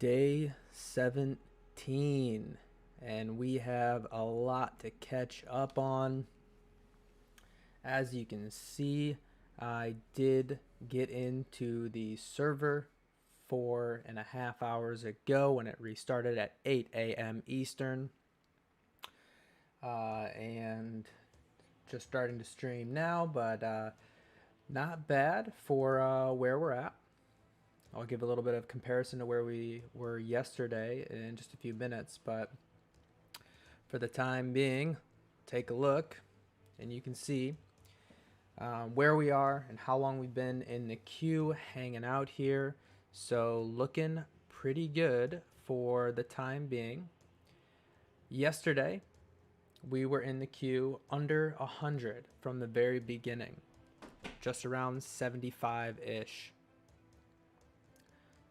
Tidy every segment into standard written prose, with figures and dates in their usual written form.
Day 17, and we have a lot to catch up on. As you can see, I did get into the server 4.5 hours ago when it restarted at 8 a.m. Eastern, and just starting to stream now, but not bad for where we're at. I'll give a little bit of comparison to where we were yesterday in just a few minutes, but for the time being, take a look and you can see where we are and how long we've been in the queue hanging out here. So looking pretty good for the time being. Yesterday, we were in the queue under 100 from the very beginning, just around 75-ish.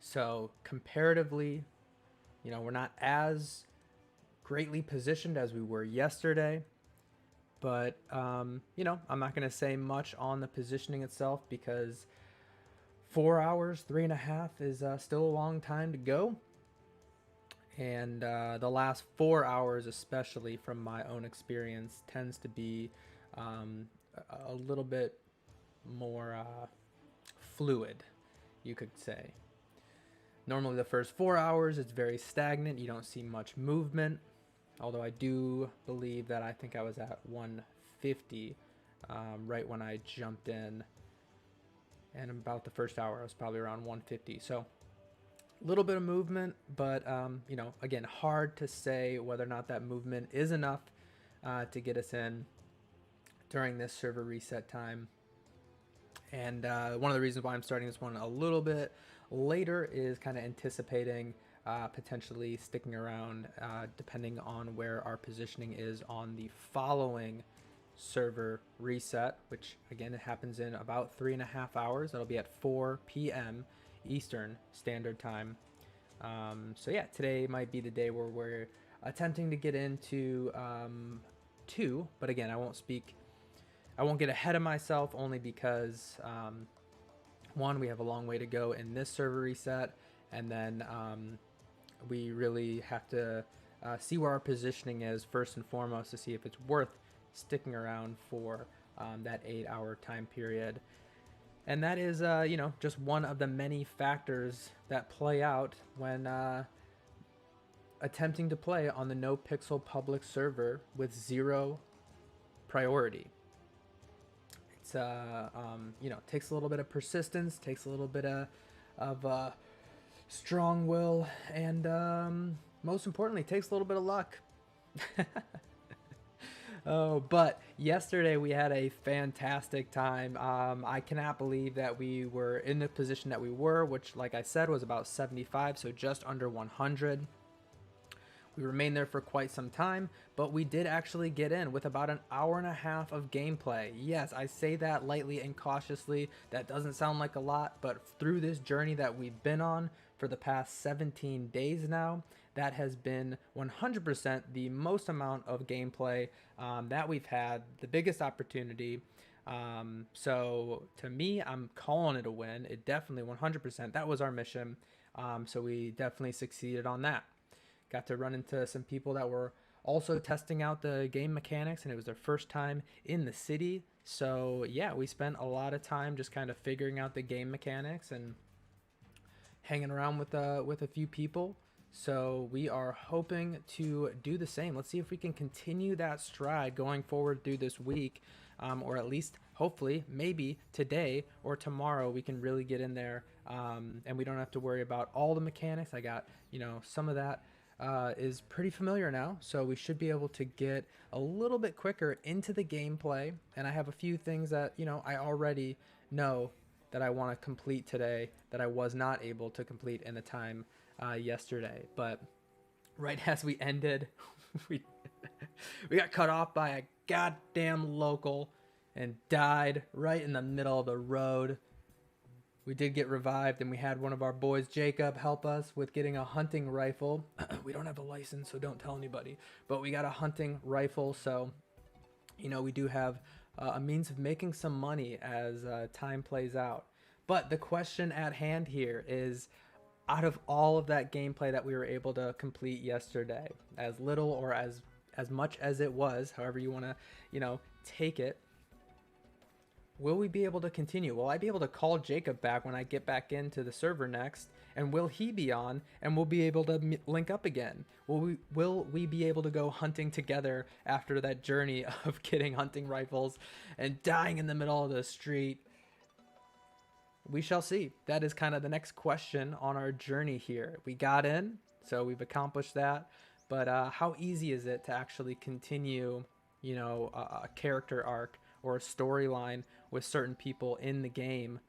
So comparatively, we're not as greatly positioned as we were yesterday, but I'm not going to say much on the positioning itself because 4 hours, 3.5 is still a long time to go. And the last 4 hours, especially from my own experience, tends to be a little bit more fluid, you could say. Normally the first 4 hours, it's very stagnant. You don't see much movement. Although I do believe that I think I was at 150 right when I jumped in. And about the first hour, I was probably around 150. So a little bit of movement, but, again, hard to say whether or not that movement is enough to get us in during this server reset time. And one of the reasons why I'm starting this one a little bit later is kind of anticipating potentially sticking around depending on where our positioning is on the following server reset, which again, it happens in about 3.5 hours. That'll be at 4 p.m. Eastern Standard Time. So yeah, today might be the day where we're attempting to get into 2, but again, I won't get ahead of myself only because one, we have a long way to go in this server reset, and then we really have to see where our positioning is first and foremost to see if it's worth sticking around for that 8-hour time period. And that is, just one of the many factors that play out when attempting to play on the no pixel public server with 0 priority. It's takes a little bit of persistence, takes a little bit of strong will, and most importantly, takes a little bit of luck. Oh, but yesterday we had a fantastic time. I cannot believe that we were in the position that we were, which, like I said, was about 75, so just under 100. We remained there for quite some time, but we did actually get in with about an hour and a half of gameplay. Yes, I say that lightly and cautiously. That doesn't sound like a lot, but through this journey that we've been on for the past 17 days now, that has been 100% the most amount of gameplay that we've had, the biggest opportunity. So to me, I'm calling it a win. It definitely 100%. That was our mission. So we definitely succeeded on that. Got to run into some people that were also testing out the game mechanics, and it was their first time in the city. So yeah, we spent a lot of time just kind of figuring out the game mechanics and hanging around with a few people. So we are hoping to do the same. Let's see if we can continue that stride going forward through this week, or at least hopefully maybe today or tomorrow we can really get in there, and we don't have to worry about all the mechanics. I got some of that is pretty familiar now, so we should be able to get a little bit quicker into the gameplay. And I have a few things that I already know that I want to complete today that I was not able to complete in the time yesterday. But right as we ended, we got cut off by a goddamn local and died right in the middle of the road. We did get revived, and we had one of our boys, Jacob, help us with getting a hunting rifle. We don't have a license, so don't tell anybody. But we got a hunting rifle, so, we do have a means of making some money as time plays out. But the question at hand here is, out of all of that gameplay that we were able to complete yesterday, as little or as much as it was, however you want to, take it, will we be able to continue? Will I be able to call Jacob back when I get back into the server next? And will he be on and we'll be able to link up again? Will we be able to go hunting together after that journey of getting hunting rifles and dying in the middle of the street? We shall see. That is kind of the next question on our journey here. We got in, so we've accomplished that. But how easy is it to actually continue, a character arc or a storyline with certain people in the game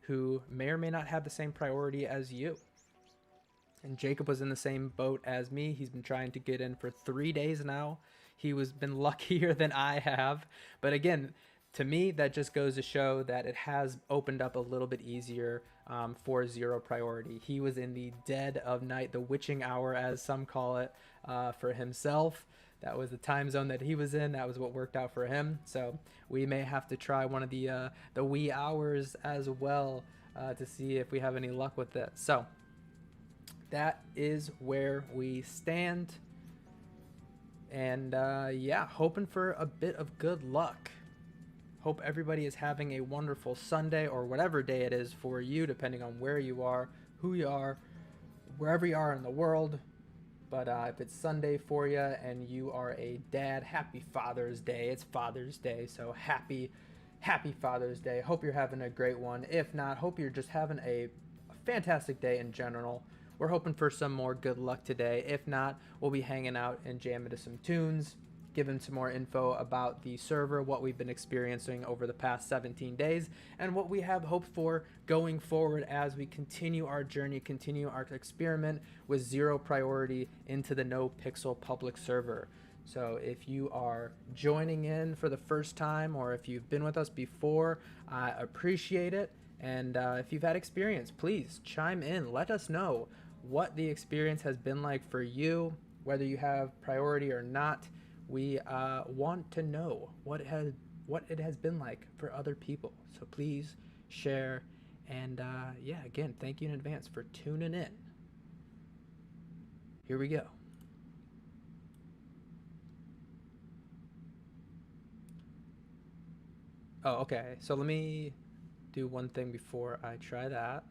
who may or may not have the same priority as you? And Jacob was in the same boat as me. He's been trying to get in for 3 days now. He was been luckier than I have. But again, to me, that just goes to show that it has opened up a little bit easier for zero priority. He was in the dead of night, the witching hour, as some call it, for himself. That was the time zone that he was in. That was what worked out for him. So we may have to try one of the wee hours as well to see if we have any luck with it. So that is where we stand. And yeah, hoping for a bit of good luck. Hope everybody is having a wonderful Sunday or whatever day it is for you, depending on where you are, who you are, wherever you are in the world. But if it's Sunday for you and you are a dad, happy Father's Day. It's Father's Day, so happy Father's Day. Hope you're having a great one. If not, hope you're just having a fantastic day in general. We're hoping for some more good luck today. If not, we'll be hanging out and jamming to some tunes, giving some more info about the server, what we've been experiencing over the past 17 days, and what we have hoped for going forward as we continue our journey, continue our experiment with zero priority into the no pixel public server. So if you are joining in for the first time, or if you've been with us before, I appreciate it. And if you've had experience, please chime in. Let us know what the experience has been like for you, whether you have priority or not. We want to know what it has been like for other people. So please share. And yeah, again, thank you in advance for tuning in. Here we go. Oh, okay. So let me do one thing before I try that.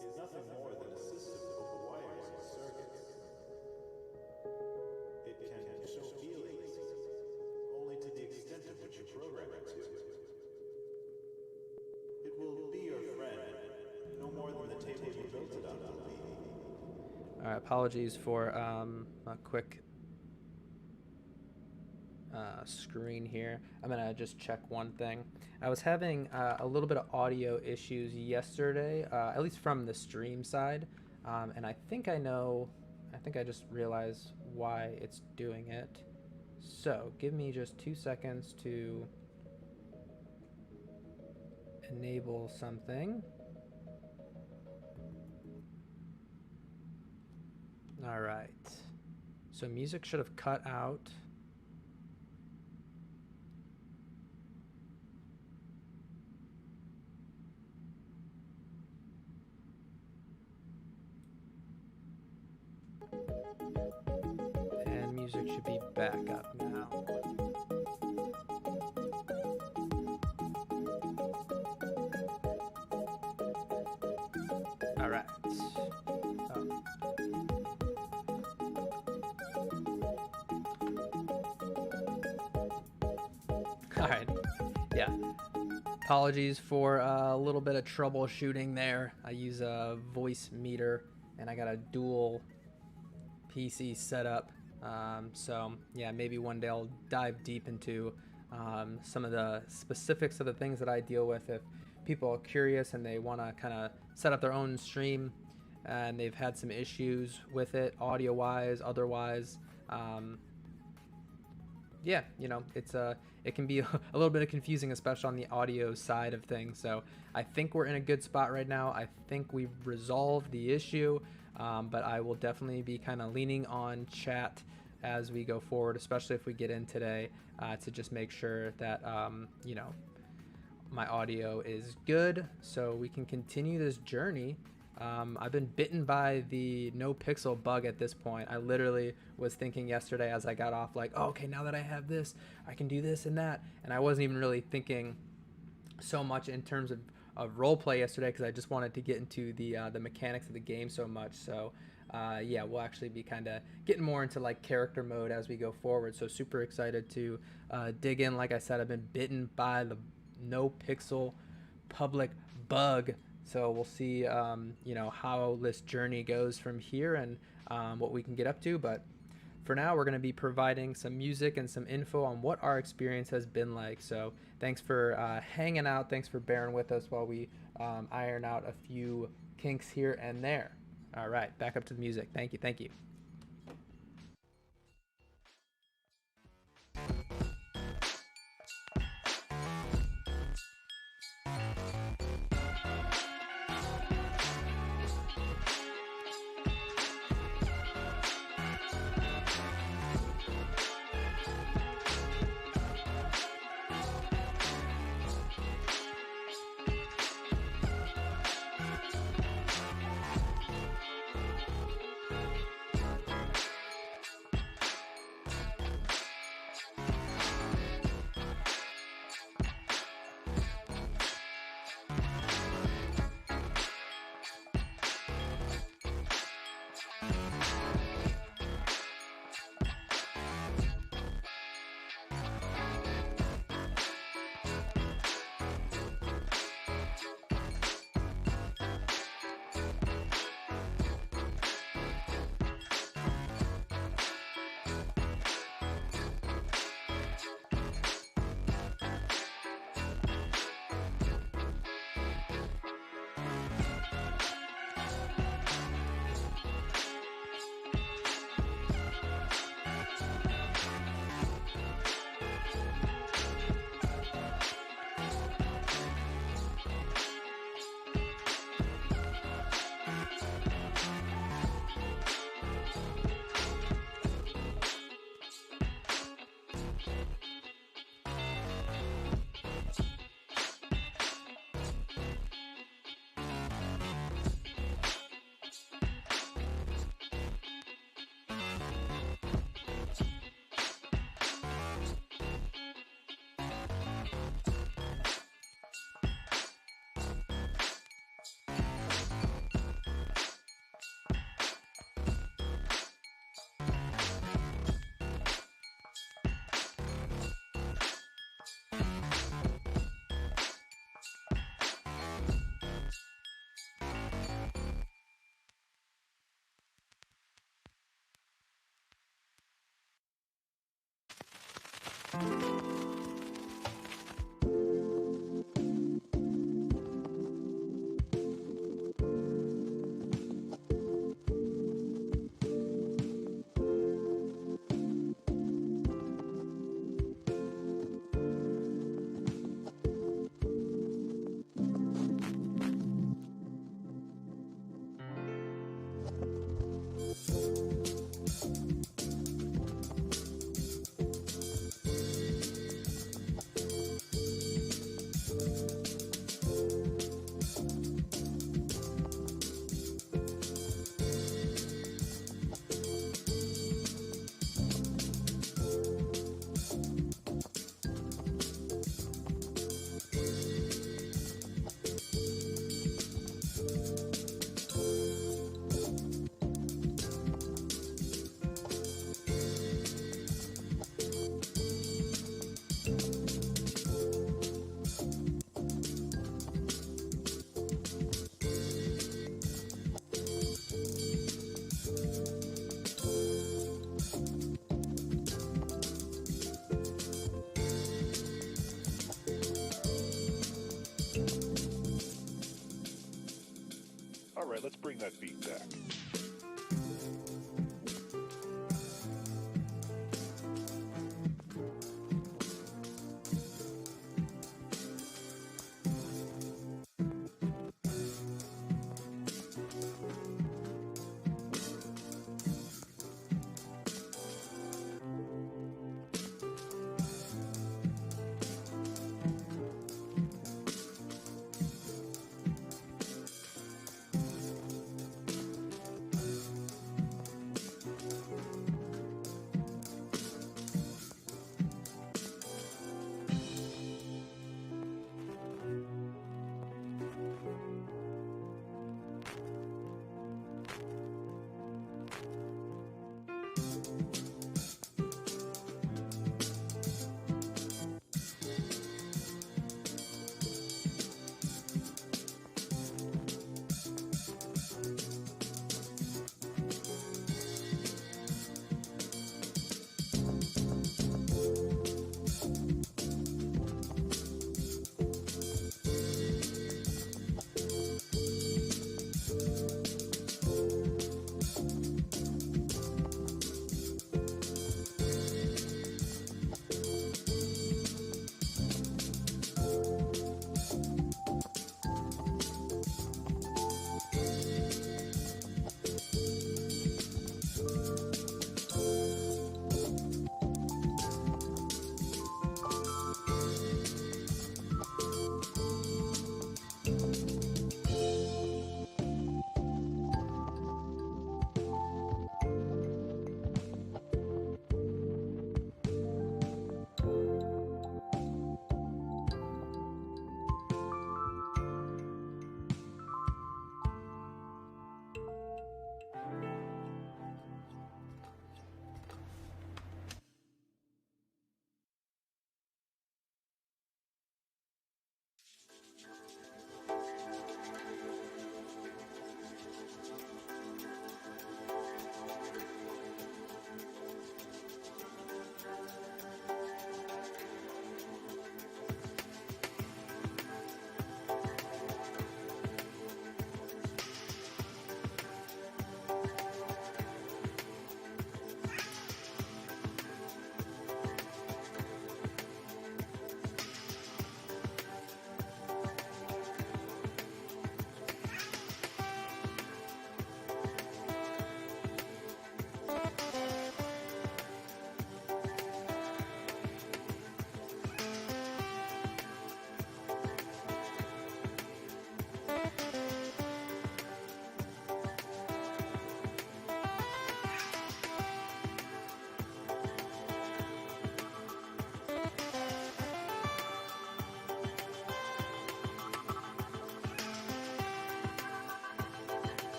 is nothing more than a system over wires and circuits. It can show feelings only to the extent of which you program it to. It will be your friend, no more than the table you built it on will be. All right, apologies for a quick screen here. I'm gonna just check one thing. I was having a little bit of audio issues yesterday, at least from the stream side, and I think I know. I think I just realized why it's doing it. So give me just 2 seconds to enable something. All right. So music should have cut out. And music should be back up now. All right. All right. Yeah. Apologies for a little bit of troubleshooting there. I use a voice meter and I got a dual PC setup. So yeah, maybe one day I'll dive deep into some of the specifics of the things that I deal with. If people are curious and they want to kind of set up their own stream and they've had some issues with it, audio wise, otherwise, yeah, you know, it can be a little bit of confusing, especially on the audio side of things. So I think we're in a good spot right now. I think we've resolved the issue, but I will definitely be kind of leaning on chat as we go forward, especially if we get in today, to just make sure that, you know, my audio is good so we can continue this journey. I've been bitten by the no pixel bug at this point. I literally was thinking yesterday as I got off, like, oh, okay, now that I have this, I can do this and that. And I wasn't even really thinking so much in terms of role play yesterday because I just wanted to get into the mechanics of the game so much. So yeah, we'll actually be kind of getting more into like character mode as we go forward. So super excited to dig in. Like I said, I've been bitten by the no pixel public bug. So we'll see, you know, how this journey goes from here and what we can get up to. But for now, we're going to be providing some music and some info on what our experience has been like. So thanks for hanging out. Thanks for bearing with us while we iron out a few kinks here and there. All right, back up to the music. Thank you. Thank you. All right, let's bring that beat back.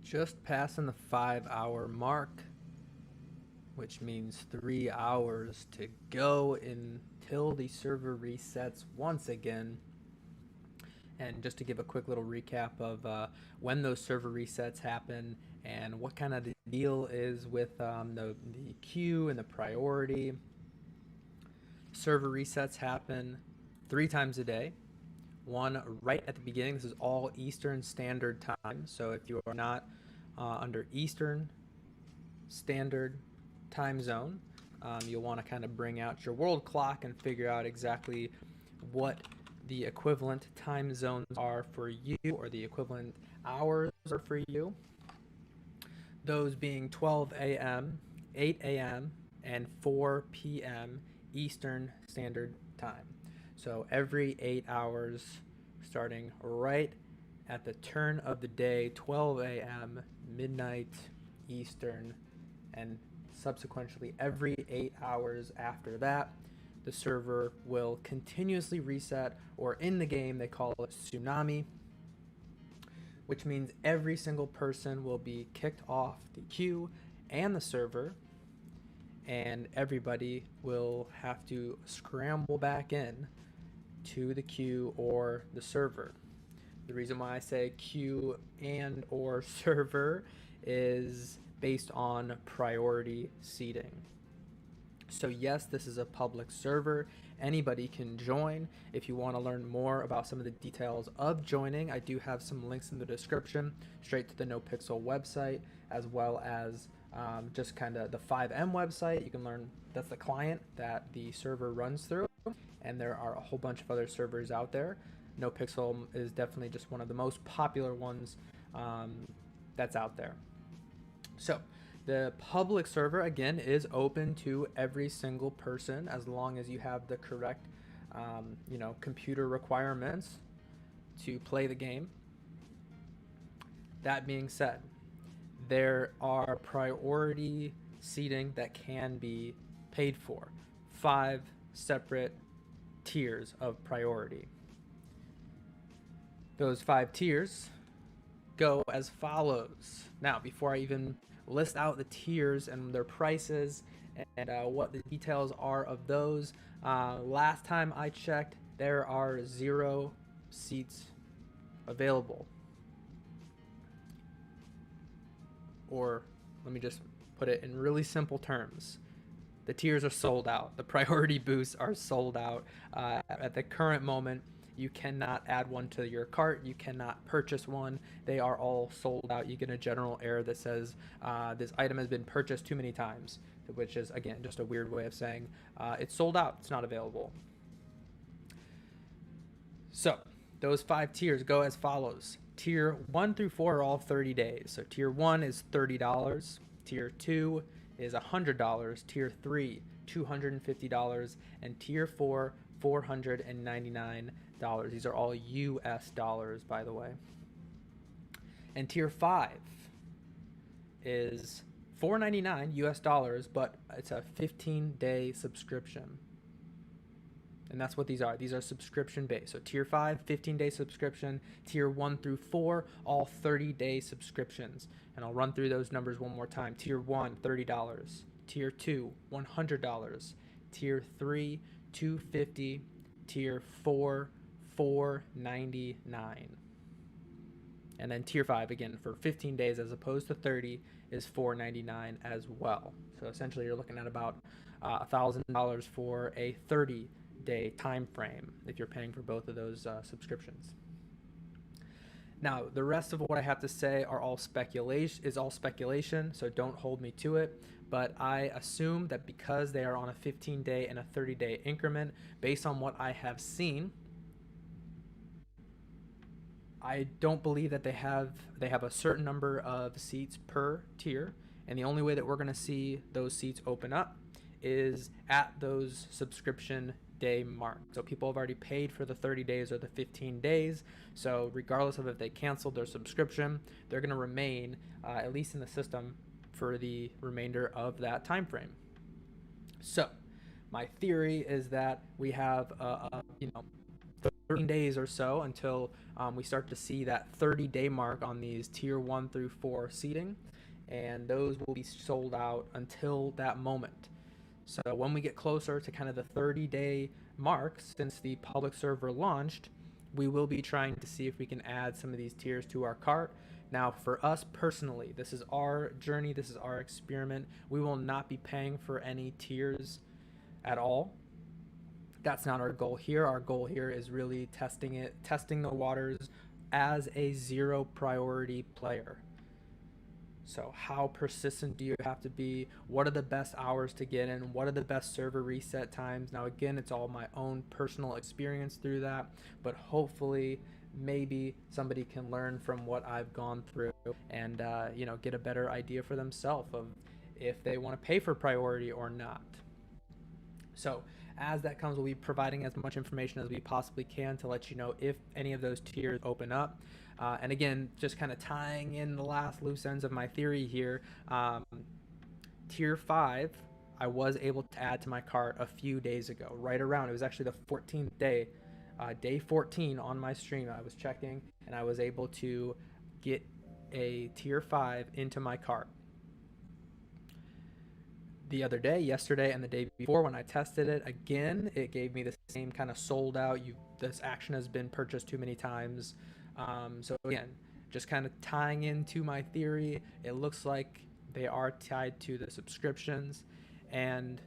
Just passing the 5 hour mark, which means 3 hours to go until the server resets once again. And just to give a quick little recap of when those server resets happen and what kind of the deal is with the queue and the priority. Server resets happen 3 times a day. One right at the beginning. This is all Eastern Standard Time. So if you are not under Eastern Standard Time Zone, you'll want to kind of bring out your world clock and figure out exactly what the equivalent time zones are for you, or the equivalent hours are for you. Those being 12 a.m., 8 a.m., and 4 p.m. Eastern Standard Time. So every 8 hours, starting right at the turn of the day, 12 a.m., midnight Eastern, and subsequently every 8 hours after that, the server will continuously reset, or in the game they call it tsunami, which means every single person will be kicked off the queue and the server, and everybody will have to scramble back in to the queue or the server. The reason why I say queue and or server is based on priority seating. So yes, this is a public server. Anybody can join. If you want to learn more about some of the details of joining, I do have some links in the description straight to the NoPixel website, as well as just kind of the 5M website. You can learn, that's the client that the server runs through, and there are a whole bunch of other servers out there. NoPixel is definitely just one of the most popular ones that's out there. So the public server, again, is open to every single person as long as you have the correct, computer requirements to play the game. That being said, there are priority seating that can be paid for. 5 separate tiers of priority. Those 5 tiers go as follows. Now, before I even list out the tiers and their prices and what the details are of those, last time I checked, there are 0 seats available. Or let me just put it in really simple terms. The tiers are sold out. The priority boosts are sold out. At the current moment, you cannot add one to your cart. You cannot purchase one. They are all sold out. You get a general error that says this item has been purchased too many times, which is, again, just a weird way of saying it's sold out. It's not available. So those 5 tiers go as follows. Tier 1 through 4 are all 30 days. So tier 1 is $30. Tier 2 is $100. Tier 3, $250. And tier 4, $499. These are all US dollars, by the way. And tier 5 is $499 US dollars, but it's a 15-day subscription. And that's what these are. These are subscription based. So tier 5, 15-day subscription. Tier 1 through 4, all 30-day subscriptions. And I'll run through those numbers one more time. Tier 1, $30. Tier 2, $100. Tier 3, $250. Tier 4, $499. And then tier 5, again, for 15 days as opposed to 30, is $499 as well. So essentially you're looking at about $1,000 for a 30-day time frame if you're paying for both of those subscriptions. Now, the rest of what I have to say are all speculation, so don't hold me to it. But I assume that because they are on a 15-day and a 30-day increment, based on what I have seen, I don't believe that they have a certain number of seats per tier, and the only way that we're going to see those seats open up is at those subscription day mark. So people have already paid for the 30 days or the 15 days. So regardless of if they canceled their subscription, they're going to remain at least in the system for the remainder of that time frame. So my theory is that we have 13 days or so until we start to see that 30-day mark on these tier 1 through 4 seating, and those will be sold out until that moment. So when we get closer to kind of the 30-day mark since the public server launched, we will be trying to see if we can add some of these tiers to our cart. Now, for us personally, this is our journey, this is our experiment. We will not be paying for any tiers at all. That's not our goal here. Our goal here is really testing the waters as a 0 priority player. So how persistent do you have to be? What are the best hours to get in? What are the best server reset times? Now, again, it's all my own personal experience through that, but hopefully maybe somebody can learn from what I've gone through and get a better idea for themselves of if they want to pay for priority or not. So as that comes, we'll be providing as much information as we possibly can to let you know if any of those tiers open up. And again, just kind of tying in the last loose ends of my theory here, tier 5, I was able to add to my cart a few days ago, right around, it was actually the 14th day, day 14 on my stream. I was checking and I was able to get a tier 5 into my cart. the other day, yesterday, and the day before when I tested it again, it gave me the same kind of sold out. This action has been purchased too many times. So again, just kind of tying into my theory, it looks like they are tied to the subscriptions. And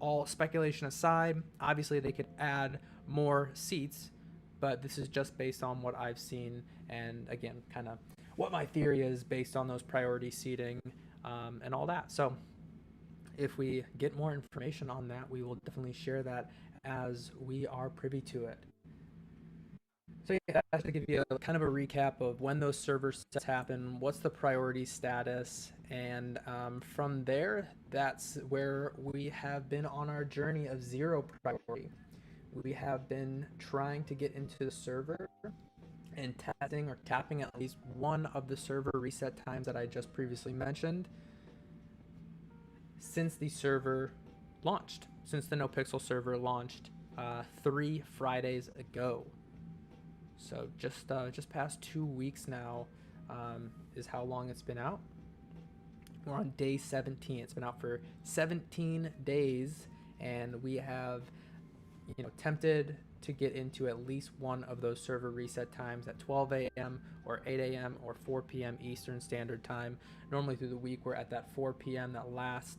all speculation aside, obviously they could add more seats, but this is just based on what I've seen, and again, kind of what my theory is based on those priority seating and all that. So if we get more information on that, we will definitely share that as we are privy to it. So yeah, that's to give you a kind of a recap of when those server sets happen, what's the priority status, and from there, that's where we have been on our journey of zero priority. We have been trying to get into the server and testing or tapping at least one of the server reset times that I just previously mentioned since the server launched, since the NoPixel server launched 3 Fridays ago. So just past 2 weeks now is how long it's been out. We're on day 17. It's been out for 17 days, and we have attempted to get into at least one of those server reset times at 12 a.m. or 8 a.m. or 4 p.m. Eastern Standard Time. Normally through the week we're at that 4 p.m. that last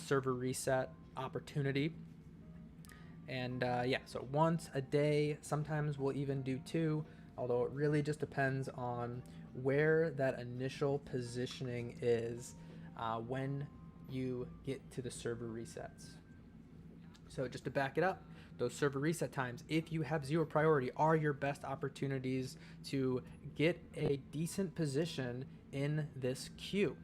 server reset opportunity. And yeah, so once a day, sometimes we'll even do 2, although it really just depends on where that initial positioning is when you get to the server resets. So just to back it up, those server reset times, if you have zero priority, are your best opportunities to get a decent position in this queue.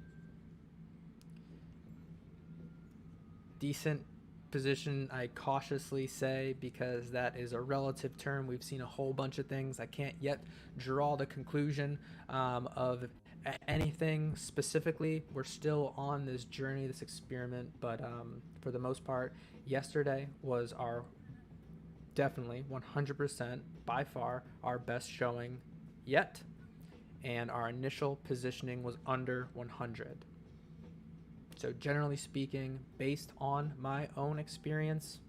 Decent position, I cautiously say, because that is a relative term. We've seen a whole bunch of things. I can't yet draw the conclusion of anything specifically. We're still on this journey, this experiment, but for the most part, yesterday was our definitely 100% by far our best showing yet, and our initial positioning was under 100. So generally speaking, based on my own experience,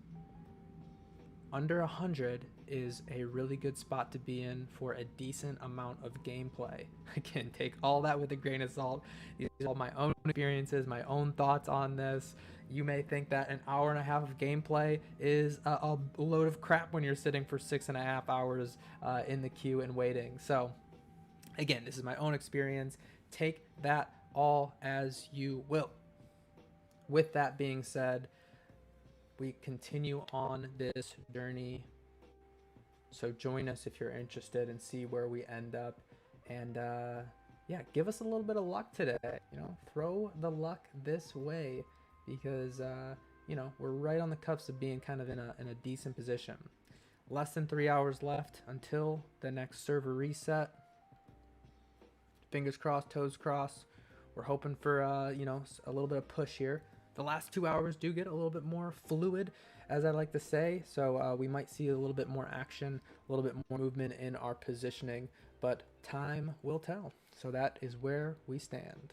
under 100 is a really good spot to be in for a decent amount of gameplay. Again, take all that with a grain of salt. These are all my own experiences, my own thoughts on this. You may think that an hour and a half of gameplay is a load of crap when you're sitting for 6.5 hours in the queue and waiting. So again, this is my own experience. Take that all as you will. With that being said, we continue on this journey. So join us if you're interested and see where we end up. And yeah, give us a little bit of luck today. Throw the luck this way, because we're right on the cusp of being kind of in a decent position. Less than 3 hours left until the next server reset. Fingers crossed, toes crossed. We're hoping for a little bit of push here. The last 2 hours do get a little bit more fluid, as I like to say, so we might see a little bit more action, a little bit more movement in our positioning, but time will tell. So that is where we stand.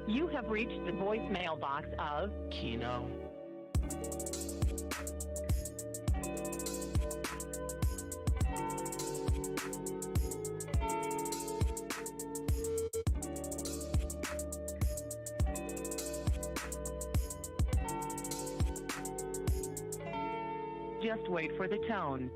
You have reached the voicemail box of Kino. Just wait for the tone.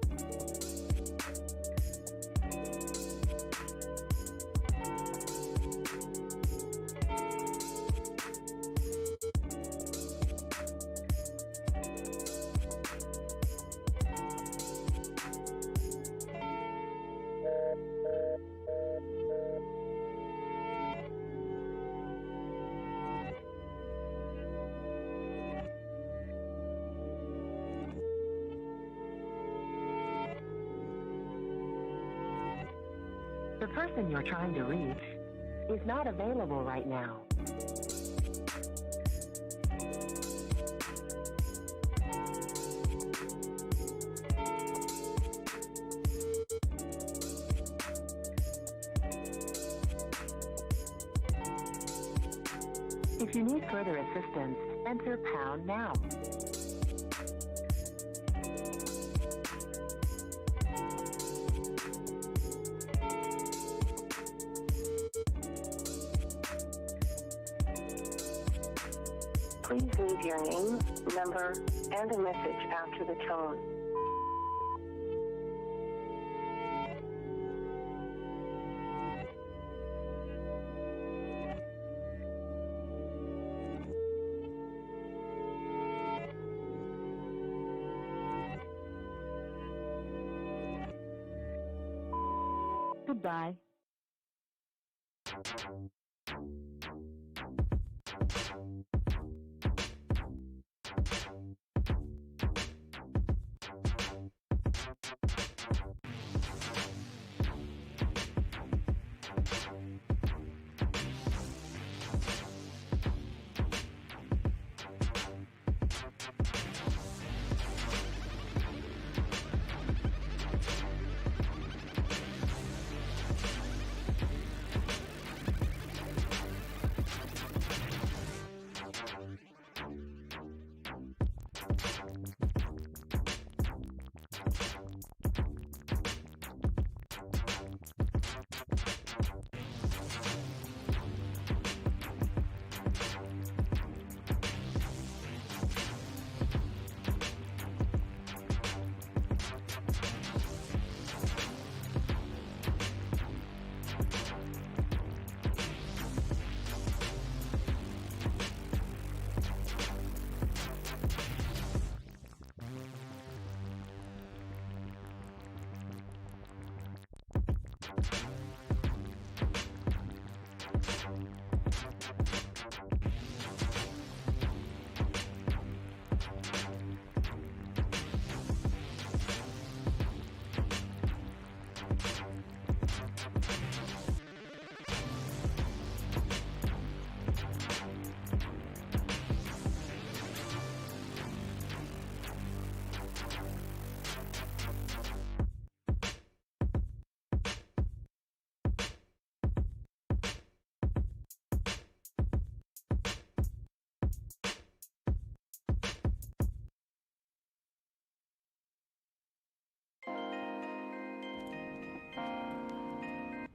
The person you're trying to reach is not available right now. If you need further assistance, enter pound now. Please leave your name, number, and a message after the tone. Goodbye.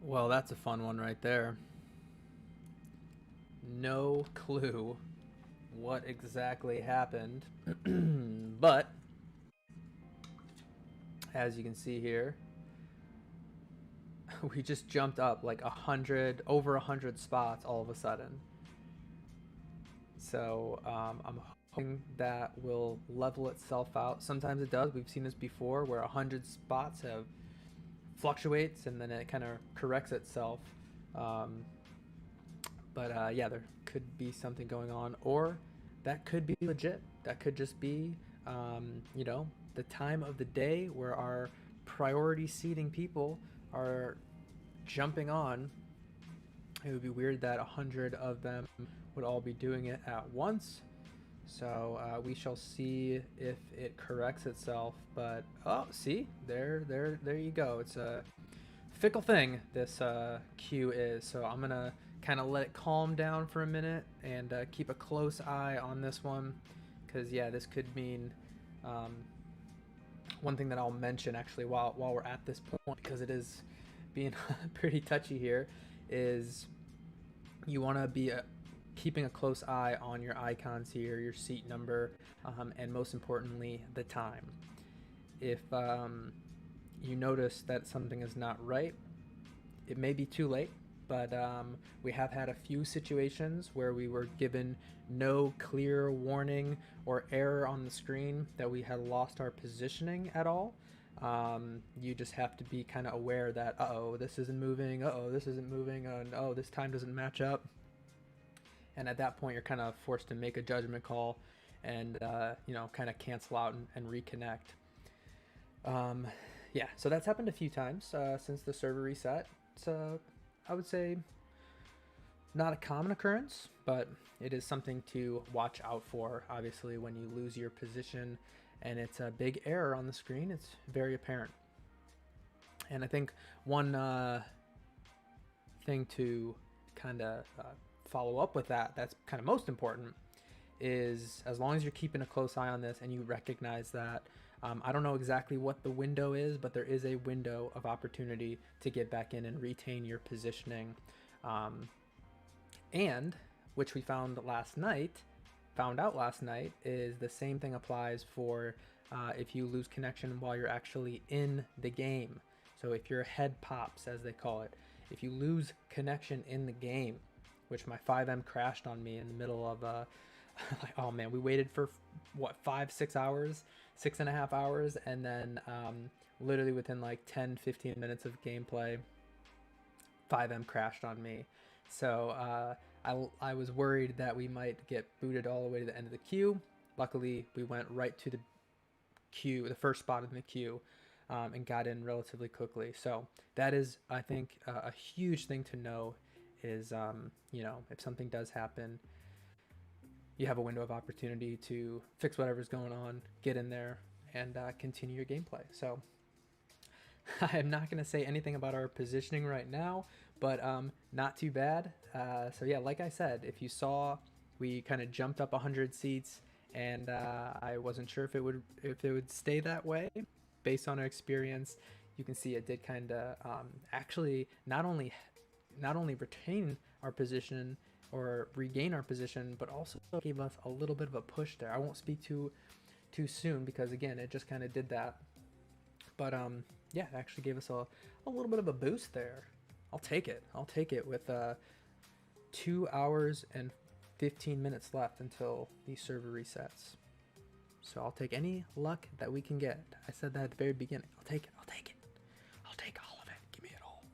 Well, that's a fun one right there. No clue what exactly happened, but as you can see here, we just jumped up like 100 spots all of a sudden. So I'm hoping that will level itself out. Sometimes it does. We've seen this before where 100 spots have fluctuates and then it kind of corrects itself. But yeah, there could be something going on, or that could be legit. That could just be, you know, the time of the day where our priority seating people are jumping on. It would be weird that 100 of them would all be doing it at once. So we shall see if it corrects itself. But oh, see, there you go. It's a fickle thing, this queue is. So I'm gonna kind of let it calm down for a minute and keep a close eye on this one, because yeah, this could mean one thing that I'll mention actually while we're at this point, because it is being pretty touchy here, is you want to be keeping a close eye on your icons here, your seat number, and most importantly, the time. If you notice that something is not right, it may be too late, but we have had a few situations where we were given no clear warning or error on the screen that we had lost our positioning at all. You just have to be kind of aware that, uh-oh, this isn't moving, uh-oh, this isn't moving, and oh, this time doesn't match up. And at that point, you're kind of forced to make a judgment call and, you know, kind of cancel out and reconnect. Yeah, so that's happened a few times since the server reset. It's, I would say, not a common occurrence, but it is something to watch out for. Obviously, when you lose your position and it's a big error on the screen, it's very apparent. And I think one thing to kind of follow up with that's kind of most important is, as long as you're keeping a close eye on this and you recognize that, I don't know exactly what the window is, but there is a window of opportunity to get back in and retain your positioning. And which we found out last night, is the same thing applies for if you lose connection while you're actually in the game. So if your head pops, as they call it, if you lose connection in the game, which my 5M crashed on me in the middle of like, oh man, we waited for what, 6 hours, 6.5 hours, and then literally within like 10-15 minutes of gameplay, FiveM crashed on me. So I was worried that we might get booted all the way to the end of the queue. Luckily, we went right to the queue, the first spot in the queue, and got in relatively quickly. So that is, I think, a huge thing to know is, if something does happen, you have a window of opportunity to fix whatever's going on, get in there, and continue your gameplay. So I'm not going to say anything about our positioning right now, but not too bad. So yeah, like I said, if you saw, we kind of jumped up 100 seats, and I wasn't sure if it would stay that way. Based on our experience, you can see it did kind of actually not only retain our position or regain our position, but also gave us a little bit of a push there. I won't speak too soon because again, it just kind of did that. But yeah, it actually gave us a little bit of a boost there. I'll take it with 2 hours and 15 minutes left until the server resets. So I'll take any luck that we can get. I said that at the very beginning. I'll take it. I'll take all of it. Give me it all.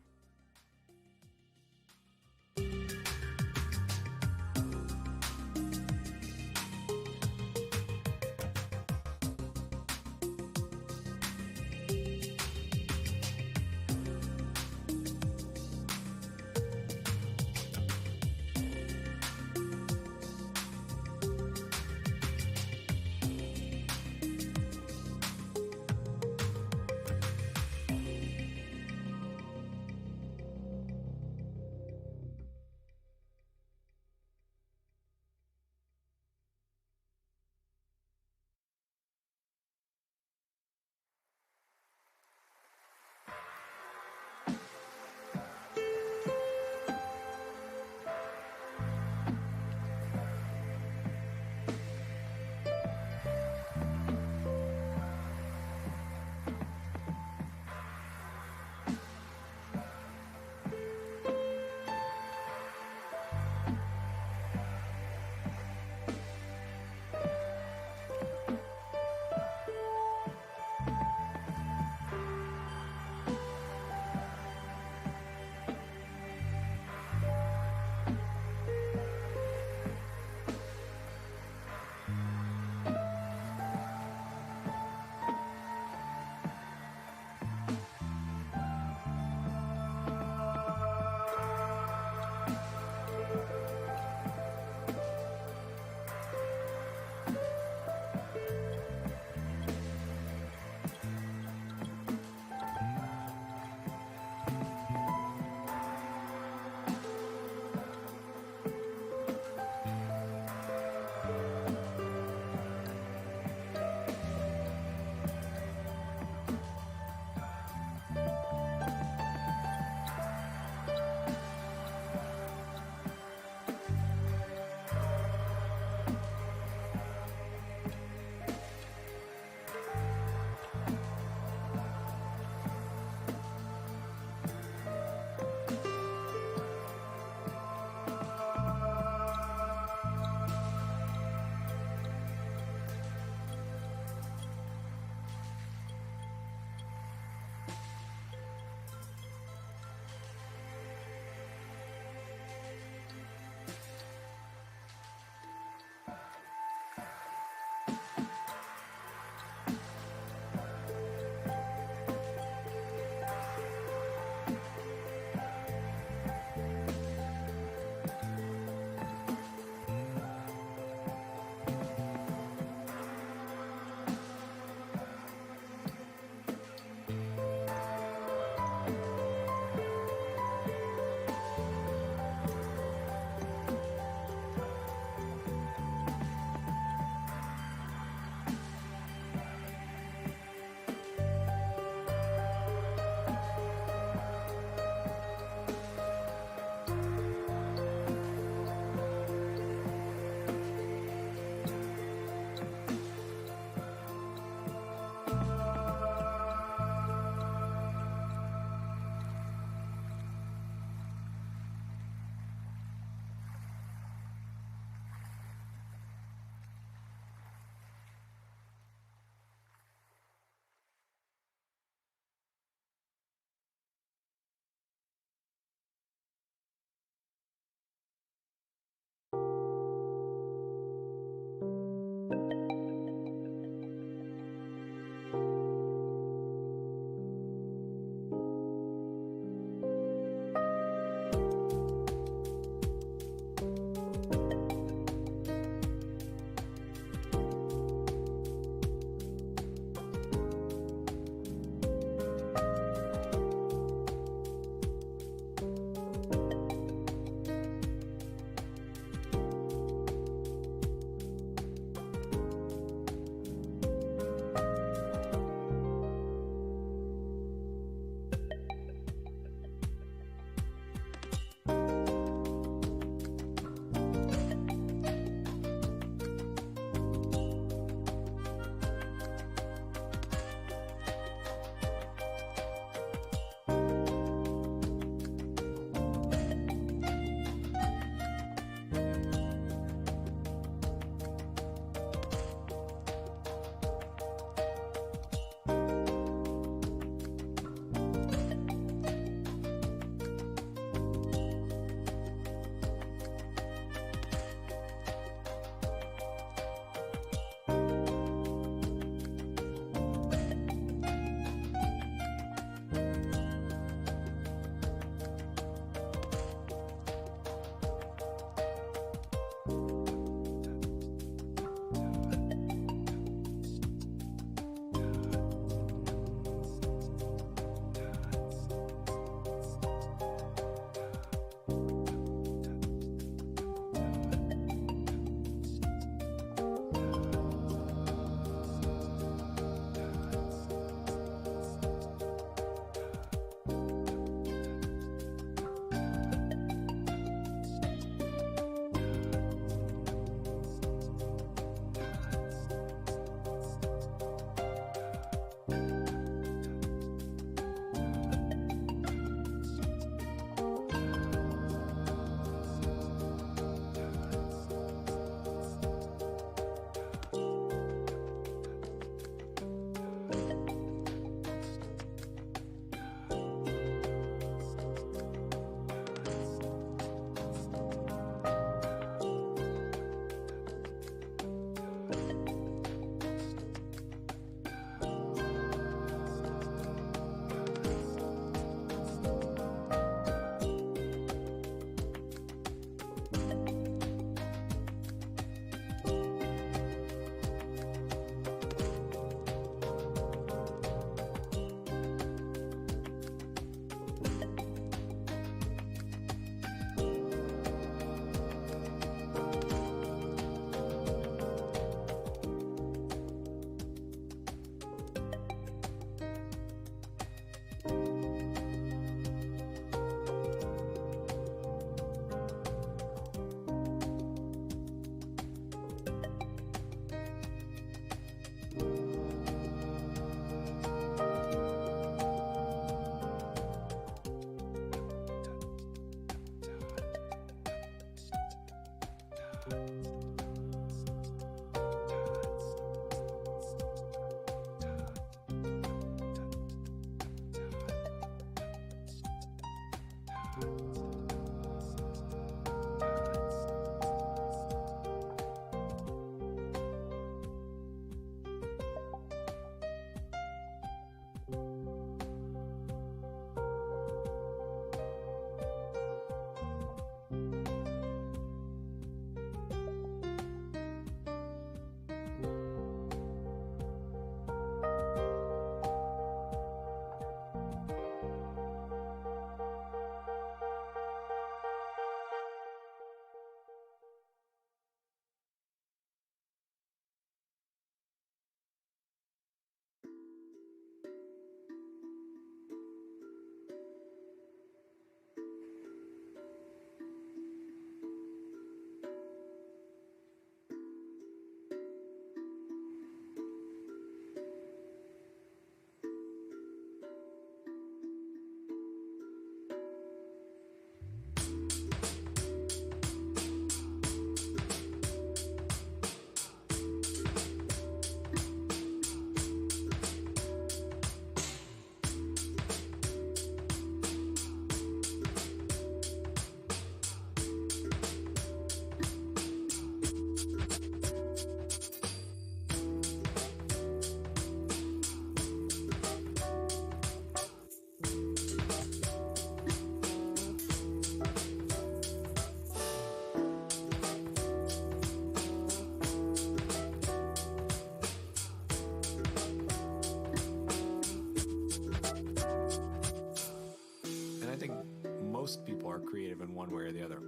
most people are creative in one way or the other.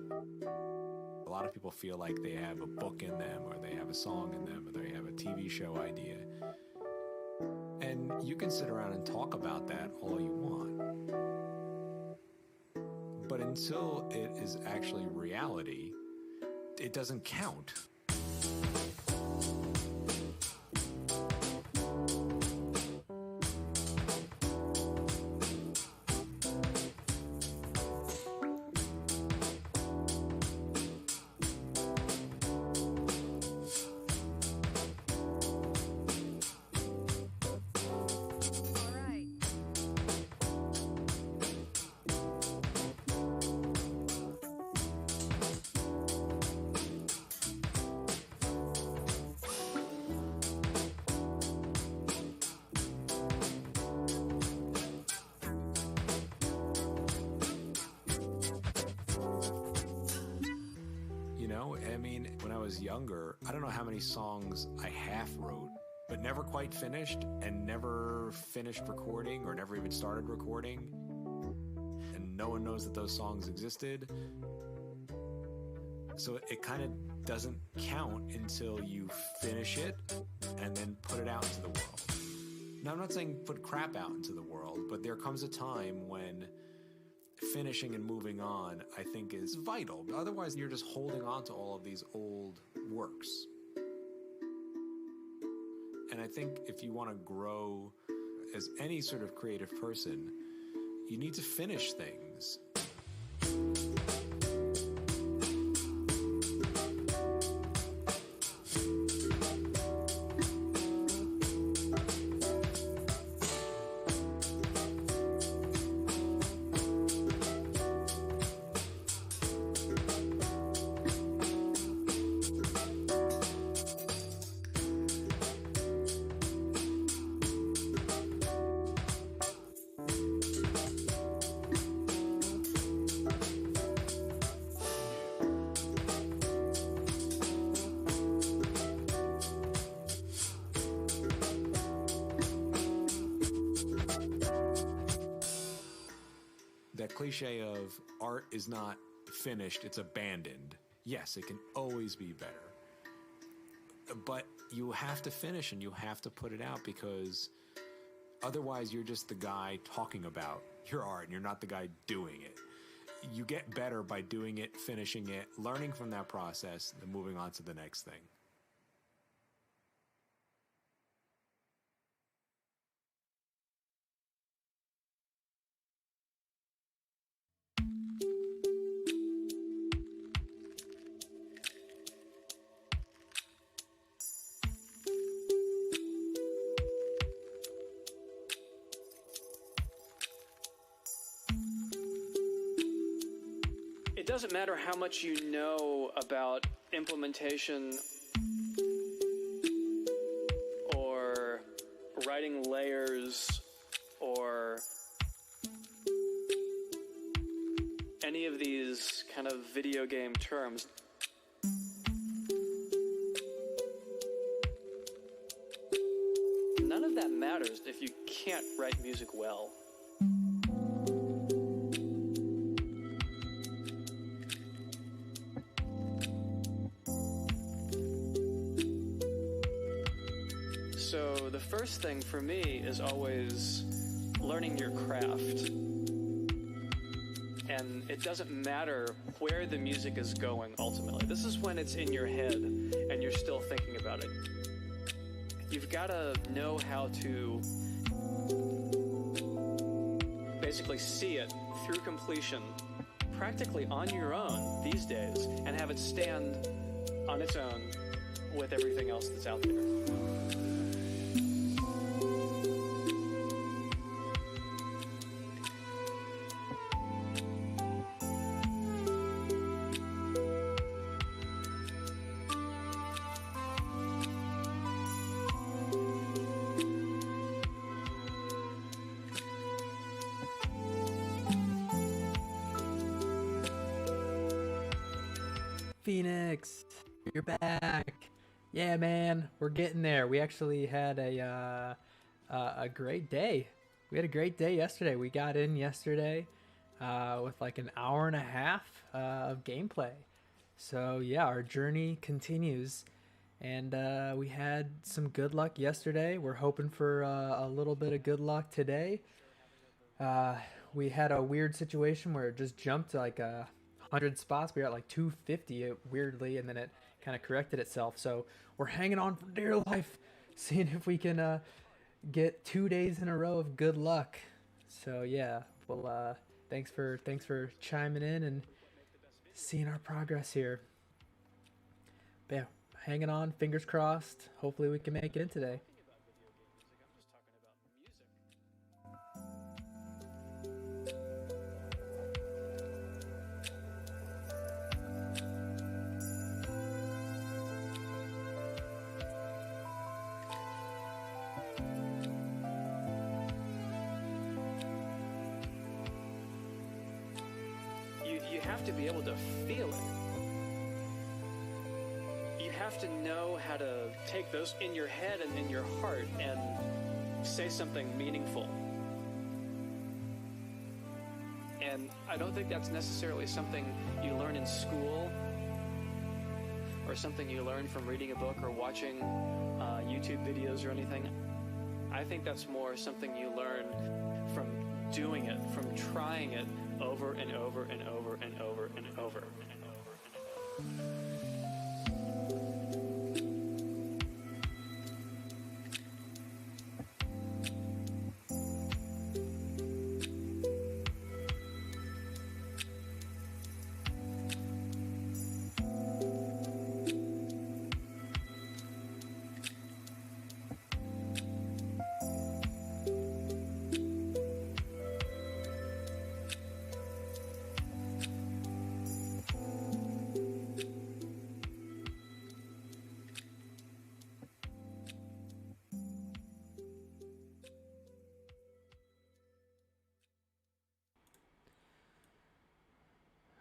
A lot of people feel like they have a book in them, or they have a song in them, or they have a TV show idea. And you can sit around and talk about that all you want. But until it is actually reality, it doesn't count. I mean, when I was younger, I don't know how many songs I half wrote, but never quite finished, and never finished recording, or never even started recording. And no one knows that those songs existed. So it kind of doesn't count until you finish it and then put it out into the world. Now, I'm not saying put crap out into the world, but there comes a time when finishing and moving on, I think, is vital. Otherwise, you're just holding on to all of these old works. And I think if you want to grow as any sort of creative person, you need to finish things. That cliche of art is not finished, it's abandoned. Yes, it can always be better. But you have to finish and you have to put it out, because otherwise you're just the guy talking about your art and you're not the guy doing it. You get better by doing it, finishing it, learning from that process, and moving on to the next thing. It doesn't matter how much you know about implementation or writing layers or any of these kind of video game terms. None of that matters if you can't write music well. So the first thing for me is always learning your craft. And it doesn't matter where the music is going ultimately. This is when it's in your head and you're still thinking about it. You've got to know how to basically see it through completion practically on your own these days and have it stand on its own with everything else that's out there. Phoenix, you're back. Yeah, man, we're getting there. We actually had a great day. We had a great day yesterday. We got in yesterday. with like an hour and a half of gameplay. So yeah, our journey continues, and we had some good luck yesterday. We're hoping for a little bit of good luck today. Uh, we had a weird situation where it just jumped like 100 spots. We were at like 250 weirdly, and then it kind of corrected itself. So we're hanging on for dear life, seeing if we can get 2 days in a row of good luck. So yeah, well, thanks for chiming in and seeing our progress here. But yeah, hanging on, fingers crossed. Hopefully we can make it in today. You have to be able to feel it. You have to know how to take those in your head and in your heart and say something meaningful. And I don't think that's necessarily something you learn in school or something you learn from reading a book or watching YouTube videos or anything. I think that's more something you learn from doing it, from trying it over and over and over and over and over and over and over.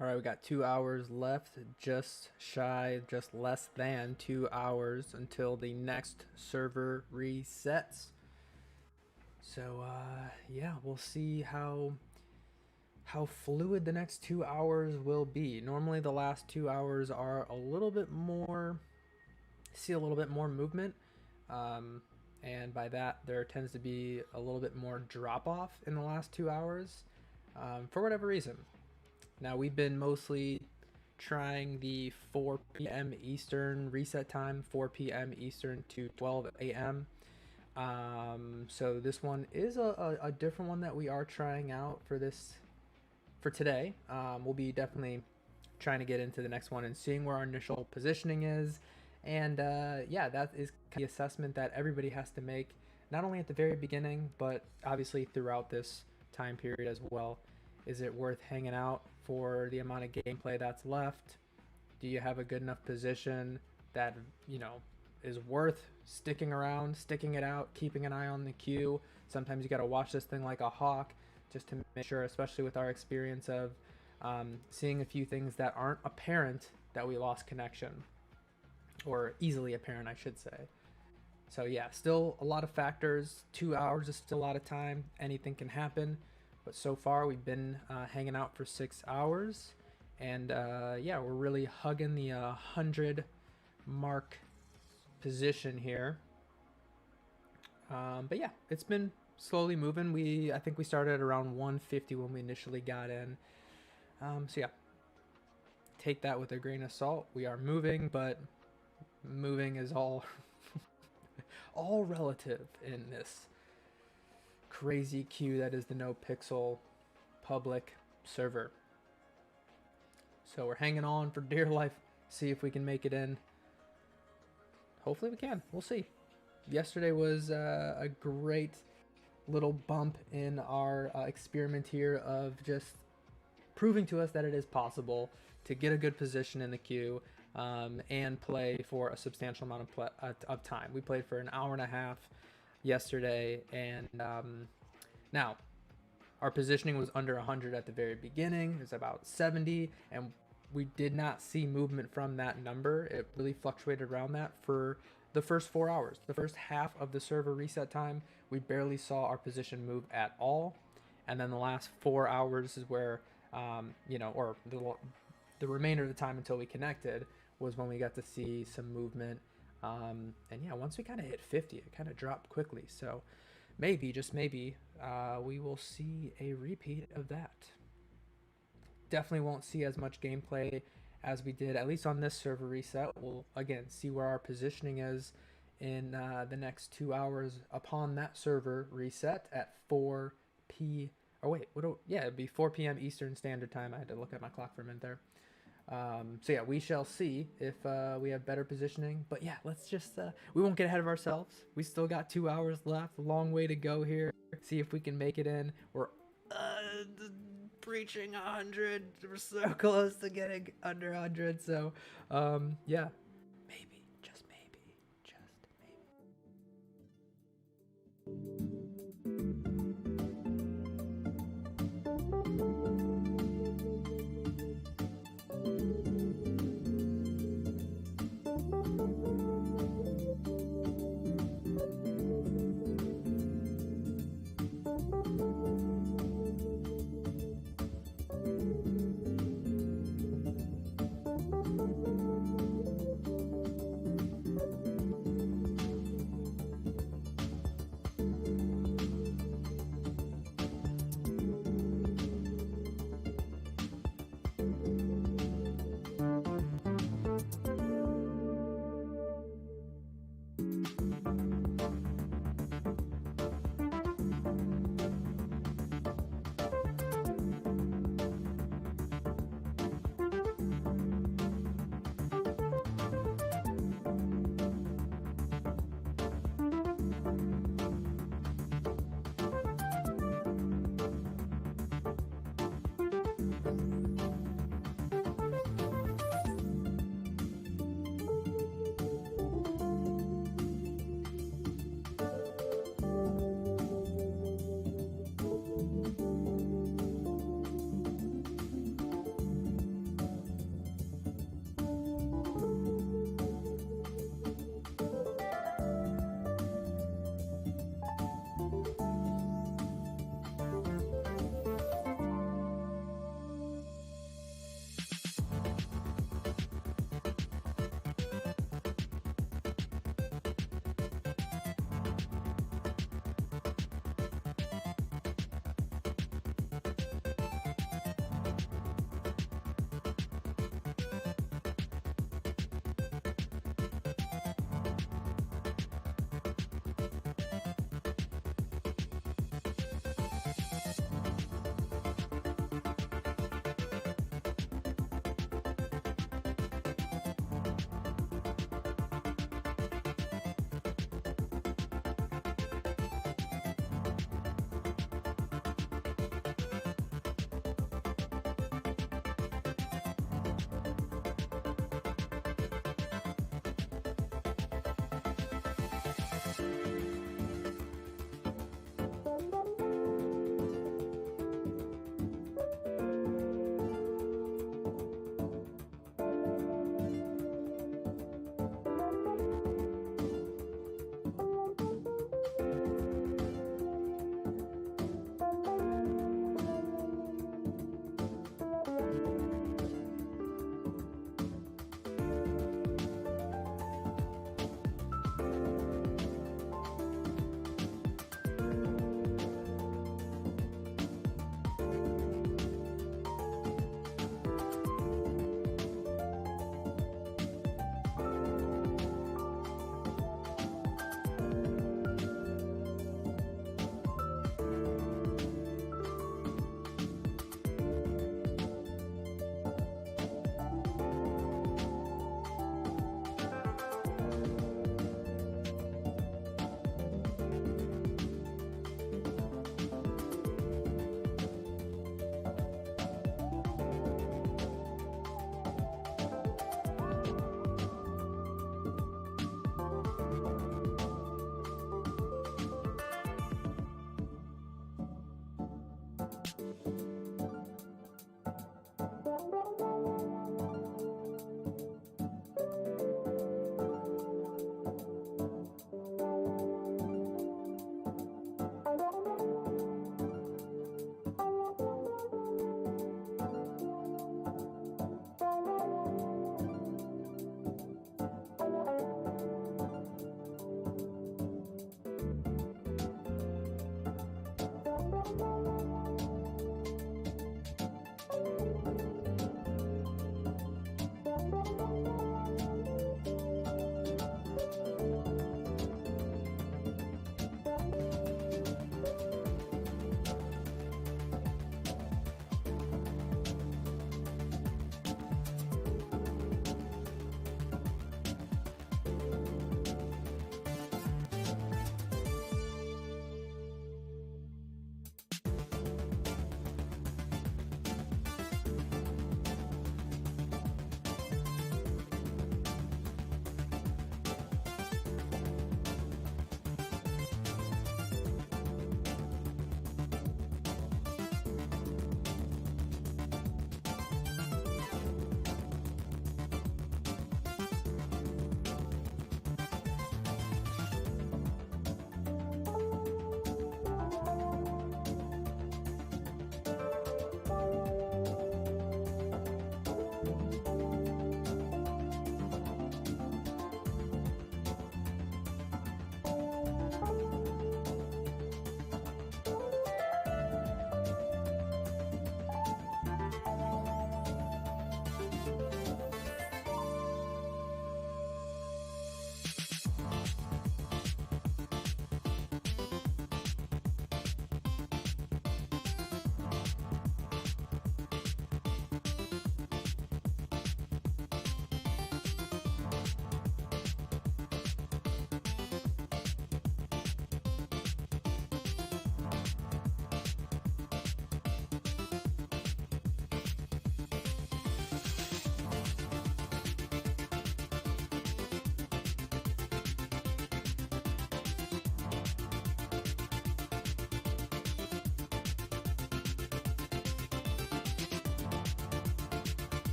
All right, we got 2 hours left, just shy, just less than 2 hours until the next server resets. So yeah, we'll see how fluid the next 2 hours will be. Normally, the last 2 hours are a little bit more, see a little bit more movement, and by that there tends to be a little bit more drop off in the last 2 hours, for whatever reason. Now, we've been mostly trying the 4 p.m. Eastern reset time, 4 p.m. Eastern to 12 a.m. So this one is a different one that we are trying out for today. We'll be definitely trying to get into the next one and seeing where our initial positioning is. And yeah, that is the assessment that everybody has to make, not only at the very beginning, but obviously throughout this time period as well. Is it worth hanging out for the amount of gameplay that's left? Do you have a good enough position that, is worth sticking around, sticking it out, keeping an eye on the queue? Sometimes you got to watch this thing like a hawk just to make sure, especially with our experience of seeing a few things that aren't apparent that we lost connection, or easily apparent, I should say. So yeah, still a lot of factors. 2 hours is still a lot of time. Anything can happen. But so far, we've been hanging out for 6 hours. And yeah, we're really hugging the 100 mark position here. But yeah, it's been slowly moving. I think we started at around 150 when we initially got in. So yeah, take that with a grain of salt. We are moving, but moving is all all relative in this crazy queue that is the no pixel public server. So we're hanging on for dear life, see if we can make it in. Hopefully we can. We'll see. Yesterday was a great little bump in our experiment here of just proving to us that it is possible to get a good position in the queue and play for a substantial amount of time. We played for an hour and a half yesterday, and now our positioning was under 100 at the very beginning. It was about 70, and we did not see movement from that number. It really fluctuated around that for the first 4 hours. The first half of the server reset time, we barely saw our position move at all. and then the last 4 hours is where, or the remainder of the time until we connected was when we got to see some movement. And yeah, once we kind of hit 50, it kind of dropped quickly. So maybe, just maybe, we will see a repeat of that. Definitely won't see as much gameplay as we did, at least on this server reset. We'll again see where our positioning is in the next 2 hours upon that server reset at 4 p. Oh wait, it'd be 4 p.m. Eastern Standard Time. I had to look at my clock for a minute there. So yeah, we shall see if we have better positioning. But yeah, let's just we won't get ahead of ourselves. We still got 2 hours left, a long way to go here. See if we can make it in. We're breaching 100. We're so close to getting under 100. So yeah, maybe, just maybe, just maybe.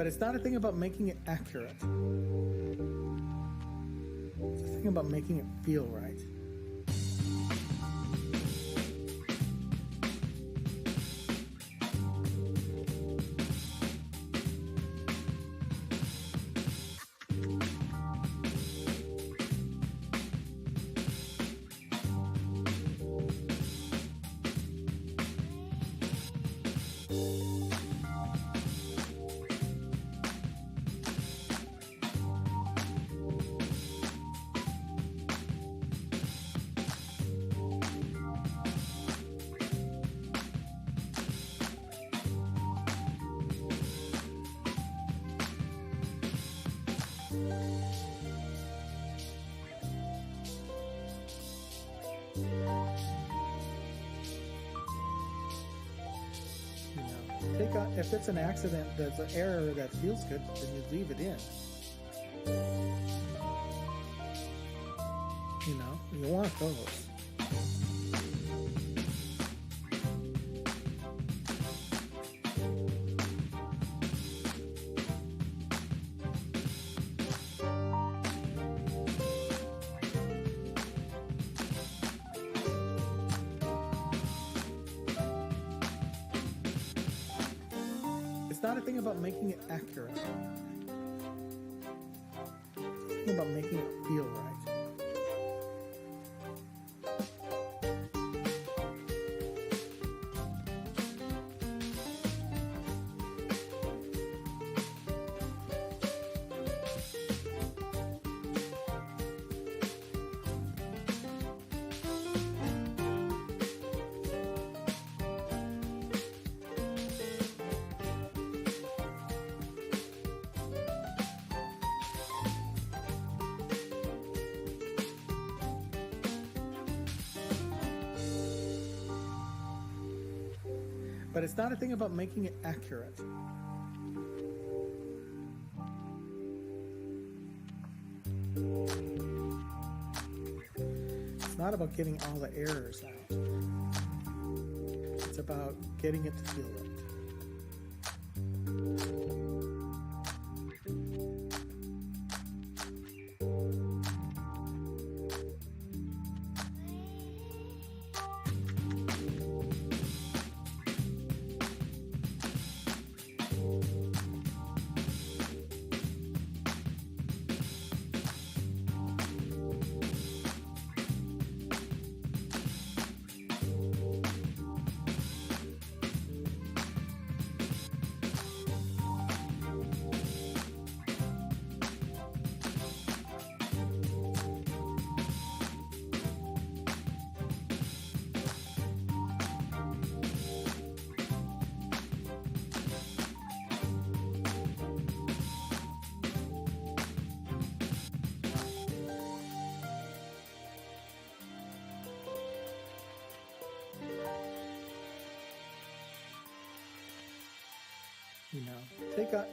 But it's not a thing about making it accurate. It's a thing about making it feel right. If it's an accident that's an error that feels good, then you leave it in. You want those. It's not a thing about making it accurate. It's a thing about making it feel right. But it's not a thing about making it accurate. It's not about getting all the errors out. It's about getting it to feel right.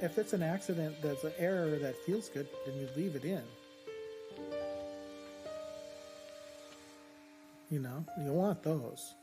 If it's an accident that's an error that feels good, then you leave it in. You want those.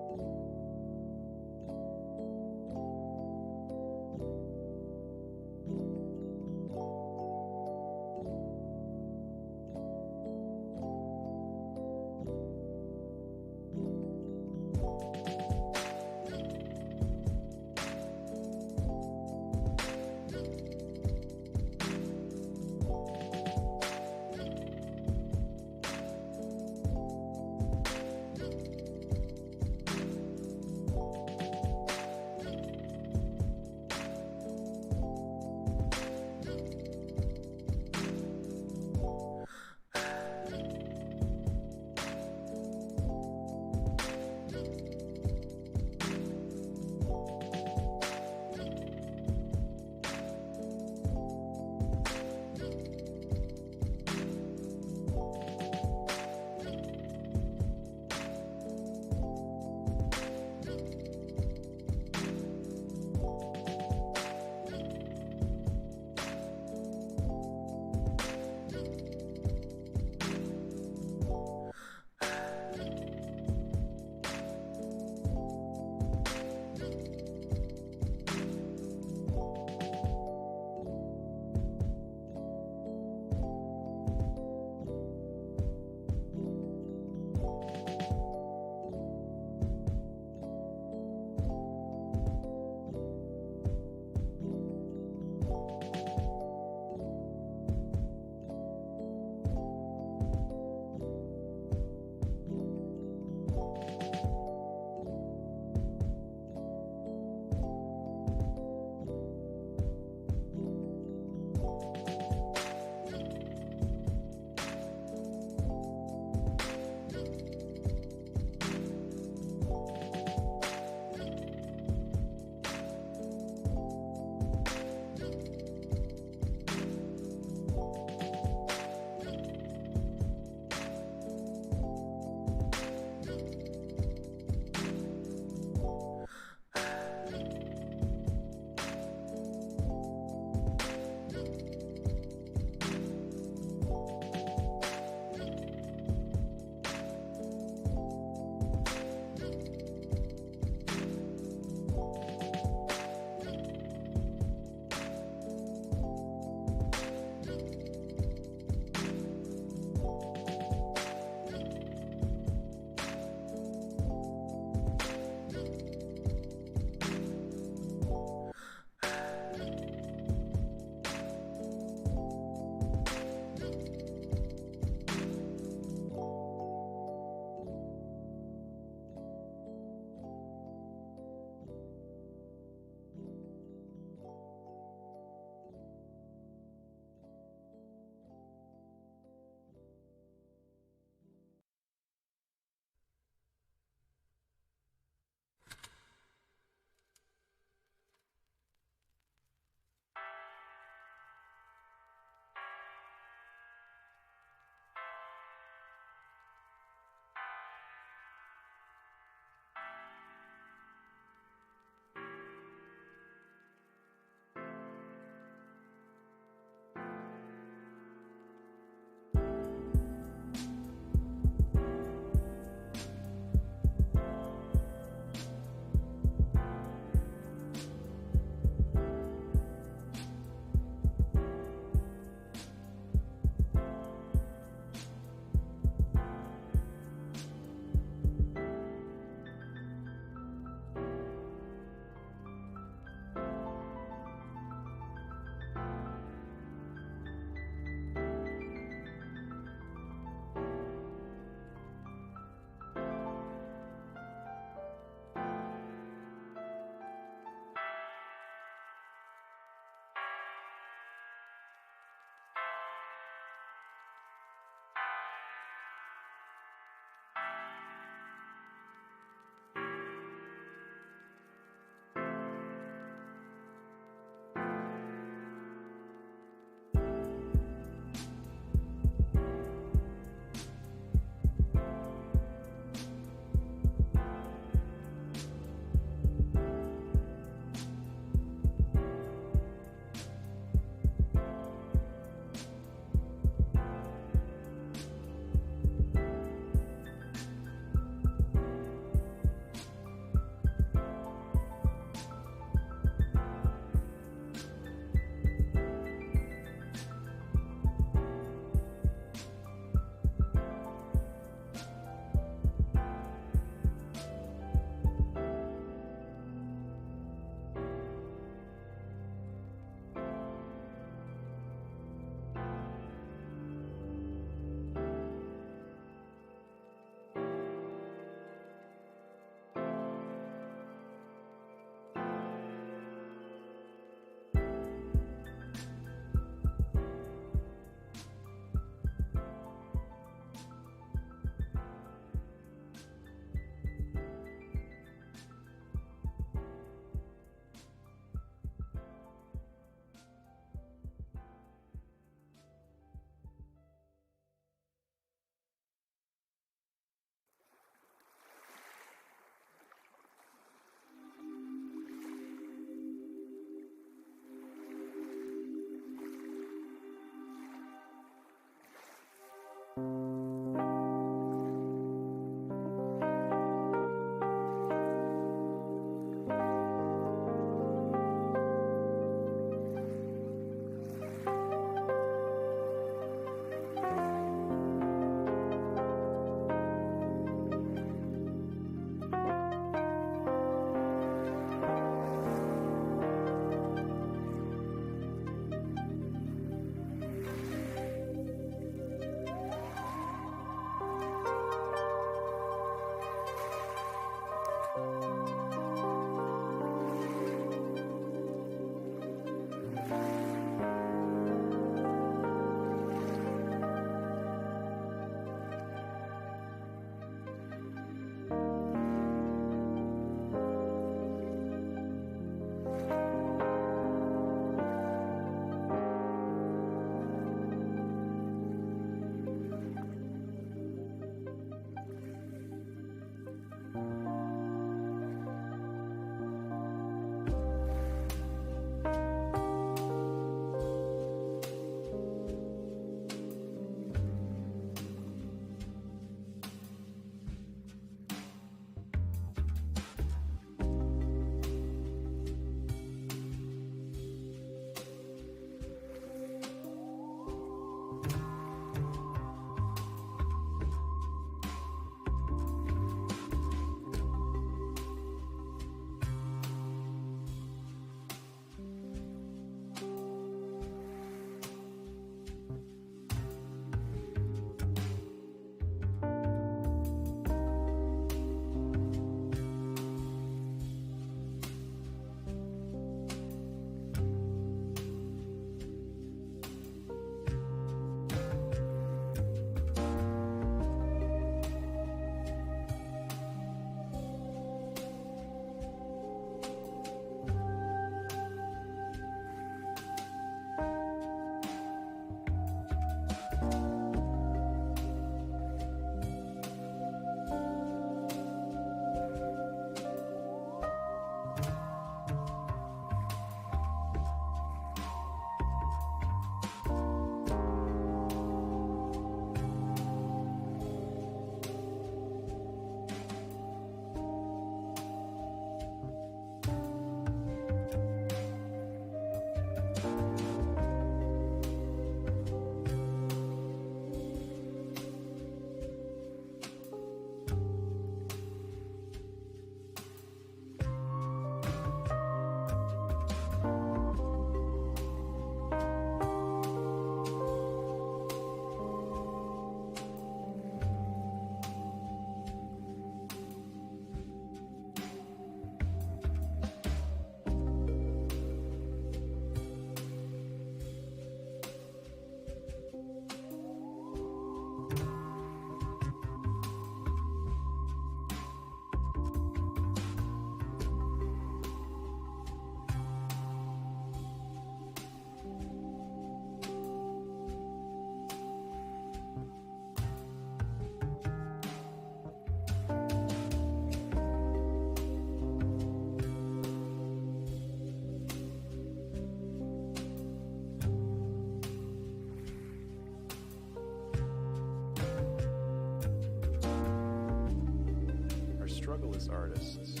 skill as artists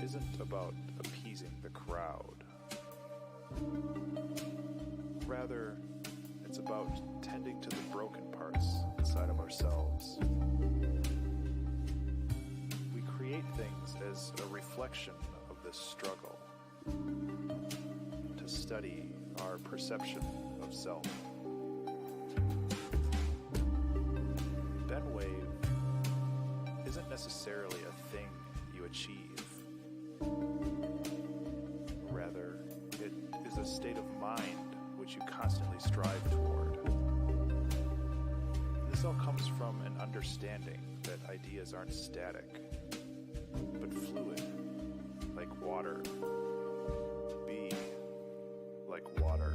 isn't about appeasing the crowd. Rather, it's about tending to the broken parts inside of ourselves. We create things as a reflection of this struggle, to study our perception of self. Ben Wave isn't necessarily a thing you achieve. Rather, it is a state of mind which you constantly strive toward. This all comes from an understanding that ideas aren't static, but fluid, like water. Be like water.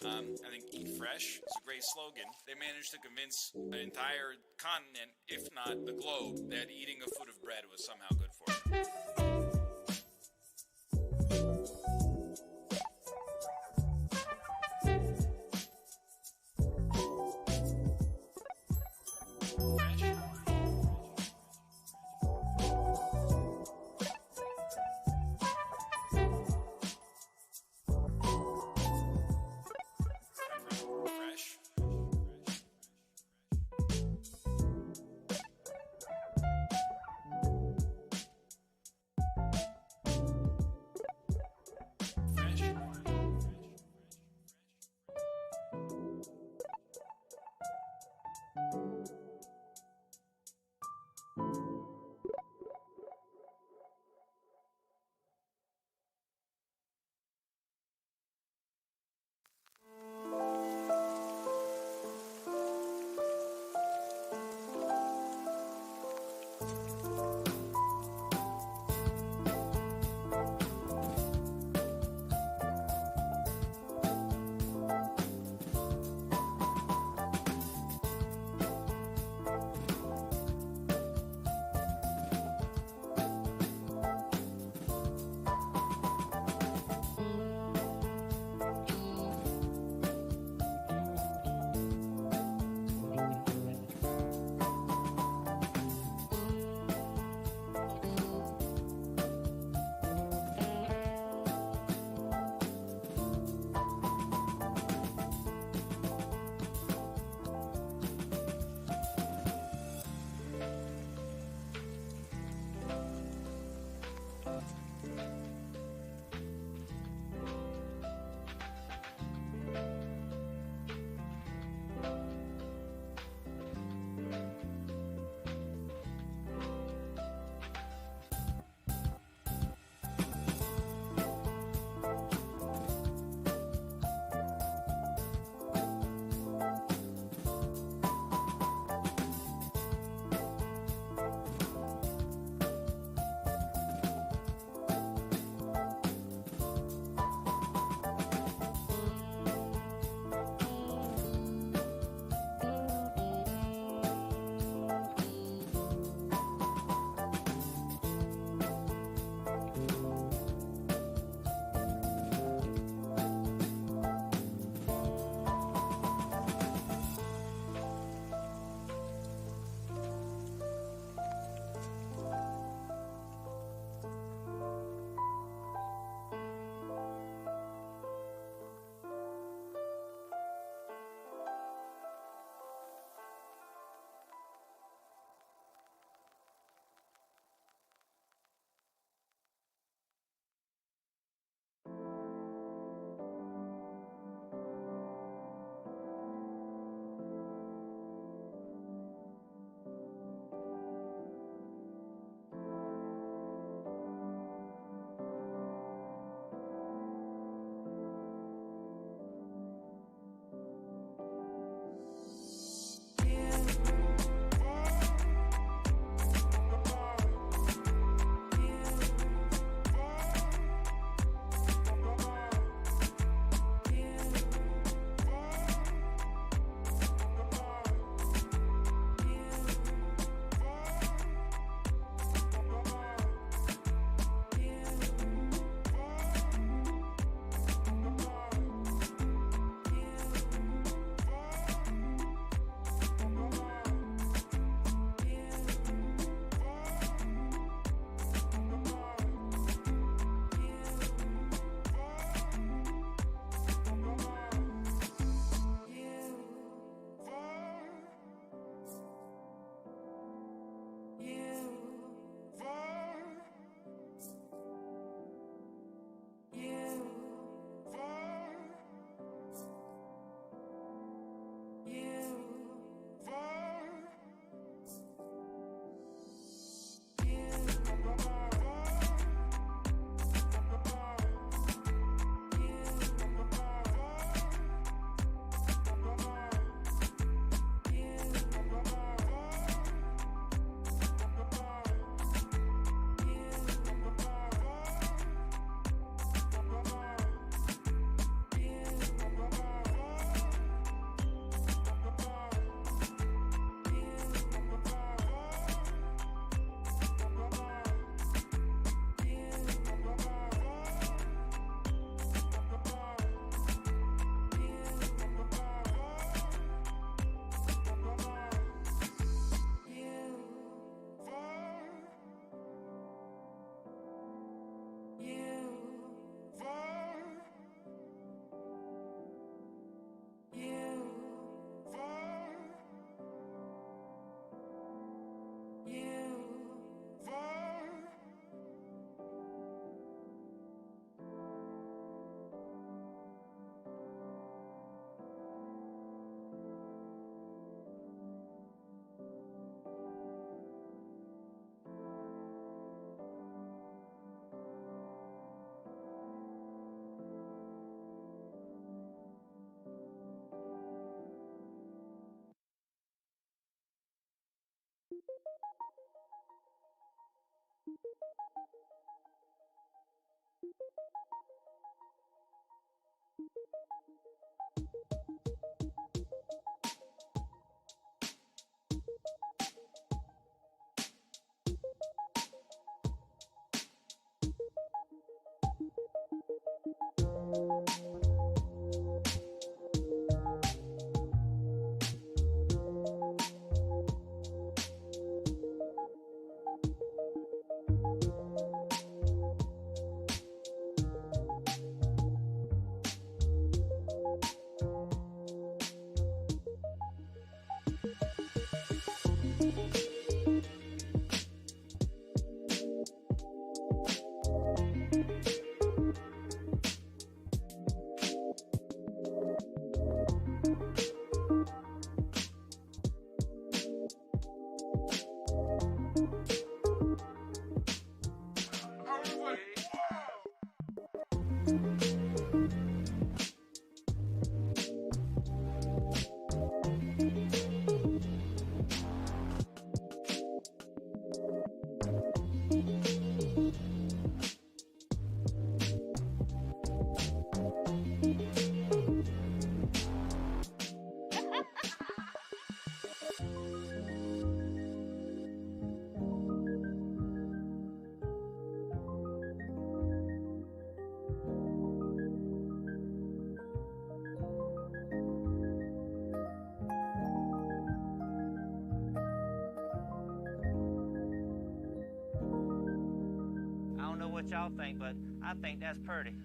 I think Eat Fresh is a great slogan. They managed to convince an entire continent, if not the globe, that eating a foot of bread was somehow good for you. I don't know what y'all think, but I think that's pretty.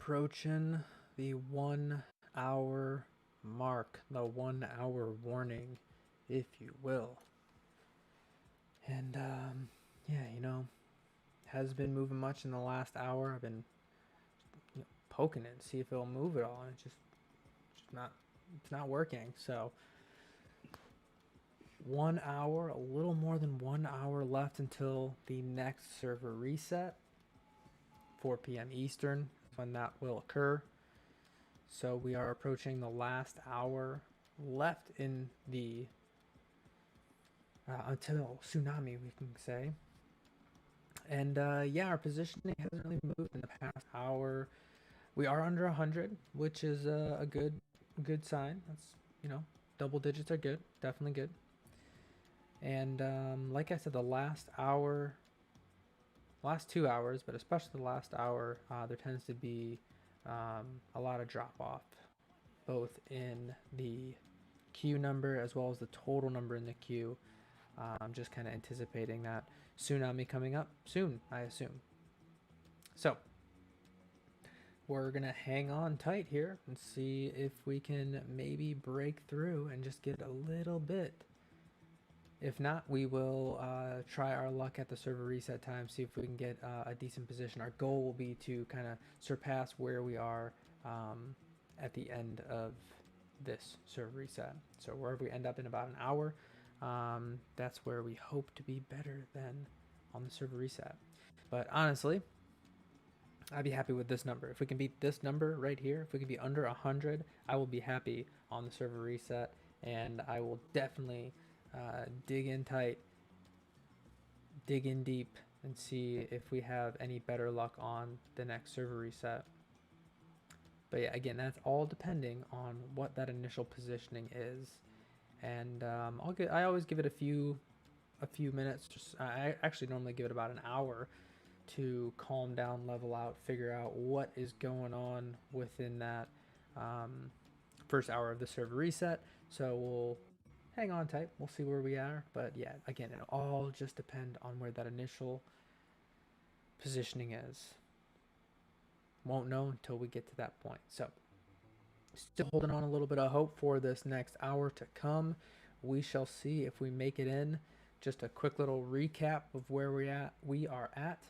approaching the 1 hour mark, the 1 hour warning, if you will. And yeah, has been moving much in the last hour. I've been poking it to see if it'll move at all, and it's not working. So 1 hour, a little more than 1 hour left until the next server reset. 4 p.m. Eastern is when that will occur. So we are approaching the last hour left in the until tsunami, we can say. And yeah, our positioning hasn't really moved in the past hour. We are under 100, which is a good sign. That's, double digits are good, definitely good. And like I said, the last 2 hours, but especially the last hour, there tends to be a lot of drop off, both in the queue number as well as the total number in the queue. I'm just kind of anticipating that tsunami coming up soon, I assume. So we're going to hang on tight here and see if we can maybe break through and just get a little bit. If not, we will try our luck at the server reset time, see if we can get a decent position. Our goal will be to kind of surpass where we are at the end of this server reset. So wherever we end up in about an hour, that's where we hope to be better than on the server reset. But honestly, I'd be happy with this number. If we can beat this number right here, if we can be under 100, I will be happy on the server reset, and I will definitely dig in tight, dig in deep, and see if we have any better luck on the next server reset. But yeah, again, that's all depending on what that initial positioning is. And I always give it a few minutes. I actually normally give it about an hour to calm down, level out, figure out what is going on within that first hour of the server reset. So we'll hang on tight. We'll see where we are. But yeah, again, it'll all just depend on where that initial positioning is. Won't know until we get to that point. So still holding on a little bit of hope for this next hour to come. We shall see if we make it in. Just a quick little recap of where we are at.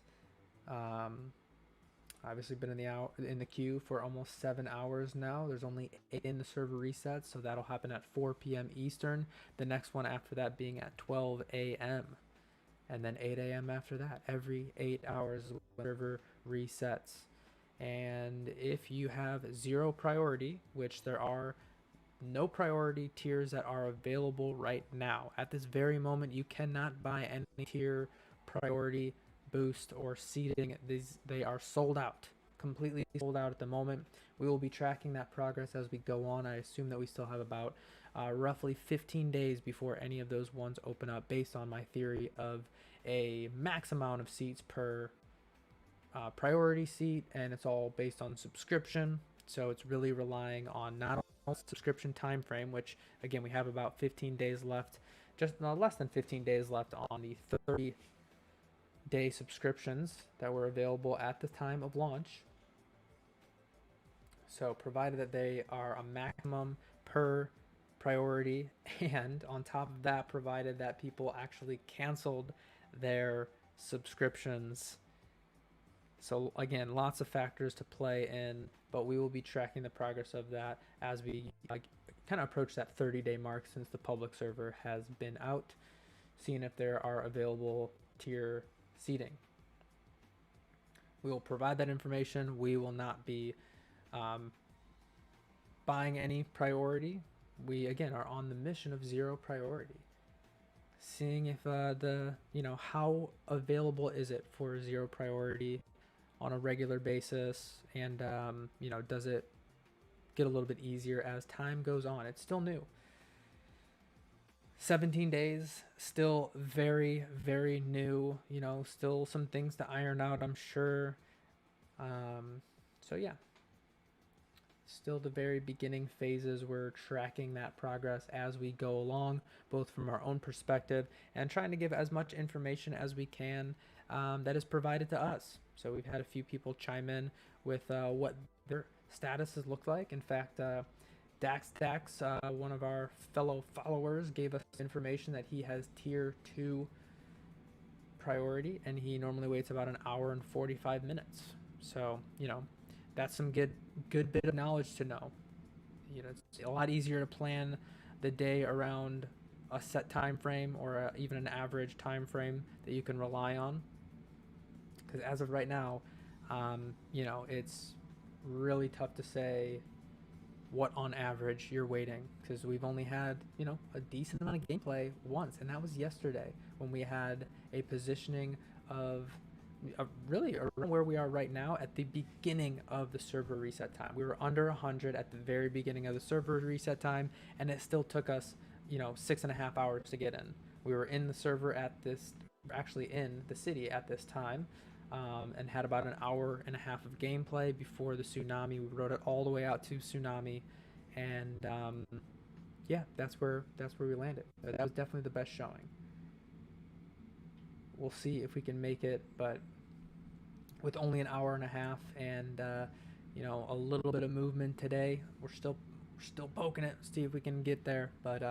Obviously been in the queue for almost 7 hours now. There's only 8 in the server reset, so that'll happen at 4 p.m. Eastern. The next one after that being at 12 a.m. and then 8 a.m. after that. Every 8 hours the server resets. And if you have 0 priority, which there are no priority tiers that are available right now. At this very moment, you cannot buy any tier priority boost or seating. They are sold out, completely sold out at the moment. We will be tracking that progress as we go on. I assume that we still have about roughly 15 days before any of those ones open up, based on my theory of a max amount of seats per priority seat, and it's all based on subscription. So it's really relying on not subscription time frame, which again we have about 15 days left, just less than 15 days left on the 30-day subscriptions that were available at the time of launch. So provided that they are a maximum per priority, and on top of that, provided that people actually canceled their subscriptions. So again, lots of factors to play in, but we will be tracking the progress of that as we kind of approach that 30-day mark, since the public server has been out, seeing if there are available tier seating. We will provide that information. We will not be buying any priority. We again are on the mission of 0 priority, seeing if how available is it for 0 priority on a regular basis, and does it get a little bit easier as time goes on. It's still new. 17 days, still very, very new, still some things to iron out, I'm sure. So yeah, still the very beginning phases. We're tracking that progress as we go along, both from our own perspective and trying to give as much information as we can that is provided to us. So we've had a few people chime in with what their statuses look like. In fact, Dax, one of our fellow followers, gave us information that he has tier 2 priority, and he normally waits about an hour and 45 minutes. So, that's some good bit of knowledge to know. It's a lot easier to plan the day around a set time frame or even an average time frame that you can rely on. Because as of right now, it's really tough to say what on average you're waiting, because we've only had a decent amount of gameplay once, and that was yesterday when we had a positioning of really around where we are right now at the beginning of the server reset time. We were under 100 at the very beginning of the server reset time, and it still took us 6.5 hours to get in. We were in the server actually in the city at this time, and had about an hour and a half of gameplay before the tsunami. We rode it all the way out to tsunami, and yeah, that's where we landed. That was definitely the best showing. We'll see if we can make it, but with only an hour and a half and a little bit of movement today, we're still poking it, see if we can get there. But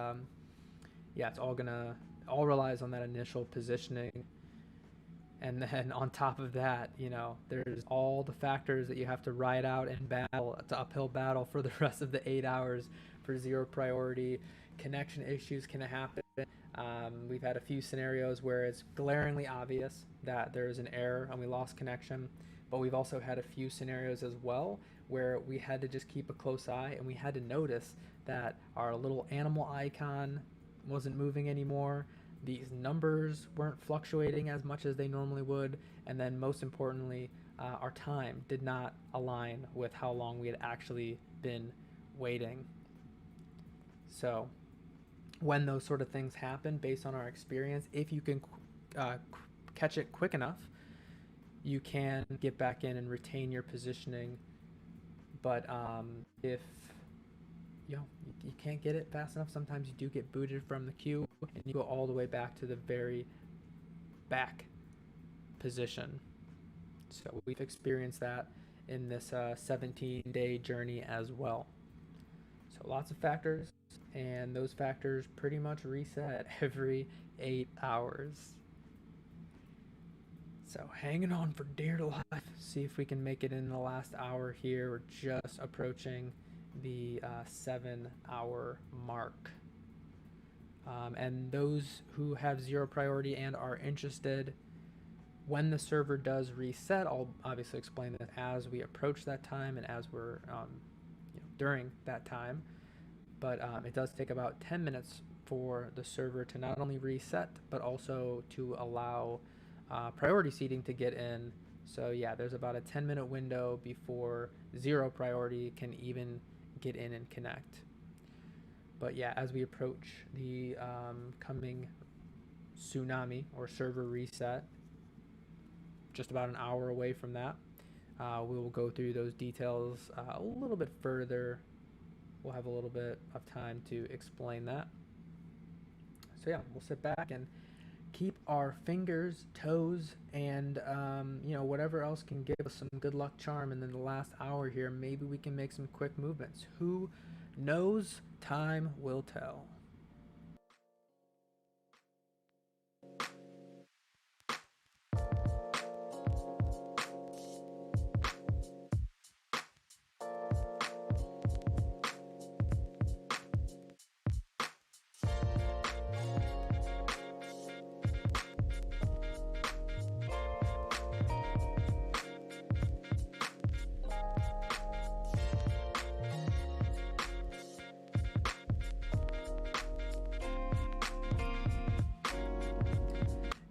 yeah, it's all relies on that initial positioning. And then on top of that, there's all the factors that you have to ride out and battle. It's an uphill battle for the rest of the 8 hours for 0 priority. Connection issues can happen. We've had a few scenarios where it's glaringly obvious that there's an error and we lost connection. But we've also had a few scenarios as well where we had to just keep a close eye, and we had to notice that our little animal icon wasn't moving anymore. These numbers weren't fluctuating as much as they normally would, and then most importantly, our time did not align with how long we had actually been waiting. So when those sort of things happen, based on our experience, if you can catch it quick enough, you can get back in and retain your positioning. But if you can't get it fast enough, sometimes you do get booted from the queue and you go all the way back to the very back position. So we've experienced that in this 17-day journey as well. So lots of factors, and those factors pretty much reset every 8 hours. So hanging on for dear life. See if we can make it in the last hour here. We're just approaching the 7-hour mark. And those who have 0 priority and are interested, when the server does reset, I'll obviously explain this as we approach that time and as we're during that time. But it does take about 10 minutes for the server to not only reset, but also to allow priority seating to get in. So yeah, there's about a 10-minute window before 0 priority can even get in and connect. But yeah, as we approach the coming tsunami or server reset, just about an hour away from that, we will go through those details a little bit further. We'll have a little bit of time to explain that. So yeah, we'll sit back and keep our fingers, toes, and whatever else can give us some good luck charm. And then the last hour here, maybe we can make some quick movements. Who knows? Time will tell.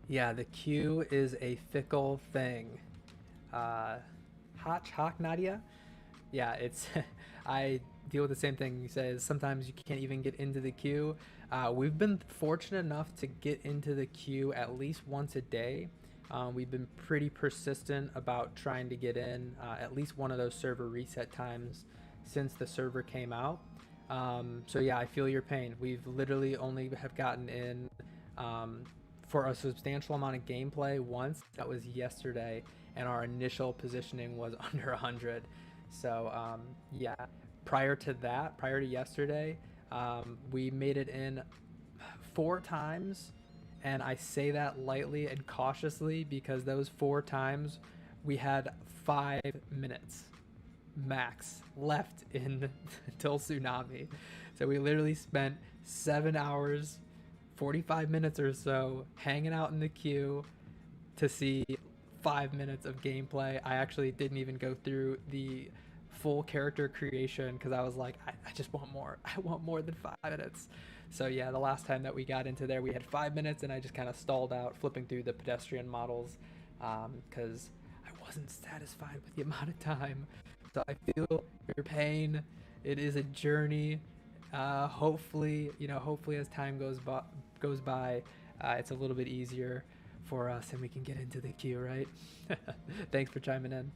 Yeah, the queue is a fickle thing. Hach Nadia? Yeah, it's I deal with the same thing. You say sometimes you can't even get into the queue. We've been fortunate enough to get into the queue at least once a day. We've been pretty persistent about trying to get in at least one of those server reset times since the server came out. So yeah, I feel your pain. We've literally only have gotten in for a substantial amount of gameplay once. That was yesterday, and our initial positioning was under 100. So yeah, prior to yesterday, we made it in 4 times, and I say that lightly and cautiously because those 4 times we had 5 minutes max left in until tsunami. So we literally spent 7 hours, 45 minutes or so hanging out in the queue to see 5 minutes of gameplay. I actually didn't even go through the full character creation because I was like, I just want more. I want more than 5 minutes. So yeah, the last time that we got into there, we had 5 minutes, and I just kind of stalled out flipping through the pedestrian models because I wasn't satisfied with the amount of time. So I feel your pain. It is a journey. Hopefully as time goes by, it's a little bit easier for us and we can get into the queue, right? Thanks for chiming in.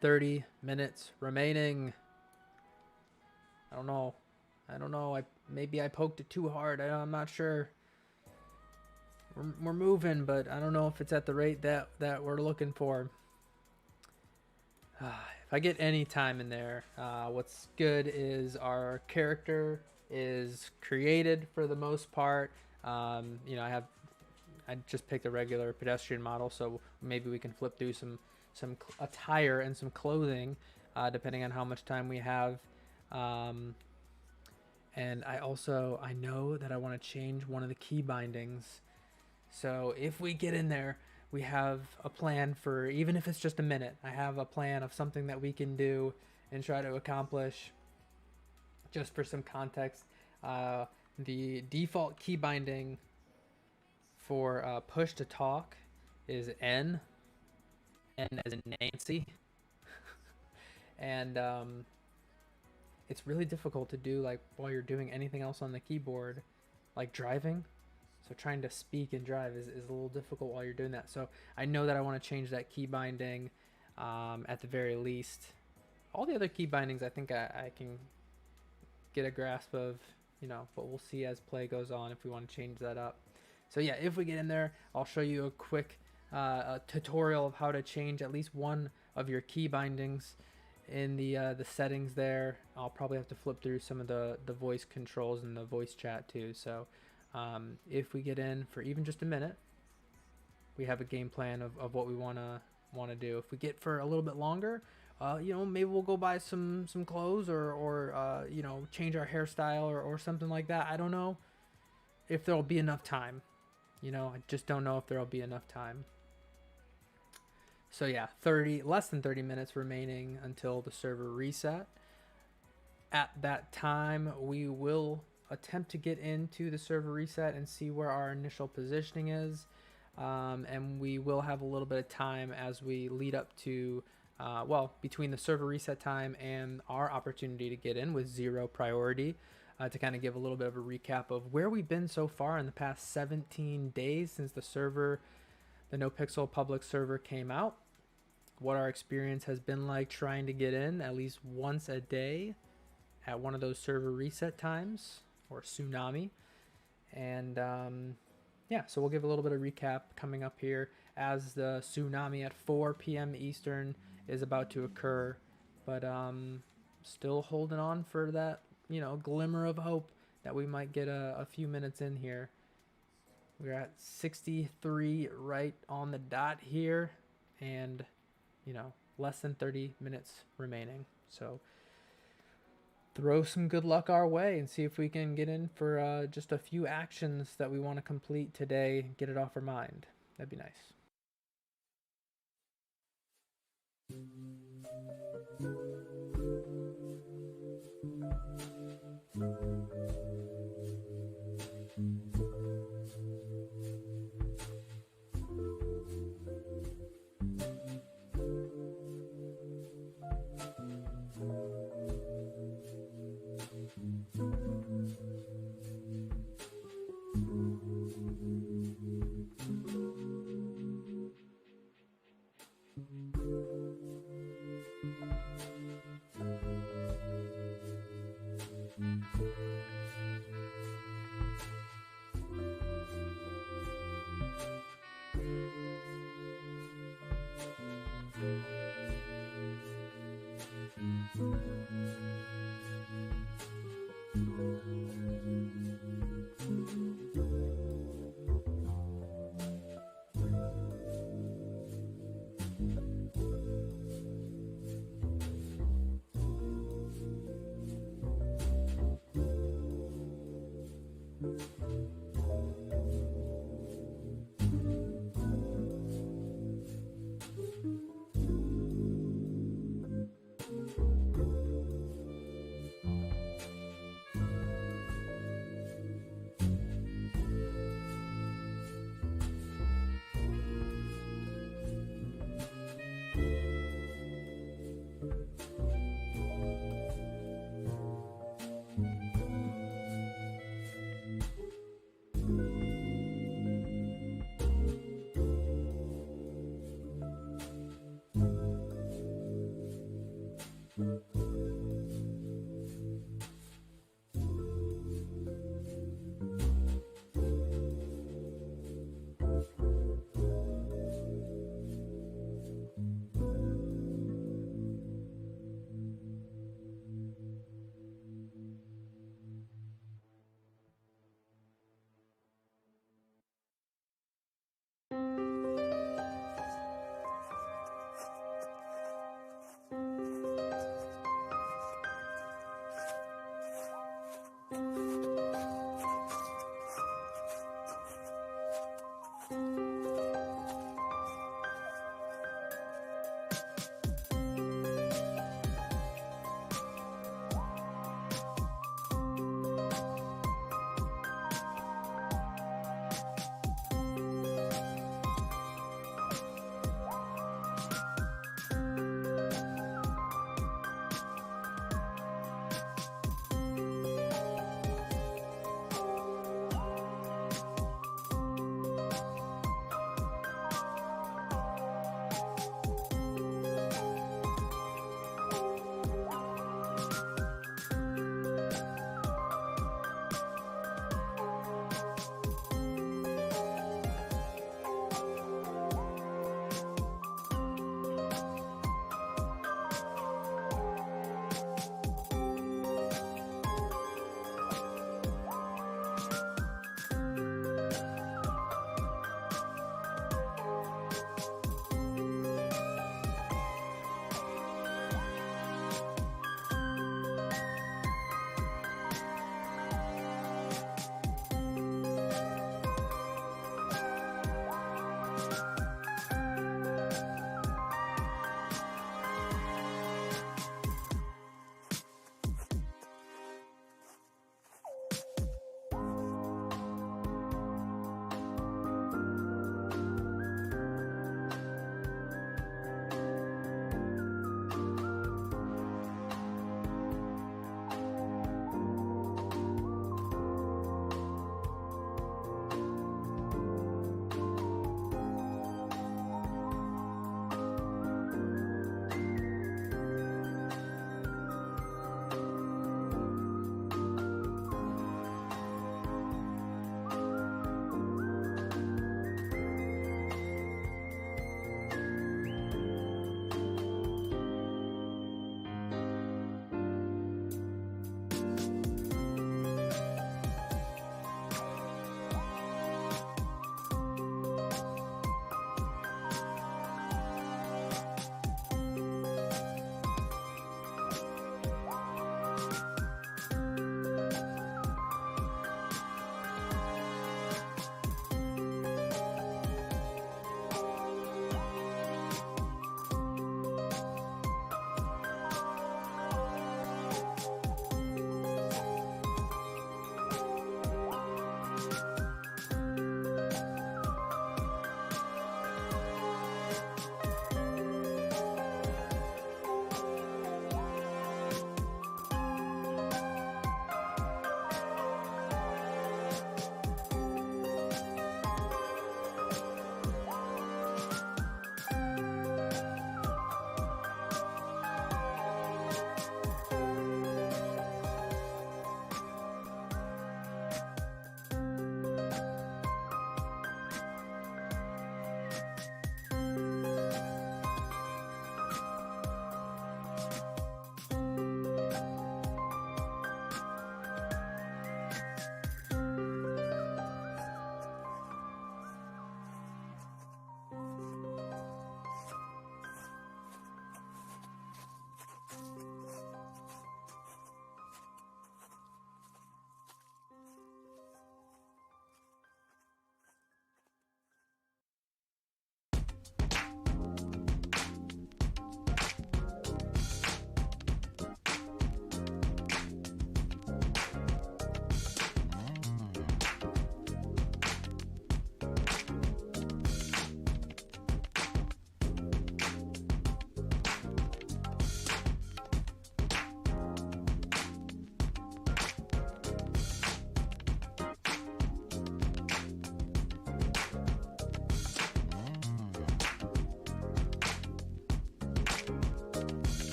30 minutes remaining. I don't know. Maybe I poked it too hard. I'm not sure. We're moving, but I don't know if it's at the rate that we're looking for. If I get any time in there, what's good is our character is created for the most part. You know, I just picked a regular pedestrian model, so maybe we can flip through some attire and some clothing, depending on how much time we have. And I know that I want to change one of the key bindings. So if we get in there, we have a plan for, even if it's just a minute, I have a plan of something that we can do and try to accomplish. Just for some context, the default key binding for push to talk is N as in Nancy. And it's really difficult to do like while you're doing anything else on the keyboard, like driving. So trying to speak and drive is a little difficult while you're doing that. So I know that I want to change that key binding at the very least. All the other key bindings I think I can get a grasp of, you know, but we'll see as play goes on if we want to change that up. So yeah, if we get in there, I'll show you a quick tutorial of how to change at least one of your key bindings in the settings there. I'll probably have to flip through some of the voice controls and the voice chat too. So if we get in for even just a minute, we have a game plan of what we want to do. If we get for a little bit longer, you know, maybe we'll go buy some clothes or you know, change our hairstyle or something like that. I don't know if there'll be enough time. You know, I just don't know if there'll be enough time. So yeah, less than 30 minutes remaining until the server reset. At that time, we will attempt to get into the server reset and see where our initial positioning is. And we will have a little bit of time as we lead up to, well, between the server reset time and our opportunity to get in with 0 priority, to kind of give a little bit of a recap of where we've been so far in the past 17 days since the NoPixel public server came out, what our experience has been like trying to get in at least once a day at one of those server reset times. or tsunami. And yeah, so we'll give a little bit of recap coming up here as the tsunami at 4 p.m. Eastern is about to occur. But still holding on for that, glimmer of hope that we might get a few minutes in here. We're at 63 right on the dot here, and less than 30 minutes remaining. So throw some good luck our way and see if we can get in for just a few actions that we want to complete today, get it off our mind. That'd be nice.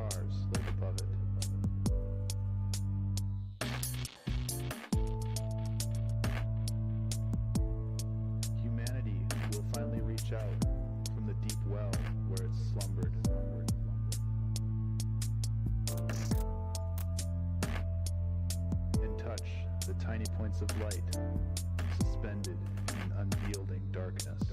stars lit above it. Humanity will finally reach out from the deep well where it slumbered. And touch the tiny points of light suspended in unyielding darkness.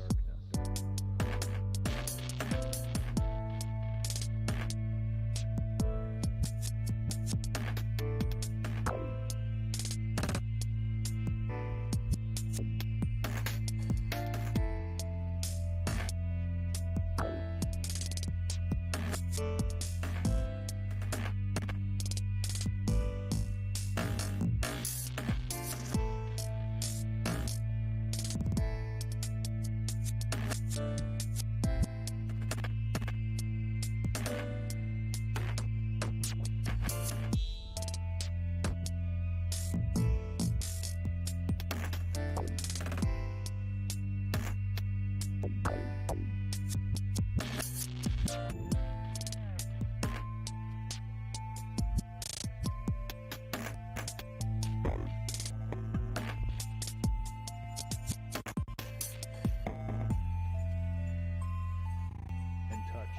And touch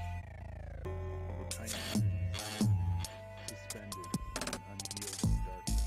the tiny suspended in unyielding darkness.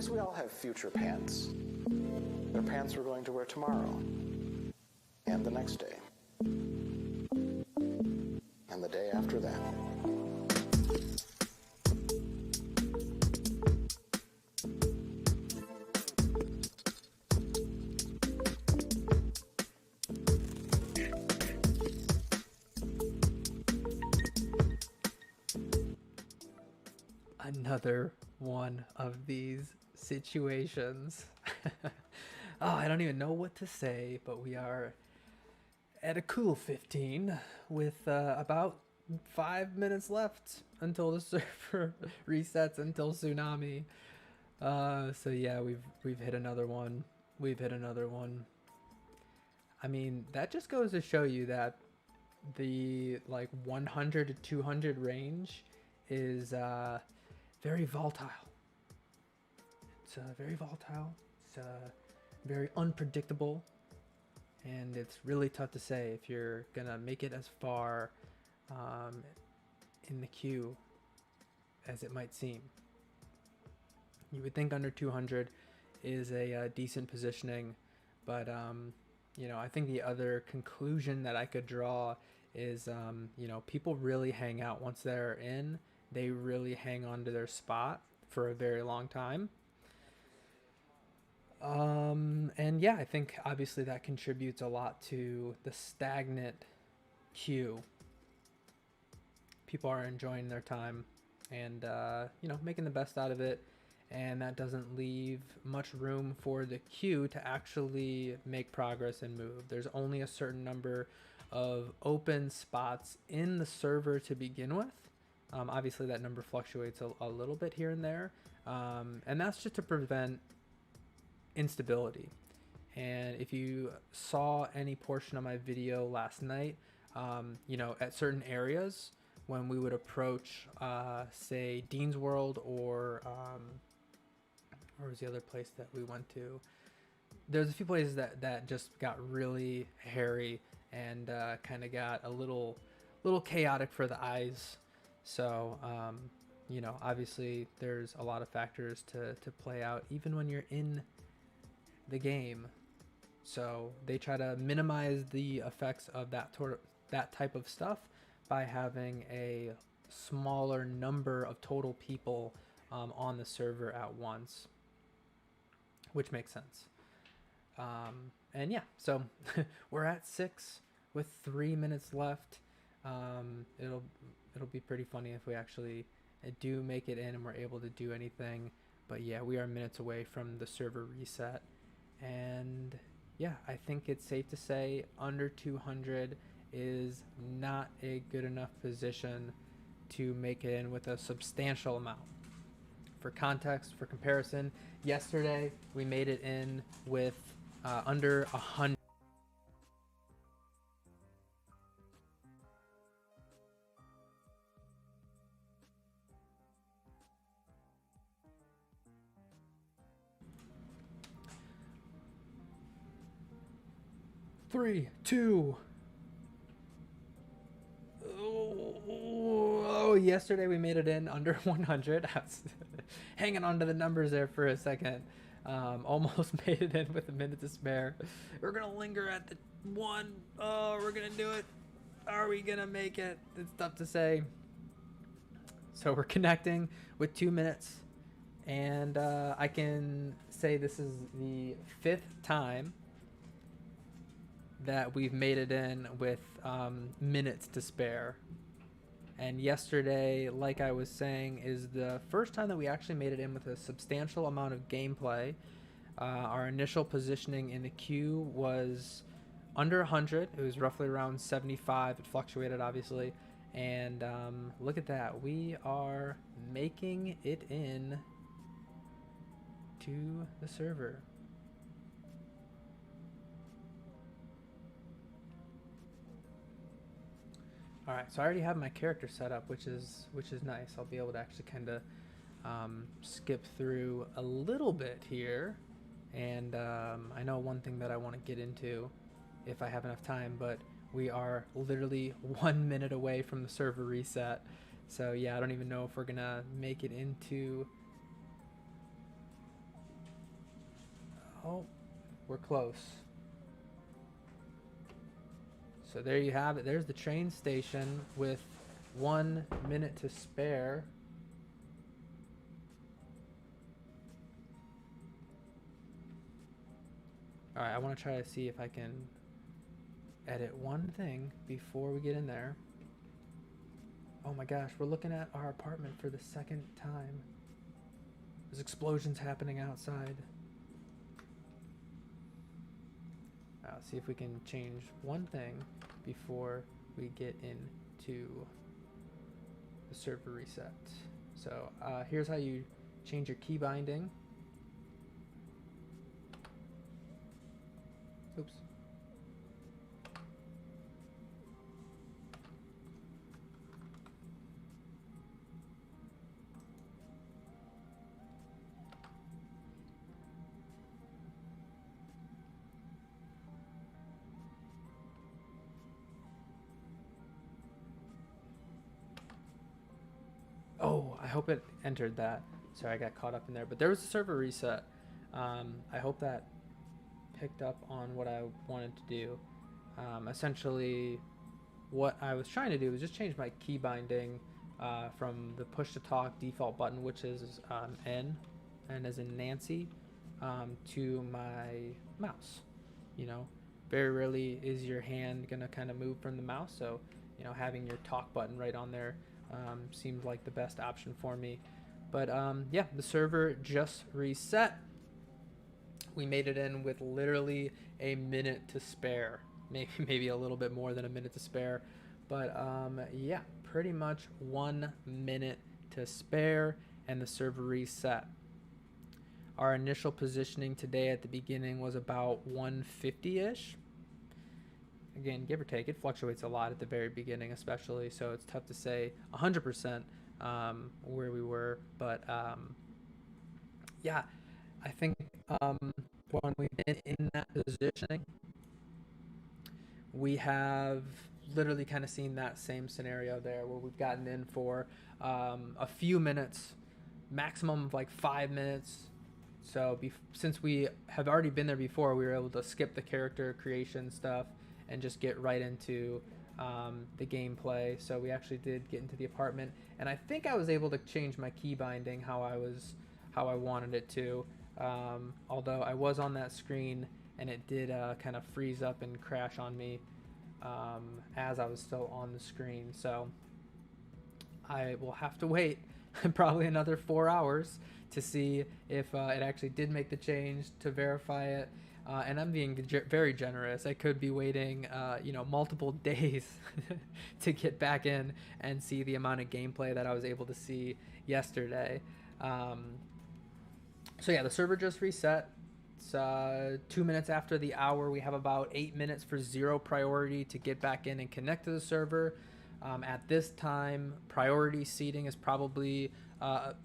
Because we all have future pants. They're pants we're going to wear tomorrow, and the next day, and the day after that. Another one of these situations. Oh, I don't even know what to say, but we are at a cool 15 with about 5 minutes left until the server resets, until tsunami. So yeah, we've hit another one. We've hit another one. I mean, that just goes to show you that the like 100 to 200 range is very volatile. It's very volatile. It's very unpredictable, and it's really tough to say if you're gonna make it as far in the queue as it might seem. You would think under 200 is a decent positioning, but you know, I think the other conclusion that I could draw is you know, people really hang out once they're in. They really hang on to their spot for a very long time. And yeah, I think obviously that contributes a lot to the stagnant queue. People are enjoying their time and, you know, making the best out of it. And that doesn't leave much room for the queue to actually make progress and move. There's only a certain number of open spots in the server to begin with. Obviously that number fluctuates a little bit here and there. And that's just to prevent instability. And if you saw any portion of my video last night, you know, at certain areas when we would approach, say Dean's World or where was the other place that we went to? There's a few places that just got really hairy and kind of got a little chaotic for the eyes. So, you know, obviously there's a lot of factors to play out even when you're in the game. So they try to minimize the effects of that type of stuff by having a smaller number of total people on the server at once, which makes sense. And yeah, so we're at 6 with 3 minutes left. It'll be pretty funny if we actually do make it in and we're able to do anything. But yeah, we are minutes away from the server reset. And yeah, I think it's safe to say under 200 is not a good enough position to make it in with a substantial amount. For context, for comparison, yesterday we made it in with under 100. Three, two. Oh, yesterday we made it in under 100. I was hanging on to the numbers there for a second. Almost made it in with a minute to spare. We're going to linger at the 1. Oh, we're going to do it. Are we going to make it? It's tough to say. So we're connecting with 2 minutes. And I can say this is the 5th time that we've made it in with minutes to spare. And yesterday, like I was saying, is the first time that we actually made it in with a substantial amount of gameplay. Our initial positioning in the queue was under 100. It was roughly around 75. It fluctuated, obviously. And look at that. We are making it in to the server. All right, so I already have my character set up, which is nice. I'll be able to actually kind of skip through a little bit here, and I know one thing that I want to get into if I have enough time, but we are literally 1 minute away from the server reset. So yeah, I don't even know if we're gonna make it into Oh, we're close. So there you have it. There's the train station with 1 minute to spare. All right, I want to try to see if I can edit one thing before we get in there. Oh my gosh, we're looking at our apartment for the second time. There's explosions happening outside. See if we can change one thing before we get into the server reset. So here's how you change your key binding. Oops. Oh, I hope it entered that. Sorry, I got caught up in there. But there was a server reset. I hope that picked up on what I wanted to do. Essentially, what I was trying to do was just change my key binding from the push to talk default button, which is N as in Nancy, to my mouse. You know, very rarely is your hand gonna kind of move from the mouse, so you know, having your talk button right on there seemed like the best option for me. But yeah, the server just reset. We made it in with literally a minute to spare, maybe a little bit more than a minute to spare, but yeah, pretty much 1 minute to spare, and the server reset. Our initial positioning today at the beginning was about 150-ish. Again, give or take, it fluctuates a lot at the very beginning, especially, so it's tough to say 100% where we were, but yeah, I think when we've been in that positioning, we have literally kind of seen that same scenario there where we've gotten in for a few minutes, maximum of like 5 minutes. So since we have already been there before, we were able to skip the character creation stuff and just get right into the gameplay. So we actually did get into the apartment, and I think I was able to change my key binding how I wanted it to. Although I was on that screen and it did kind of freeze up and crash on me as I was still on the screen. So I will have to wait probably another 4 hours to see if it actually did make the change, to verify it. And I'm being very generous. I could be waiting, multiple days to get back in and see the amount of gameplay that I was able to see yesterday. So yeah, the server just reset. It's 2 minutes after the hour. We have about 8 minutes for 0 priority to get back in and connect to the server. At this time, priority seating is probably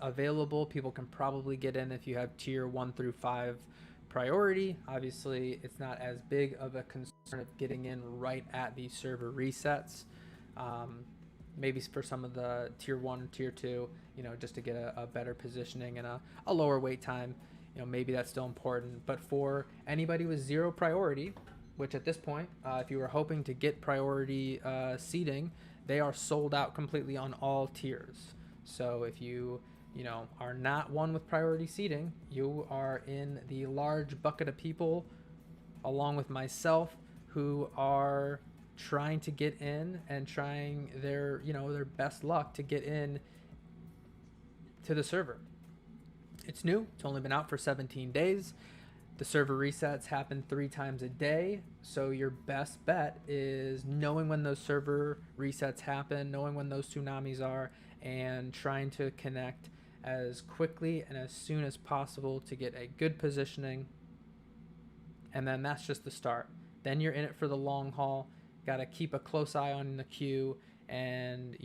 available. People can probably get in if you have tier 1 through 5 priority. Obviously, it's not as big of a concern of getting in right at the server resets. Maybe for some of the tier 1, tier 2, just to get a better positioning and a lower wait time, maybe that's still important. But for anybody with 0 priority, which at this point, if you were hoping to get priority seating, they are sold out completely on all tiers. So if you are not one with priority seating, you are in the large bucket of people, along with myself, who are trying to get in and trying their best luck to get in to the server. It's new. It's only been out for 17 days. The server resets happen 3 times a day, so your best bet is knowing when those server resets happen, knowing when those tsunamis are, and trying to connect as quickly and as soon as possible to get a good positioning. And then that's just the start. Then you're in it for the long haul. Got to keep a close eye on the queue and,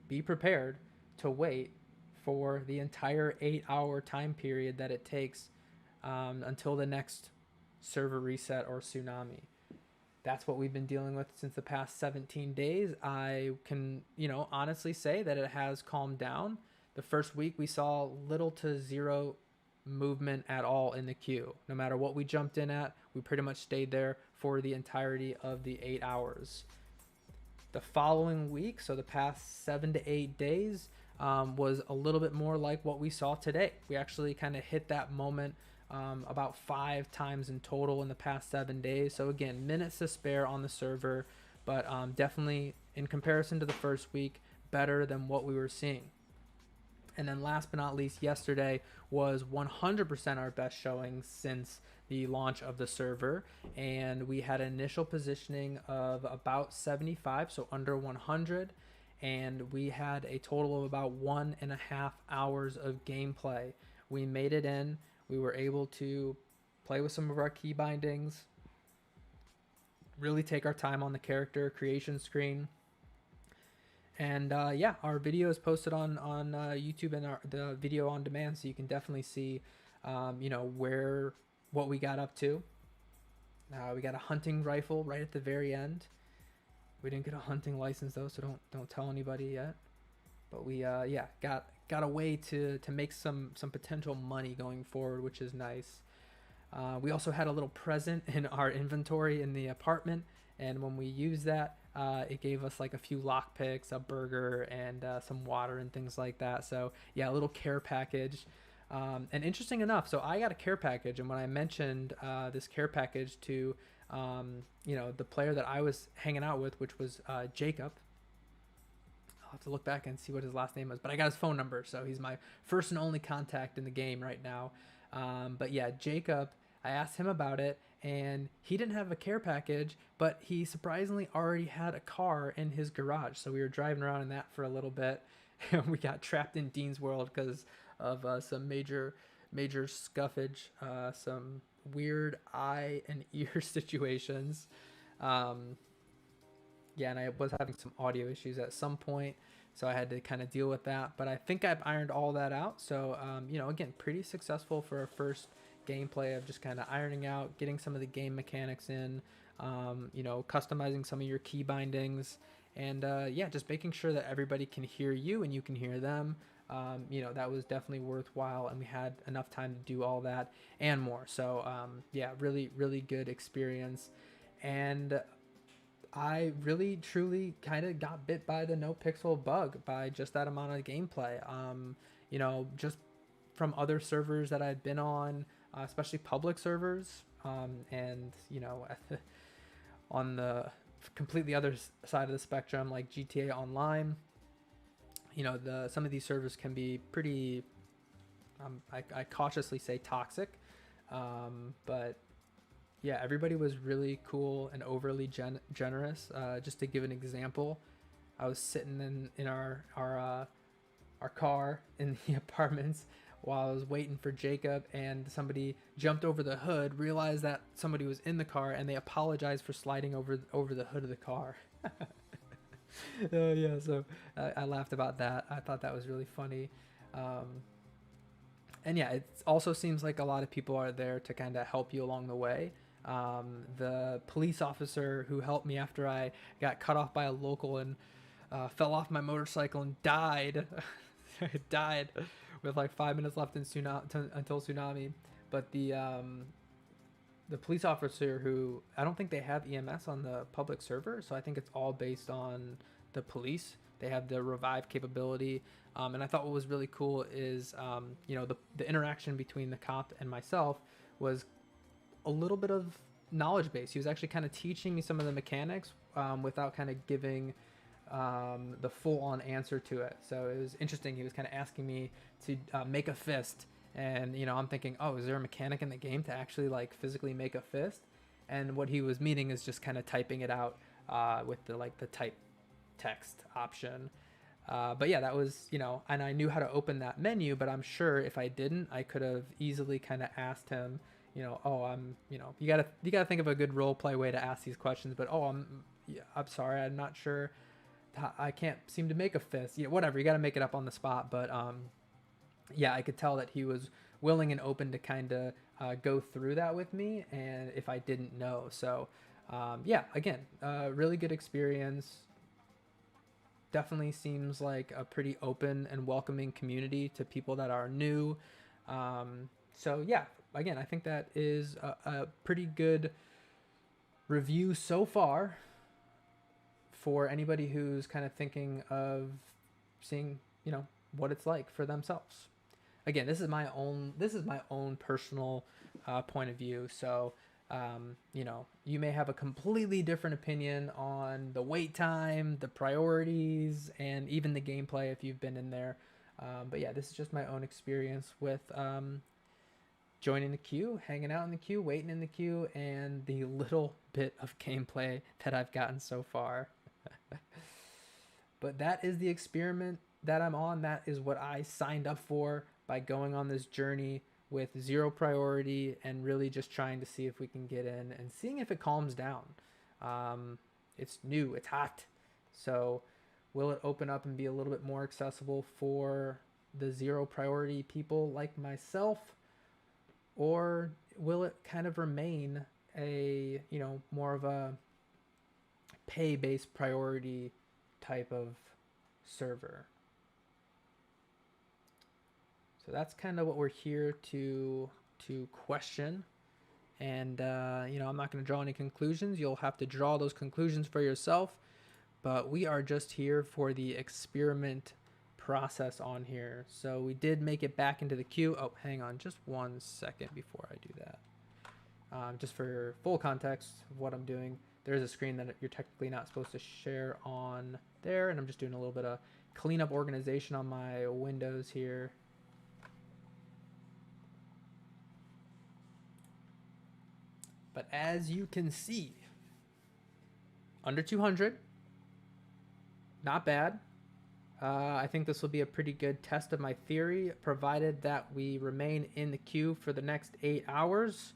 be prepared to wait for the entire 8-hour time period that it takes until the next server reset or tsunami. That's what we've been dealing with since the past 17 days. I can, honestly say that it has calmed down. The first week we saw little to zero movement at all in the queue. No matter what we jumped in at, we pretty much stayed there for the entirety of the 8 hours. The following week, so the past 7 to 8 days, was a little bit more like what we saw today. We actually kind of hit that moment about 5 times in total in the past 7 days. So again, minutes to spare on the server, but definitely in comparison to the first week, better than what we were seeing. And then last but not least, yesterday was 100% our best showing since the launch of the server. And we had an initial positioning of about 75, so under 100. And we had a total of about 1.5 hours of gameplay. We made it in. We were able to play with some of our key bindings, really take our time on the character creation screen. And yeah, our video is posted on YouTube and the video on demand, so you can definitely see, you know, what we got up to. We got a hunting rifle right at the very end. We didn't get a hunting license though, so don't tell anybody yet. But we yeah, got a way to make some potential money going forward, which is nice. We also had a little present in our inventory in the apartment, and when we used that, it gave us like a few lockpicks, a burger, and some water and things like that. So yeah, a little care package. And interesting enough, so I got a care package, and when I mentioned this care package to you know, the player that I was hanging out with, which was Jacob. I'll have to look back and see what his last name was, but I got his phone number, so he's my first and only contact in the game right now. But yeah, Jacob, I asked him about it, and he didn't have a care package, but he surprisingly already had a car in his garage. So we were driving around in that for a little bit, and we got trapped in Dean's World because of some major scuffage, some weird eye and ear situations. Yeah, and I was having some audio issues at some point, so I had to kind of deal with that. But I think I've ironed all that out. So, you know, again, pretty successful for our first gameplay of just kind of ironing out, getting some of the game mechanics in, you know, customizing some of your key bindings, and yeah, just making sure that everybody can hear you and you can hear them. You know, that was definitely worthwhile, and we had enough time to do all that and more. So, yeah, really good experience. And I really truly kind of got bit by the no pixel bug by just that amount of gameplay. You know, just from other servers that I've been on, especially public servers, and you know, on the completely other side of the spectrum, like GTA Online, you know, some of these servers can be pretty, I cautiously say toxic, but yeah, everybody was really cool and overly generous. Just to give an example, I was sitting in our car in the apartments while I was waiting for Jacob, and somebody jumped over the hood, realized that somebody was in the car, and they apologized for sliding over the hood of the car. Yeah, so I laughed about that. I thought that was really funny. And yeah, it also seems like a lot of people are there to kind of help you along the way. The police officer who helped me after I got cut off by a local and fell off my motorcycle and died. Died with like 5 minutes left in until tsunami. But the police officer, who I don't think they have EMS on the public server, so I think it's all based on the police. They have the revive capability. And I thought what was really cool is, you know, the interaction between the cop and myself was a little bit of knowledge base. He was actually kind of teaching me some of the mechanics without kind of giving the full-on answer to it. So it was interesting. He was kind of asking me to make a fist, and you know, I'm thinking, oh, is there a mechanic in the game to actually like physically make a fist? And what he was meaning is just kind of typing it out with the type text option. But yeah, that was, you know, and I knew how to open that menu, but I'm sure if I didn't, I could have easily kind of asked him, you know, oh, you know, you gotta think of a good role play way to ask these questions. But oh, I'm sorry, I'm not sure. I can't seem to make a fist. You know, whatever. You got to make it up on the spot. But yeah, I could tell that he was willing and open to kind of go through that with me, and if I didn't know. So yeah, again, really good experience. Definitely seems like a pretty open and welcoming community to people that are new. So yeah, again, I think that is a pretty good review so far for anybody who's kind of thinking of seeing, what it's like for themselves. Again, this is my own personal point of view. So, you may have a completely different opinion on the wait time, the priorities, and even the gameplay if you've been in there. But yeah, this is just my own experience with joining the queue, hanging out in the queue, waiting in the queue, and the little bit of gameplay that I've gotten so far. But that is the experiment that I'm on. That is what I signed up for by going on this journey with zero priority and really just trying to see if we can get in and seeing if it calms down. It's new, it's hot. So will it open up and be a little bit more accessible for the zero priority people like myself? Or will it kind of remain a, more of a pay-based priority type of server? So that's kind of what we're here to question. And I'm not going to draw any conclusions. You'll have to draw those conclusions for yourself. But we are just here for the experiment process on here. So we did make it back into the queue. Oh, hang on just 1 second before I do that. Just for full context of what I'm doing, there's a screen that you're technically not supposed to share on there, and I'm just doing a little bit of cleanup organization on my windows here. But as you can see, under 200, not bad. I think this will be a pretty good test of my theory, provided that we remain in the queue for the next 8 hours.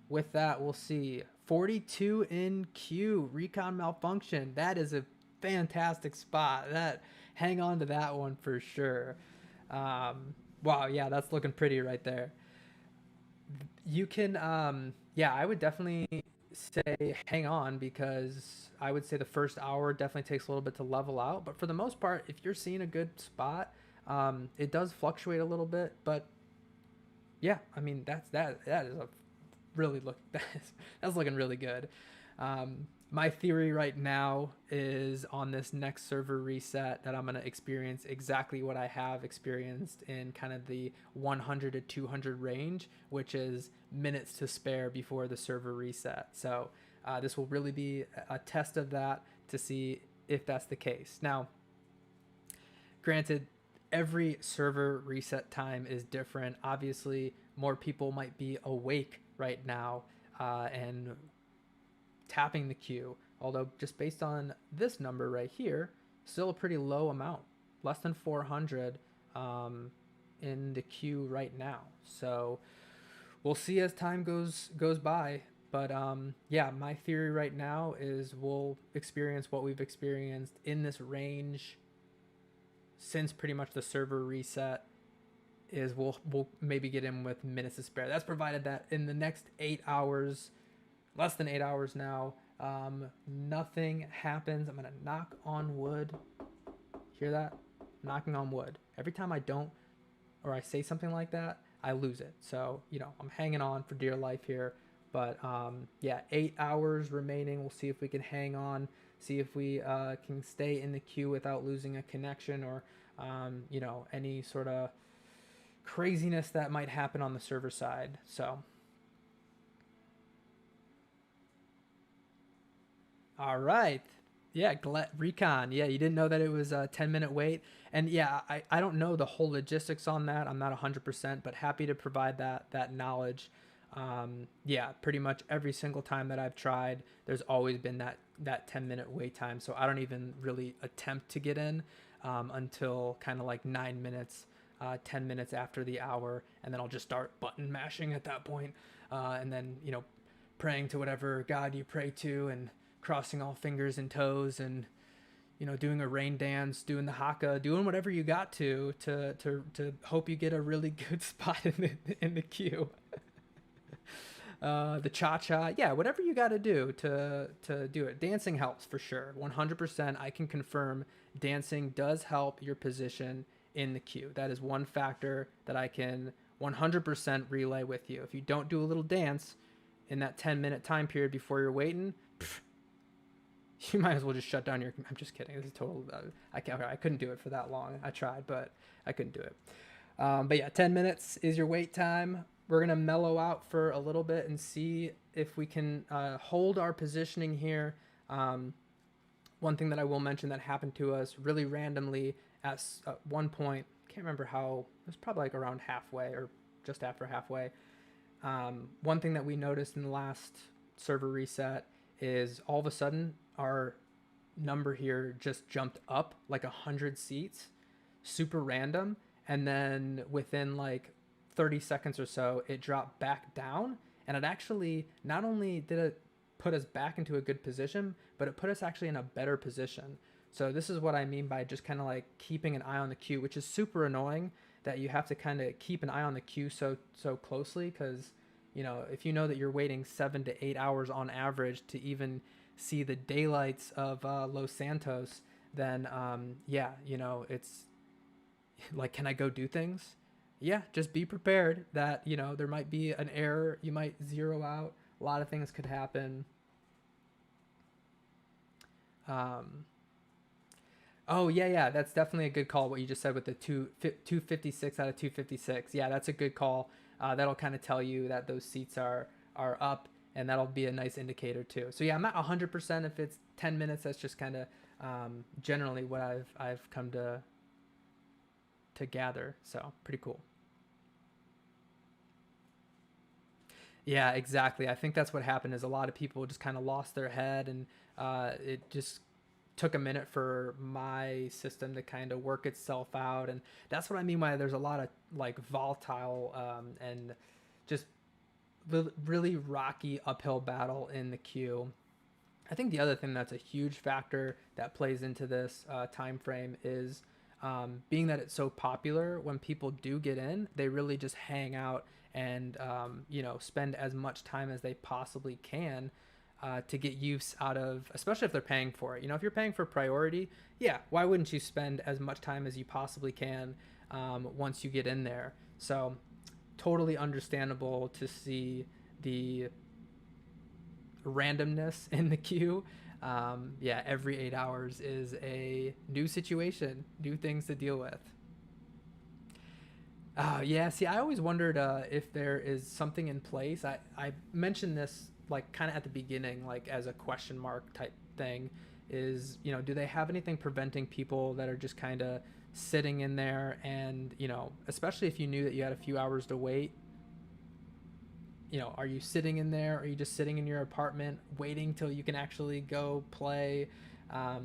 With that, we'll see 42 in queue, recon malfunction. That is a fantastic spot. Hang on to that one for sure. Wow, yeah, that's looking pretty right there. You can, I would definitely say hang on, because I would say the first hour definitely takes a little bit to level out. But for the most part, if you're seeing a good spot, it does fluctuate a little bit. But yeah, I mean, that is a really that's looking really good. My theory right now is on this next server reset that I'm going to experience exactly what I have experienced in kind of the 100 to 200 range, which is minutes to spare before the server reset. So this will really be a test of that to see if that's the case. Now, granted, every server reset time is different. Obviously, more people might be awake right now and tapping the queue, although just based on this number right here, still a pretty low amount, less than 400 in the queue right now. So we'll see as time goes by. But yeah, my theory right now is we'll experience what we've experienced in this range since pretty much the server reset. Is we'll maybe get in with minutes to spare. That's provided that in the next 8 hours, less than 8 hours now, nothing happens. I'm gonna knock on wood. Hear that? Knocking on wood. Every time I don't, or I say something like that, I lose it. So I'm hanging on for dear life here. But yeah, 8 hours remaining. We'll see if we can hang on. See if we can stay in the queue without losing a connection or any sort of craziness that might happen on the server side. So all right, yeah, recon, yeah, you didn't know that it was a 10-minute wait. And yeah, I don't know the whole logistics on that. I'm not 100%, but happy to provide that knowledge. Yeah, pretty much every single time that I've tried, there's always been that 10-minute wait time. So I don't even really attempt to get in until kind of like 9 minutes 10 minutes after the hour, and then I'll just start button mashing at that point, and then praying to whatever god you pray to, and crossing all fingers and toes, and doing a rain dance, doing the haka, doing whatever you got to hope you get a really good spot in the queue. The cha-cha, yeah, whatever you got to do to do it. Dancing helps for sure, 100%. I can confirm dancing does help your position in the queue. That is one factor that I can 100% relay with you. If you don't do a little dance in that 10-minute time period before you're waiting, you might as well just shut down your. I'm just kidding. This is total. I couldn't do it for that long. I tried, but I couldn't do it. But yeah, 10 minutes is your wait time. We're gonna mellow out for a little bit and see if we can hold our positioning here. One thing that I will mention that happened to us really randomly at one point. Can't remember how. It was probably like around halfway or just after halfway. One thing that we noticed in the last server reset is all of a sudden our number here just jumped up like 100 seats, super random, and then within like 30 seconds or so it dropped back down, and it actually not only did it put us back into a good position, but it put us actually in a better position. So this is what I mean by just kind of like keeping an eye on the queue, which is super annoying that you have to kind of keep an eye on the queue so closely, because if you know that you're waiting 7 to 8 hours on average to even see the daylights of Los Santos, then it's like, can I go do things? Yeah, just be prepared that there might be an error, you might zero out, a lot of things could happen. Oh yeah, that's definitely a good call, what you just said with the 256 out of 256. Yeah, that's a good call. That'll kind of tell you that those seats are up, and that'll be a nice indicator too. So yeah, I'm not 100% if it's 10 minutes. That's just kind of generally what I've come to gather. So pretty cool. Yeah, exactly. I think that's what happened, is a lot of people just kind of lost their head, and it just took a minute for my system to kind of work itself out. And that's what I mean by there's a lot of like volatile and just really rocky uphill battle in the queue. I think the other thing that's a huge factor that plays into this time frame is being that it's so popular. When people do get in, they really just hang out and spend as much time as they possibly can to get use out of, especially if they're paying for it. If you're paying for priority, yeah, why wouldn't you spend as much time as you possibly can once you get in there? So totally understandable to see the randomness in the queue. Every 8 hours is a new situation, new things to deal with. See, I always wondered if there is something in place. I mentioned this like kind of at the beginning, like as a question mark type thing, is, do they have anything preventing people that are just kind of sitting in there, and, especially if you knew that you had a few hours to wait, are you sitting in there? Are you just sitting in your apartment waiting till you can actually go play? I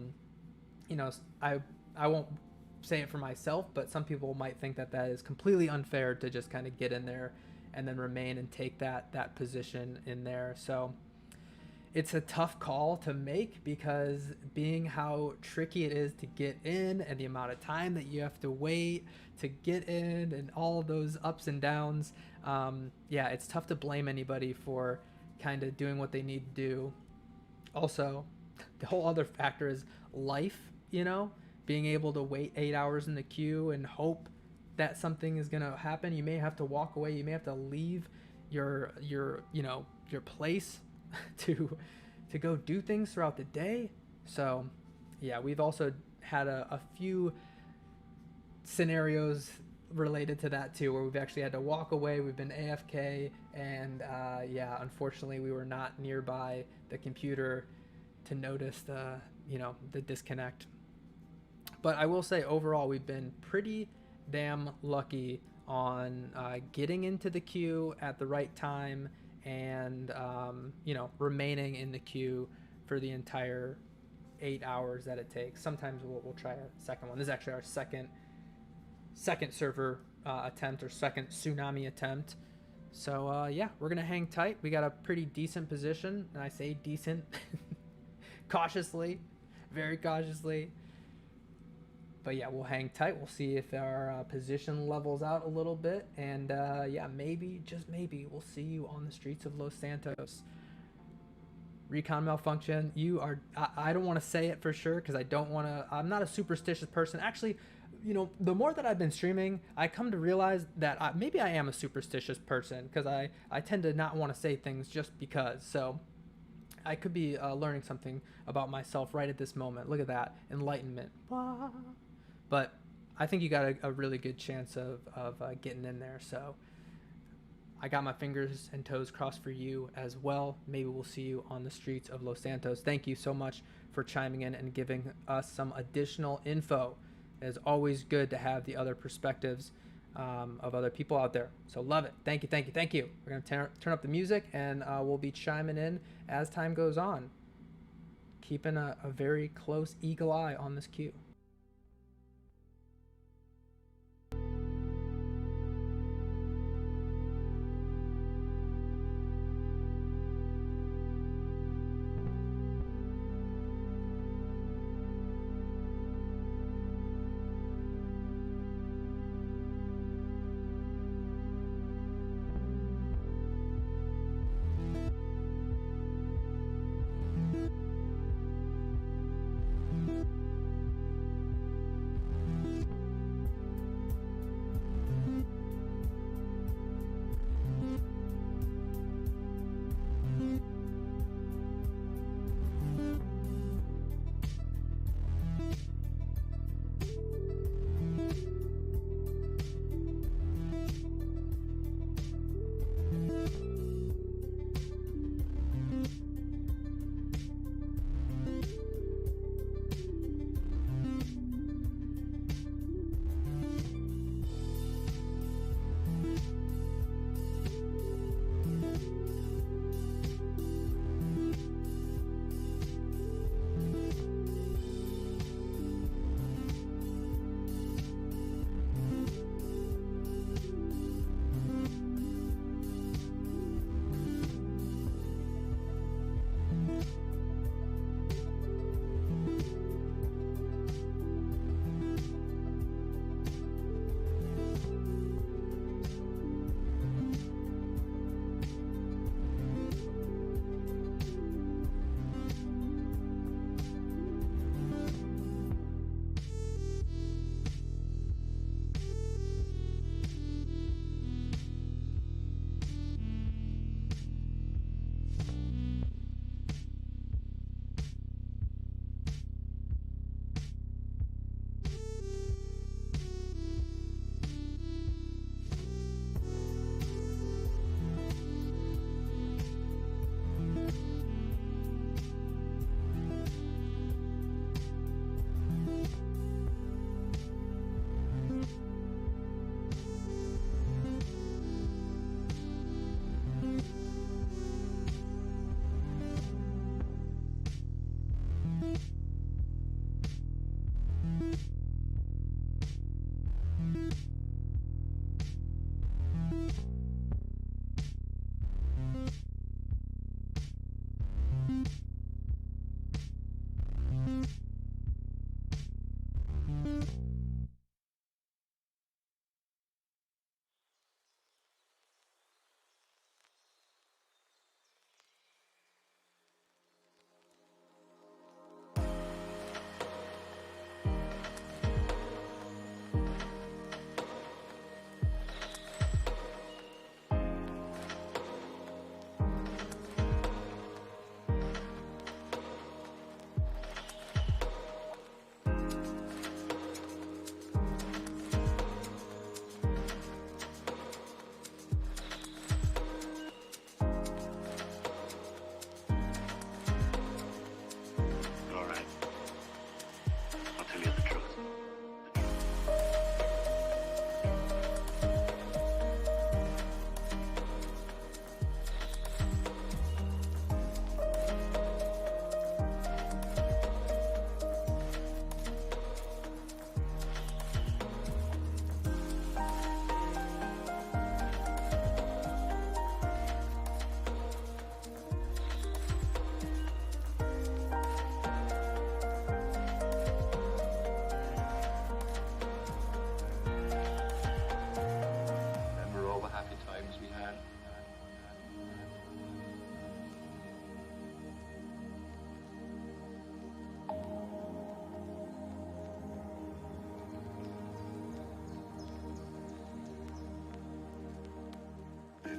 won't say it for myself, but some people might think that is completely unfair to just kind of get in there and then remain and take that position in there. So it's a tough call to make, because being how tricky it is to get in and the amount of time that you have to wait to get in and all those ups and downs, it's tough to blame anybody for kind of doing what they need to do. Also, the whole other factor is life, being able to wait 8 hours in the queue and hope that something is going to happen. You may have to walk away. You may have to leave your place to go do things throughout the day. So yeah, we've also had a few scenarios related to that too, where we've actually had to walk away. We've been AFK, and unfortunately we were not nearby the computer to notice the disconnect. But I will say overall we've been pretty damn lucky on getting into the queue at the right time, and remaining in the queue for the entire 8 hours that it takes. Sometimes we'll try a second one. This is actually our second server attempt, or second tsunami attempt. So we're gonna hang tight. We got a pretty decent position, and I say decent cautiously, very cautiously. But yeah, we'll hang tight. We'll see if our position levels out a little bit, and maybe, just maybe, we'll see you on the streets of Los Santos. Recon malfunction. I don't want to say it for sure, because I don't want to. I'm not a superstitious person. Actually, the more that I've been streaming, I come to realize that maybe I am a superstitious person, because I tend to not want to say things just because. So I could be learning something about myself right at this moment. Look at that. Enlightenment. But I think you got a really good chance of getting in there. So I got my fingers and toes crossed for you as well. Maybe we'll see you on the streets of Los Santos. Thank you so much for chiming in and giving us some additional info. It's always good to have the other perspectives of other people out there. So love it. Thank you, thank you, thank you. We're going to turn up the music, and we'll be chiming in as time goes on. Keeping a very close eagle eye on this queue.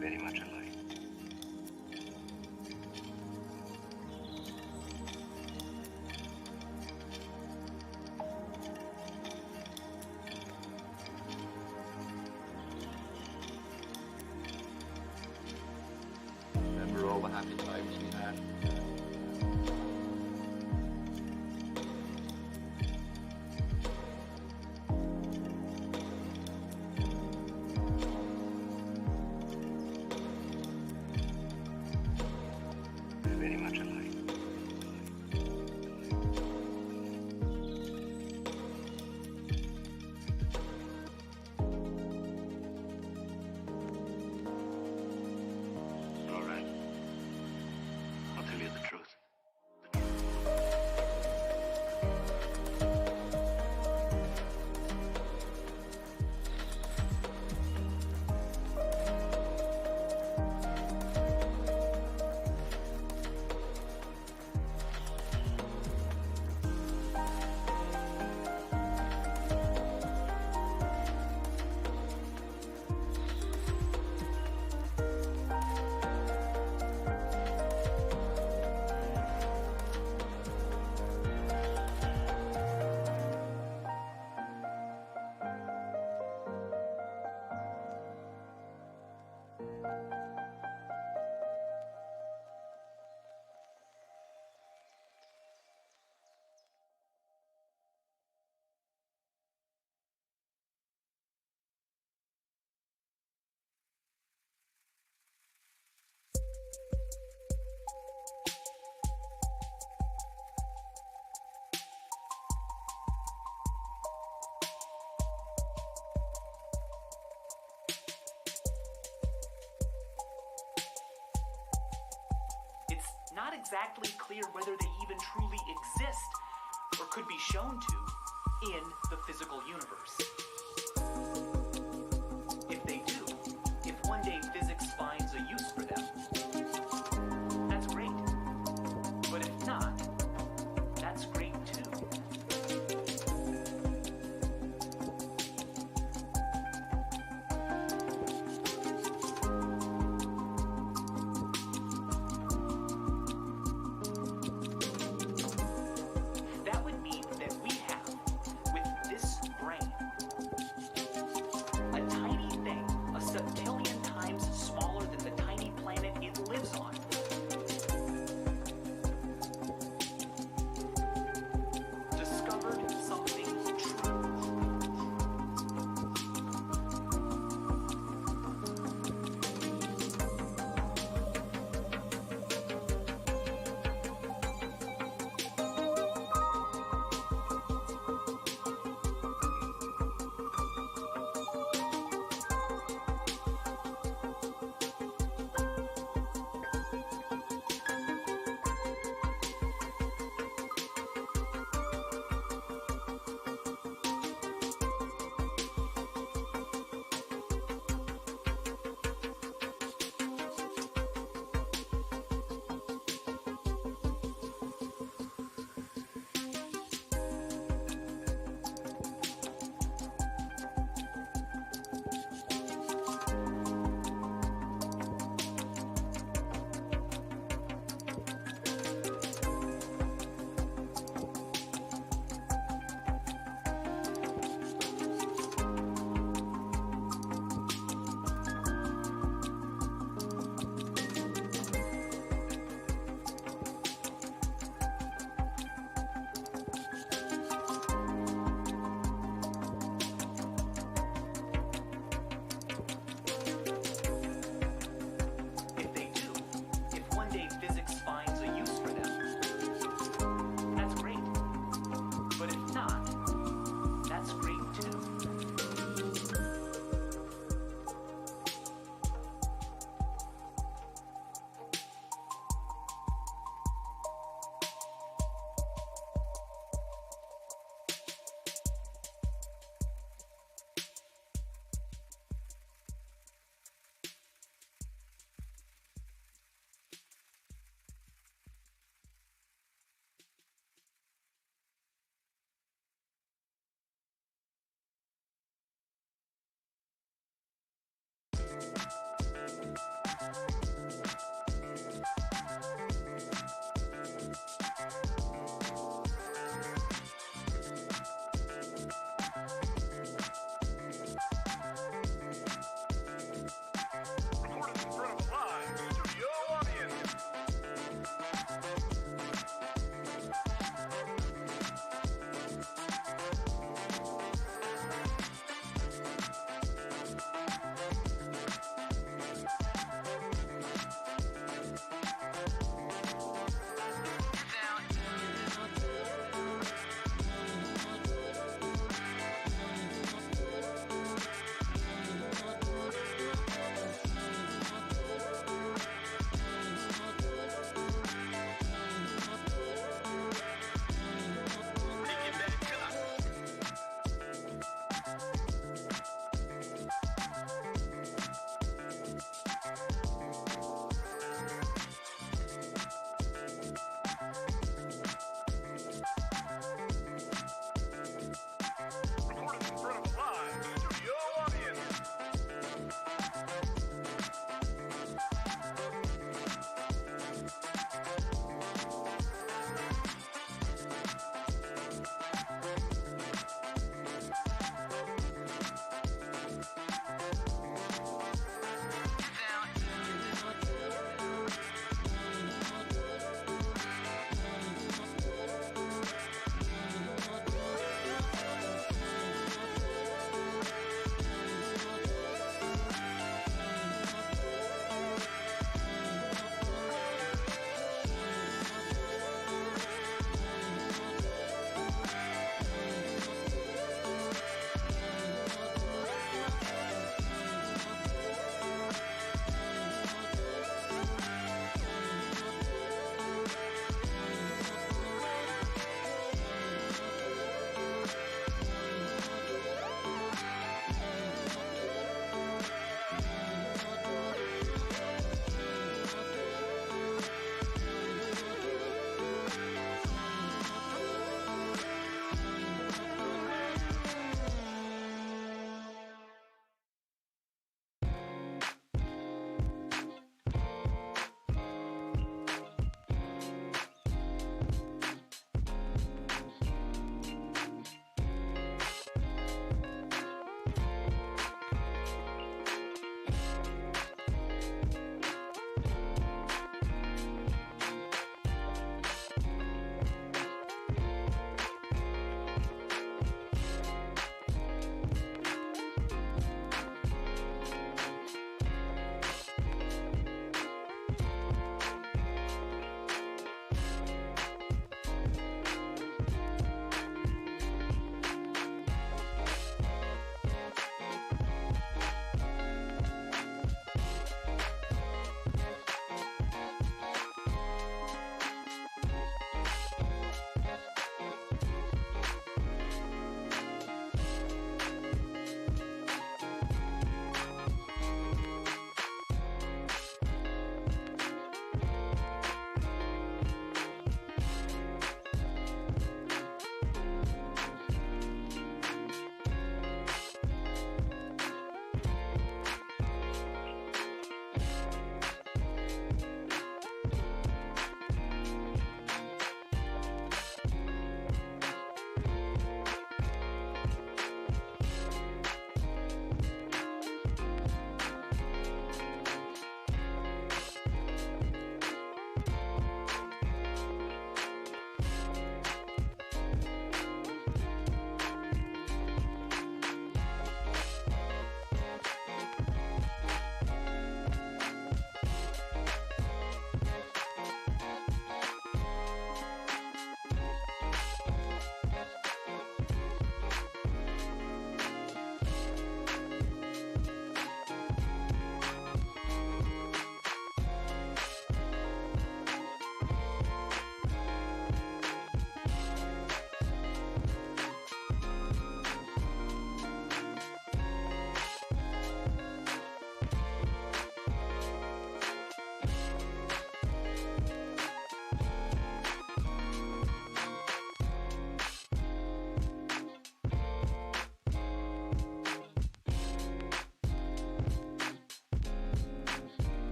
very much alike. Remember all the happy times we had? They're very much alike. All right. I'll tell you the truth. It's not exactly clear whether they even truly exist or could be shown to in the physical universe. If they do, if one day physics finds a use for them, that's great. But if not, that's great too. That would mean that we have, with this brain,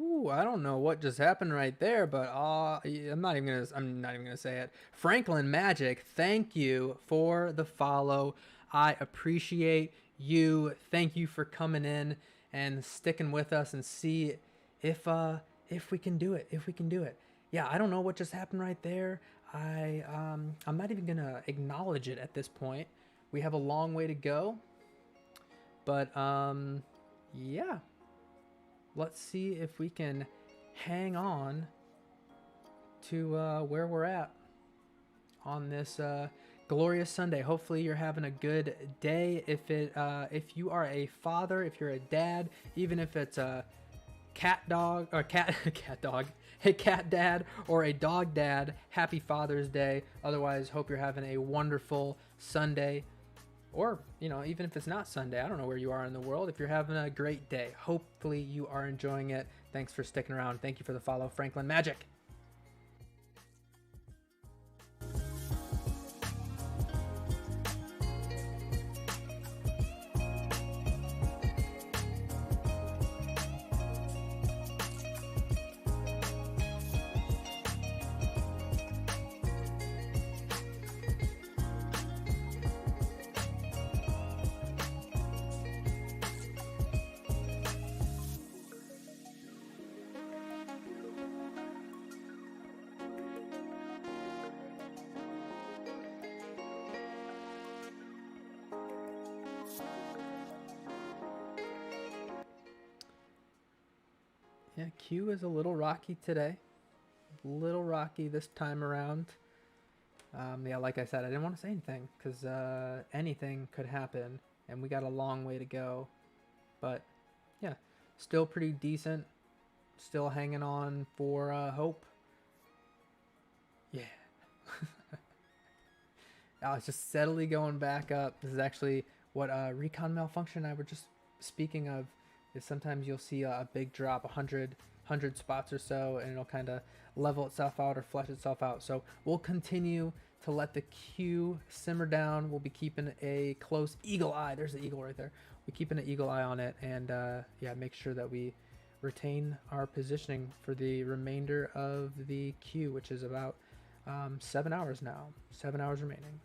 Ooh, I don't know what just happened right there, but I'm not even gonna say it. Franklin Magic, thank you for the follow. I appreciate you. Thank you for coming in and sticking with us and see if we can do it. If we can do it. Yeah, I don't know what just happened right there. I'm not even gonna acknowledge it at this point. We have a long way to go. But yeah. Let's see if we can hang on to where we're at on this glorious Sunday. Hopefully you're having a good day. If you are a father, if you're a dad, even if it's a cat dog or cat dog, a cat dad or a dog dad, happy Father's Day. Otherwise, hope you're having a wonderful Sunday. Or, even if it's not Sunday, I don't know where you are in the world. If you're having a great day, hopefully you are enjoying it. Thanks for sticking around. Thank you for the follow, Franklin Magic. Yeah, Q is a little rocky today. A little rocky this time around. Yeah, like I said, I didn't want to say anything because anything could happen, and we got a long way to go. But yeah, still pretty decent. Still hanging on for hope. Yeah. It's just steadily going back up. This is actually what Recon Malfunction and I were just speaking of. Is sometimes you'll see a big drop, 100 spots or so, and it'll kind of level itself out or flush itself out. So we'll continue to let the queue simmer down. We'll be keeping a close eagle eye. There's the eagle right there. We're keeping an eagle eye on it, and yeah, make sure that we retain our positioning for the remainder of the queue, which is about 7 hours now. 7 hours remaining.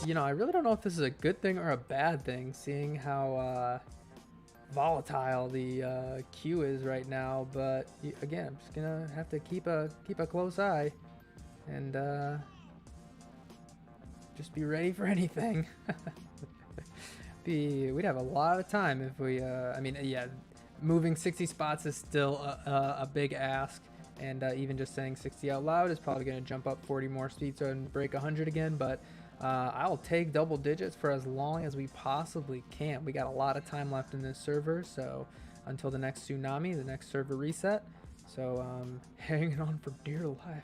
I really don't know if this is a good thing or a bad thing, seeing how volatile the queue is right now. But again, I'm just gonna have to keep a close eye and just be ready for anything. We'd have a lot of time if we. I mean, yeah, moving 60 spots is still a big ask. And even just saying 60 out loud is probably going to jump up 40 more speeds and break 100 again. But I'll take double digits for as long as we possibly can. We got a lot of time left in this server, so until the next tsunami, the next server reset. So hanging on for dear life.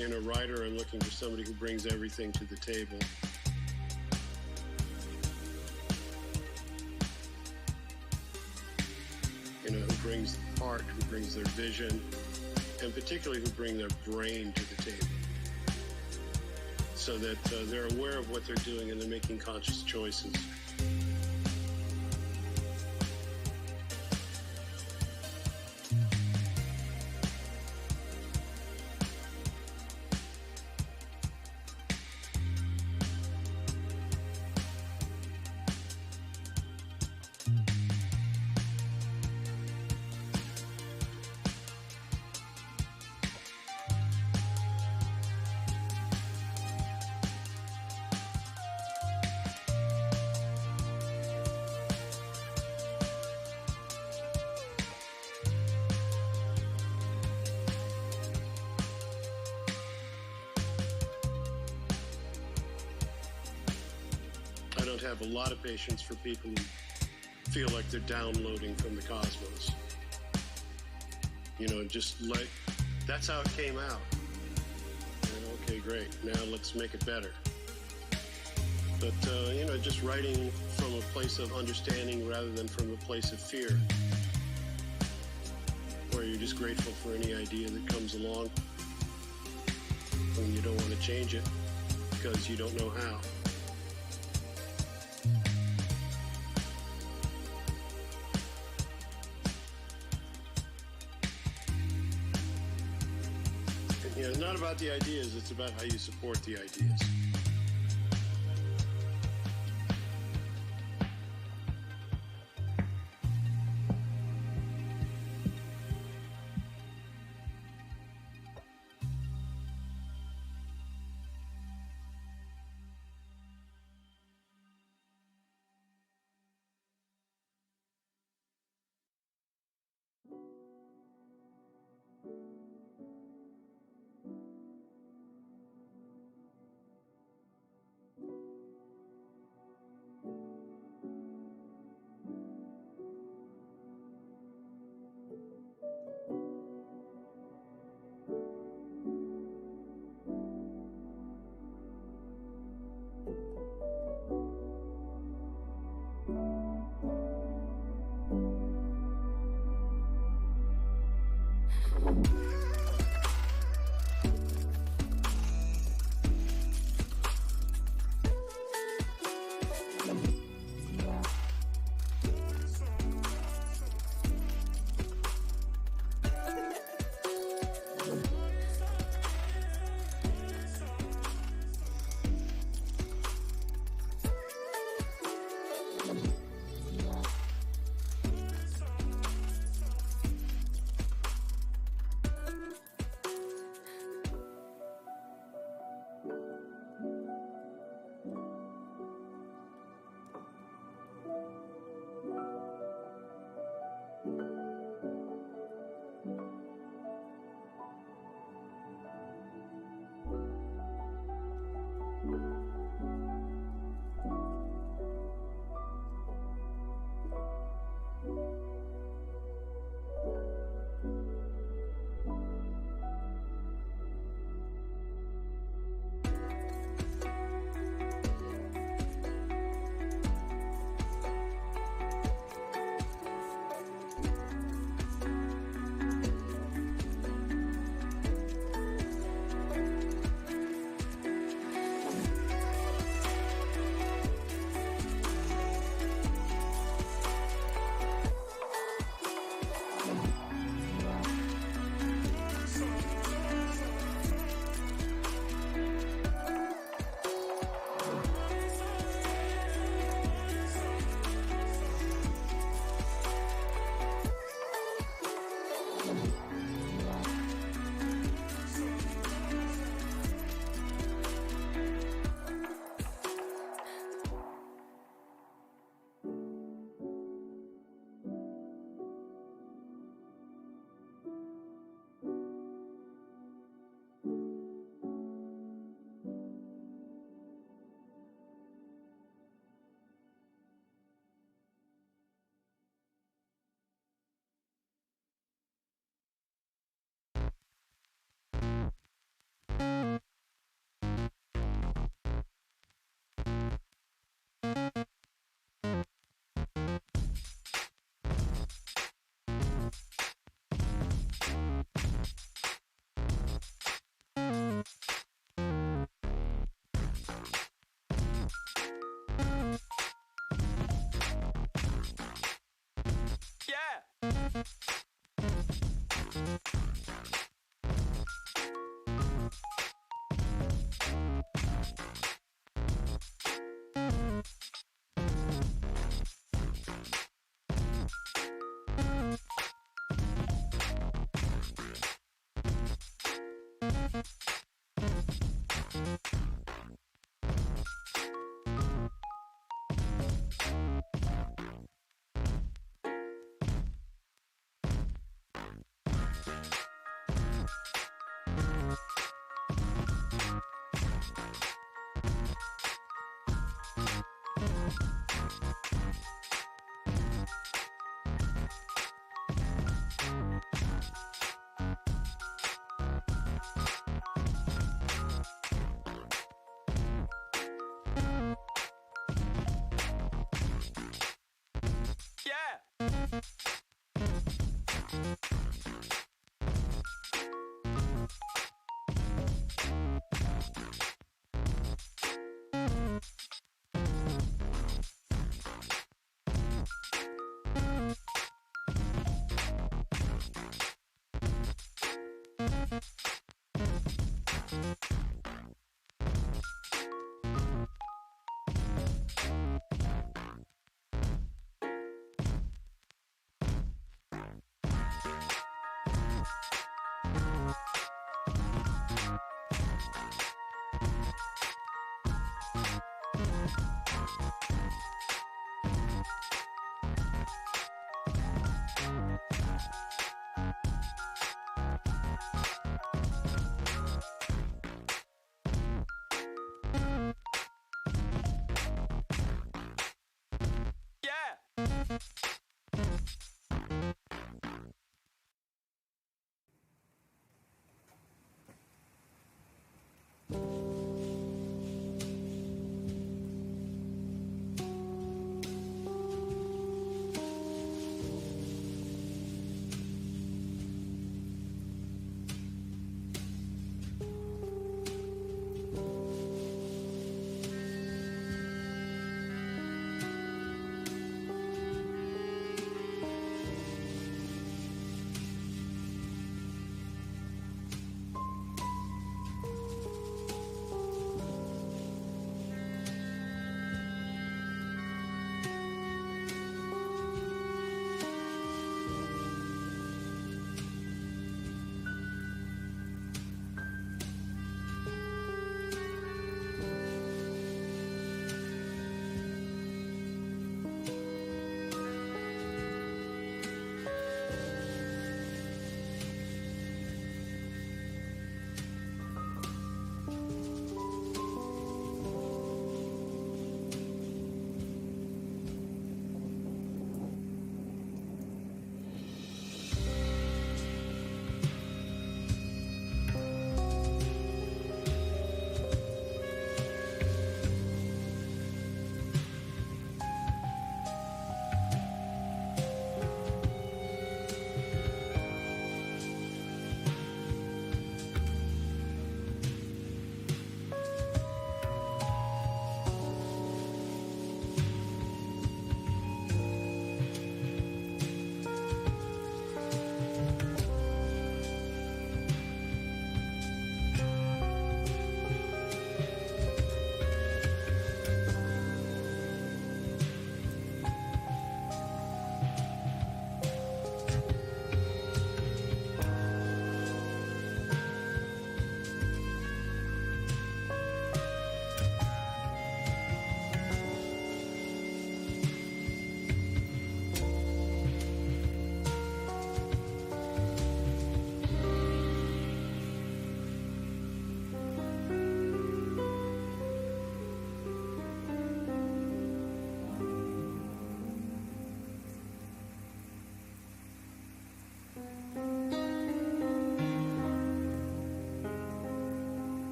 In a writer, I'm looking for somebody who brings everything to the table. You know, who brings the heart, who brings their vision, and particularly who bring their brain to the table. So that they're aware of what they're doing and they're making conscious choices. I don't have a lot of patience for people who feel like they're downloading from the cosmos. You know, just like, that's how it came out. And okay, great, now let's make it better. But, you know, just writing from a place of understanding rather than from a place of fear, where you're just grateful for any idea that comes along and you don't want to change it because you don't know how. You know, it's not about the ideas, it's about how you support the ideas.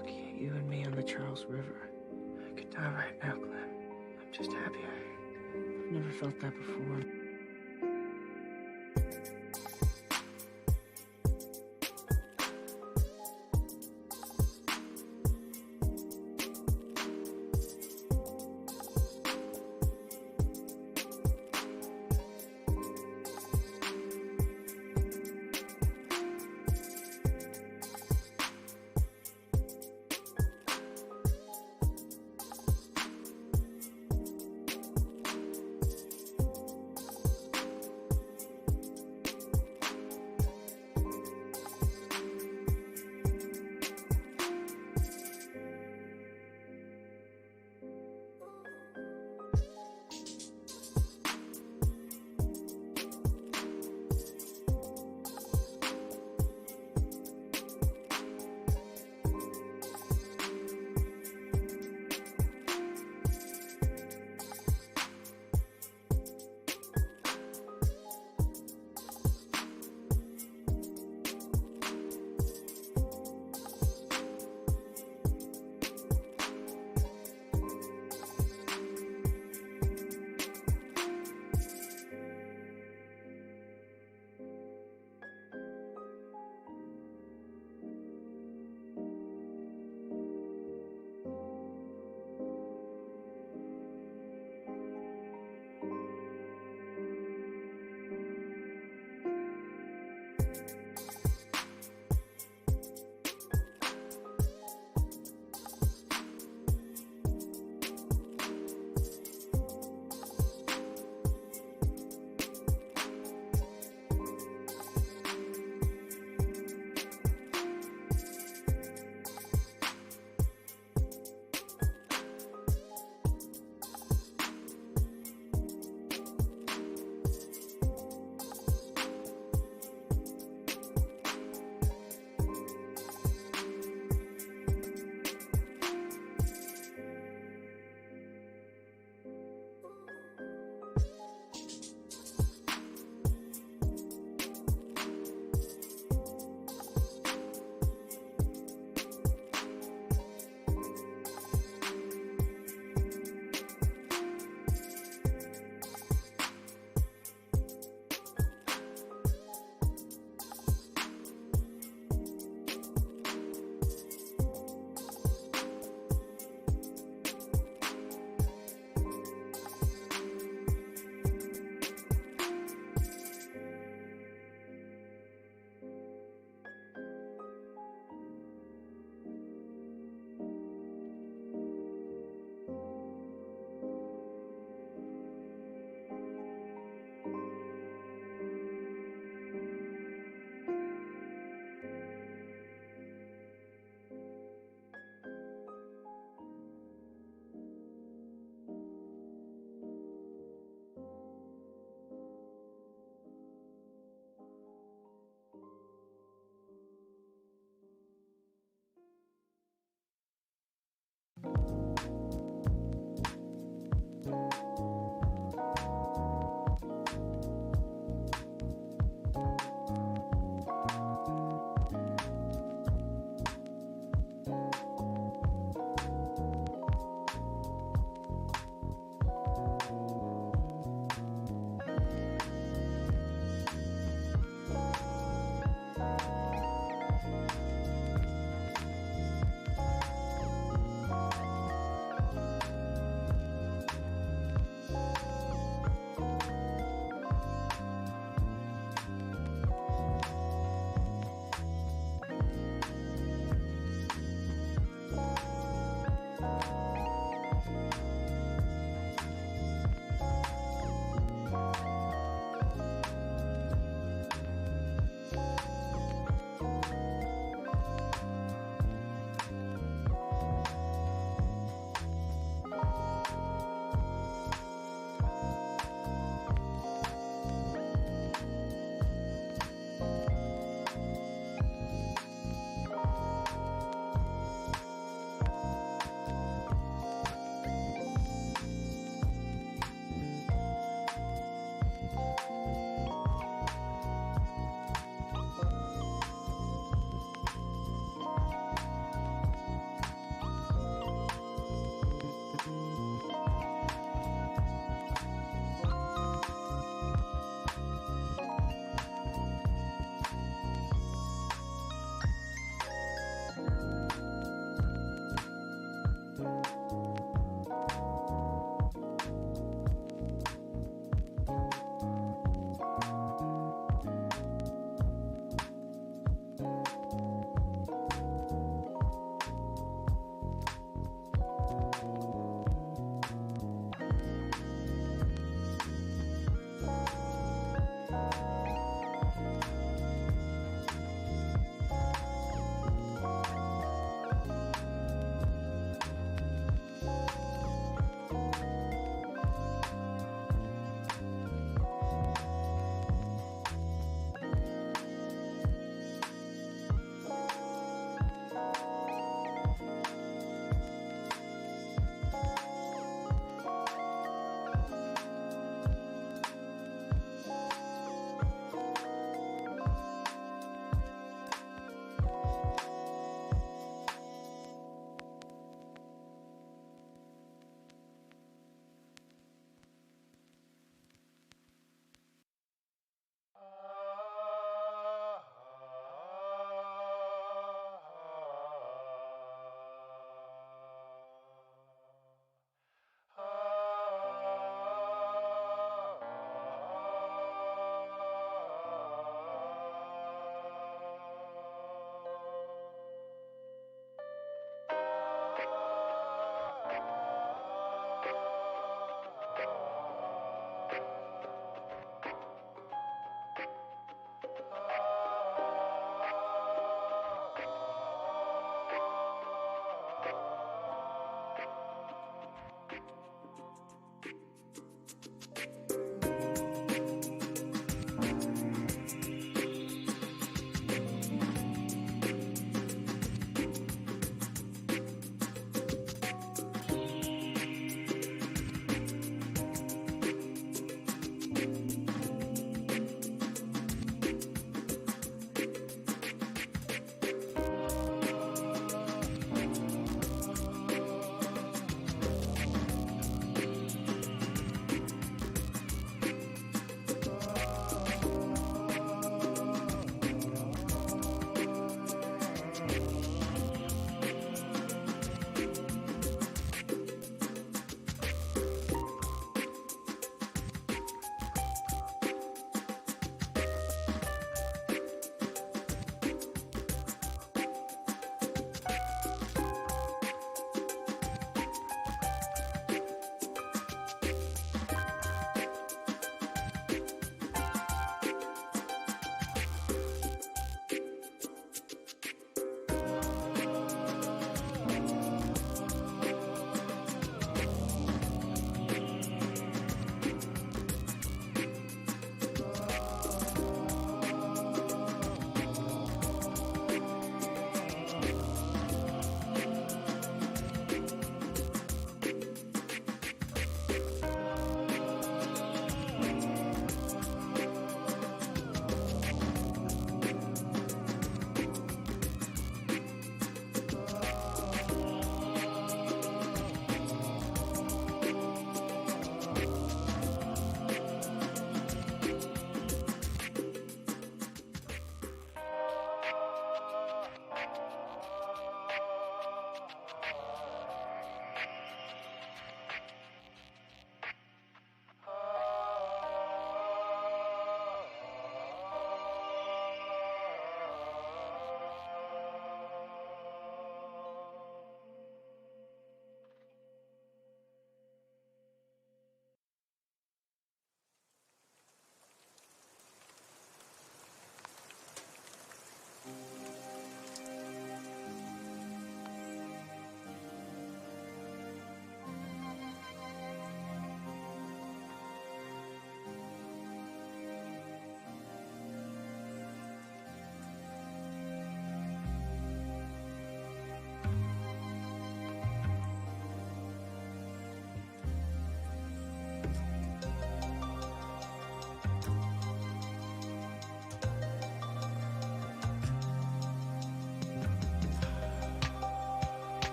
lucky, you and me on the Charles River. I could die right now, Clem. I'm just happy. I've never felt that before.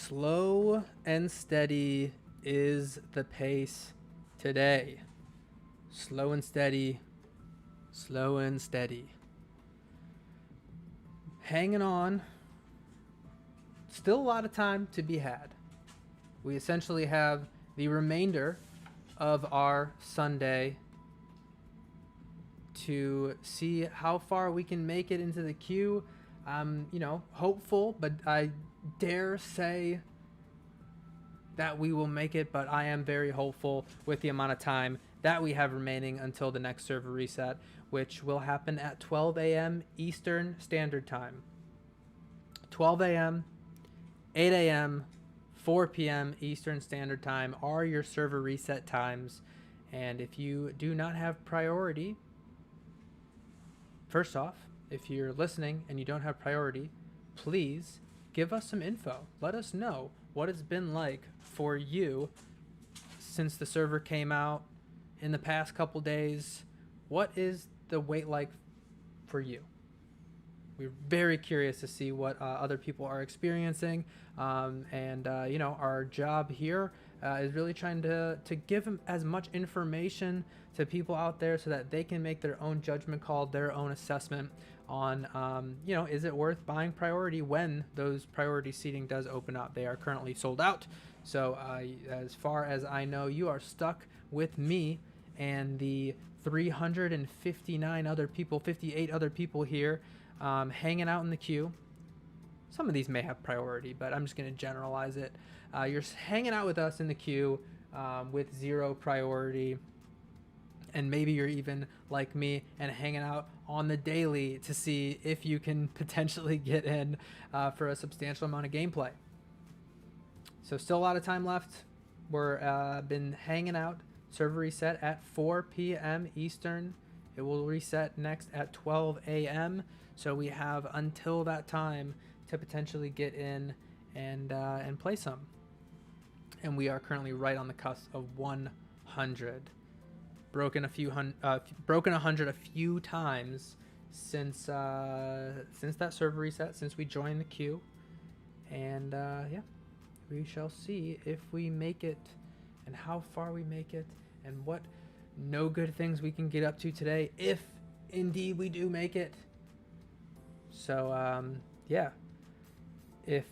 Slow and steady is the pace today. Slow and steady. Slow and steady. Hanging on. Still a lot of time to be had. We essentially have the remainder of our Sunday to see how far we can make it into the queue. I'm, hopeful, but I dare say that we will make it, but I am very hopeful with the amount of time that we have remaining until the next server reset, which will happen at 12 a.m. Eastern Standard Time. 12 a.m., 8 a.m., 4 p.m. Eastern Standard Time are your server reset times. And if you do not have priority, first off, if you're listening and you don't have priority, please give us some info. Let us know what it's been like for you since the server came out in the past couple days. What is the wait like for you? We're very curious to see what other people are experiencing. Our job here is really trying to give them as much information to people out there so that they can make their own judgment call, their own assessment on, is it worth buying priority when those priority seating does open up. They are currently sold out. So as far as I know, you are stuck with me and the 359 other people, 58 other people here hanging out in the queue. Some of these may have priority, but I'm just going to generalize it. You're hanging out with us in the queue with 0 priority. And maybe you're even like me and hanging out on the daily to see if you can potentially get in for a substantial amount of gameplay. So still a lot of time left. We're been hanging out. Server reset at 4 p.m. Eastern. It will reset next at 12 a.m. So we have until that time to potentially get in and play some. And we are currently right on the cusp of 100. Broken 100 a few times since that server reset, since we joined the queue, and we shall see if we make it, and how far we make it, and what no good things we can get up to today, if indeed we do make it. So if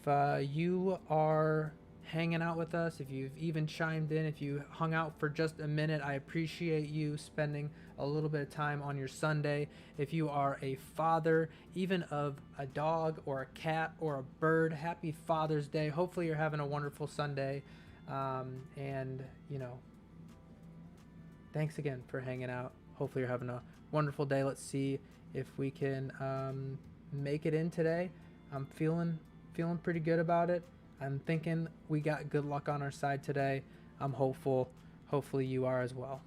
you are hanging out with us, if you've even chimed in, if you hung out for just a minute, I appreciate you spending a little bit of time on your Sunday. If you are a father, even of a dog or a cat or a bird, happy Father's Day. Hopefully you're having a wonderful Sunday. Thanks again for hanging out. Hopefully you're having a wonderful day. Let's see if we can make it in today. I'm feeling pretty good about it. I'm thinking we got good luck on our side today. I'm hopeful. Hopefully you are as well.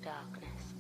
darkness.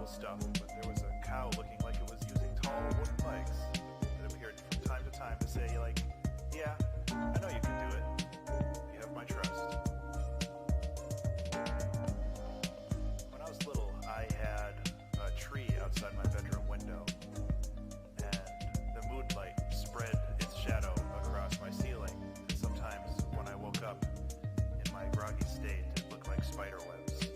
stuff, but there was a cow looking like it was using tall wooden legs that appeared from time to time to say, like, yeah, I know you can do it. You have my trust. When I was little, I had a tree outside my bedroom window, and the moonlight spread its shadow across my ceiling. And sometimes when I woke up in my groggy state, it looked like spider webs.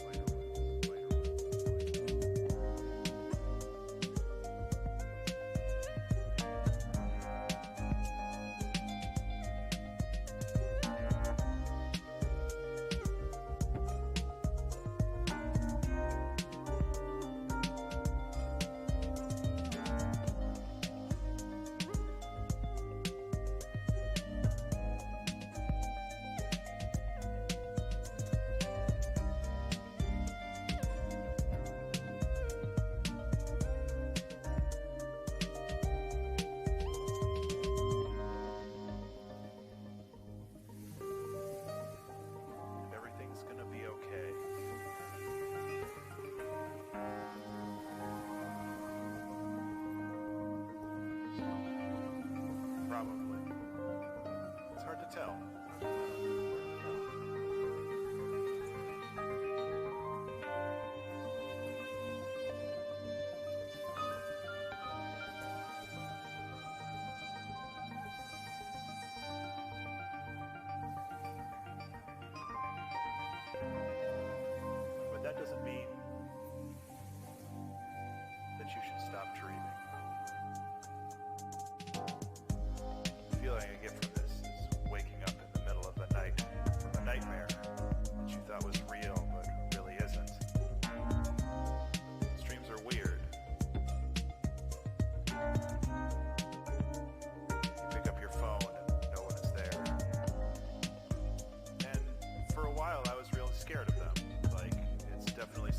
Probably. It's hard to tell. But that doesn't mean that you should stop dreaming. The feeling I get from this is waking up in the middle of the night from a nightmare that you thought was real but really isn't. These dreams are weird. You pick up your phone and no one is there. And for a while I was really scared of them. Like, it's definitely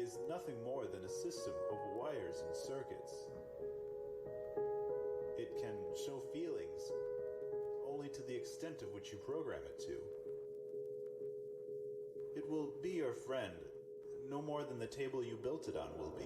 is nothing more than a system of wires and circuits. It can show feelings only to the extent of which you program it to. It will be your friend, no more than the table you built it on will be.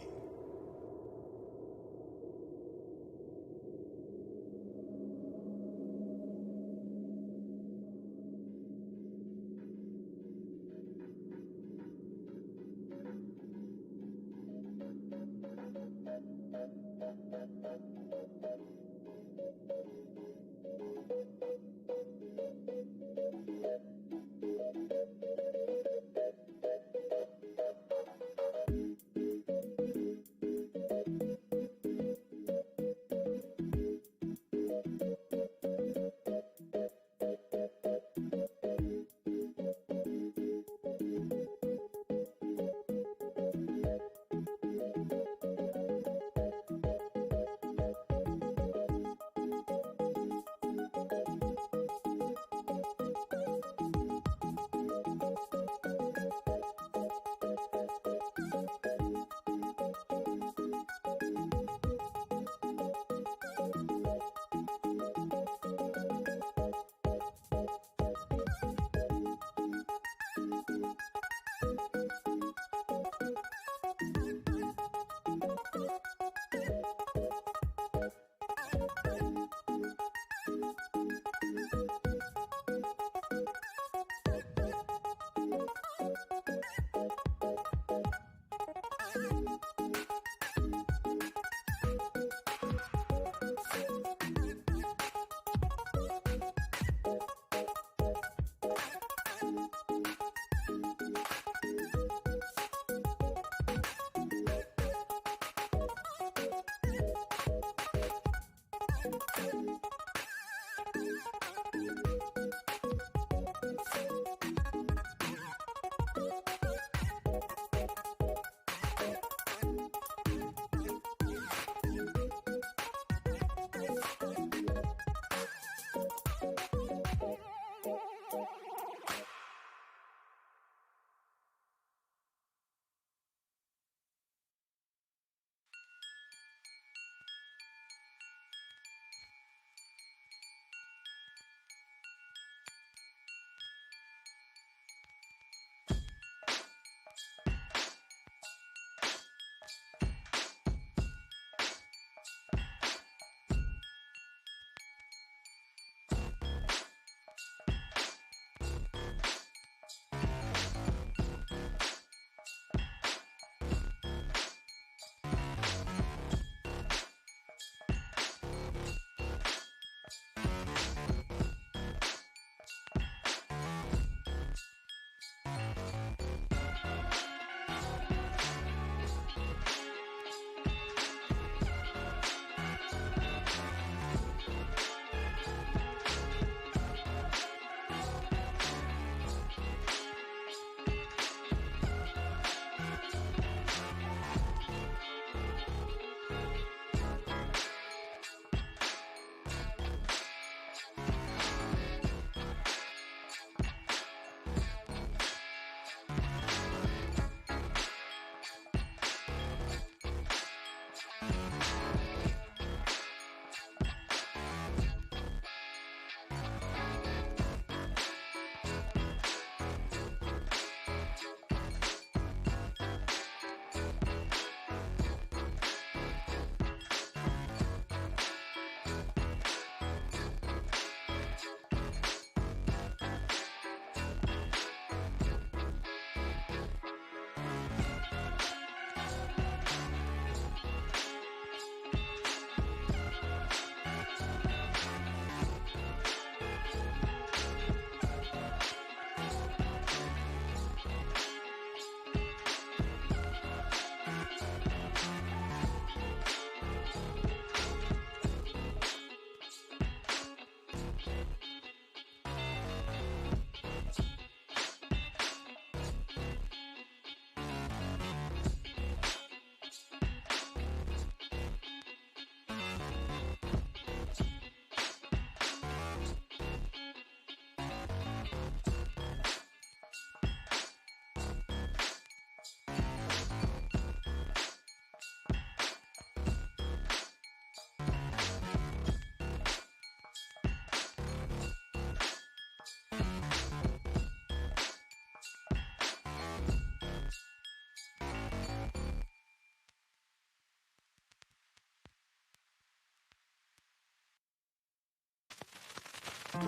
All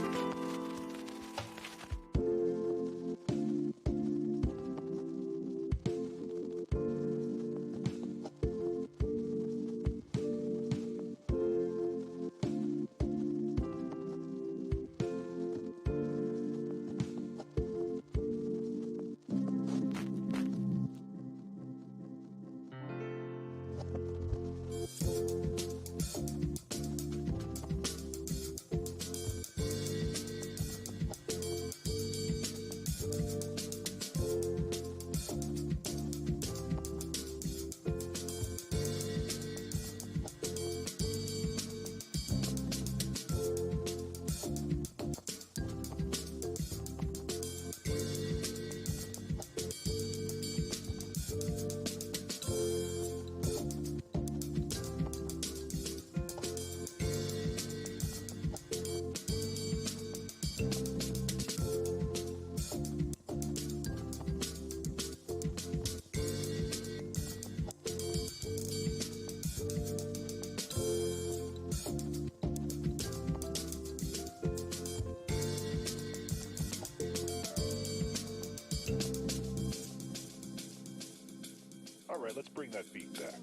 right, let's bring that beat back.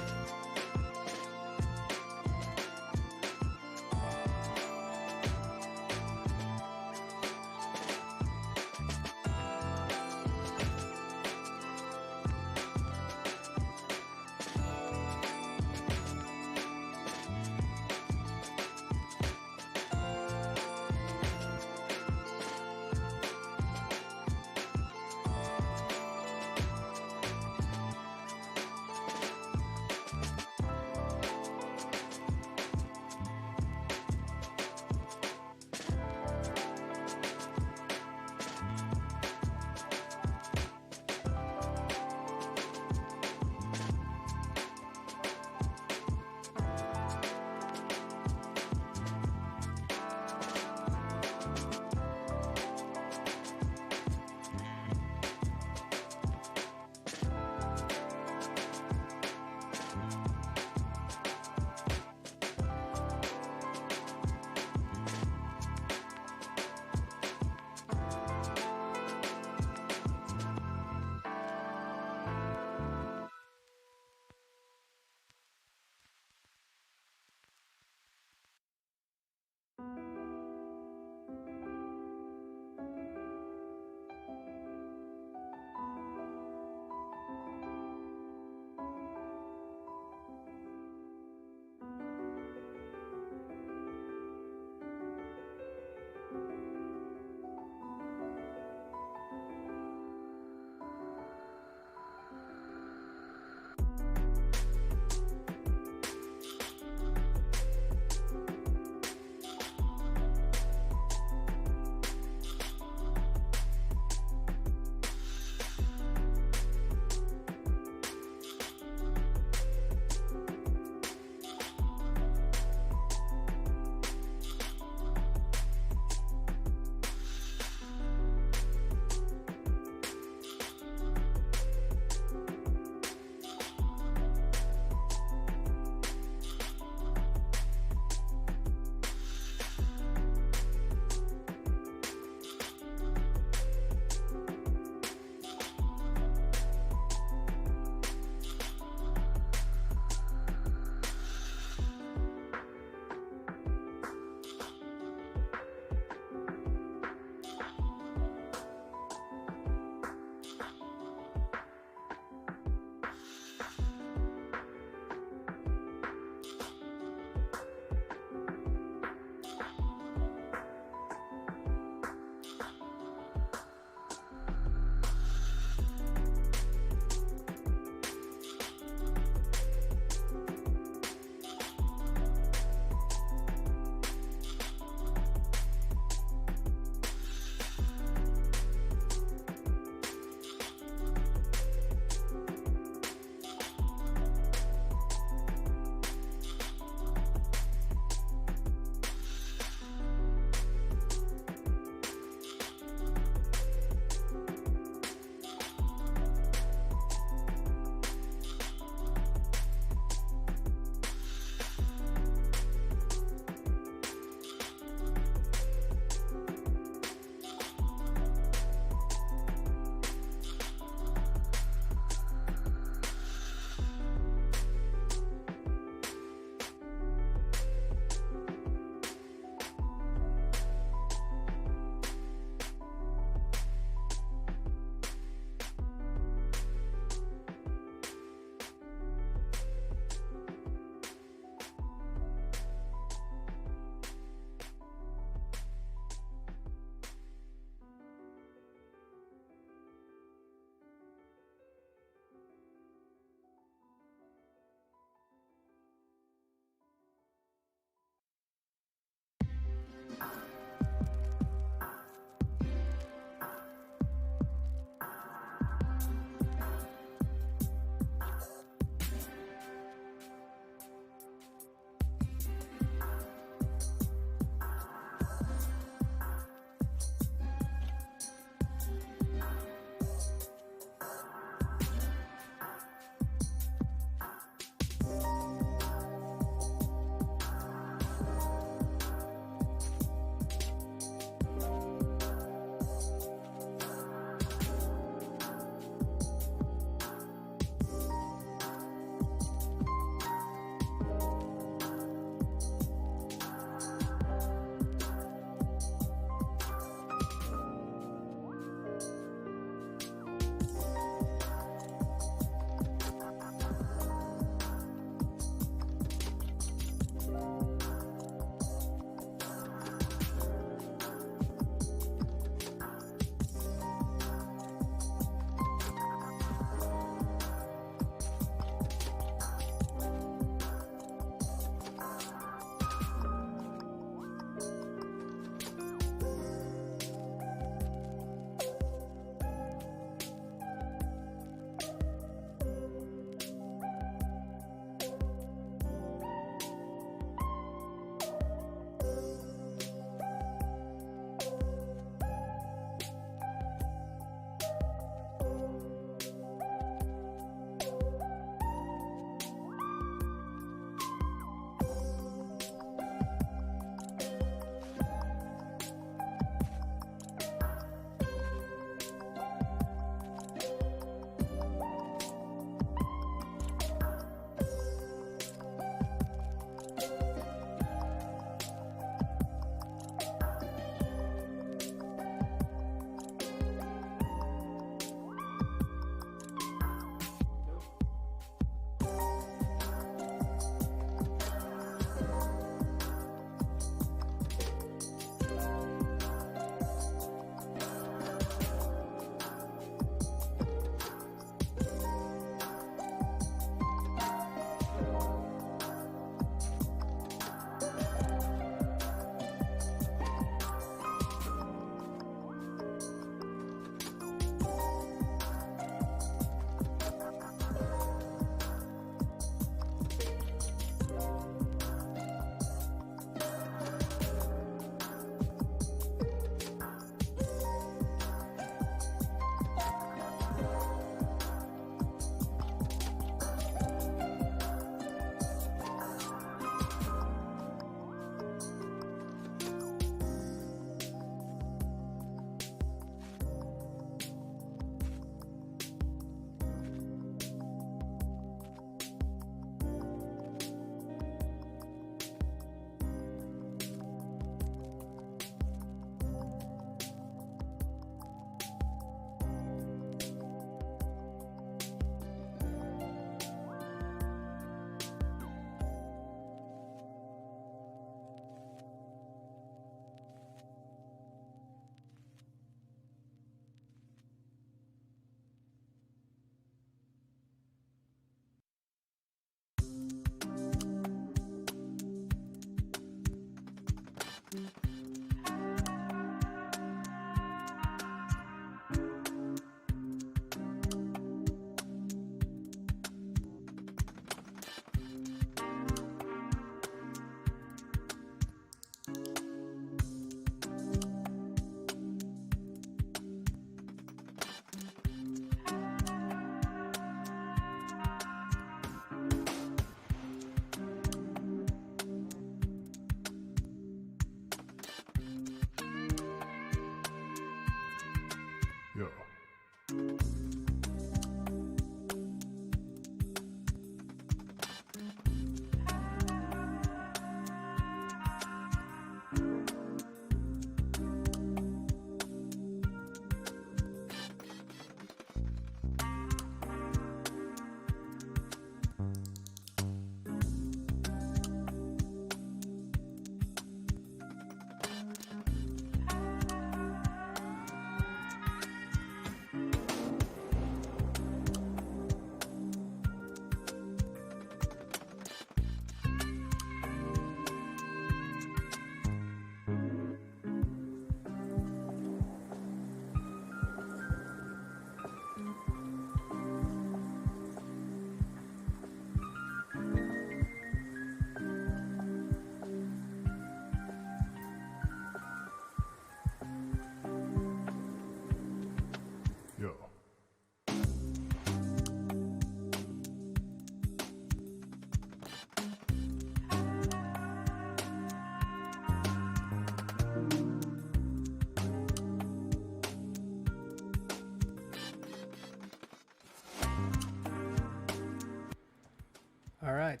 All right.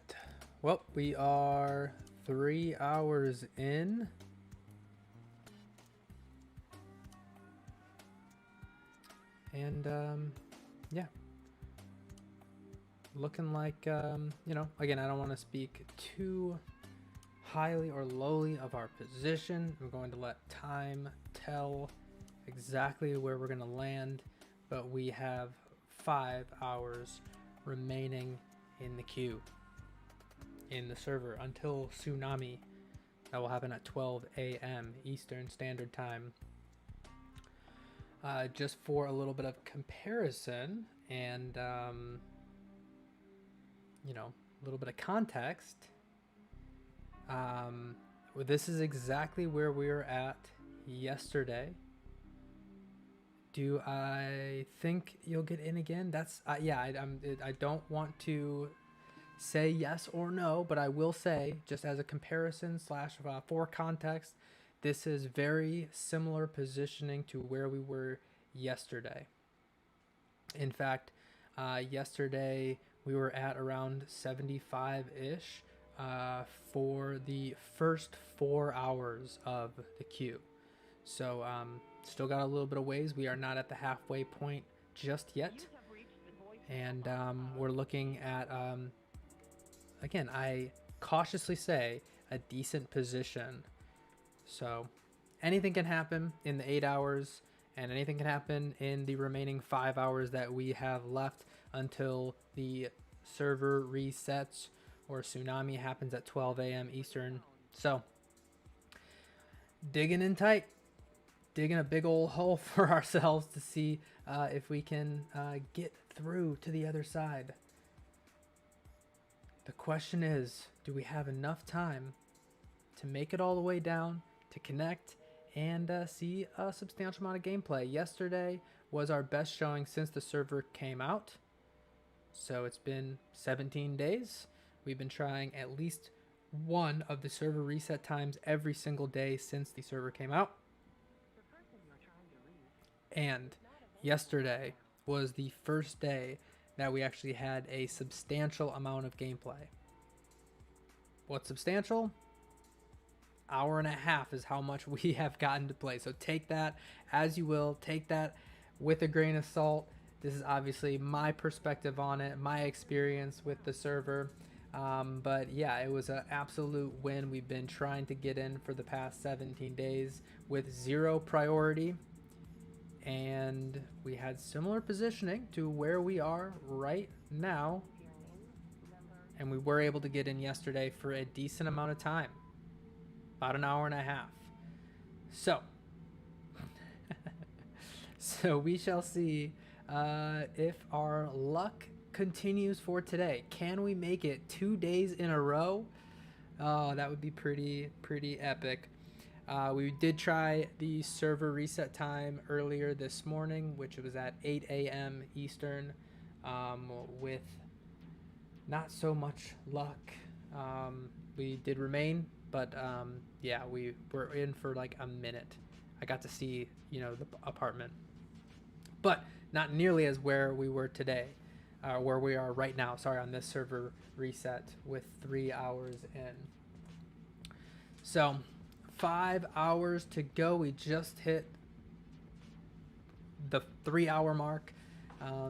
Well, we are 3 hours in. And, yeah. Looking like, you know, again, I don't want to speak too highly or lowly of our position. I'm going to let time tell exactly where we're going to land, but we have 5 hours remaining in the queue in the server until tsunami. That will happen at 12 a.m. Eastern Standard Time. Just for a little bit of comparison and, you know, a little bit of context, this is exactly where we were at yesterday. Do I think you'll get in again? That's yeah. I don't want to say yes or no, but I will say, just as a comparison slash for context, this is very similar positioning to where we were yesterday. In fact, yesterday we were at around 75-ish for the first 4 hours of the queue. So still got a little bit of ways. We are not at the halfway point just yet. And we're looking at, again, I cautiously say a decent position. So anything can happen in the 8 hours, and anything can happen in the remaining 5 hours that we have left until the server resets or tsunami happens at 12 a.m. Eastern. So digging in tight, digging a big old hole for ourselves to see if we can get through to the other side. The question is, do we have enough time to make it all the way down, to connect, and see a substantial amount of gameplay? Yesterday was our best showing since the server came out. So it's been 17 days. We've been trying at least one of the server reset times every single day since the server came out. And yesterday was the first day that we actually had a substantial amount of gameplay. What's substantial? Hour and a half is how much we have gotten to play. So take that as you will. Take that with a grain of salt. This is obviously my perspective on it, my experience with the server. But yeah, it was an absolute win. We've been trying to get in for the past 17 days with 0 priority. And we had similar positioning to where we are right now. And we were able to get in yesterday for a decent amount of time. About an hour and a half. So we shall see if our luck continues for today. Can we make it 2 days in a row? Oh, that would be pretty epic. We did try the server reset time earlier this morning, which was at 8 a.m. Eastern, with not so much luck. We did remain, but yeah, we were in for like a minute. I got to see, you know, the apartment, but not nearly as where we were today, where we are right now. Sorry, on this server reset with 3 hours in. So 5 hours to go. We just hit the 3 hour mark.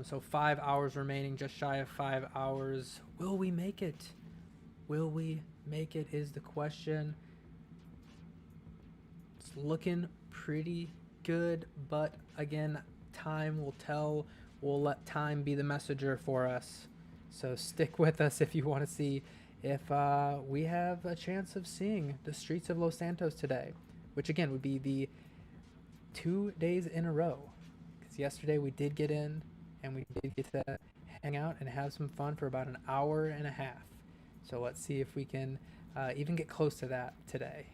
So 5 hours remaining, just shy of 5 hours. Will we make it? Will we make it is the question. It's looking pretty good, but again, time will tell. We'll let time be the messenger for us. So stick with us if you want to see if we have a chance of seeing the streets of Los Santos today, which again would be the 2 days in a row. Because yesterday we did get in and we did get to hang out and have some fun for about an hour and a half. So let's see if we can even get close to that today.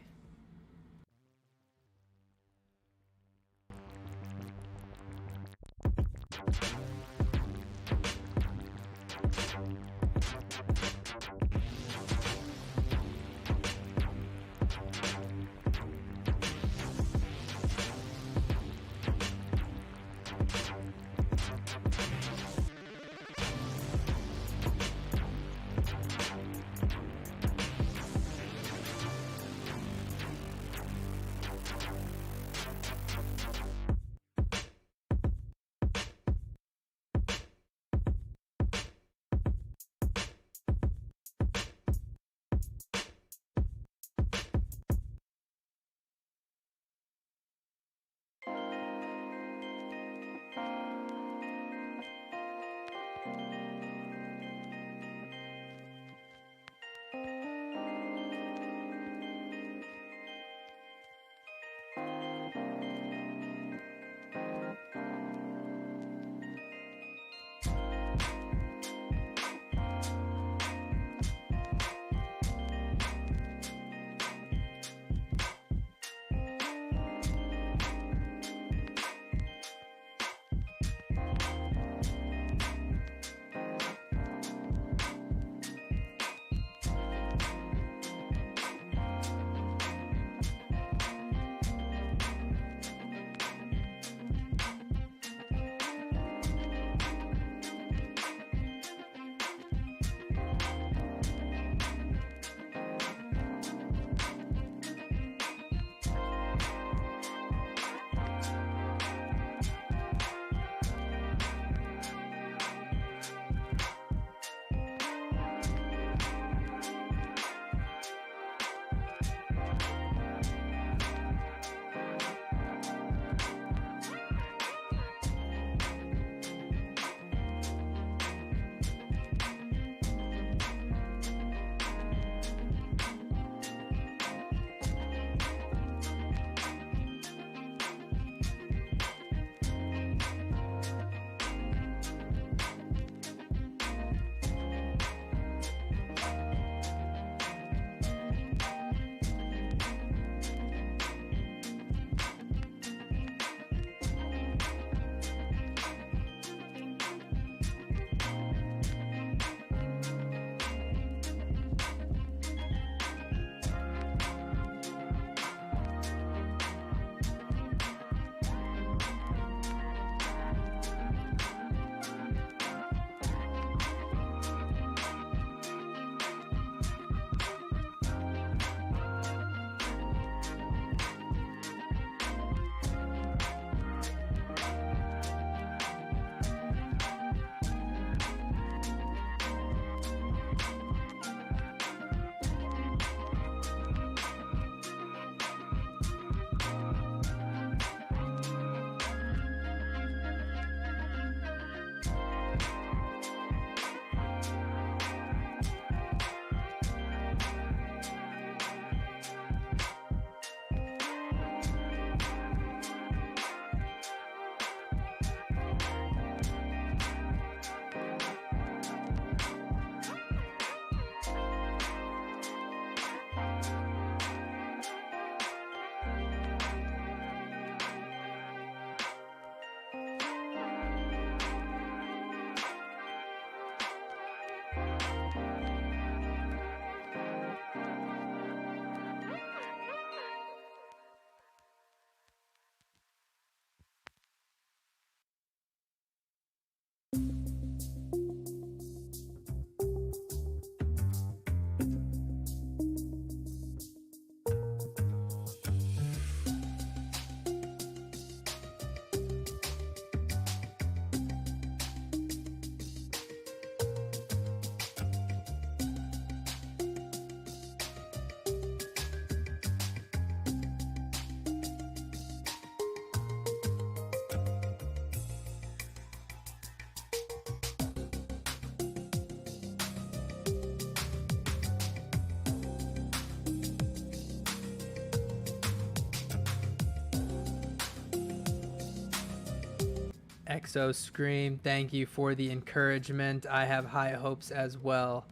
Exo Scream, thank you for the encouragement. I have high hopes as well.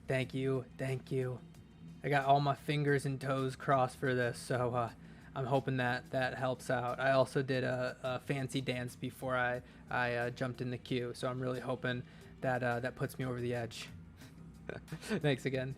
Thank you. Thank you. I got all my fingers and toes crossed for this, so I'm hoping that that helps out. I also did a fancy dance before I jumped in the queue, so I'm really hoping that that puts me over the edge. Thanks again.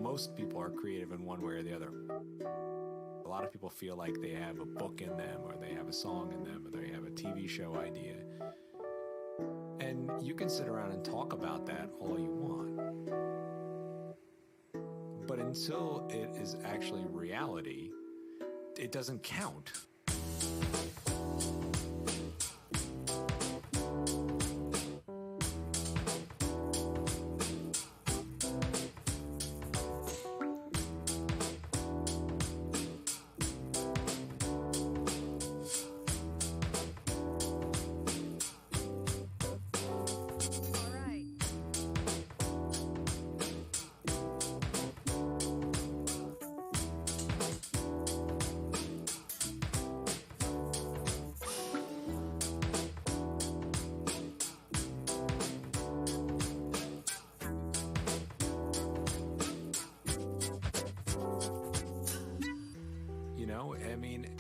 Most people are creative in one way or the other. A lot of people feel like they have a book in them, or they have a song in them, or they have a TV show idea. And you can sit around and talk about that all you want. But until it is actually reality, it doesn't count.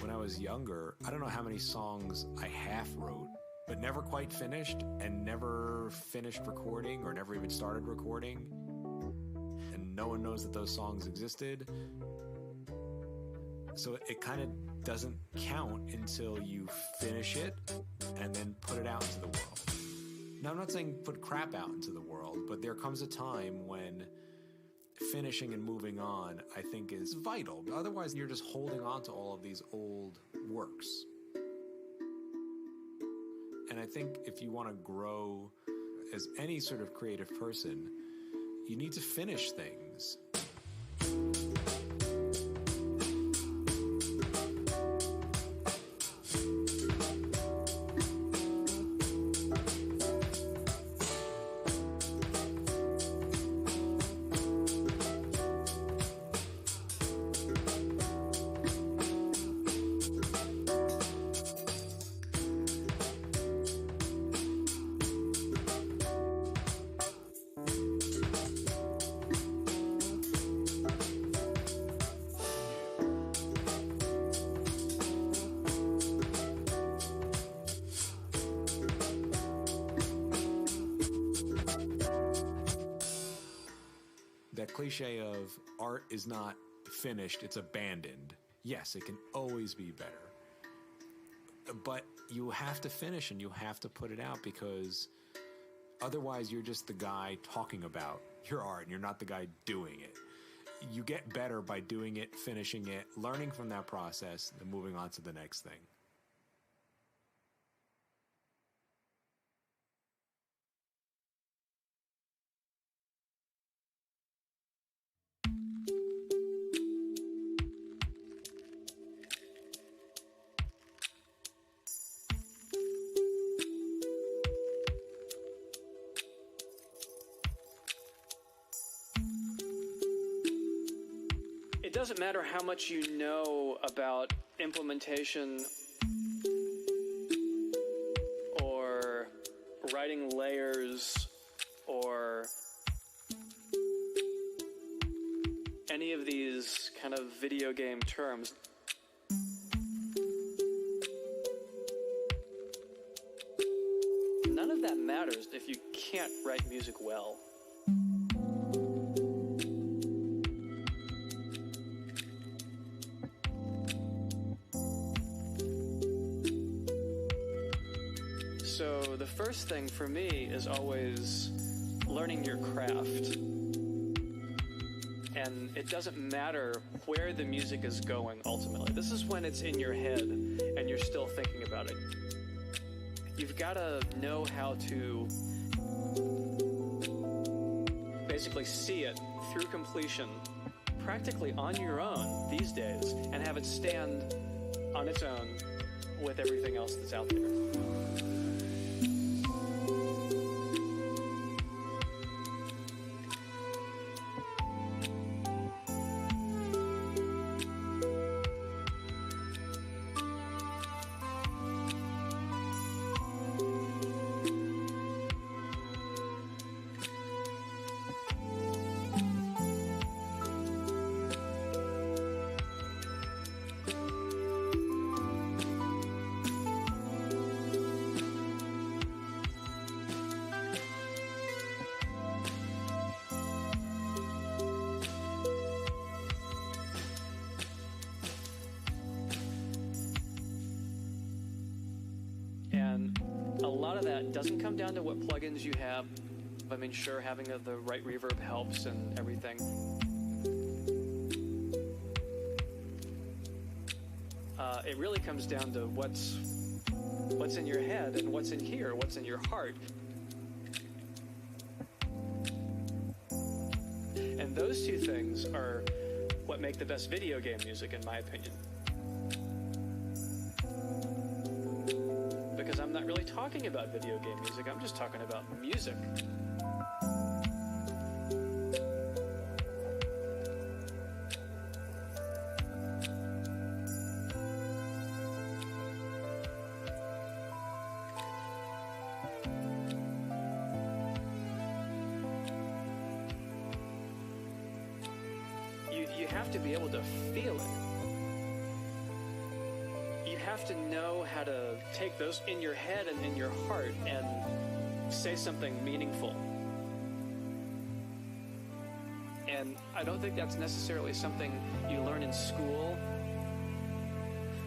When I was younger, I don't know how many songs I half wrote, but never quite finished, and never finished recording, or never even started recording. And no one knows that those songs existed. So it kind of doesn't count until you finish it and then put it out into the world. Now, I'm not saying put crap out into the world, but there comes a time when finishing and moving on, I think, is vital. Otherwise, you're just holding on to all of these old works. And I think if you want to grow as any sort of creative person, you need to finish things. That cliche of art is not finished, it's abandoned. Yes, it can always be better. But you have to finish and you have to put it out, because otherwise you're just the guy talking about your art and you're not the guy doing it. You get better by doing it, finishing it, learning from that process, and moving on to the next thing. doesn't matter how much you know about implementation or writing layers or any of these kind of video game terms. None of that matters if you can't write music well. So the first thing for me is always learning your craft. And it doesn't matter where the music is going ultimately. This is when it's in your head and you're still thinking about it. You've got to know how to basically see it through completion practically on your own these days and have it stand on its own with everything else that's out there. And a lot of that doesn't come down to what plugins you have. I mean, sure, having the right reverb helps and everything. It really comes down to what's in your head and what's in here, what's in your heart. And those two things are what make the best video game music, in my opinion. Because I'm not really talking about video game music, I'm just talking about music. You have to be able to feel it. You have to know how to take those in your head and in your heart and say something meaningful. And I don't think that's necessarily something you learn in school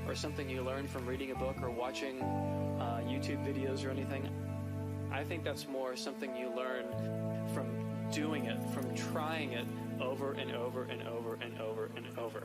or something you learn from reading a book or watching YouTube videos or anything. I think that's more something you learn from doing it, from trying it over and over and over and over and over.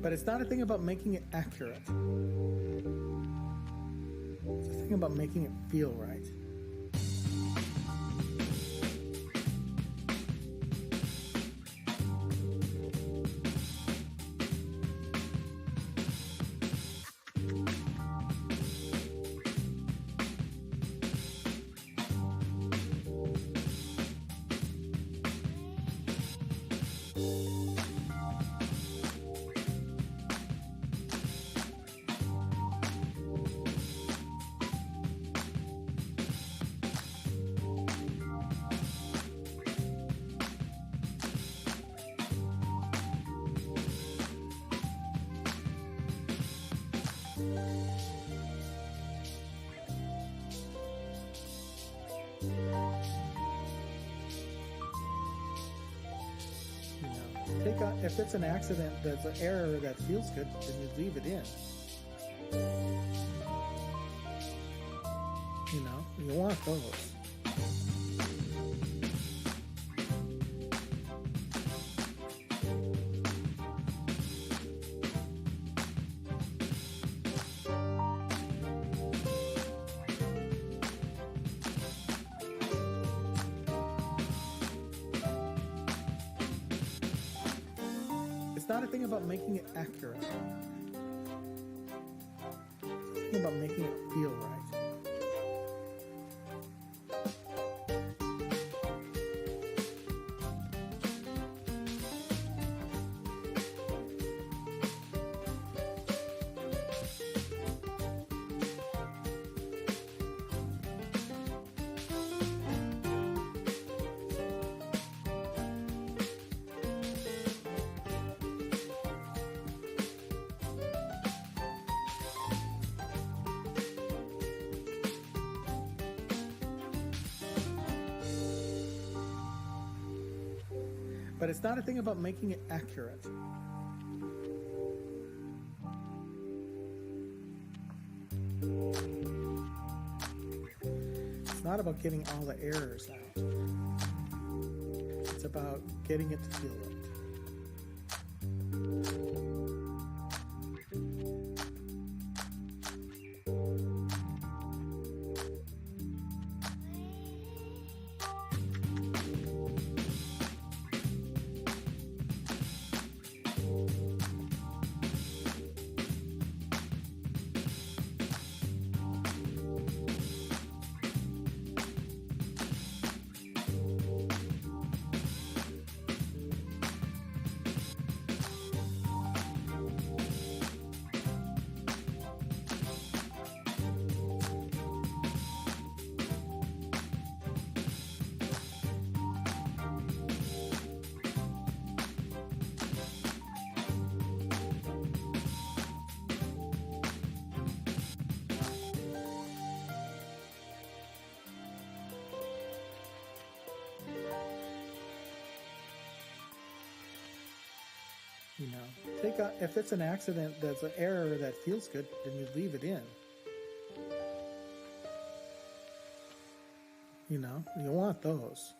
But it's not a thing about making it accurate. It's a thing about making it feel right. If it's an accident that's an error that feels good, then you leave it in. You want those. It's not a thing about making it accurate. It's a thing about making it feel right. But it's not a thing about making it accurate. It's not about getting all the errors out. It's about getting it to feel right. If it's an accident that's an error that feels good, then you leave it in. You want those.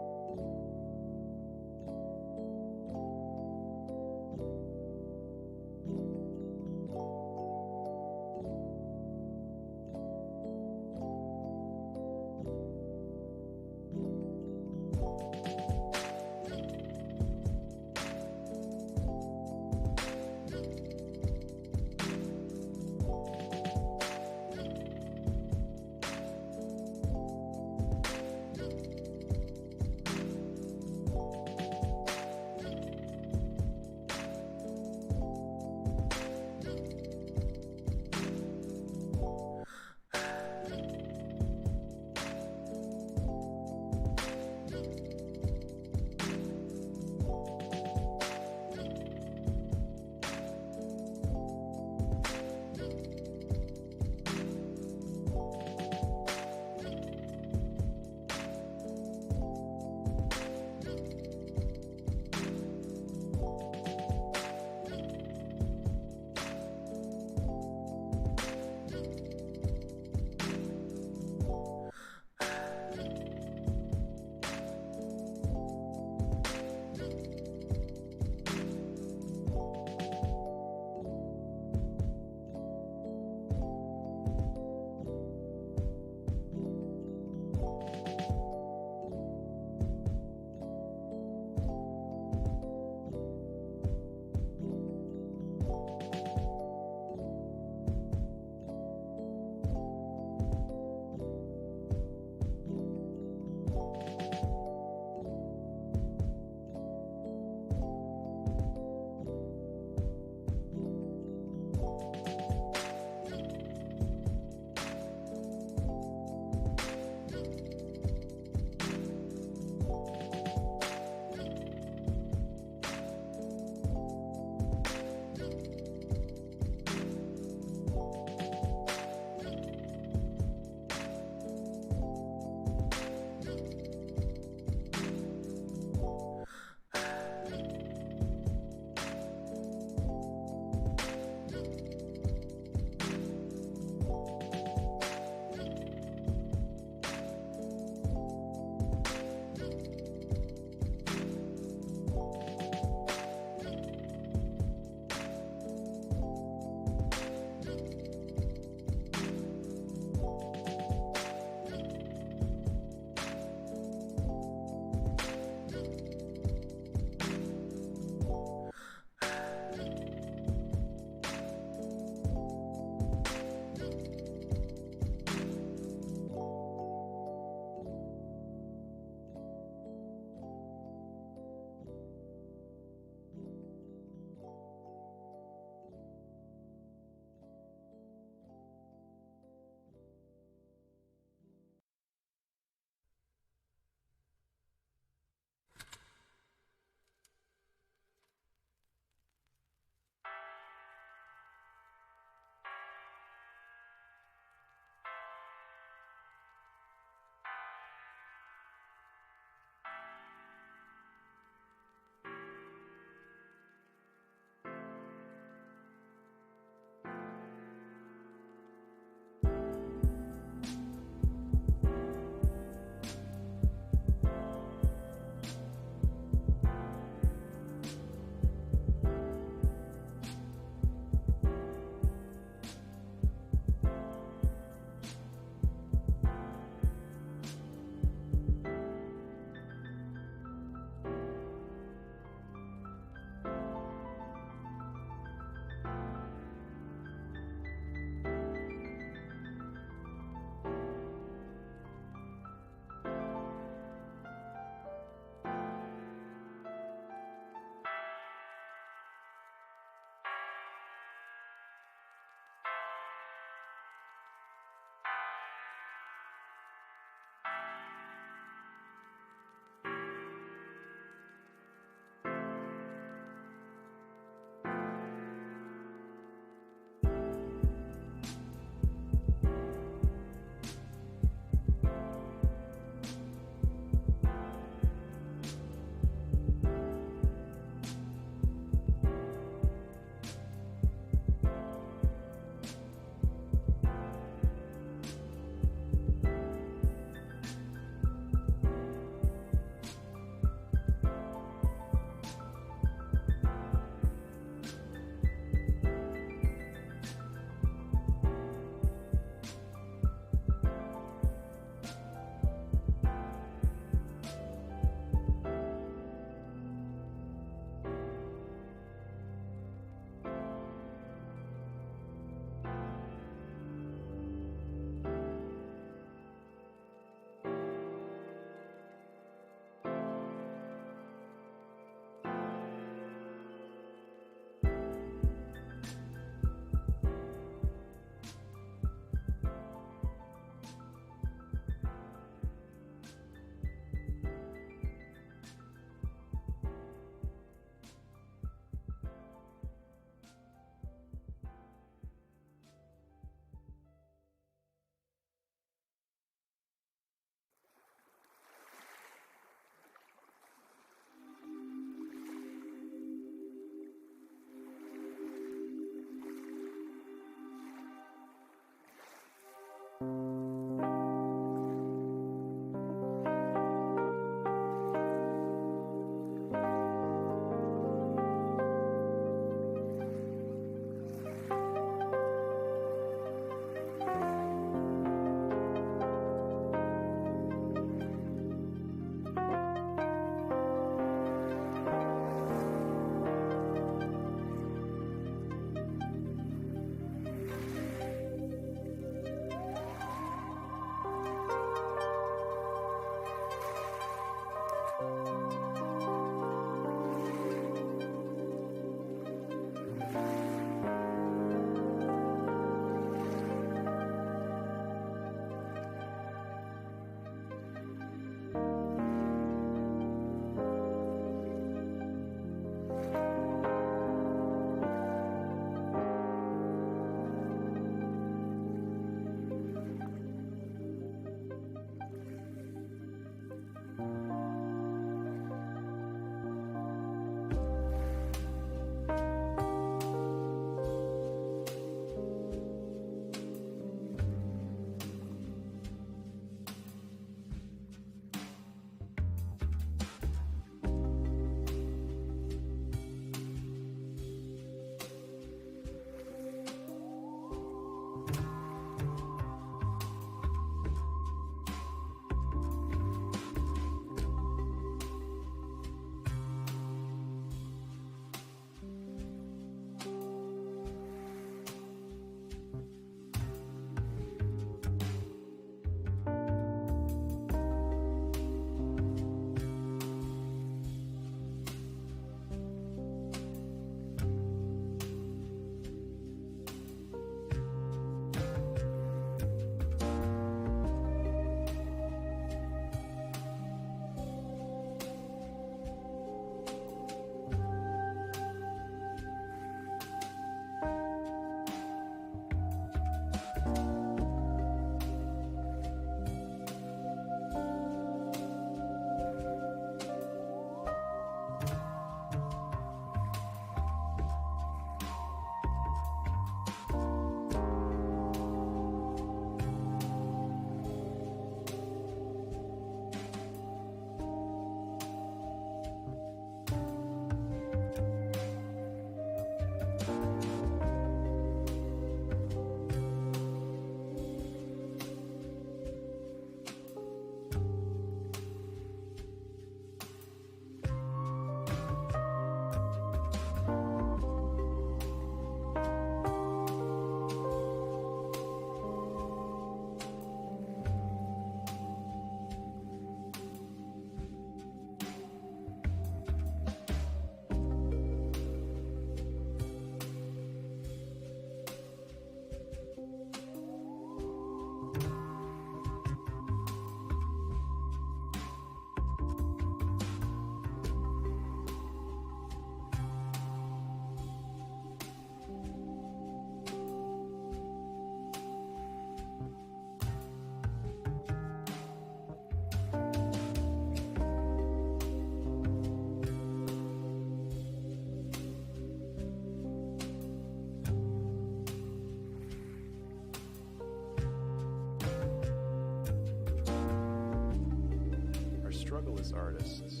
struggle as artists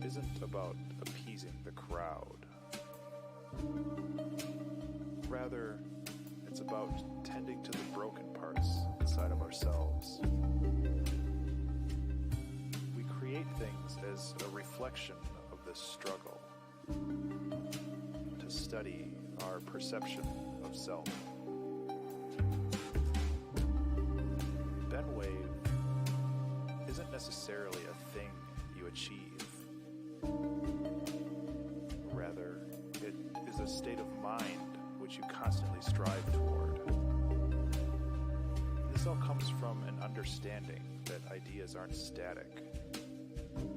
isn't about appeasing the crowd. Rather, it's about tending to the broken parts inside of ourselves. We create things as a reflection of this struggle, to study our perception of self. Ben Wave isn't necessarily a thing you achieve. Rather, it is a state of mind which you constantly strive toward. This all comes from an understanding that ideas aren't static,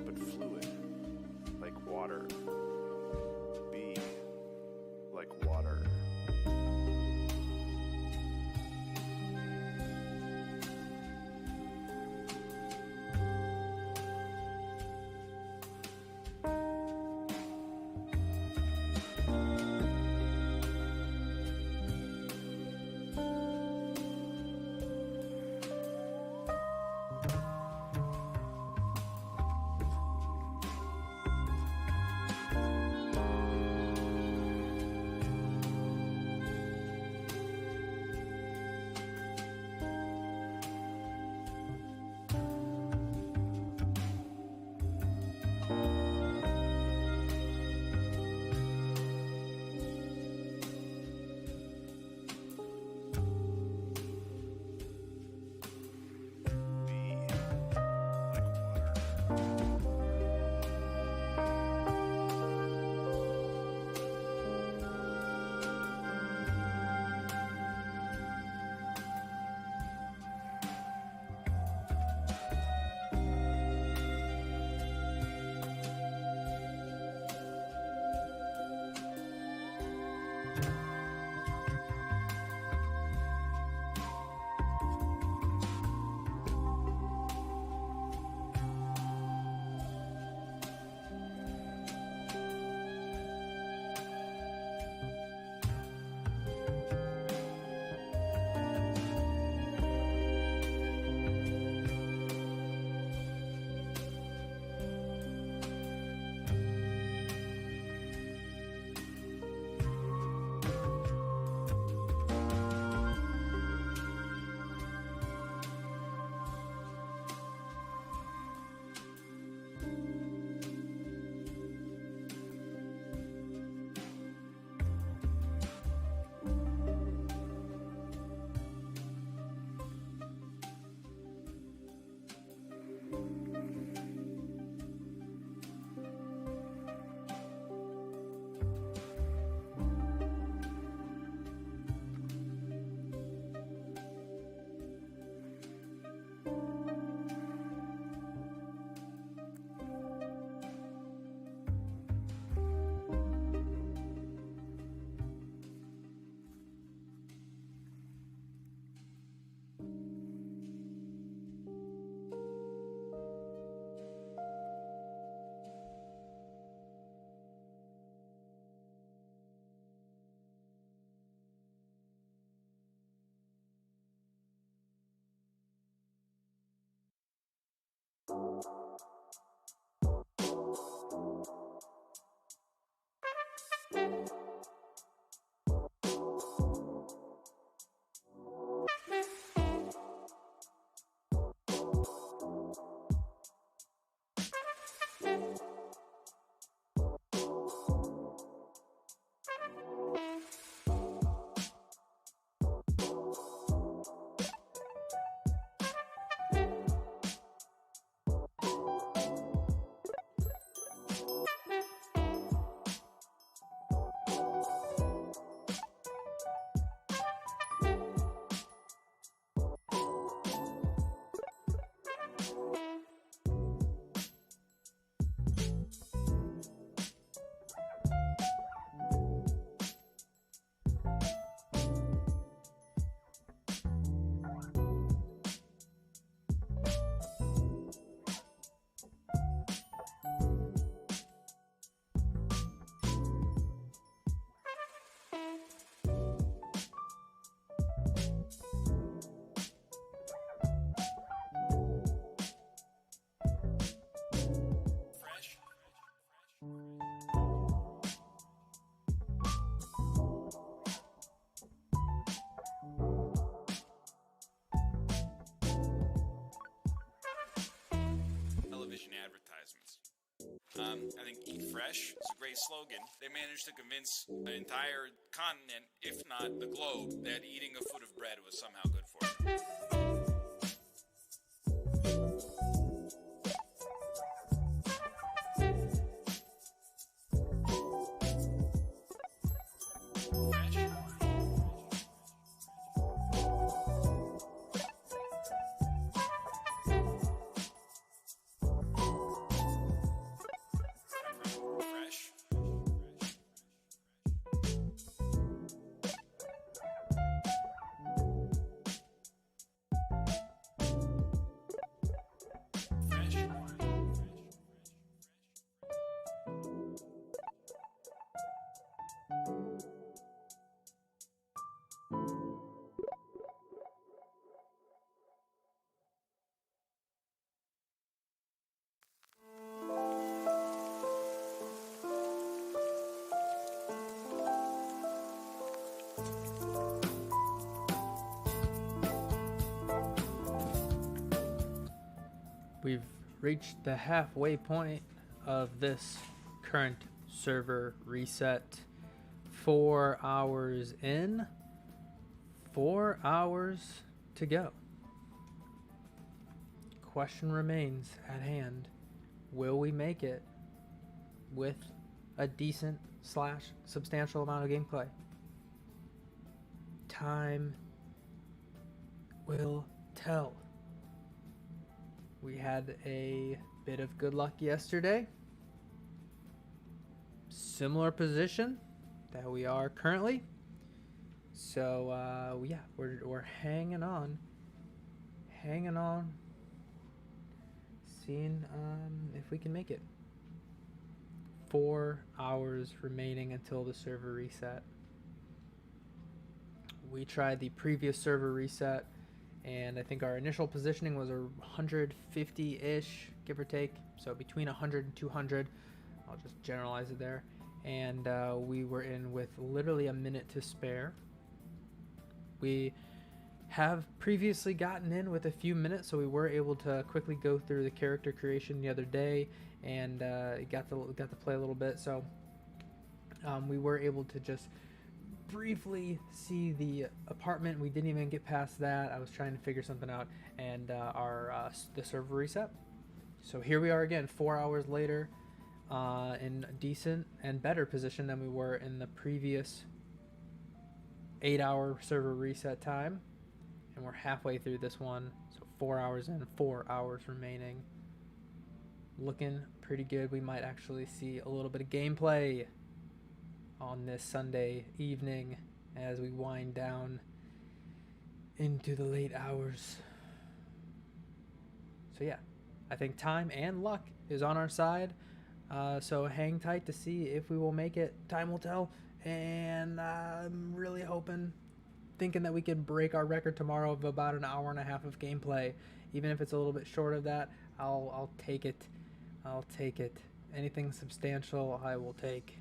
but fluid, like water. Be like water. I think eat fresh is a great slogan. They managed to convince an entire continent, if not the globe, that eating a foot of bread was somehow good for you. We've reached the halfway point of this current server reset. 4 hours in, 4 hours to go. Question remains at hand. Will we make it with a decent / substantial amount of gameplay? Time will tell. We had a bit of good luck yesterday. Similar position that we are currently. So yeah, we're hanging on, seeing if we can make it. 4 hours remaining until the server reset. We tried the previous server reset, and I think our initial positioning was 150-ish, give or take. So between 100 and 200. I'll just generalize it there. And we were in with literally a minute to spare. We have previously gotten in with a few minutes, so we were able to quickly go through the character creation the other day, and got to play a little bit. So we were able to just briefly see the apartment. We didn't even get past that. I was trying to figure something out, and the server reset. So here we are again, 4 hours later, in a decent and better position than we were in the previous 8-hour server reset time, and we're halfway through this one. So 4 hours in, 4 hours remaining. Looking pretty good. We might actually see a little bit of gameplay on this Sunday evening as we wind down into the late hours. So yeah, I think time and luck is on our side. So hang tight to see if we will make it. Time will tell. And I'm really thinking that we can break our record tomorrow of about an hour and a half of gameplay. Even if it's a little bit short of that, I'll take it. I'll take it. Anything substantial, I will take.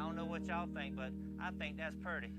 I don't know what y'all think, but I think that's pretty.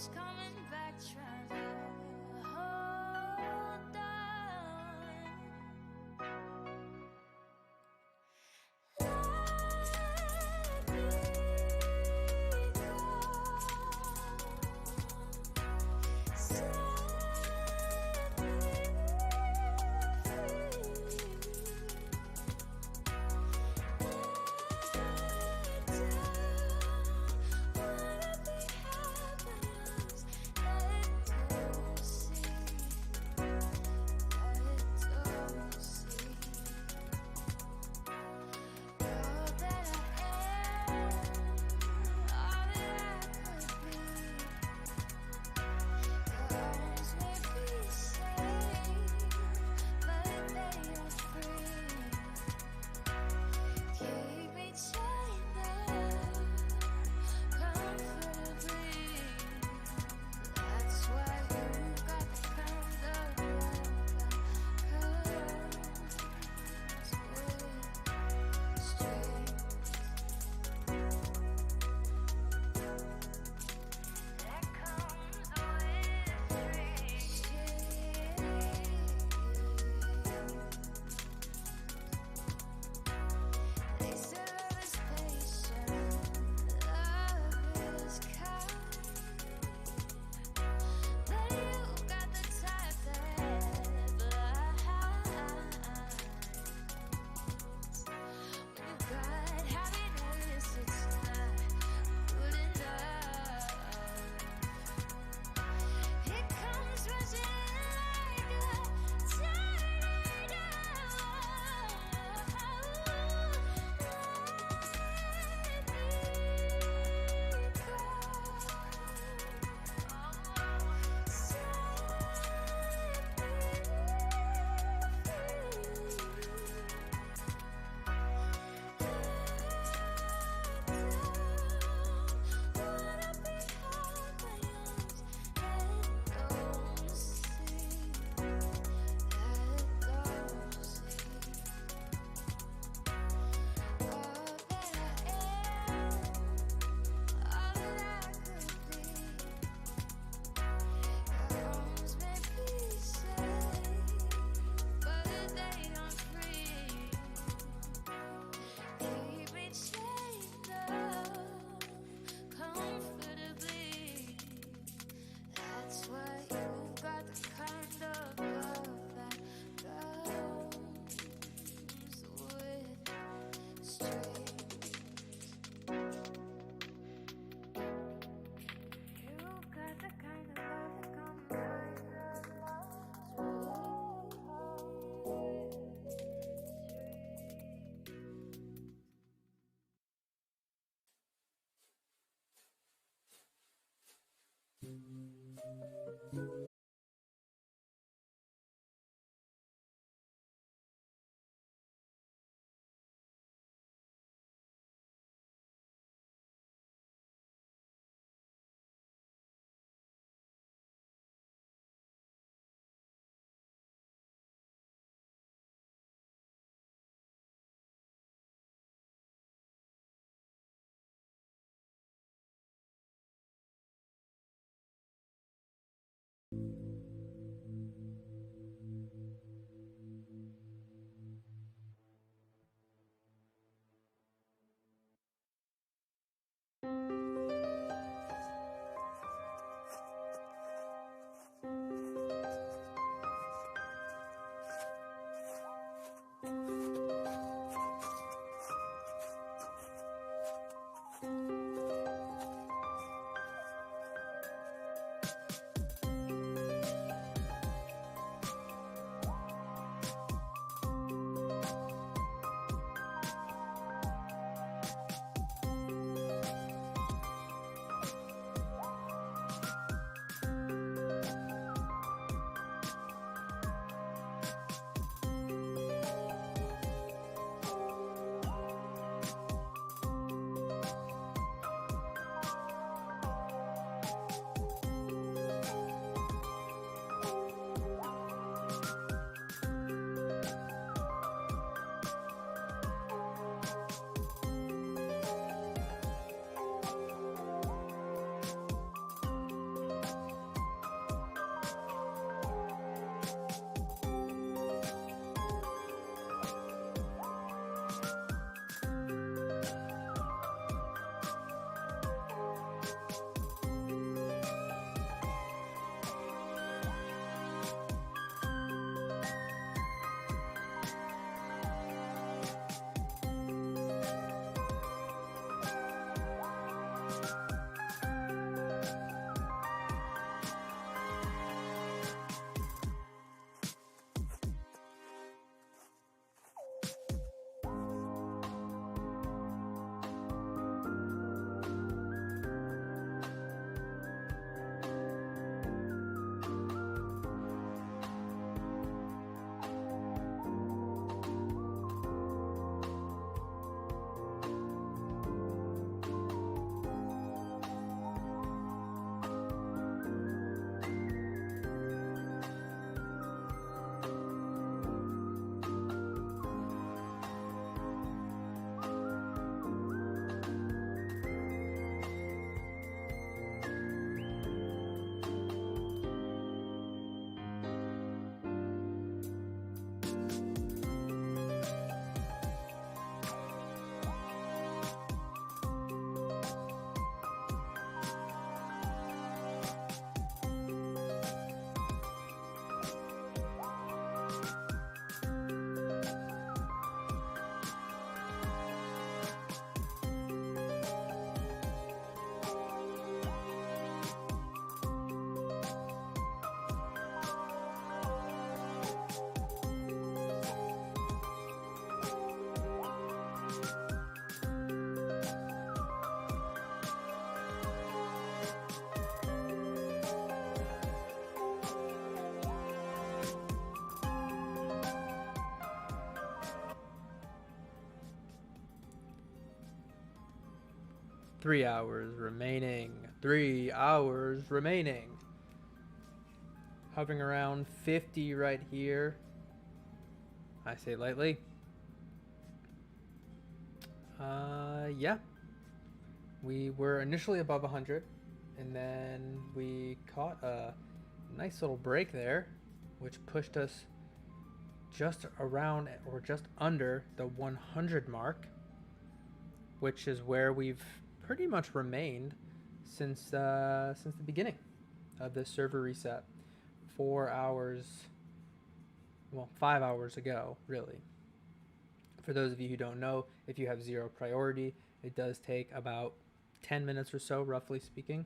keeps coming back, trying to hold on. 3 hours remaining. 3 hours remaining. Hovering around 50 right here. I say lightly. Yeah. We were initially above 100, and then we caught a nice little break there, which pushed us just around or just under the 100 mark, which is where we've pretty much remained since the beginning of this server reset. 4 hours, well, 5 hours ago, really. For those of you who don't know, if you have 0 priority, it does take about 10 minutes or so, roughly speaking,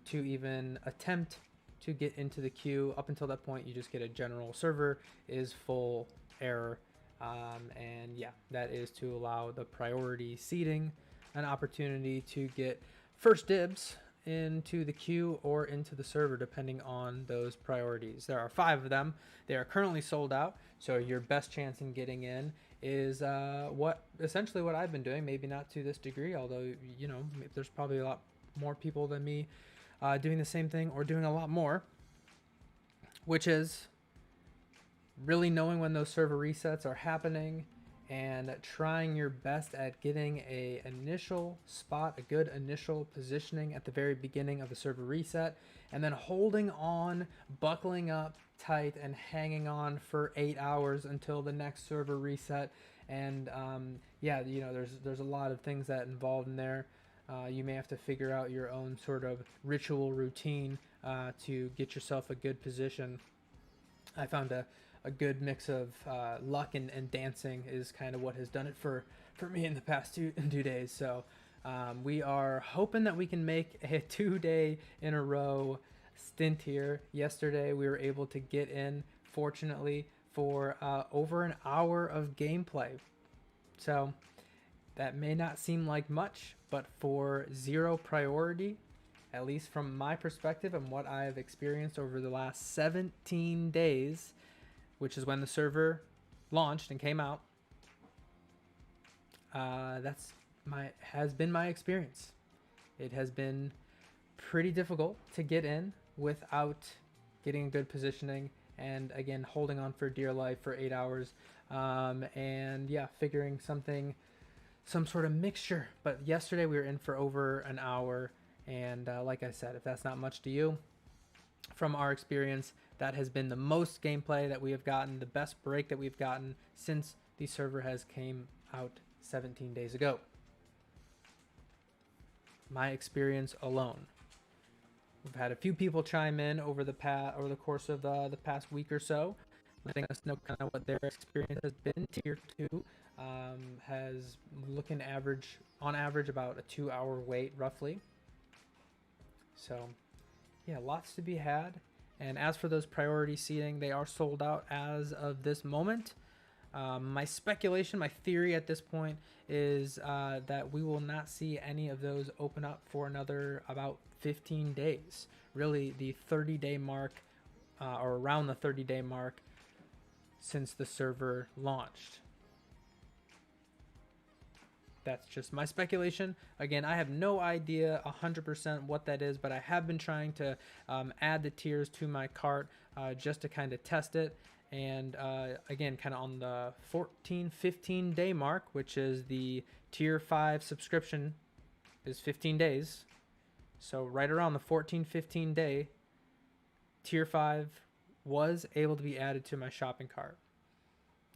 to even attempt to get into the queue. Up until that point, you just get a general server is full error. And yeah, that is to allow the priority seating an opportunity to get first dibs into the queue or into the server, depending on those priorities. There are 5 of them. They are currently sold out, so your best chance in getting in is essentially what I've been doing. Maybe not to this degree, although, you know, there's probably a lot more people than me doing the same thing or doing a lot more, which is really knowing when those server resets are happening and trying your best at getting a initial spot, a good initial positioning at the very beginning of the server reset, and then holding on, buckling up tight and hanging on for 8 hours until the next server reset. And yeah, you know, there's a lot of things that involved in there. You may have to figure out your own sort of ritual routine to get yourself a good position. I found a good mix of luck and dancing is kind of what has done it for me in the past two days. So we are hoping that we can make a 2-day in a row stint here. Yesterday we were able to get in, fortunately, for over an hour of gameplay. So that may not seem like much, but for 0 priority, at least from my perspective and what I have experienced over the last 17 days, which is when the server launched and came out, has been my experience. It has been pretty difficult to get in without getting good positioning, and again, holding on for dear life for 8 hours, and yeah, figuring some sort of mixture. But yesterday we were in for over an hour, and like I said, if that's not much to you, from our experience, that has been the most gameplay that we have gotten, the best break that we've gotten since the server has came out 17 days ago. My experience alone. We've had a few people chime in over the course of the past week or so, letting us know kind of what their experience has been. Tier 2 has looking on average about a 2-hour wait roughly. So yeah, lots to be had. And as for those priority seating, they are sold out as of this moment. My speculation, my theory at this point is that we will not see any of those open up for another about 15 days. Really, the 30-day mark, or around the 30-day mark, since the server launched. That's just my speculation. Again, I have no idea 100% what that is, but I have been trying to add the tiers to my cart just to kind of test it. And again, kind of on the 15 day mark, which is the tier 5 subscription is 15 days. So right around the 15 day, tier 5 was able to be added to my shopping cart.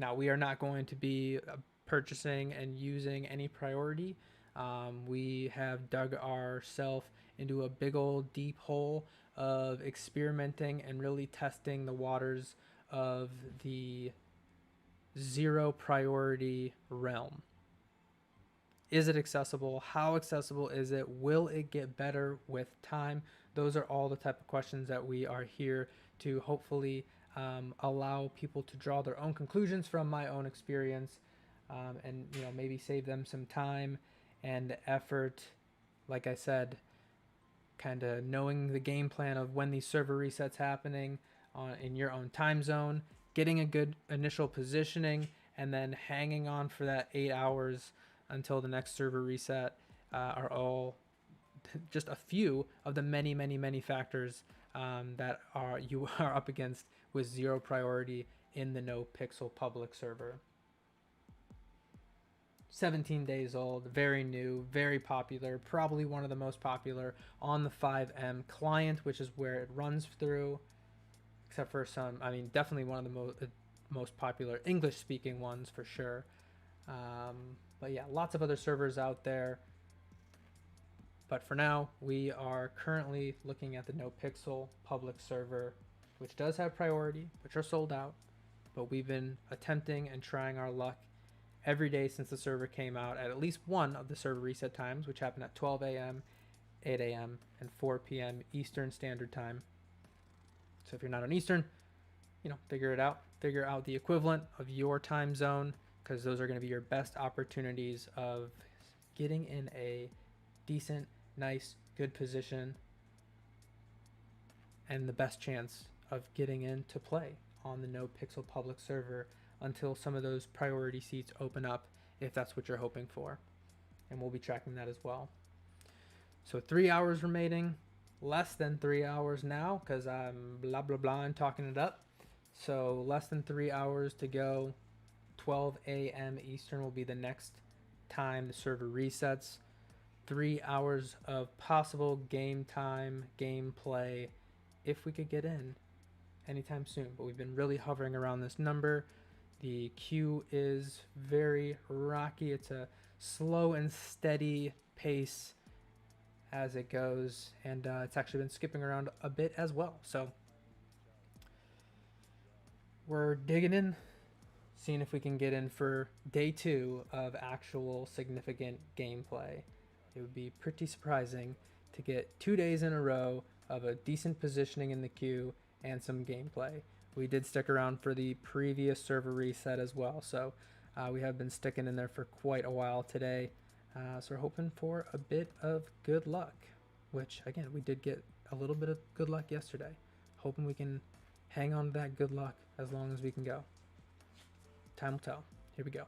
Now, we are not going to be purchasing and using any priority. We have dug ourselves into a big old deep hole of experimenting and really testing the waters of the 0 priority realm. Is it accessible? How accessible is it? Will it get better with time? Those are all the type of questions that we are here to hopefully allow people to draw their own conclusions from my own experience, and maybe save them some time and effort. Like I said, kind of knowing the game plan of when these server resets happening in your own time zone, getting a good initial positioning, and then hanging on for that 8 hours until the next server reset, are all just a few of the many, many, many factors that you are up against with zero priority in the no pixel public server. 17 days old, very new, very popular, probably one of the most popular on the 5M client, which is where it runs through, except for some, I mean, definitely one of the most popular English speaking ones for sure. But yeah, lots of other servers out there. But for now, we are currently looking at the NoPixel public server, which does have priority, which are sold out. But we've been attempting and trying our luck every day since the server came out at least one of the server reset times, which happened at 12 a.m., 8 a.m., and 4 p.m. Eastern Standard Time. So if you're not on Eastern, figure it out. Figure out the equivalent of your time zone, because those are going to be your best opportunities of getting in a decent, nice, good position and the best chance of getting into play on the NoPixel public server until some of those priority seats open up, if that's what you're hoping for. And we'll be tracking that as well. So 3 hours remaining, less than 3 hours now, because I'm blah blah blah and talking it up. So less than 3 hours to go. 12 a.m. Eastern will be the next time the server resets. 3 hours of possible game time, gameplay, if we could get in anytime soon. But we've been really hovering around this number. The queue is very rocky. It's a slow and steady pace as it goes, and it's actually been skipping around a bit as well. So we're digging in, seeing if we can get in for day 2 of actual significant gameplay. It would be pretty surprising to get 2 days in a row of a decent positioning in the queue and some gameplay. We did stick around for the previous server reset as well, so we have been sticking in there for quite a while today. So we're hoping for a bit of good luck, which again, we did get a little bit of good luck yesterday. Hoping we can hang on to that good luck as long as we can go. Time will tell. Here we go.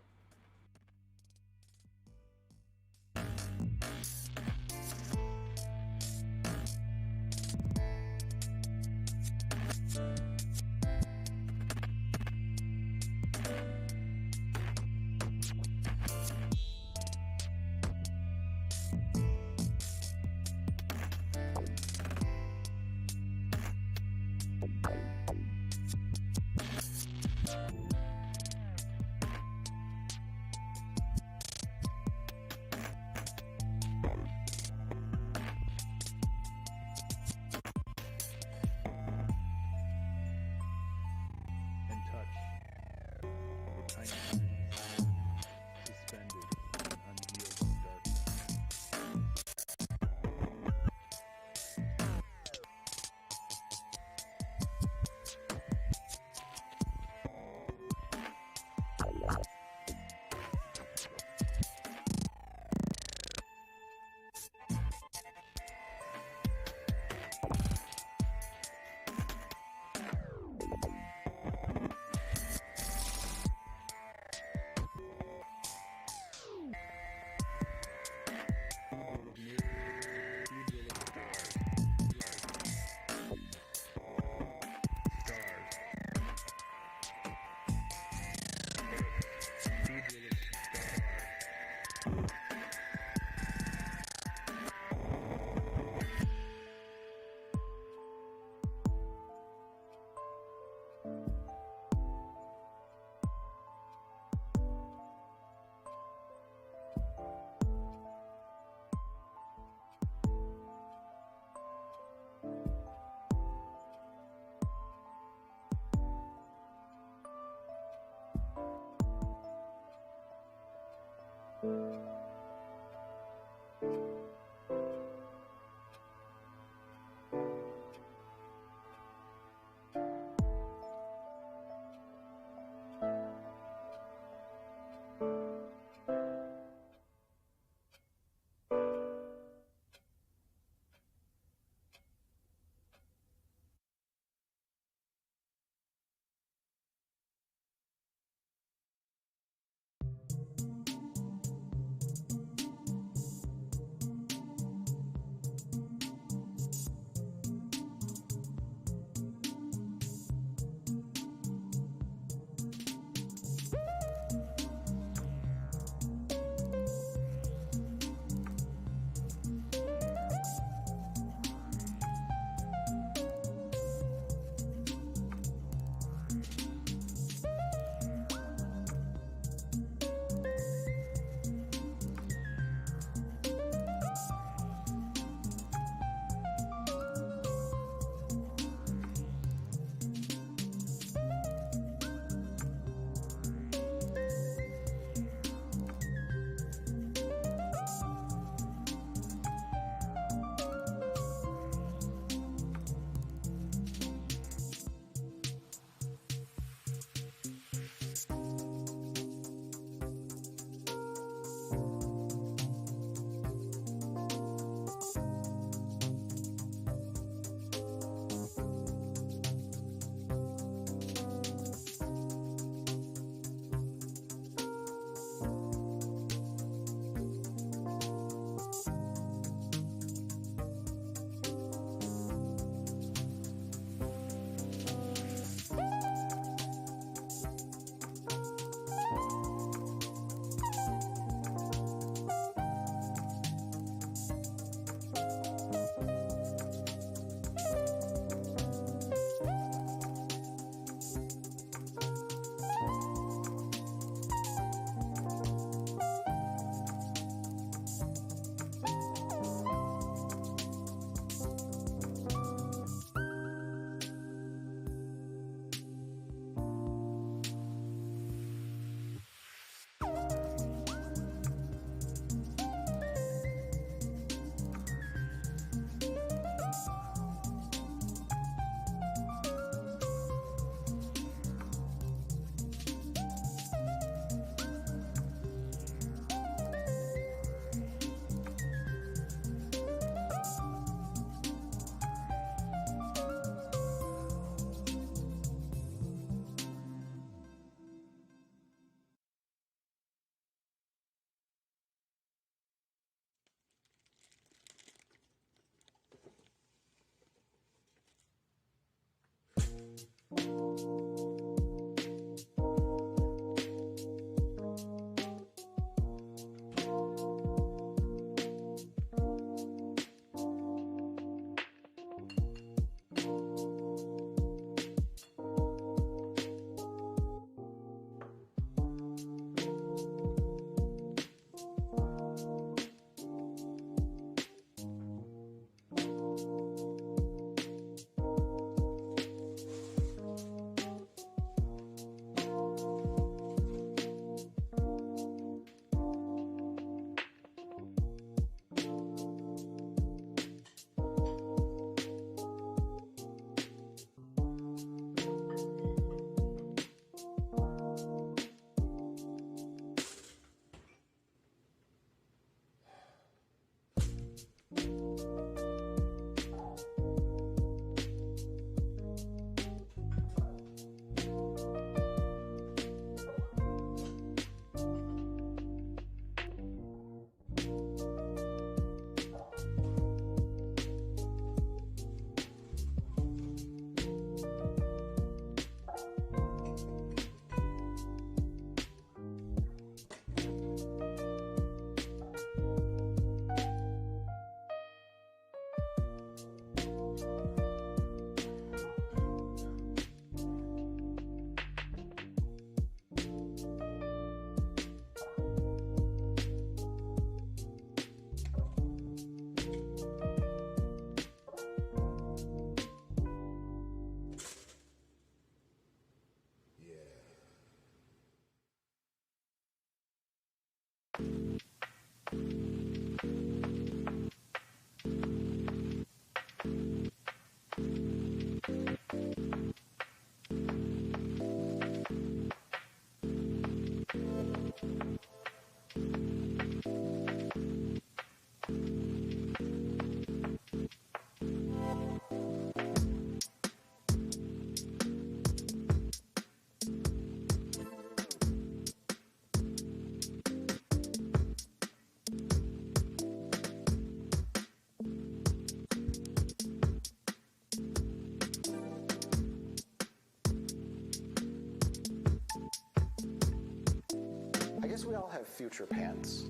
we all have future pants.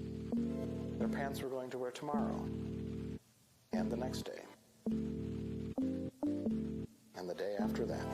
They're pants we're going to wear tomorrow, and the next day, and the day after that.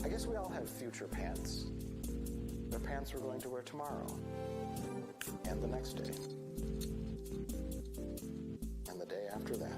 I guess we all have future pants. They're pants we're going to wear tomorrow, and the next day, and the day after that.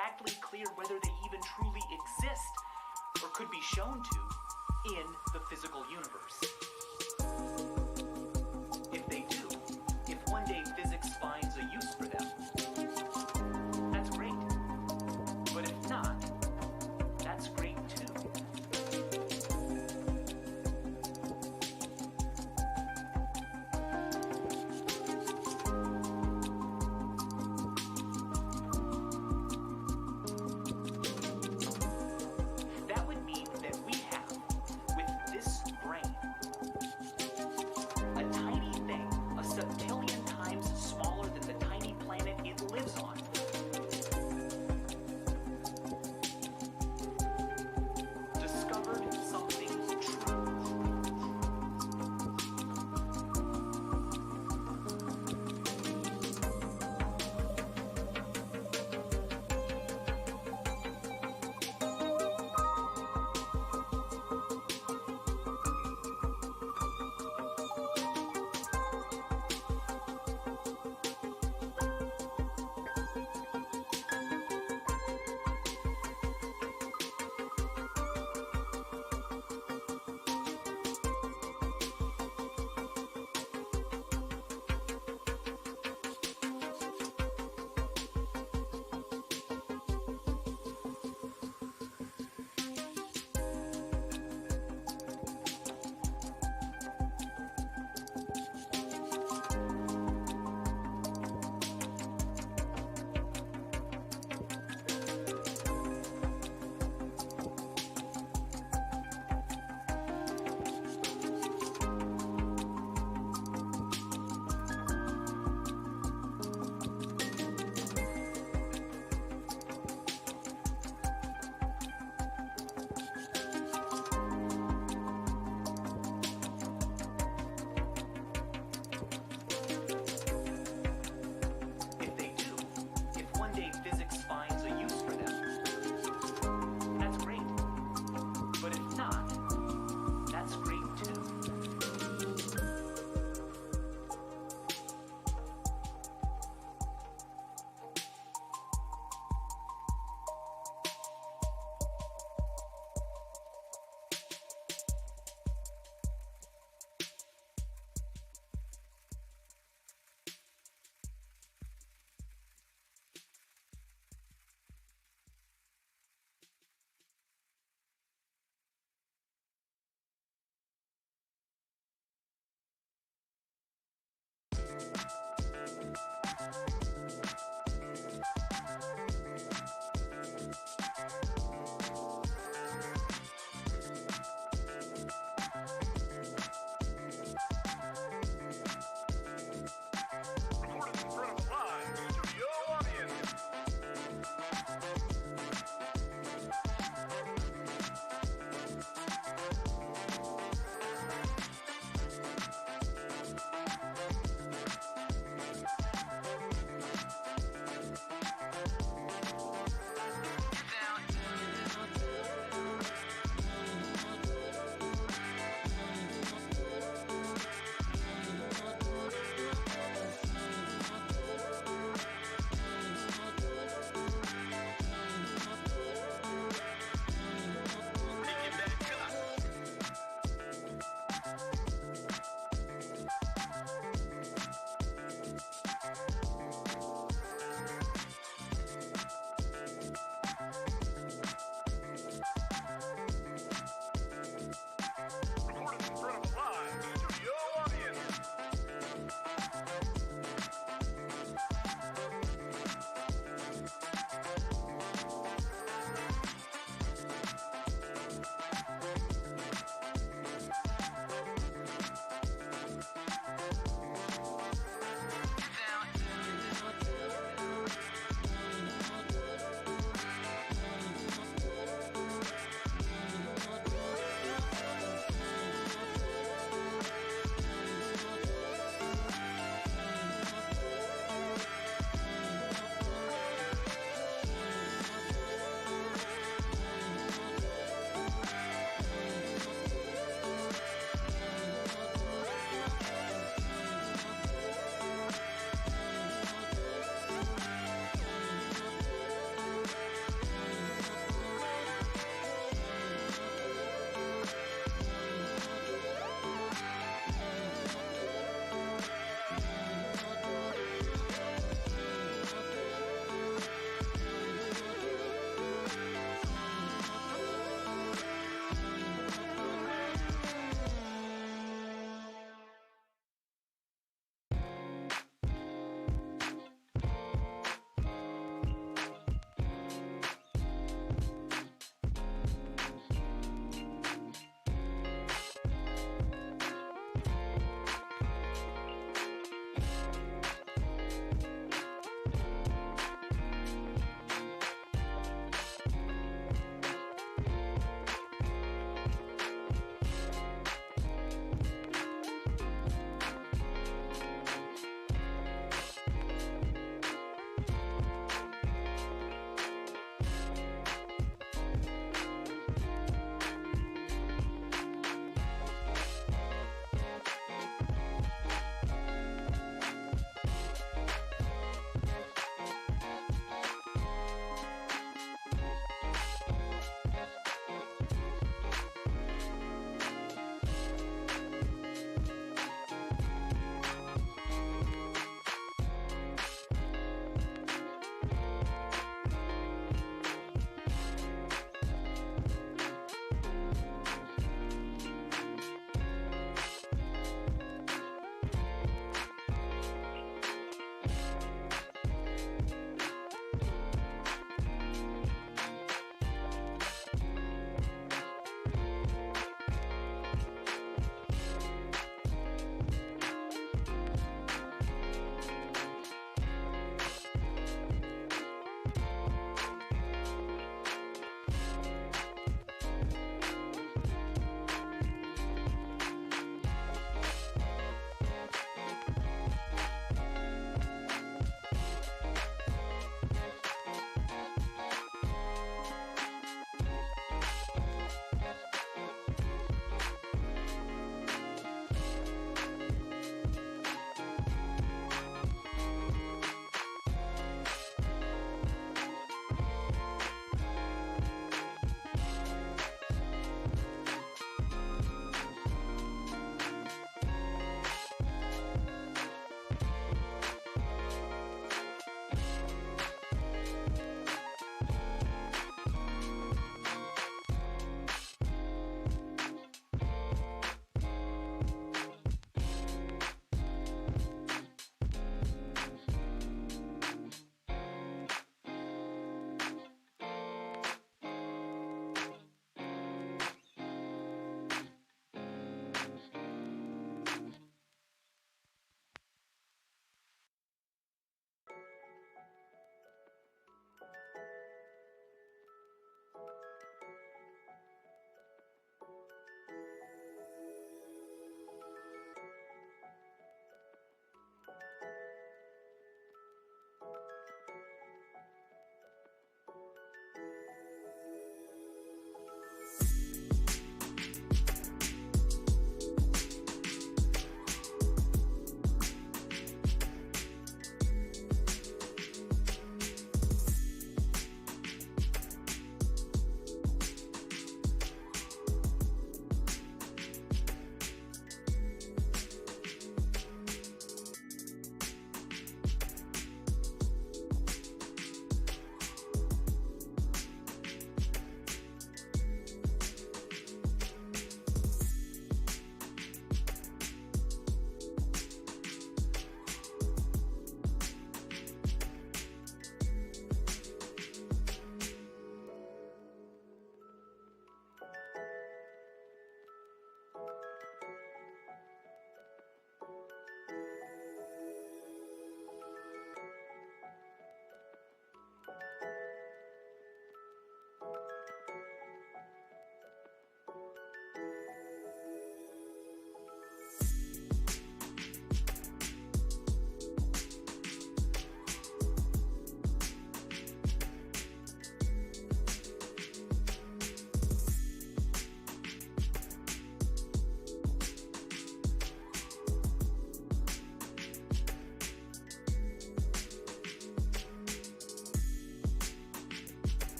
exactly clear whether they even truly exist or could be shown to in the physical universe. If they do, if one day physics finds a use for them, that's great. But if not, that's great too. That would mean that we have, with this brain,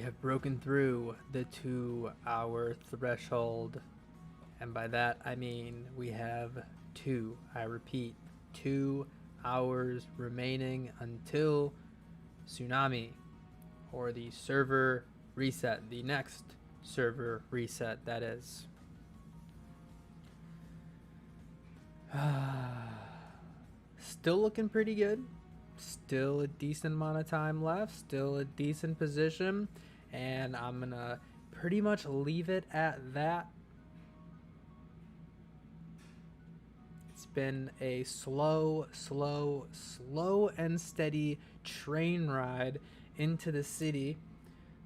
have broken through the 2-hour threshold. And by that, I mean we have 2, I repeat, 2 hours remaining until tsunami, or the server reset, the next server reset, that is. Still looking pretty good. Still a decent amount of time left. Still a decent position. And I'm going to pretty much leave it at that. It's been a slow and steady train ride into the city.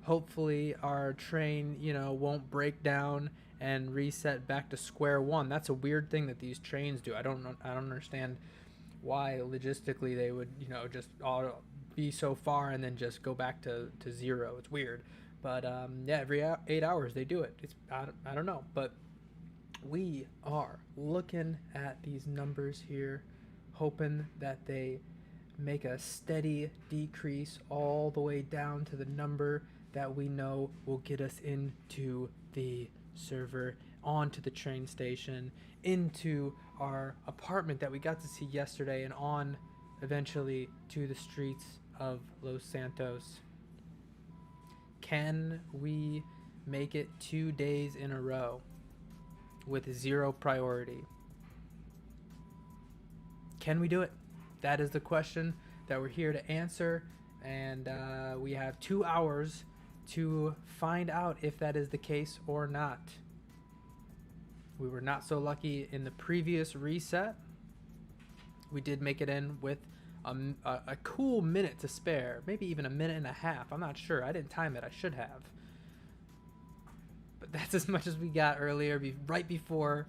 Hopefully our train, won't break down and reset back to square one. That's a weird thing that these trains do. I don't understand why logistically they would, just all be so far and then just go back to zero. It's weird. But yeah, every 8 hours they do it. I don't know, but we are looking at these numbers here, hoping that they make a steady decrease all the way down to the number that we know will get us into the server, onto the train station, into our apartment that we got to see yesterday, and on eventually to the streets of Los Santos. Can we make it 2 days in a row with 0 priority? Can we do it? That is the question that we're here to answer, and we have 2 hours to find out if that is the case or not. We were not so lucky in the previous reset. We did make it in with a cool minute to spare, maybe even a minute and a half. I'm not sure. I didn't time it. I should have. But that's as much as we got earlier, right before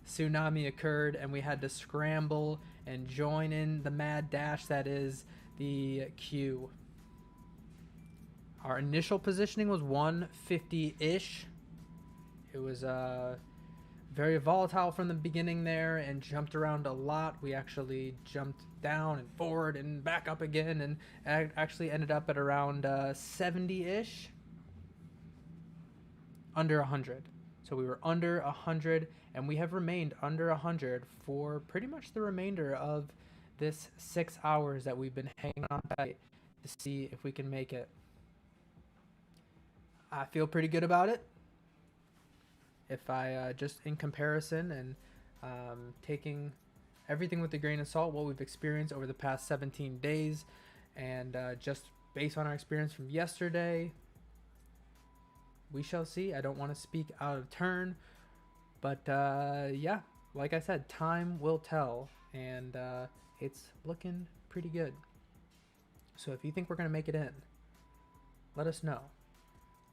tsunami occurred, and we had to scramble and join in the mad dash that is the queue. Our initial positioning was 150-ish. It was very volatile from the beginning there and jumped around a lot. We actually jumped down and forward and back up again, and actually ended up at around 70-ish. Under 100. So we were under 100, and we have remained under 100 for pretty much the remainder of this 6 hours that we've been hanging on tight to see if we can make it. I feel pretty good about it. If I just in comparison and taking everything with a grain of salt, what we've experienced over the past 17 days, and just based on our experience from yesterday, we shall see. I don't want to speak out of turn, but yeah, like I said, time will tell, and it's looking pretty good. So if you think we're going to make it in, let us know.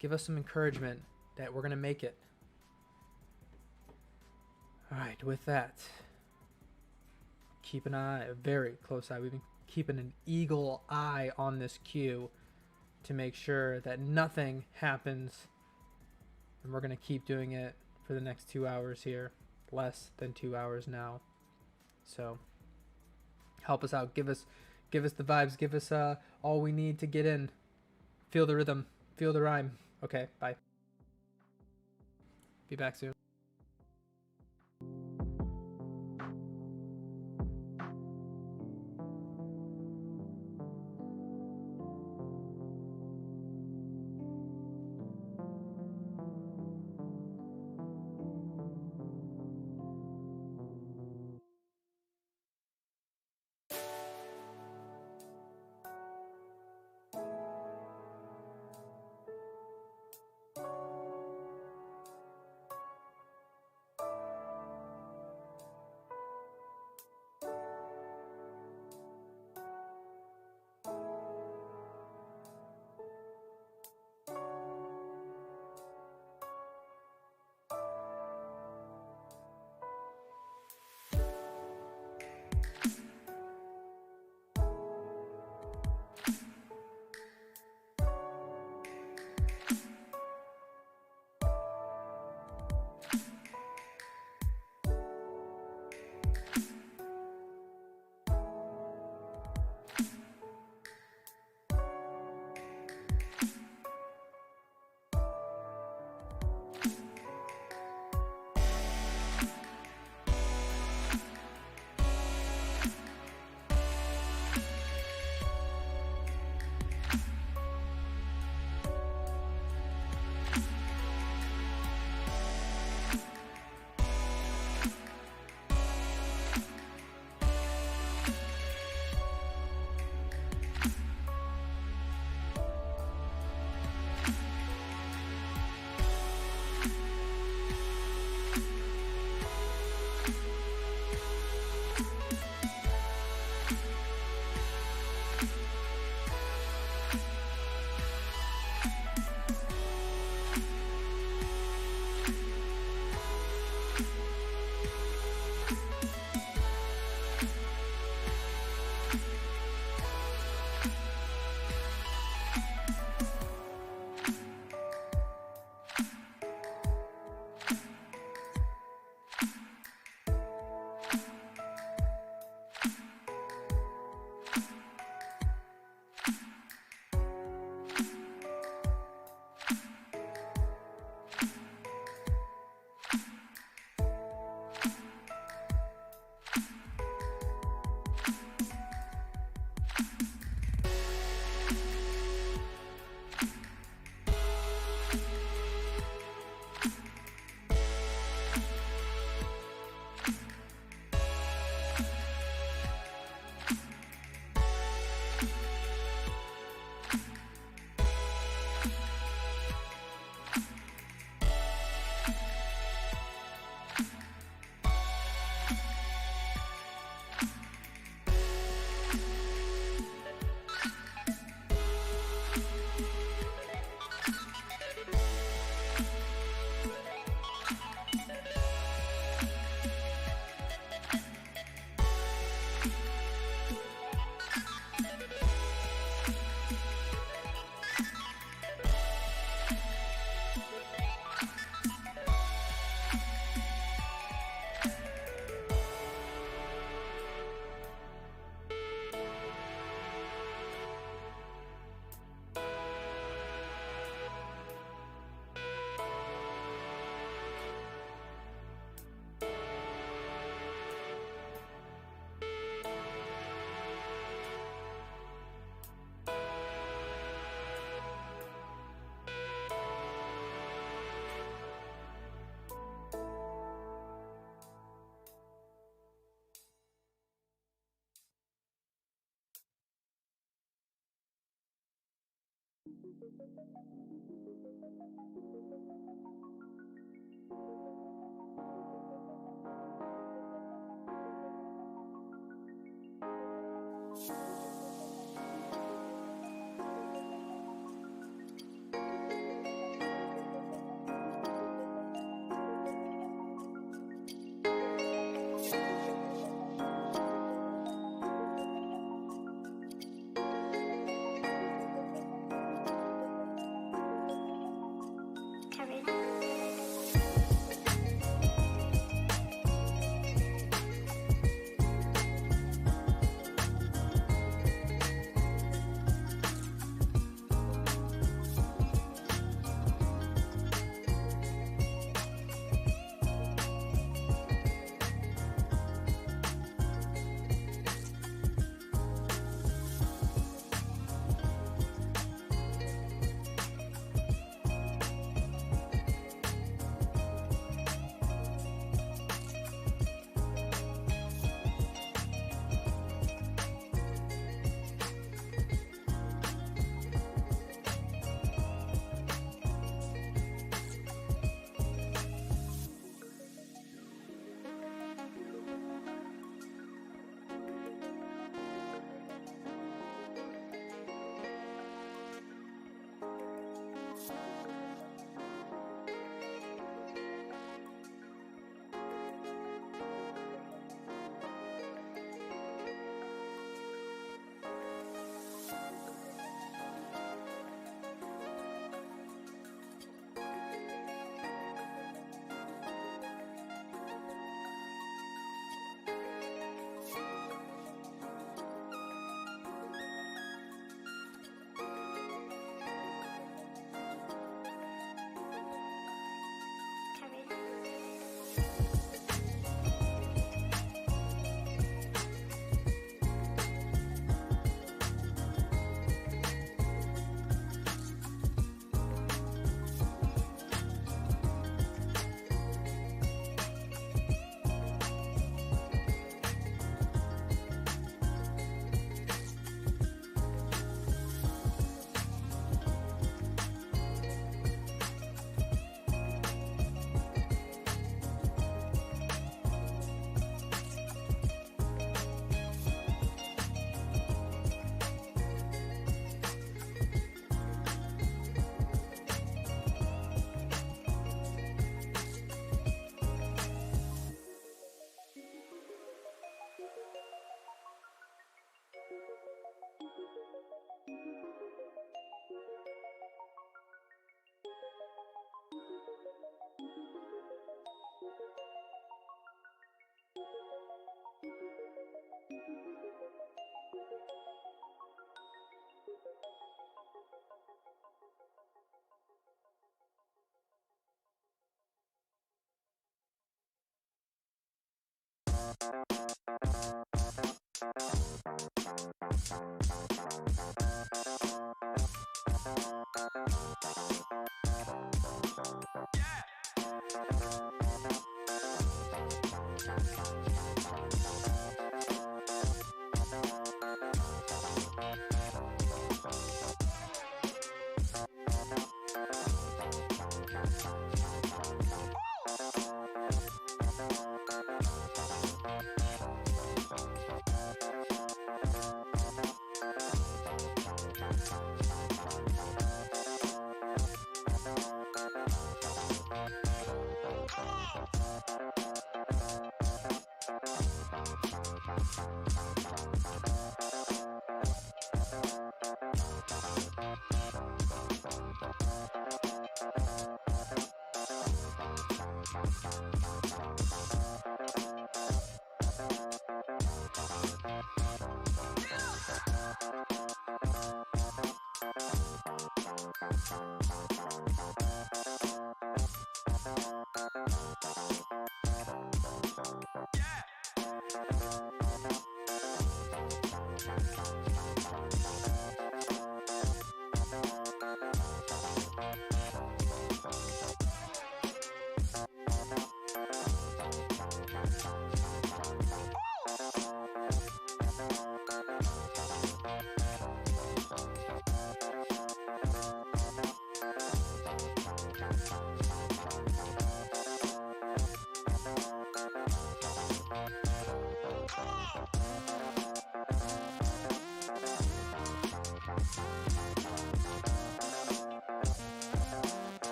Give us some encouragement that we're going to make it. All right, with that, keep an eye, a very close eye. We've been keeping an eagle eye on this queue to make sure that nothing happens. And we're going to keep doing it for the next 2 hours here. Less than 2 hours now. So help us out. Give us the vibes. Give us all we need to get in. Feel the rhythm. Feel the rhyme. Okay, bye. Be back soon.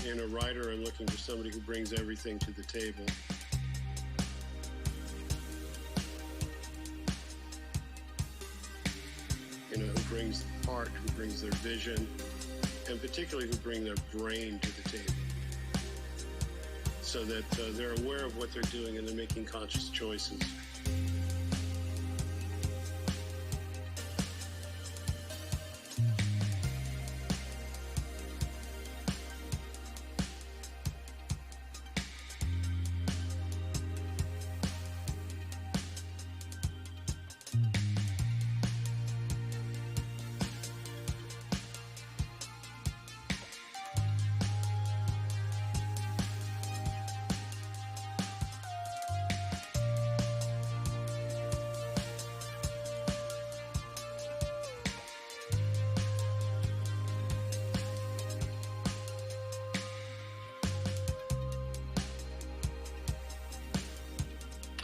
in a writer, I'm looking for somebody who brings everything to the table. You know, who brings art, who brings their vision, and particularly who bring their brain to the table. So that they're aware of what they're doing and they're making conscious choices.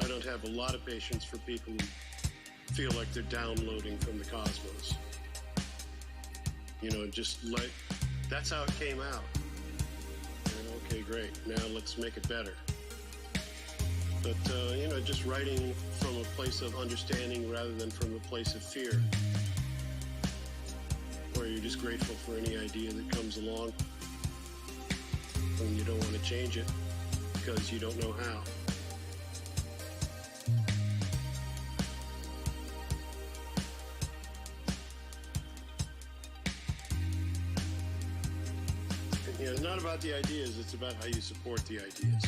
I don't have a lot of patience for people who feel like they're downloading from the cosmos. You know, just like, that's how it came out. And okay, great. Now let's make it better. But, you know, just writing from a place of understanding rather than from a place of fear, where you're just grateful for any idea that comes along and you don't want to change it because you don't know how. You know, it's not about the ideas, it's about how you support the ideas.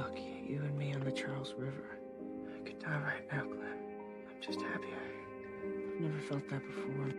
Look, you and me on the Charles River. I could die right now, Clem. I'm just happier. I've never felt that before.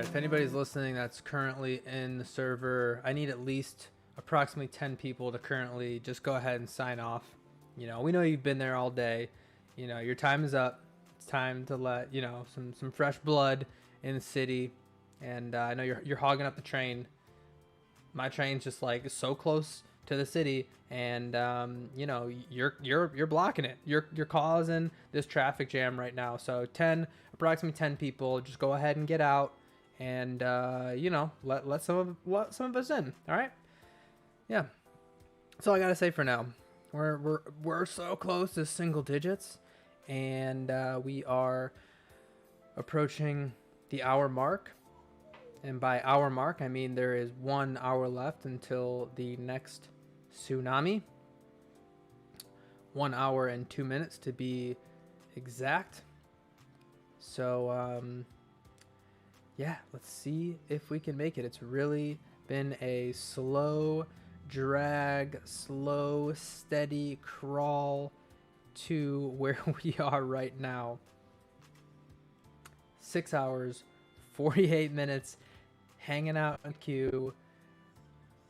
right, if anybody's listening that's currently in the server, I need at least approximately 10 people to currently just go ahead and sign off. You know, we know you've been there all day. You know, your time is up. It's time to let, you know, some fresh blood in the city. And I know you're hogging up the train. My train's just like so close to the city, and you know, you're blocking it. You're causing this traffic jam right now. So approximately 10 people, just go ahead and get out, and you know, let some of us in. All right, yeah. That's all I gotta say for now. We're so close to single digits, and we are approaching the hour mark. And by hour mark, I mean there is 1 hour left until the next tsunami. 1 hour and 2 minutes to be exact. So, yeah, let's see if we can make it. It's really been a slow drag, slow, steady crawl to where we are right now. 6 hours, 48 minutes, hanging out on queue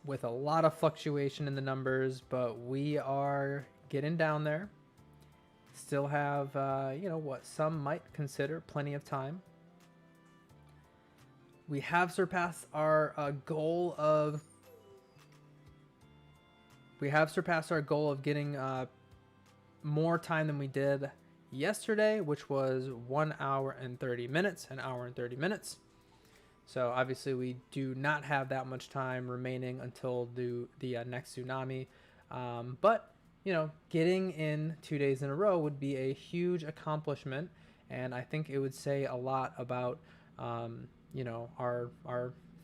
with a lot of fluctuation in the numbers, but we are getting down there. Still have, you know, what some might consider plenty of time. We have surpassed our goal of getting more time than we did yesterday, which was 1 hour and 30 minutes, an hour and 30 minutes. So obviously we do not have that much time remaining until the next tsunami. But, you know, getting in 2 days in a row would be a huge accomplishment. And I think it would say a lot about, you know, our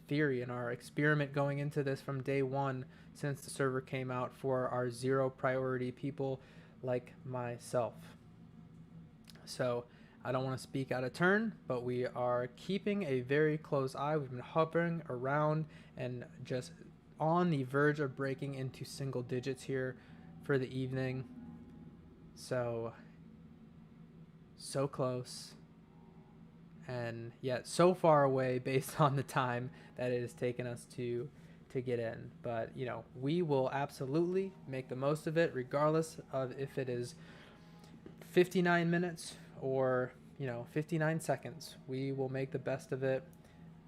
theory and our experiment going into this from day one, since the server came out for our 0 priority people like myself. So I don't want to speak out of turn, but we are keeping a very close eye. We've been hovering around and just on the verge of breaking into single digits here for the evening. So close. And yet so far away based on the time that it has taken us to get in. But, you know, we will absolutely make the most of it, regardless of if it is 59 minutes or, you know, 59 seconds. We will make the best of it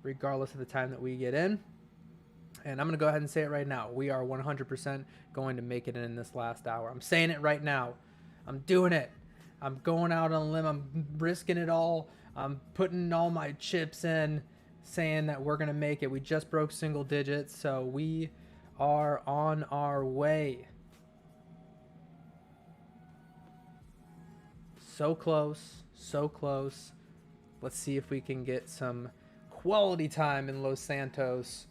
regardless of the time that we get in. And I'm going to go ahead and say it right now. We are 100% going to make it in this last hour. I'm saying it right now. I'm doing it. I'm going out on a limb. I'm risking it all. I'm putting all my chips in, saying that we're going to make it. We just broke single digits, so we are on our way. So close, so close. Let's see if we can get some quality time in Los Santos.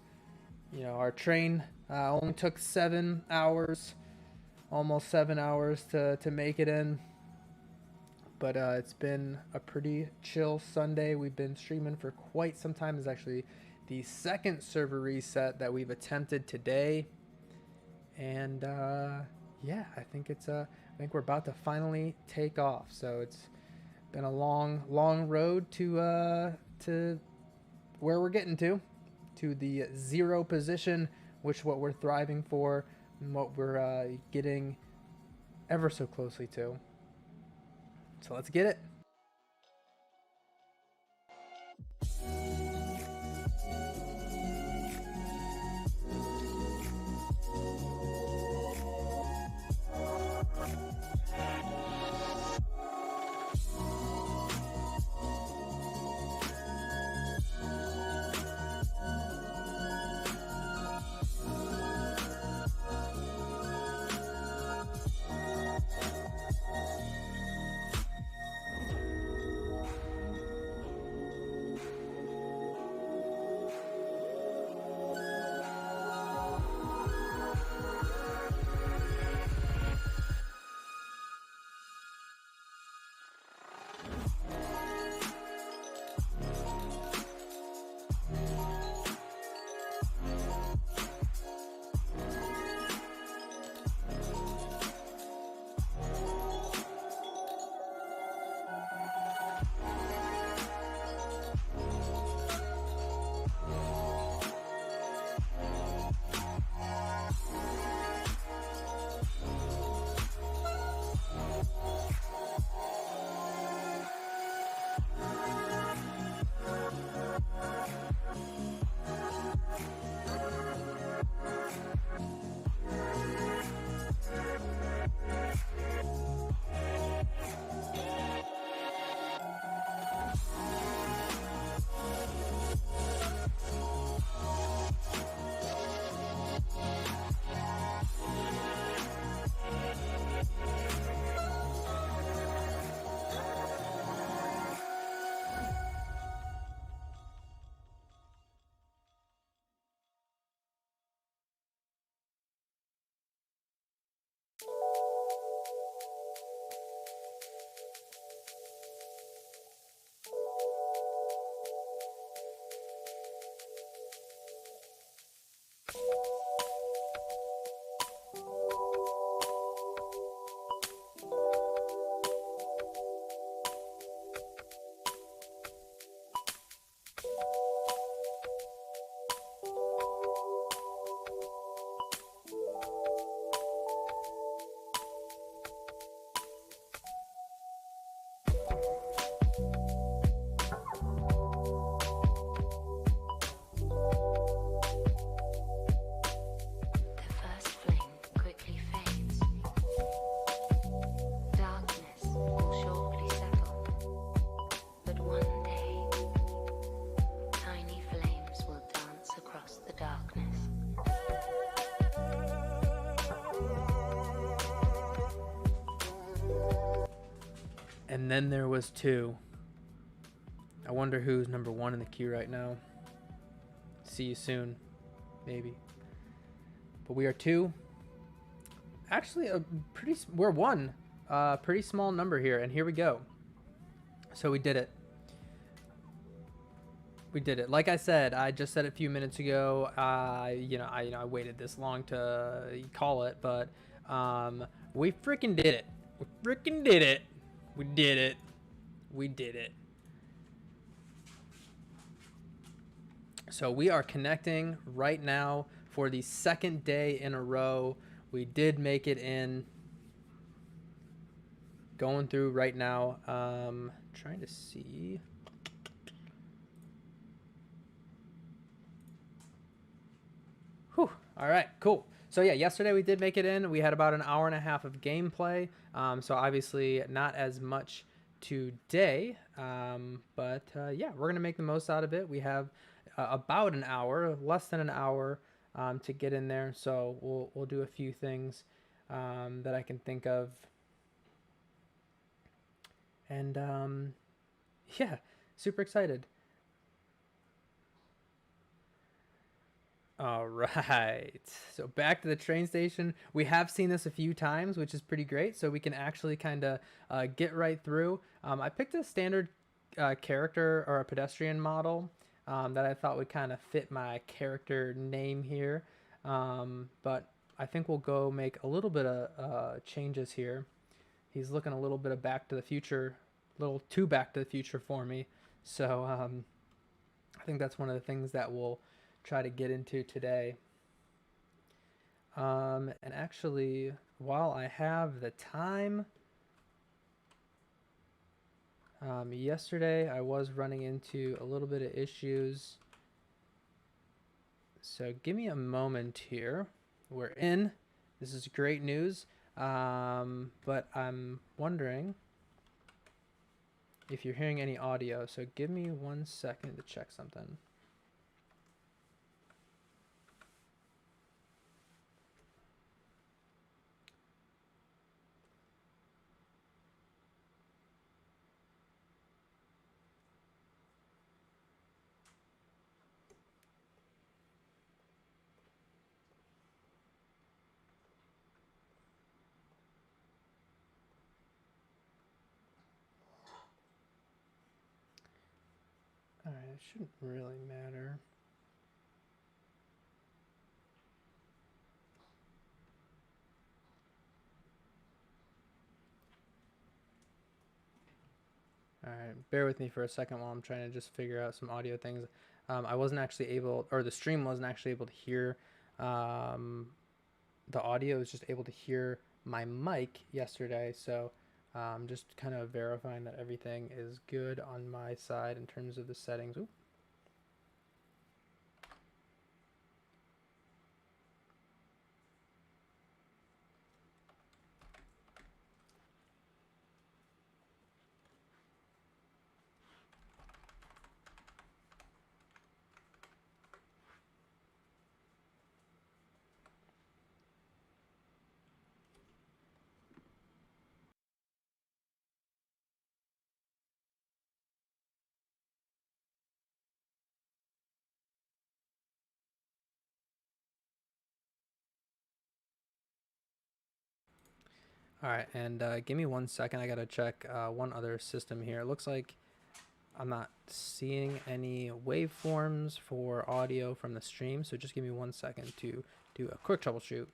You know, our train only took 7 hours, almost 7 hours to make it in. But it's been a pretty chill Sunday. We've been streaming for quite some time. It's actually the second server reset that we've attempted today. And yeah, I think we're about to finally take off. So it's been a long road to where we're getting to the 0 position, which what we're thriving for and what we're getting ever so closely to. So let's get it. And then there was 2. I wonder who's number 1 in the queue right now. See you soon, maybe. But we are 2. Actually, we're 1. Pretty small number here, and here we go. So we did it. We did it. Like I said, I just said it a few minutes ago. I waited this long to call it, but we freaking did it. We freaking did it. We did it. We did it. So we are connecting right now for the 2nd day in a row. We did make it in. Going through right now. Trying to see. Whew. All right, cool. So yeah, yesterday we did make it in. We had about an hour and a half of gameplay. So obviously not as much today. But yeah, we're gonna make the most out of it. We have about an hour, less than an hour, to get in there. So we'll do a few things that I can think of. And yeah, super excited. All right, so back to the train station. We have seen this a few times, which is pretty great. So we can actually kind of get right through. I picked a standard character or a pedestrian model that I thought would kind of fit my character name here. But I think we'll go make a little bit of changes here. He's looking a little bit of Back to the Future, a little too Back to the Future for me. So I think that's one of the things that we'll try to get into today. And actually, while I have the time, yesterday I was running into a little bit of issues. So give me a moment here. We're in. This is great news. But I'm wondering if you're hearing any audio. So give me 1 second to check something. Alright, it shouldn't really matter. Alright, bear with me for a second while I'm trying to just figure out some audio things. I wasn't actually able, or the stream wasn't actually able to hear the audio. It was just able to hear my mic yesterday, so just kind of verifying that everything is good on my side in terms of the settings. Ooh. All right, and give me 1 second. I gotta check one other system here. It looks like I'm not seeing any waveforms for audio from the stream, so just give me 1 second to do a quick troubleshoot.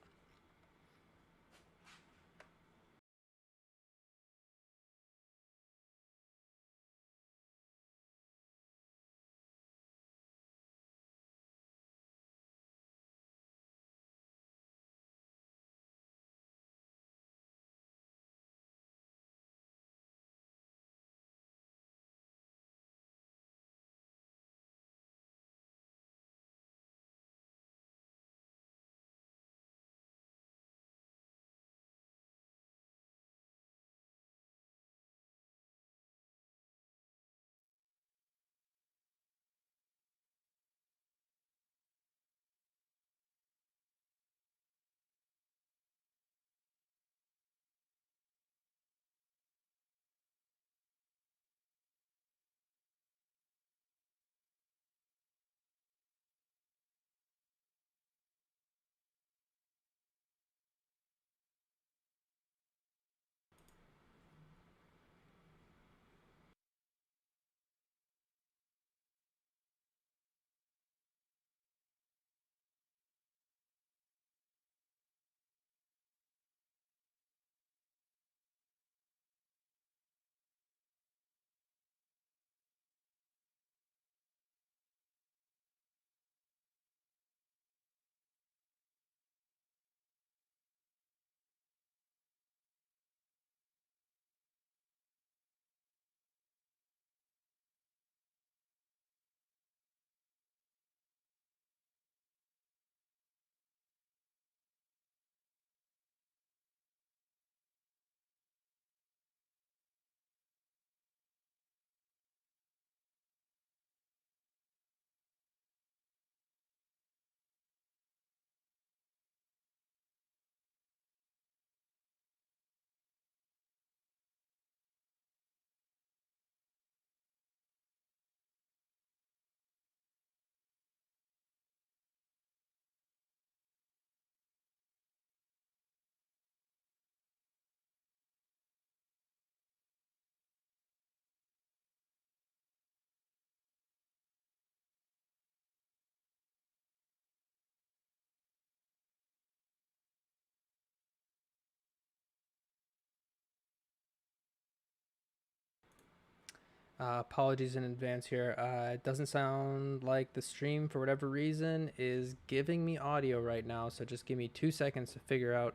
Apologies in advance here. It doesn't sound like the stream, for whatever reason, is giving me audio right now. So just give me 2 seconds to figure out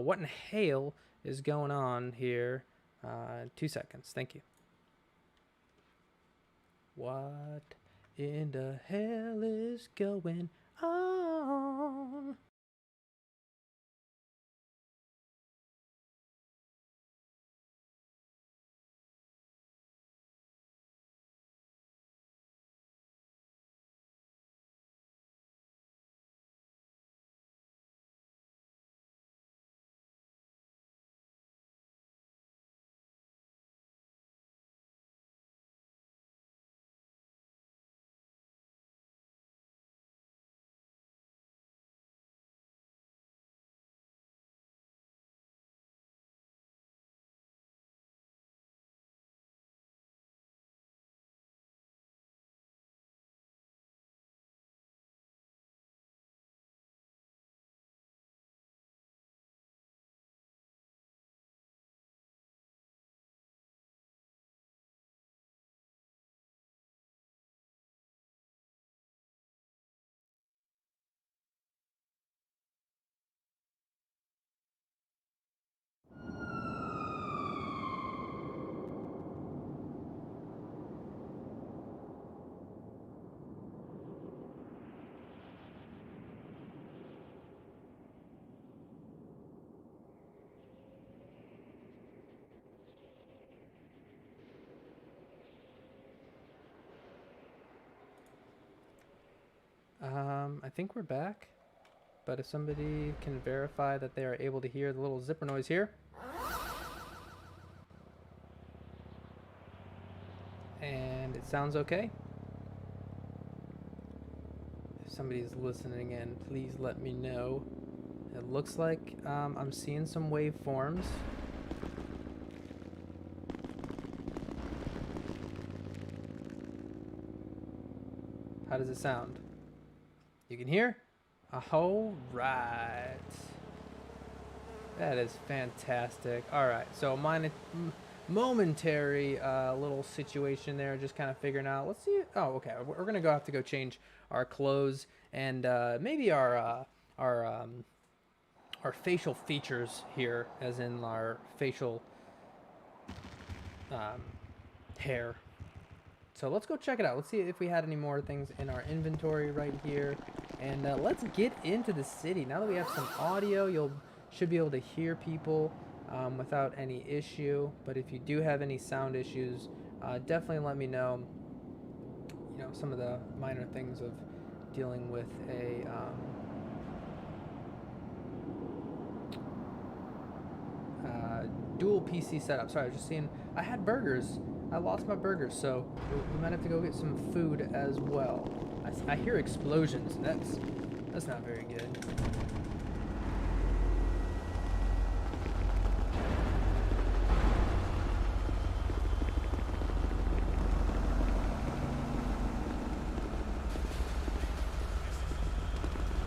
what in hell is going on here. 2 seconds. Thank you. What in the hell is going on? I think we're back, but if somebody can verify that they are able to hear the little zipper noise here. And it sounds okay. If somebody's listening in, please let me know. It looks like I'm seeing some waveforms. How does it sound? You can hear? All right. That is fantastic. All right, so momentary little situation there, just kind of figuring out. Let's see. Oh, okay. We're gonna have to go change our clothes and maybe our facial features here, as in our facial hair. So let's go check it out. Let's see if we had any more things in our inventory right here. And let's get into the city. Now that we have some audio, you should be able to hear people without any issue. But if you do have any sound issues, definitely let me know. You know, some of the minor things of dealing with a dual PC setup. Sorry, I was just seeing I had burgers. I lost my burgers, so we might have to go get some food as well. I hear explosions. That's not very good.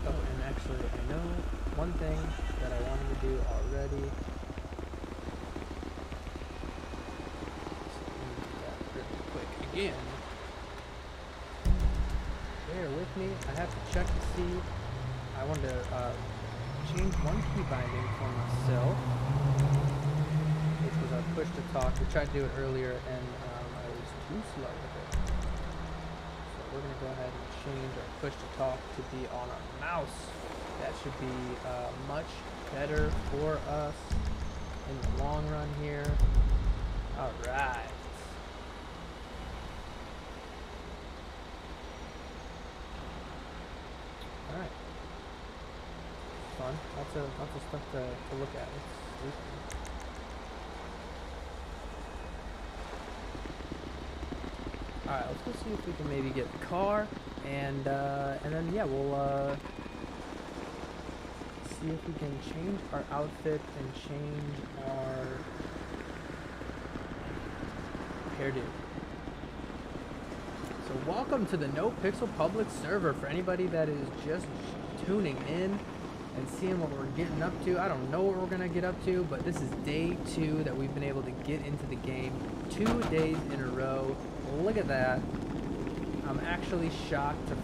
Oh, and actually, I know one thing that I wanted to do already. Again. Bear with me. I have to check to see. I wanted to change one key binding for myself, which was our push to talk. We tried to do it earlier, and I was too slow with it. So we're going to go ahead and change our push to talk to be on our mouse. That should be much better for us in the long run here. All right. Alright. Fun. Lots of stuff to look at. Alright, let's go see if we can maybe get the car, and then yeah, we'll see if we can change our outfit and change our hairdo. So welcome to the No Pixel public server for anybody that is just tuning in. and seeing what we're getting up to. I don't know what we're gonna get up to, but this is day 2 that we've been able to get into the game. 2 days in a row. Look at that. I'm actually shocked to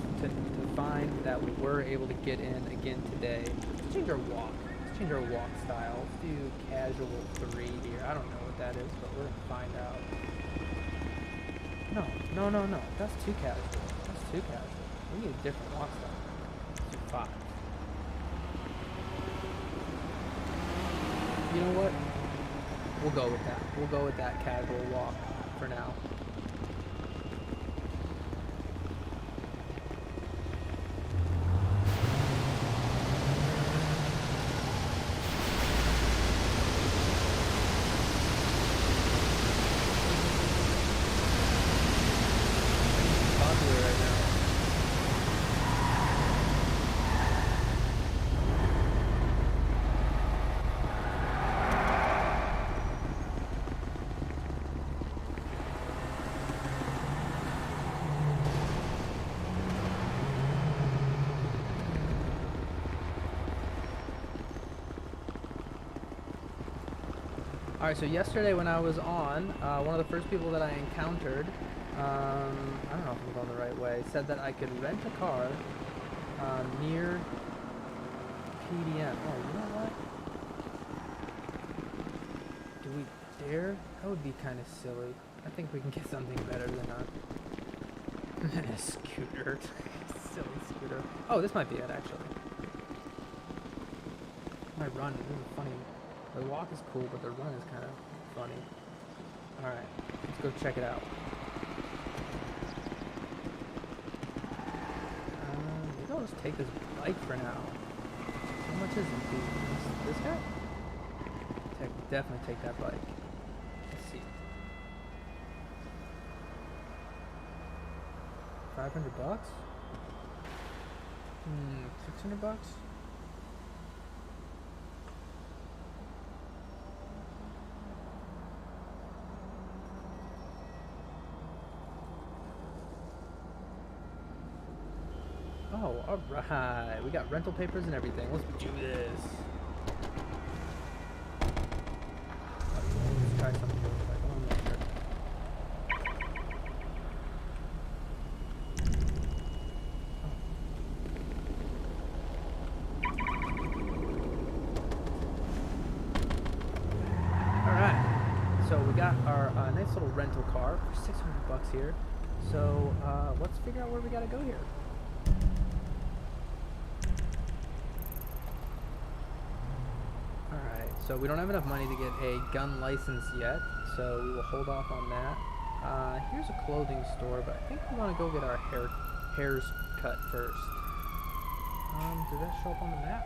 find that we were able to get in again today. Let's change our walk. Let's change our walk style. Let's do casual 3 here. I don't know what that is, but we're gonna find out. No. That's too casual. That's too casual. We need a different walk style. Let's do 5. You know what? We'll go with that. We'll go with that casual walk for now. Popular right now. Alright, so yesterday when I was on, one of the first people that I encountered, I don't know if I'm going the right way, said that I could rent a car near PDM. Oh, you know what? Do we dare? That would be kind of silly. I think we can get something better than a scooter. Silly scooter. Oh, this might be it, actually. My run is funny. The walk is cool, but the run is kind of funny. Alright, let's go check it out. Maybe I'll just take this bike for now. How much is it? This guy? Definitely take that bike. Let's see. 500 bucks? 600 bucks? Oh, alright. We got rental papers and everything. Let's do this. Let's try something real quick. Hold on a minute. Alright. So we got our nice little rental car for 600 bucks here. So let's figure out where we gotta go here. So we don't have enough money to get a gun license yet, so we will hold off on that. Here's a clothing store, but I think we want to go get our hairs cut first. Did that show up on the map?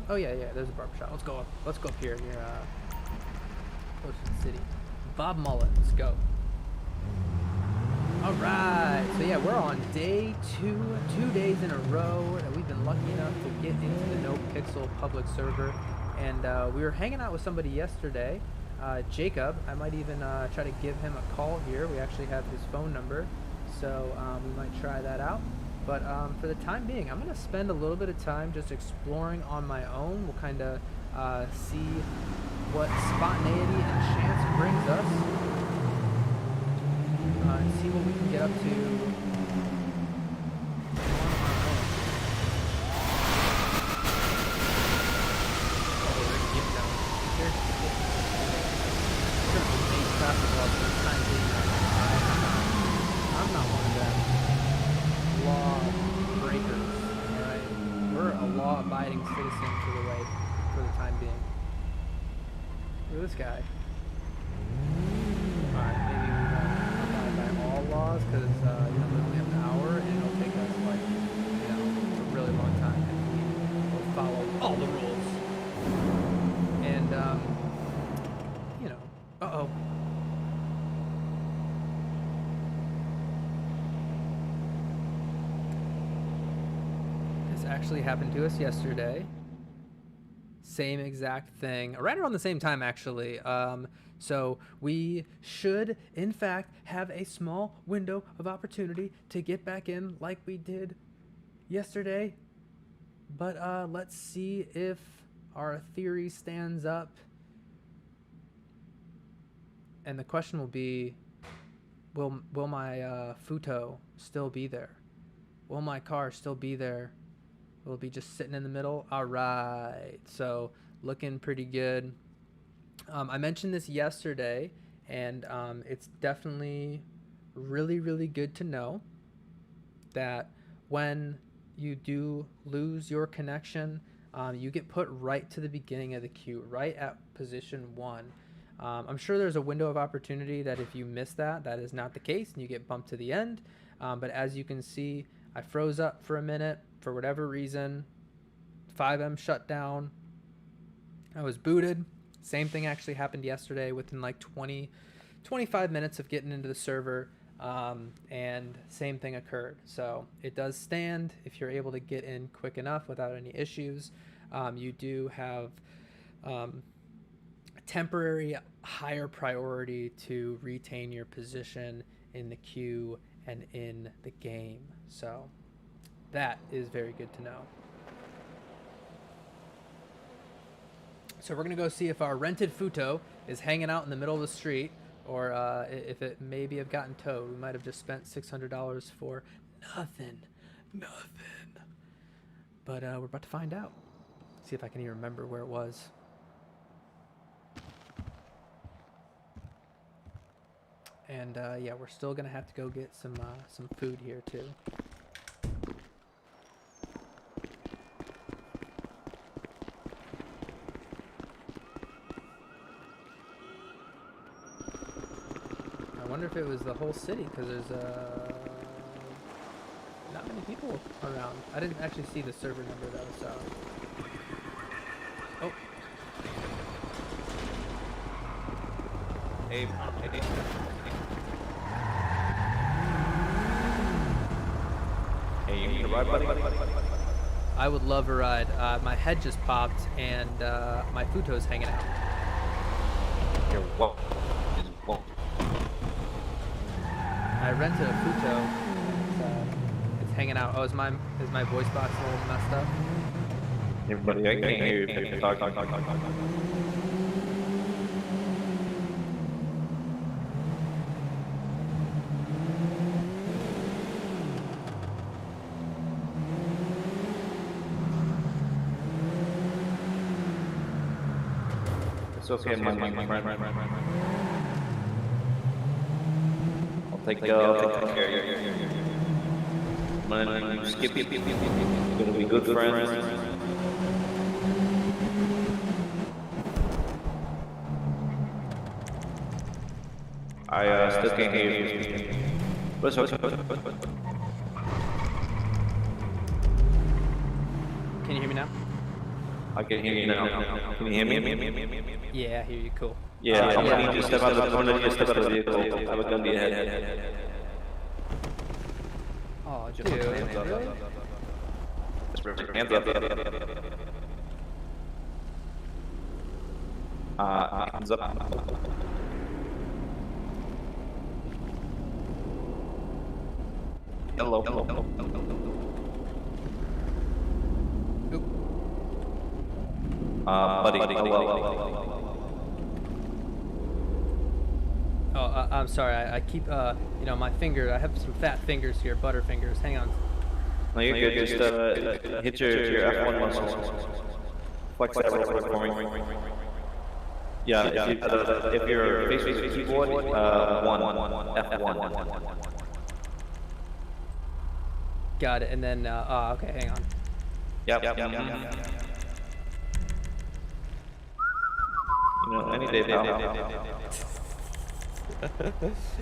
Oh yeah, there's a barbershop. Let's go up here near close to the city. Bob Mullet, let's go. Alright, so yeah, we're on day 2, 2 days in a row that we've been lucky enough to get into the No Pixel public server. And we were hanging out with somebody yesterday, Jacob. I might even try to give him a call here. We actually have his phone number, so we might try that out. But for the time being, I'm going to spend a little bit of time just exploring on my own. We'll kind of see what spontaneity and chance brings us. And see what we can get up to on our own. Oh, we're gonna get down here. We're gonna be main traffic laws for the time being. I'm not one of them law breakers, alright? We're a law-abiding citizen for the time being. Look at this guy. Alright, maybe we won't abide by all laws because we only have an hour and it'll take us a really long time if we will follow all the rules. And uh-oh. This actually happened to us yesterday. same exact thing, right around the same time, actually. So we should, in fact, have a small window of opportunity to get back in like we did yesterday. But let's see if our theory stands up. And the question will be, will my Futo still be there? Will my car still be there? Will it be just sitting in the middle? All right. So looking pretty good. I mentioned this yesterday, and it's definitely really, really good to know that when you do lose your connection, you get put right to the beginning of the queue, right at position 1. I'm sure there's a window of opportunity that if you miss that is not the case, and you get bumped to the end. But as you can see, I froze up for a minute for whatever reason. 5M shut down. I was booted. Same thing actually happened yesterday within like 25 minutes of getting into the server, and same thing occurred. So it does stand if you're able to get in quick enough without any issues. You do have temporary higher priority to retain your position in the queue and in the game. So that is very good to know. So we're going to go see if our rented Futo is hanging out in the middle of the street, or if it maybe have gotten towed. We might have just spent $600 for nothing. But we're about to find out. See if I can even remember where it was. And yeah, we're still going to have to go get some food here too. I wonder if it was the whole city, because there's not many people around. I didn't actually see the server number though, so. Oh. Hey. Hey, you need a ride, buddy? I would love a ride. My head just popped, and my Futo's hanging out. You're welcome. I rented a Futo. It's hanging out. Oh, is my voice box a little messed up? Everybody, I can't hear you. Talk. It's okay, my friend. I'll take care of you. I'm gonna skip you. We're gonna be good friends. I still can't hear you. What's up? Can you hear me now? I can hear you now. Can you hear me? Yeah, I hear you. Cool. Yeah, I'm gonna need you to step out of the corner. Just step out of the vehicle. I have a gun to your head. Oh, dude. Hands up. Hands up. Hello. Oop. Buddy. Oh, I'm sorry. I keep, my finger. I have some fat fingers here, butter fingers. Hang on. No, you're good. Just hit your F1 muscle. Flex that real quick for me. Yeah, if you're facing the keyboard, F1. Got it. And then, okay, hang on. Yep. You know, any day, pal.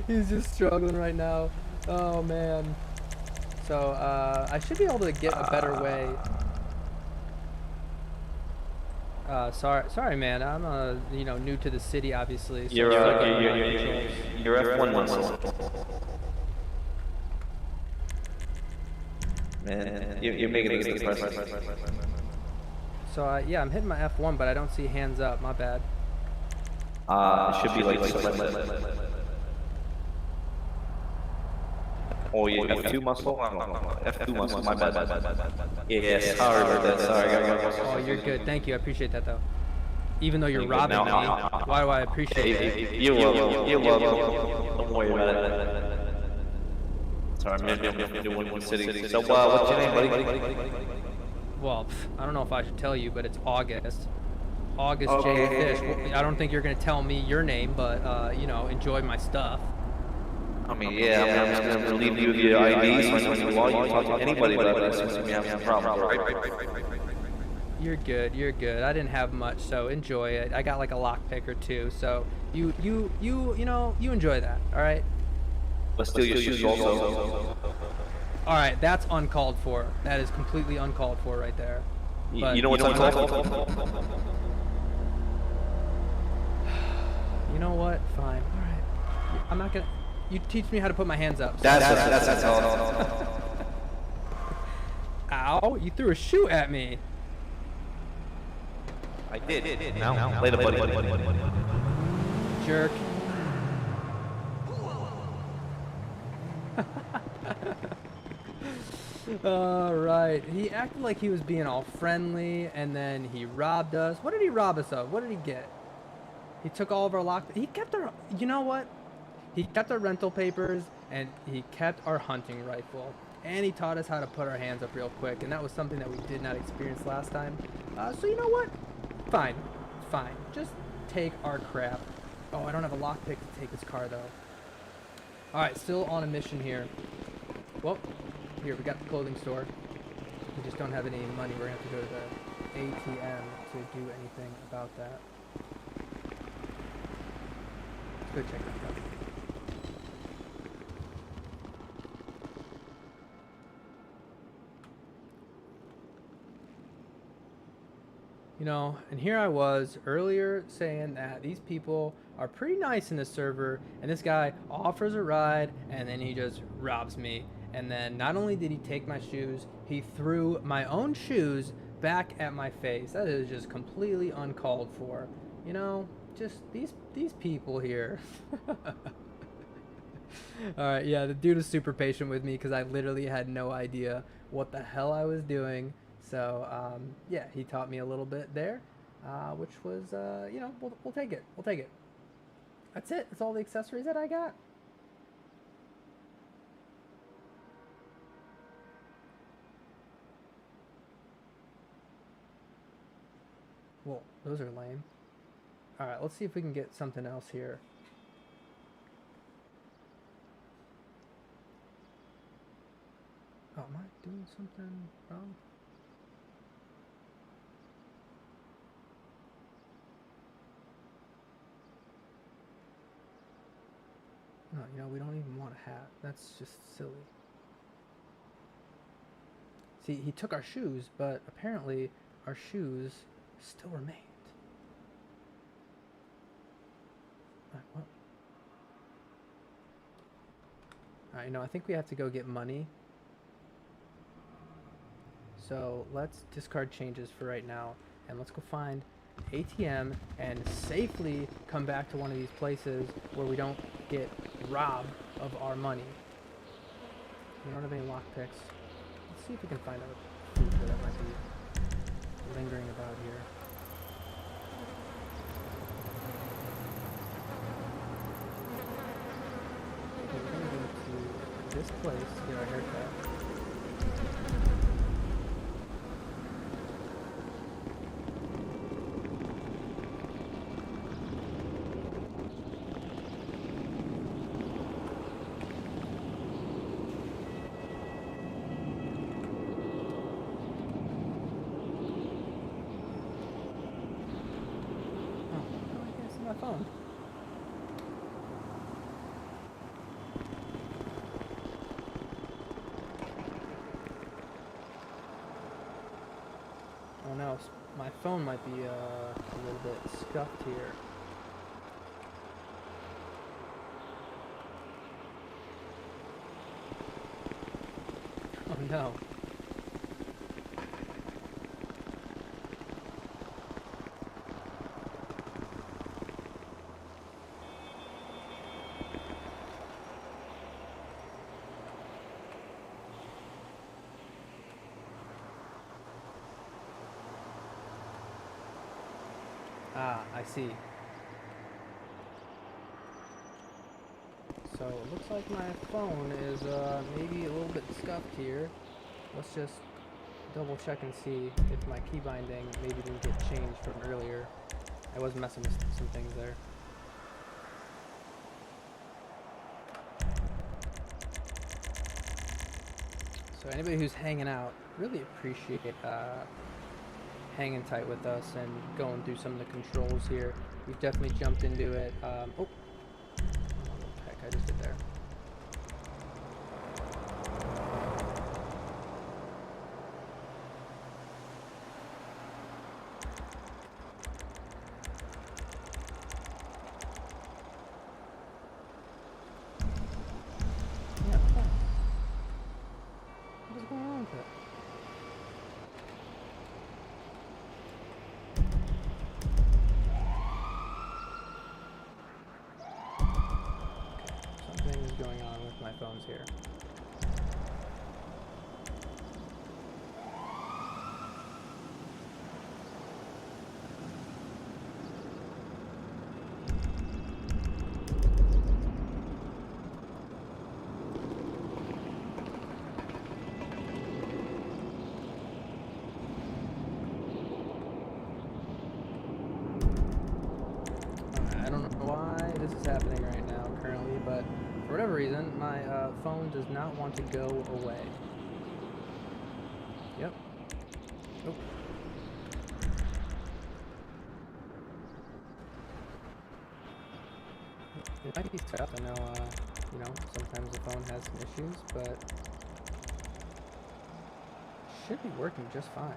He's just struggling right now. Oh man. So I should be able to get a better way. Sorry, man. I'm new to the city, obviously. So You're F1 muscle. Man, you're making this depressing. So yeah, I'm hitting my F1, but I don't see hands up. My bad. It should be like select. Oh yeah, F2 muscle. F2 muscle. My bad. Yeah, sorry about that. Sorry. Oh, you're good. Thank you. I appreciate that though. Even though you're robbing me, why do I appreciate it? You're welcome. You're welcome. Don't worry about it. Sorry, I'm doing one city. So, what's your name, buddy? Well, I don't know if I should tell you, but it's August. August Okay. J. Fish. Well, I don't think you're gonna tell me your name, but you know, enjoy my stuff. I mean, yeah, I'm just gonna leave you the ID, so when you log, you talk to anybody about that since we have some problems, right? You're good. You're good. I didn't have much, so enjoy it. I got like a lockpick or two, so you know, you enjoy that. All right. Let's steal your shoes also. All right, that's uncalled for. That is completely uncalled for right there. But You know what's uncalled for? You know what? Fine. All right. I'm not gonna. You teach me how to put my hands up. So That's all. Ow! You threw a shoe at me. I did. Now, later, buddy. Jerk. Alright, he acted like he was being all friendly, and then he robbed us. What did he rob us of? What did he get? He took all of our lock. He kept our. You know what? He kept our rental papers, and he kept our hunting rifle. And he taught us how to put our hands up real quick, and that was something that we did not experience last time. So you know what? Fine. Just take our crap. Oh, I don't have a lockpick to take his car, though. Alright, still on a mission here. Well, here, we got the clothing store. We just don't have any money. We're going to have to go to the ATM to do anything about that. Let's go check that out. You know, and here I was earlier saying that these people are pretty nice in this server, and this guy offers a ride, and then he just robs me. And then not only did he take my shoes, he threw my own shoes back at my face. That is just completely uncalled for. You know, just these people here. Alright, yeah, the dude was super patient with me because I literally had no idea what the hell I was doing. So, yeah, he taught me a little bit there, which was, you know, we'll take it. We'll take it. That's it. That's all the accessories that I got. Well, those are lame. Alright, let's see if we can get something else here. Oh, am I doing something wrong? No, you know, we don't even want a hat. That's just silly. See, he took our shoes, but apparently our shoes still remained. What? Alright, you know, I think we have to go get money. So let's discard changes for right now, and let's go find ATM and safely come back to one of these places where we don't get robbed of our money. We don't have any lockpicks. Let's see if we can find a creature that might be lingering about here. Okay, we're gonna go to this place to get our haircut. My phone. Oh no, my phone might be a little bit scuffed here. Oh no. Ah, I see. So it looks like my phone is maybe a little bit scuffed here. Let's just double check and see if my key binding maybe didn't get changed from earlier. I was messing with some things there. So anybody who's hanging out, really appreciate hanging tight with us and going through some of the controls here. We've definitely jumped into it. Oh, what the heck I just did there. Yeah, what is going on with it? Something is going on with my phones here. I don't know why this is happening right now currently, but for whatever reason, my phone does not want to go away. Yep. Oh. It might be tough. I know, you know, sometimes the phone has some issues, but should be working just fine.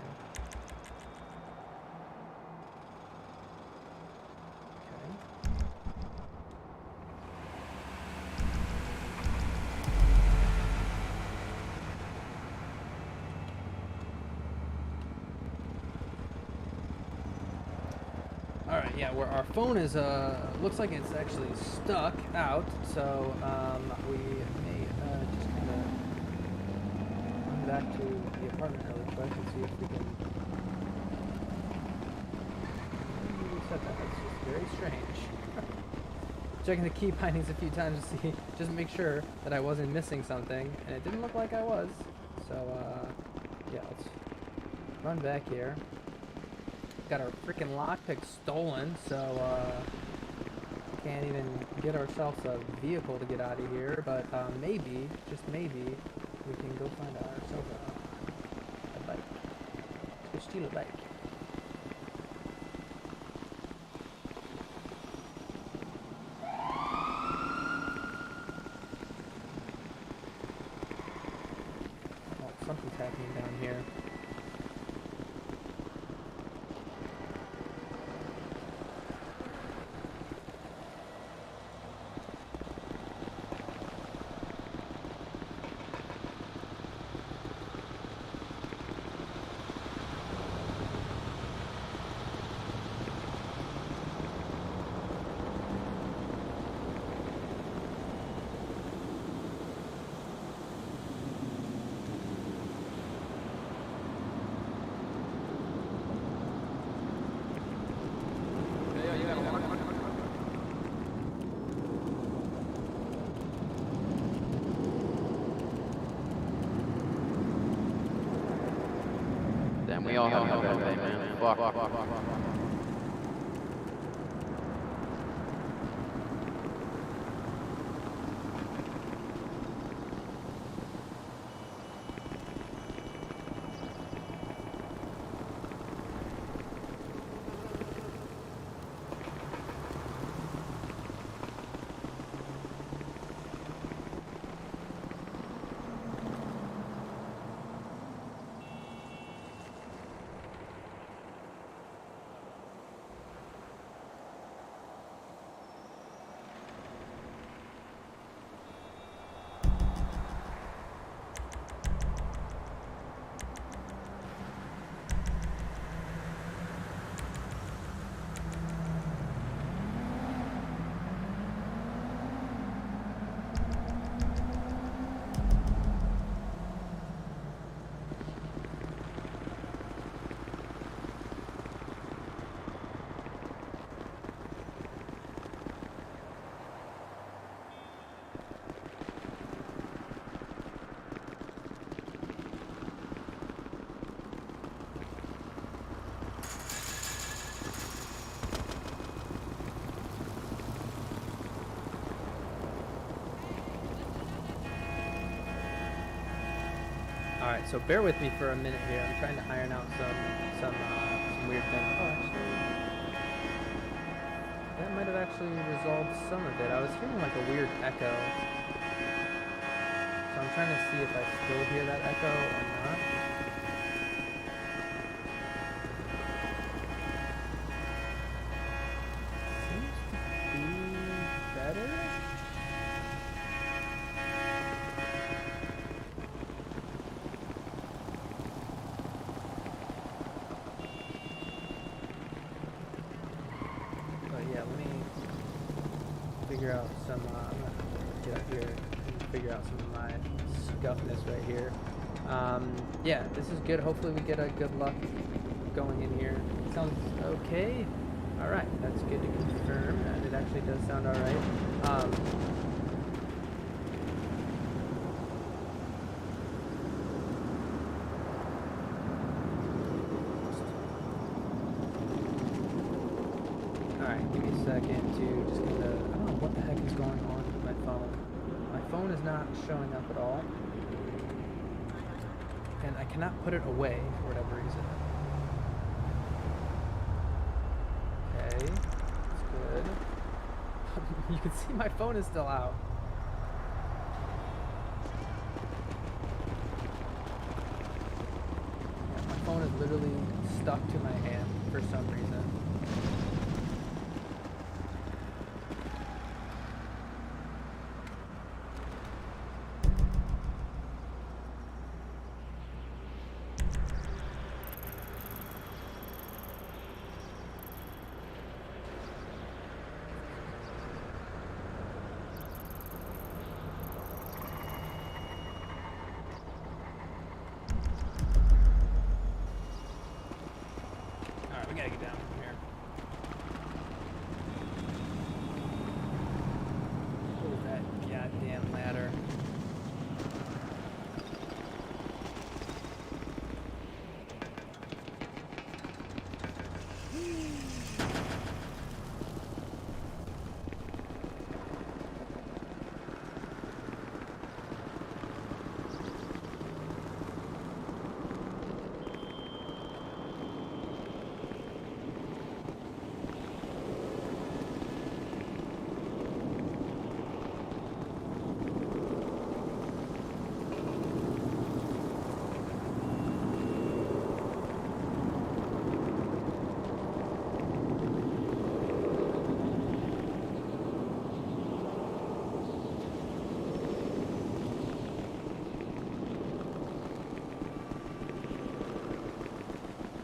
Alright, yeah, where our phone is, looks like it's actually stuck out, so, we may, just kind of run back to the apartment really quick and see if we can reset that. That's just very strange. Checking the key bindings a few times to see, just make sure that I wasn't missing something, and it didn't look like I was, so, yeah, let's run back here. Got our freaking lockpick stolen, so can't even get ourselves a vehicle to get out of here. But maybe, just maybe, we can go find ourselves a bike. Let's steal a bike. Oh, something's happening down here. Damn, we all have a birthday, man. Fuck. Alright, so bear with me for a minute here. I'm trying to iron out some weird things. Oh, actually, that might have actually resolved some of it. I was hearing like a weird echo. So I'm trying to see if I still hear that echo or not. Seems to be better. But yeah, let me figure out some, I'm gonna get up here and figure out some of my scuffness right here. Yeah, this is good. Hopefully we get a good luck going in here. Sounds okay. Alright, that's good to confirm. It actually does sound alright. Alright, give me a second to just get the, I don't know what the heck is going on with my phone. My phone is not showing up at all. And I cannot put it away for whatever reason. Okay, that's good. You can see my phone is still out. Yeah, my phone is literally stuck to my hand for some reason. We gotta get down from here. What is that goddamn ladder?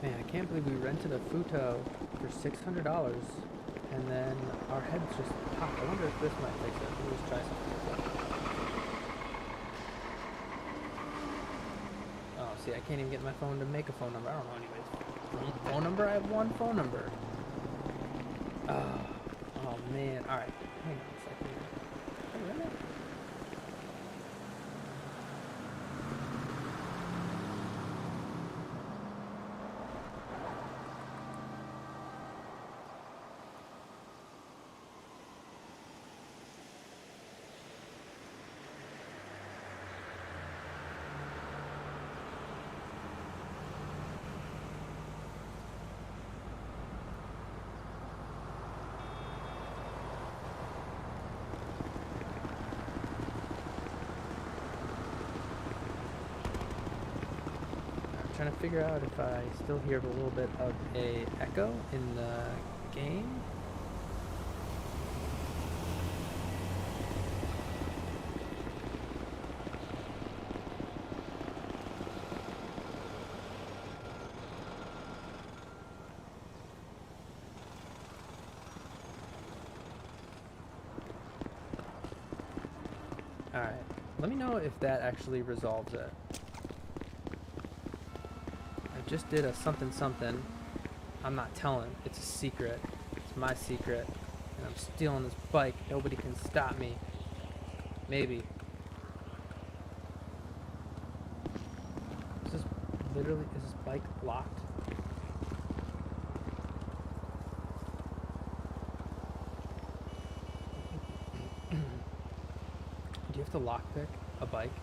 Man, I can't believe we rented a futo for $600 and then our heads just popped. I wonder if this might fix it. Let me just try something. Oh, see, I can't even get my phone to make a phone number. I don't know anyways. Phone number? I have one phone number. Oh man. Alright, hang on a second here. Wait a minute. Trying to figure out if I still hear a little bit of a echo in the game. Alright, let me know if that actually resolves it. Just did a something. I'm not telling. It's a secret. It's my secret. And I'm stealing this bike. Nobody can stop me. Maybe. Is this bike locked? Do you have to lockpick a bike?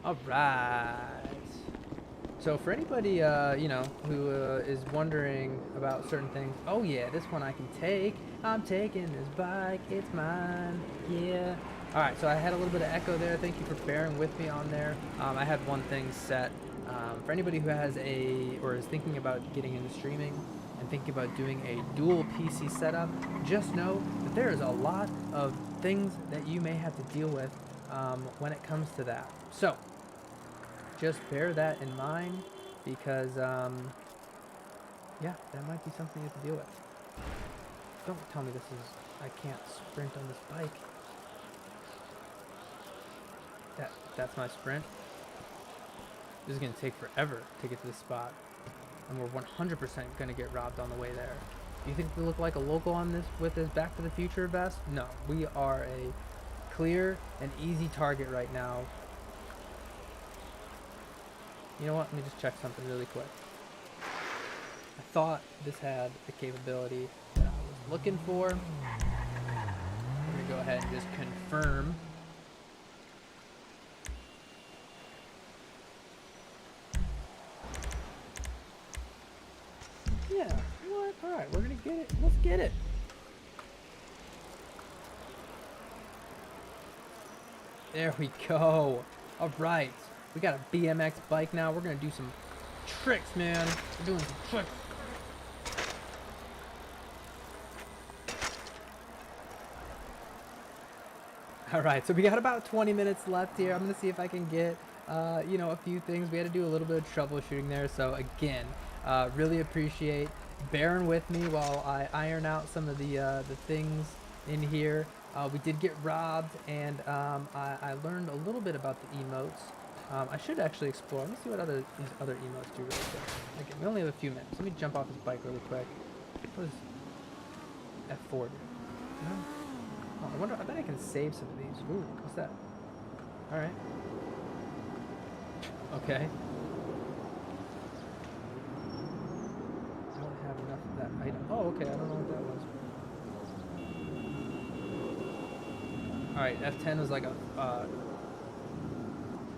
All right. So for anybody, you know, who is wondering about certain things, oh yeah, this one I can take. I'm taking this bike, it's mine, yeah. All right, so I had a little bit of echo there. Thank you for bearing with me on there. I had one thing set. For anybody who has or is thinking about getting into streaming and thinking about doing a dual PC setup, just know that there is a lot of things that you may have to deal with when it comes to that. So just bear that in mind because, yeah, that might be something you have to deal with. Don't tell me I can't sprint on this bike. That's my sprint. This is going to take forever to get to this spot. And we're 100% going to get robbed on the way there. You think we look like a local on this with this Back to the Future vest? No, we are a clear and easy target right now. You know what? Let me just check something really quick. I thought this had the capability that I was looking for. I'm going to go ahead and just confirm. Yeah, what? Alright, we're going to get it. Let's get it. There we go. Alright. We got a BMX bike now. We're going to do some tricks, man. We're doing some tricks. Alright, so we got about 20 minutes left here. I'm going to see if I can get, you know, a few things. We had to do a little bit of troubleshooting there. So again, really appreciate bearing with me while I iron out some of the things in here. We did get robbed, and I learned a little bit about the emotes. I should actually explore. Let me see what these other emotes do really quick. Okay, we only have a few minutes. Let me jump off this bike really quick. What is F4 do? No? Oh, I wonder. I bet I can save some of these. Ooh, what's that? All right. Okay. I don't have enough of that item. Oh, okay. I don't know what that was. All right. F10 was like a.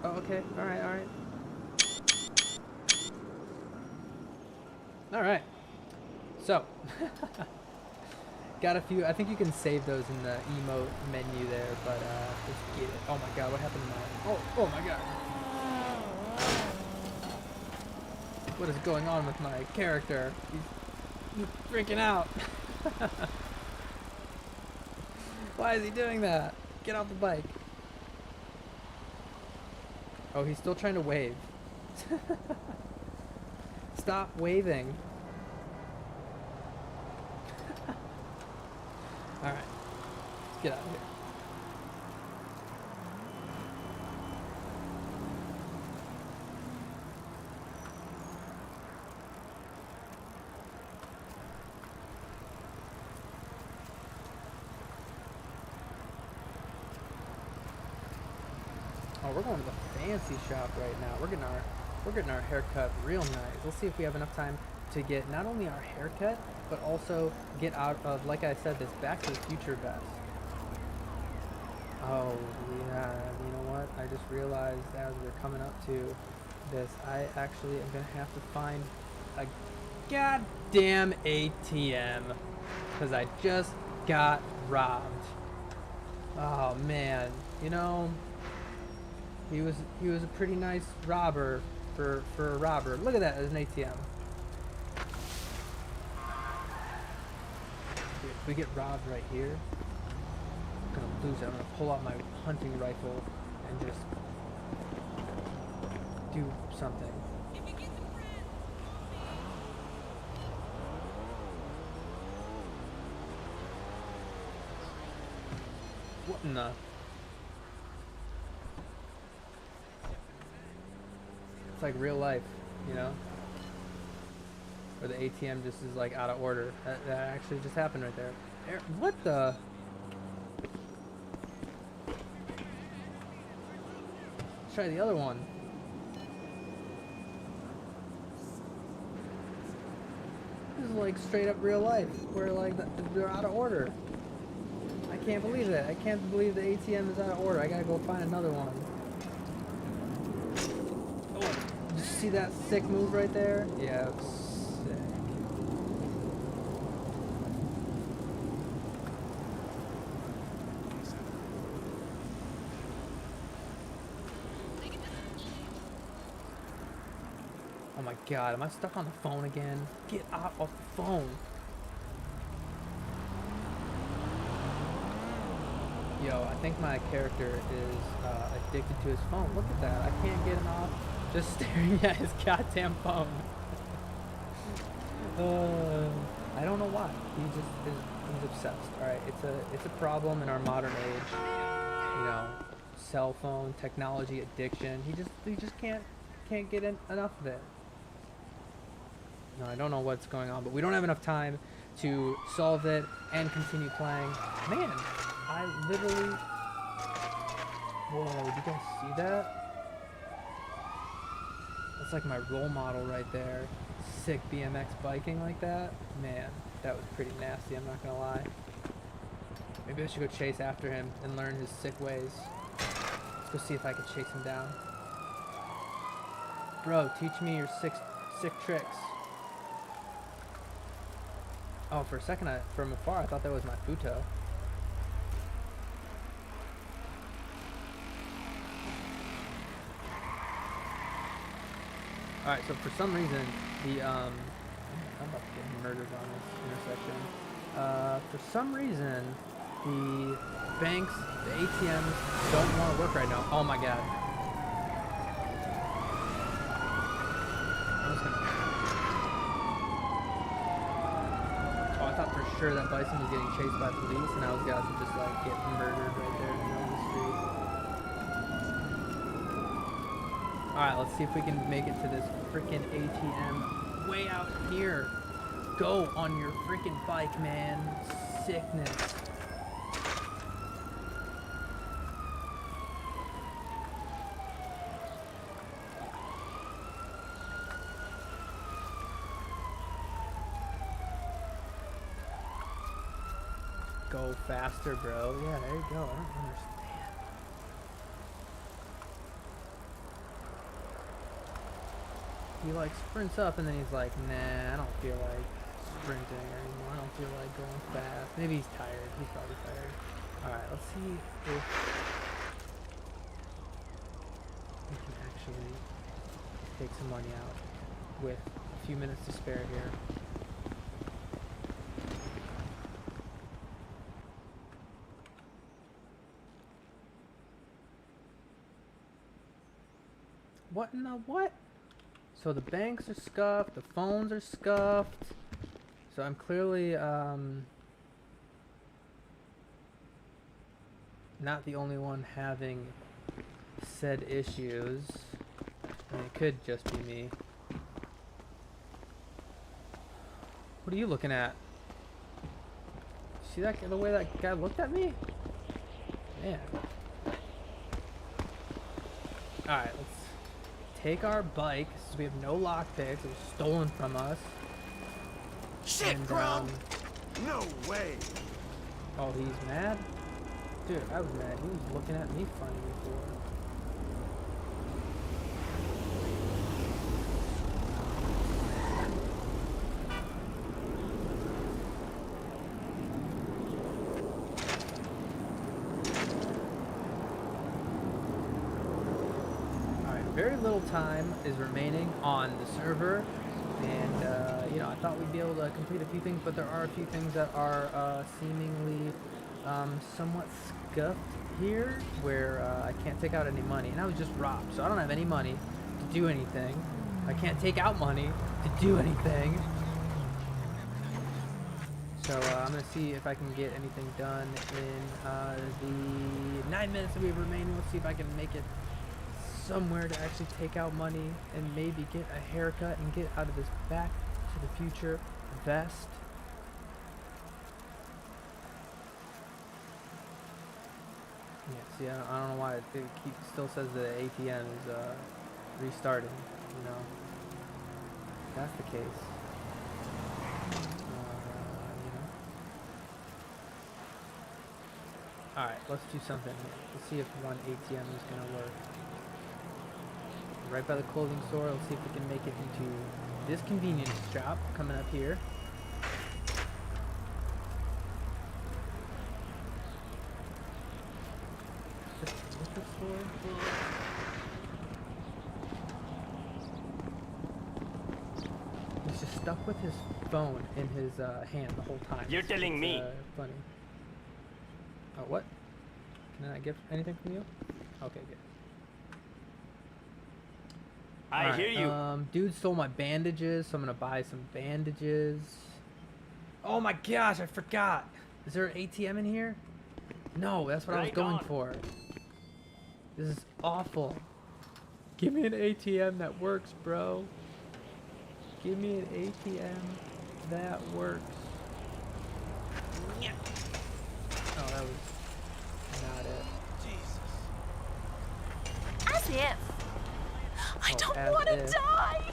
Oh, okay. All right. All right. All right. So. Got a few. I think you can save those in the emote menu there, but let's get it. Oh my god, what happened to my... Oh my god. What is going on with my character? He's freaking out. Why is he doing that? Get off the bike. Oh, he's still trying to wave. Stop waving. Alright, let's get out of here. Oh, we're going to the fancy shop right now. We're getting our haircut real nice. We'll see if we have enough time to get not only our haircut, but also get out of, like I said, this Back to the Future vest. Oh, yeah, you know what? I just realized as we're coming up to this, I actually am going to have to find a goddamn ATM, because I just got robbed. Oh, man. You know, he was a pretty nice robber for a robber. Look at that, there's an ATM. If we get robbed right here, I'm gonna lose it. I'm gonna pull out my hunting rifle and just do something. What in the... It's like real life, you know? Where the ATM just is like out of order. That actually just happened right there. What the? Let's try the other one. This is like straight up real life. Where like they're out of order. I can't believe it. I can't believe the ATM is out of order. I gotta go find another one. see that sick move right there? Yeah, it was sick. Oh my god, am I stuck on the phone again? Get out of the phone. Yo, I think my character is addicted to his phone. Look at that. I can't get him off just staring at his goddamn phone. I don't know why. He's obsessed. Alright, it's a problem in our modern age. You know, cell phone, technology addiction. He just can't get enough of it. No, I don't know what's going on, but we don't have enough time to solve it and continue playing. Man, I literally... Whoa, did you guys see that? That's like my role model right there. Sick BMX biking like that. Man, that was pretty nasty, I'm not gonna lie. Maybe I should go chase after him and learn his sick ways. Let's go see if I can chase him down. Bro, teach me your sick tricks. Oh, for a second, from afar, I thought that was my Futo. Alright, so for some reason, the, I'm about to get murdered on this intersection. For some reason, the banks, the ATMs don't want to work right now. Oh my god. I thought for sure that Bison was getting chased by police, and I was about to just like get murdered right there in the middle of the street. Alright, let's see if we can make it to this freaking ATM way out here. Go on your freaking bike, man. Sickness. Go faster, bro. Yeah, there you go. I don't understand. He like sprints up and then he's like, nah, I don't feel like sprinting anymore. I don't feel like going fast. Maybe he's tired. He's probably tired. Alright, let's see if we can actually take some money out with a few minutes to spare here. What in the what? So the banks are scuffed, the phones are scuffed. So I'm clearly not the only one having said issues. I mean, it could just be me. What are you looking at? See that the way that guy looked at me? Man. Alright, let's take our bike, since we have no lockpicks. It was stolen from us. Shit, and, Grum! No way! Oh, he's mad? Dude, I was mad. He was looking at me funny before. Very little time is remaining on the server, and you know, I thought we'd be able to complete a few things, but there are a few things that are seemingly somewhat scuffed here, where I can't take out any money, and I was just robbed, so I don't have any money to do anything. I can't take out money to do anything. So I'm gonna see if I can get anything done in the 9 minutes that we have remaining. Let's see if I can make it somewhere to actually take out money and maybe get a haircut and get out of this Back to the Future vest. Yeah, see, I don't know why it still says the ATM is restarting, you know. If that's the case. You know. Alright, let's do something here. Let's see if one ATM is gonna work. right by the clothing store. Let's see if we can make it into this convenience shop coming up here. Liquor store. He's just stuck with his phone in his hand the whole time. You're telling me. Funny. Oh, what? Can I get anything from you? Okay, good. I hear you. Dude stole my bandages, so I'm gonna buy some bandages. Oh my gosh, I forgot. Is there an ATM in here? No, that's what I was going for. This is awful. Give me an ATM that works, bro. Give me an ATM that works. Oh, that was not it. As if. I don't as want to if. die.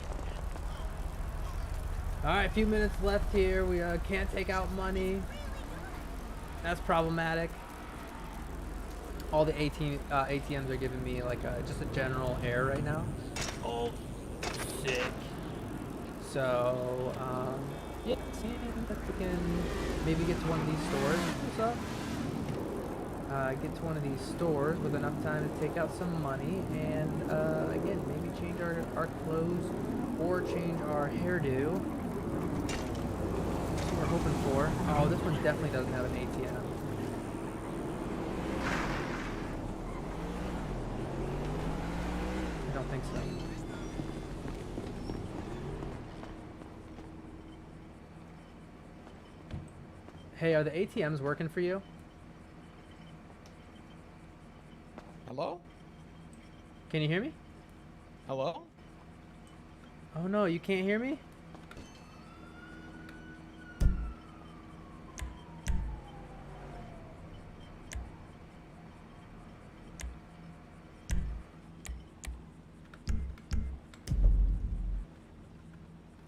Alright, a few minutes left here. We can't take out money. That's problematic. All the ATMs are giving me like just a general error right now. Oh, sick. So, yeah, see if we can maybe get to one of these stores. What's up? Get to one of these stores with enough time to take out some money and, again, maybe change our clothes or change our hairdo. That's what we're hoping for. Oh, this one definitely doesn't have an ATM. I don't think so. Hey, are the ATMs working for you? Hello? Can you hear me? Hello? Oh no, you can't hear me?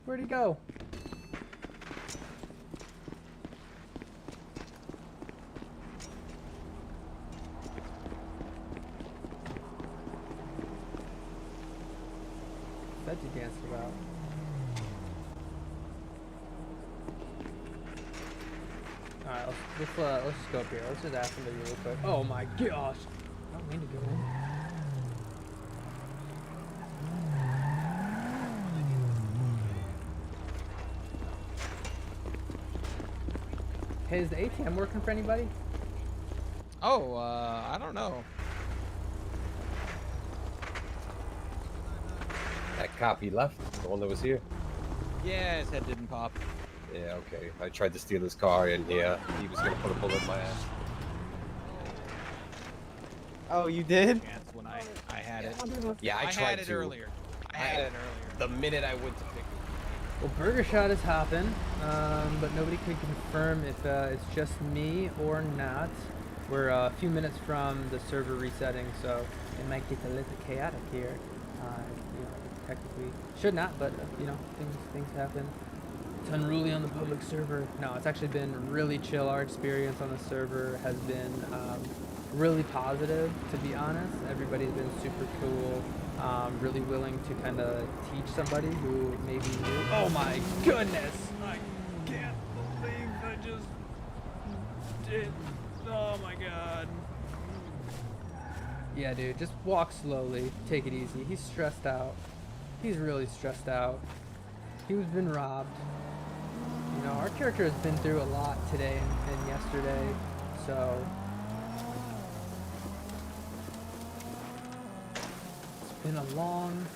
Where'd he go? That you danced about. Alright, let's just go up here. Let's just ask somebody real quick. Oh my gosh! I don't mean to go in. Hey, is the ATM working for anybody? Oh, I don't know. That cop he left, the one that was here. Yeah, his head didn't pop. Yeah, okay. I tried to steal his car, and yeah, he was gonna put a bullet in my ass. Oh, you did? That's when I had it. Yeah, I tried had it to. earlier. I had it earlier. The minute I went to pick it. Well, Burger Shot is hopping, but nobody could confirm if it's just me or not. We're a few minutes from the server resetting, so it might get a little chaotic here. You know, technically should not, but you know, things happen. It's unruly on the public server. No, it's actually been really chill. Our experience on the server has been really positive, to be honest. Everybody's been super cool, really willing to kind of teach somebody who maybe knew. Oh my goodness! I can't believe I just did. Oh my god. Yeah, dude, just walk slowly. Take it easy. He's stressed out. He's really stressed out. He's been robbed. You know, our character has been through a lot today and yesterday, so it's been a long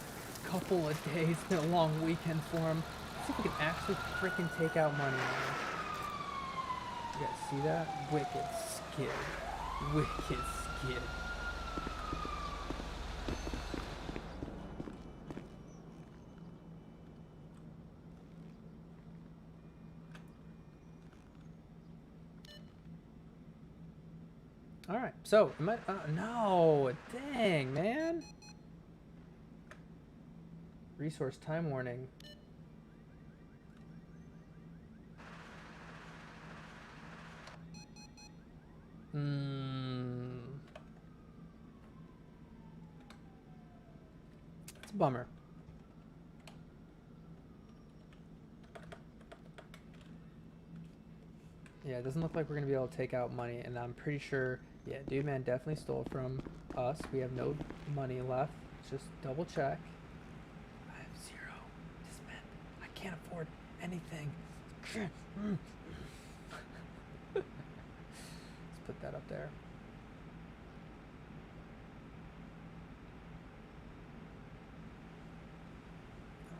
couple of days. It's been a long weekend for him. Let's see if we can actually freaking take out money now. You guys see that? Wicked skid. Wicked skid. Alright, so, am I, no, dang, man. Resource time warning. It's a bummer. Yeah, it doesn't look like we're going to be able to take out money, and I'm pretty sure, yeah, Dude Man definitely stole from us. We have no money left. Let's just double check. I have 0 to spend. I can't afford anything. Let's put that up there.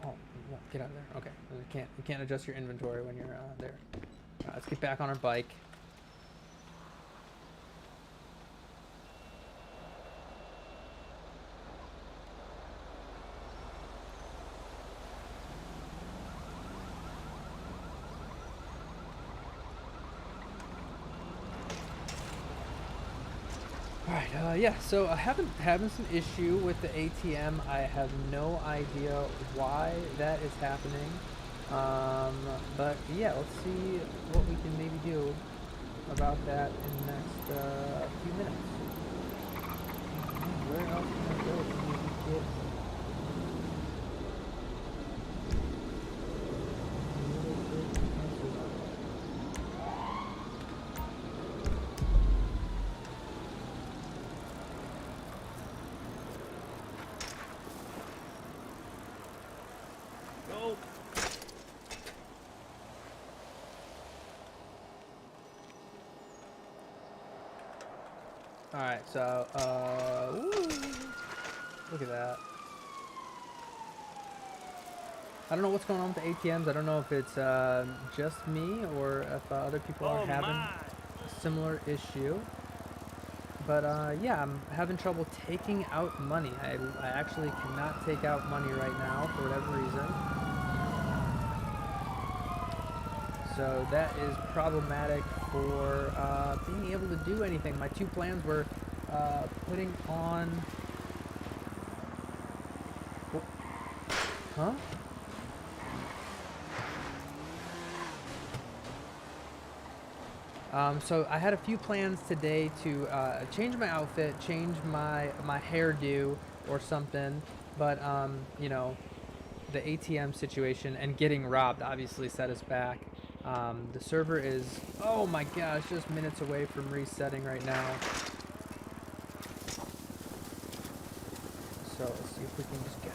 Oh, get out of there. Okay, you can't adjust your inventory when you're there. Let's get back on our bike. Alright, yeah, so having some issue with the ATM. I have no idea why that is happening. But yeah, let's see what we can maybe do about that in the next few minutes. Where else can I go to maybe get Alright, so, ooh, look at that. I don't know what's going on with the ATMs. I don't know if it's just me or if other people are having a similar issue. But yeah, I'm having trouble taking out money. I actually cannot take out money right now for whatever reason. So that is problematic for being able to do anything. My two plans were putting on... Huh? So I had a few plans today to change my outfit, change my hairdo or something, but you know, the ATM situation and getting robbed obviously set us back. The server is, oh my gosh, just minutes away from resetting right now. So let's see if we can just get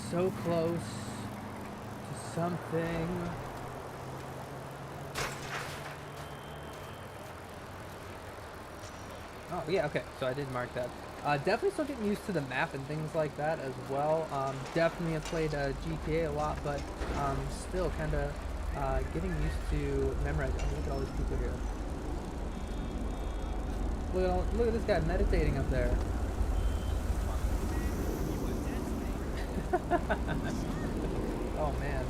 so close to something. Oh yeah, okay, so I did mark that. Definitely still getting used to the map and things like that as well. Definitely have played GTA a lot, but still kind of getting used to memorizing. Look at all these people here. Look at this guy meditating up there. Oh man.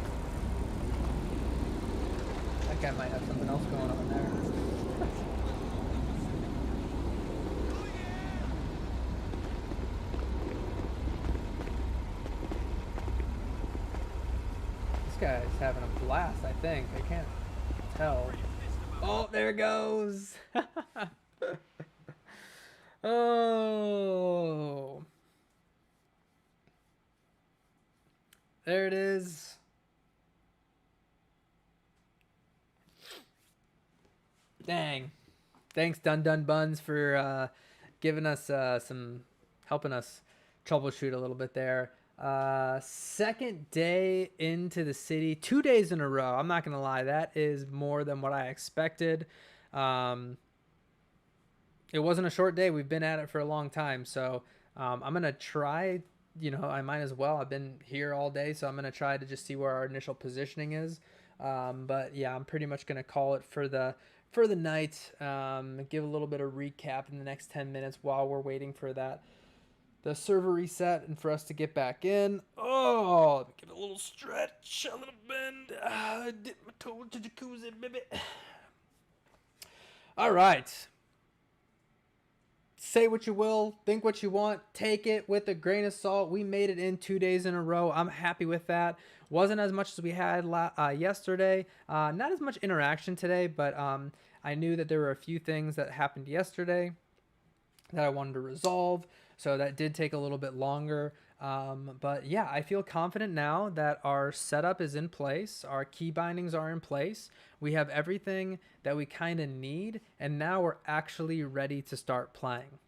That guy might have something else going on there. This guy's having a blast, I think. I can't tell. Oh, there it goes. Oh. There it is. Dang. Thanks, Dun Dun Buns, for giving us helping us troubleshoot a little bit there. Second day into the city, 2 days in a row. I'm not going to lie. That is more than what I expected. It wasn't a short day. We've been at it for a long time. So I'm going to try, you know, I might as well. I've been here all day, so I'm going to try to just see where our initial positioning is. But yeah, I'm pretty much going to call it for the night. Give a little bit of recap in the next 10 minutes while we're waiting for the server reset and for us to get back in. Oh, let me give it a little stretch, a little bend. Dip my toe to jacuzzi, baby. All right. Say what you will, think what you want, take it with a grain of salt. We made it in 2 days in a row. I'm happy with that. Wasn't as much as we had yesterday. Not as much interaction today, but I knew that there were a few things that happened yesterday that I wanted to resolve, so that did take a little bit longer. But yeah, I feel confident now that our setup is in place, our key bindings are in place, we have everything that we kind of need, and now we're actually ready to start playing.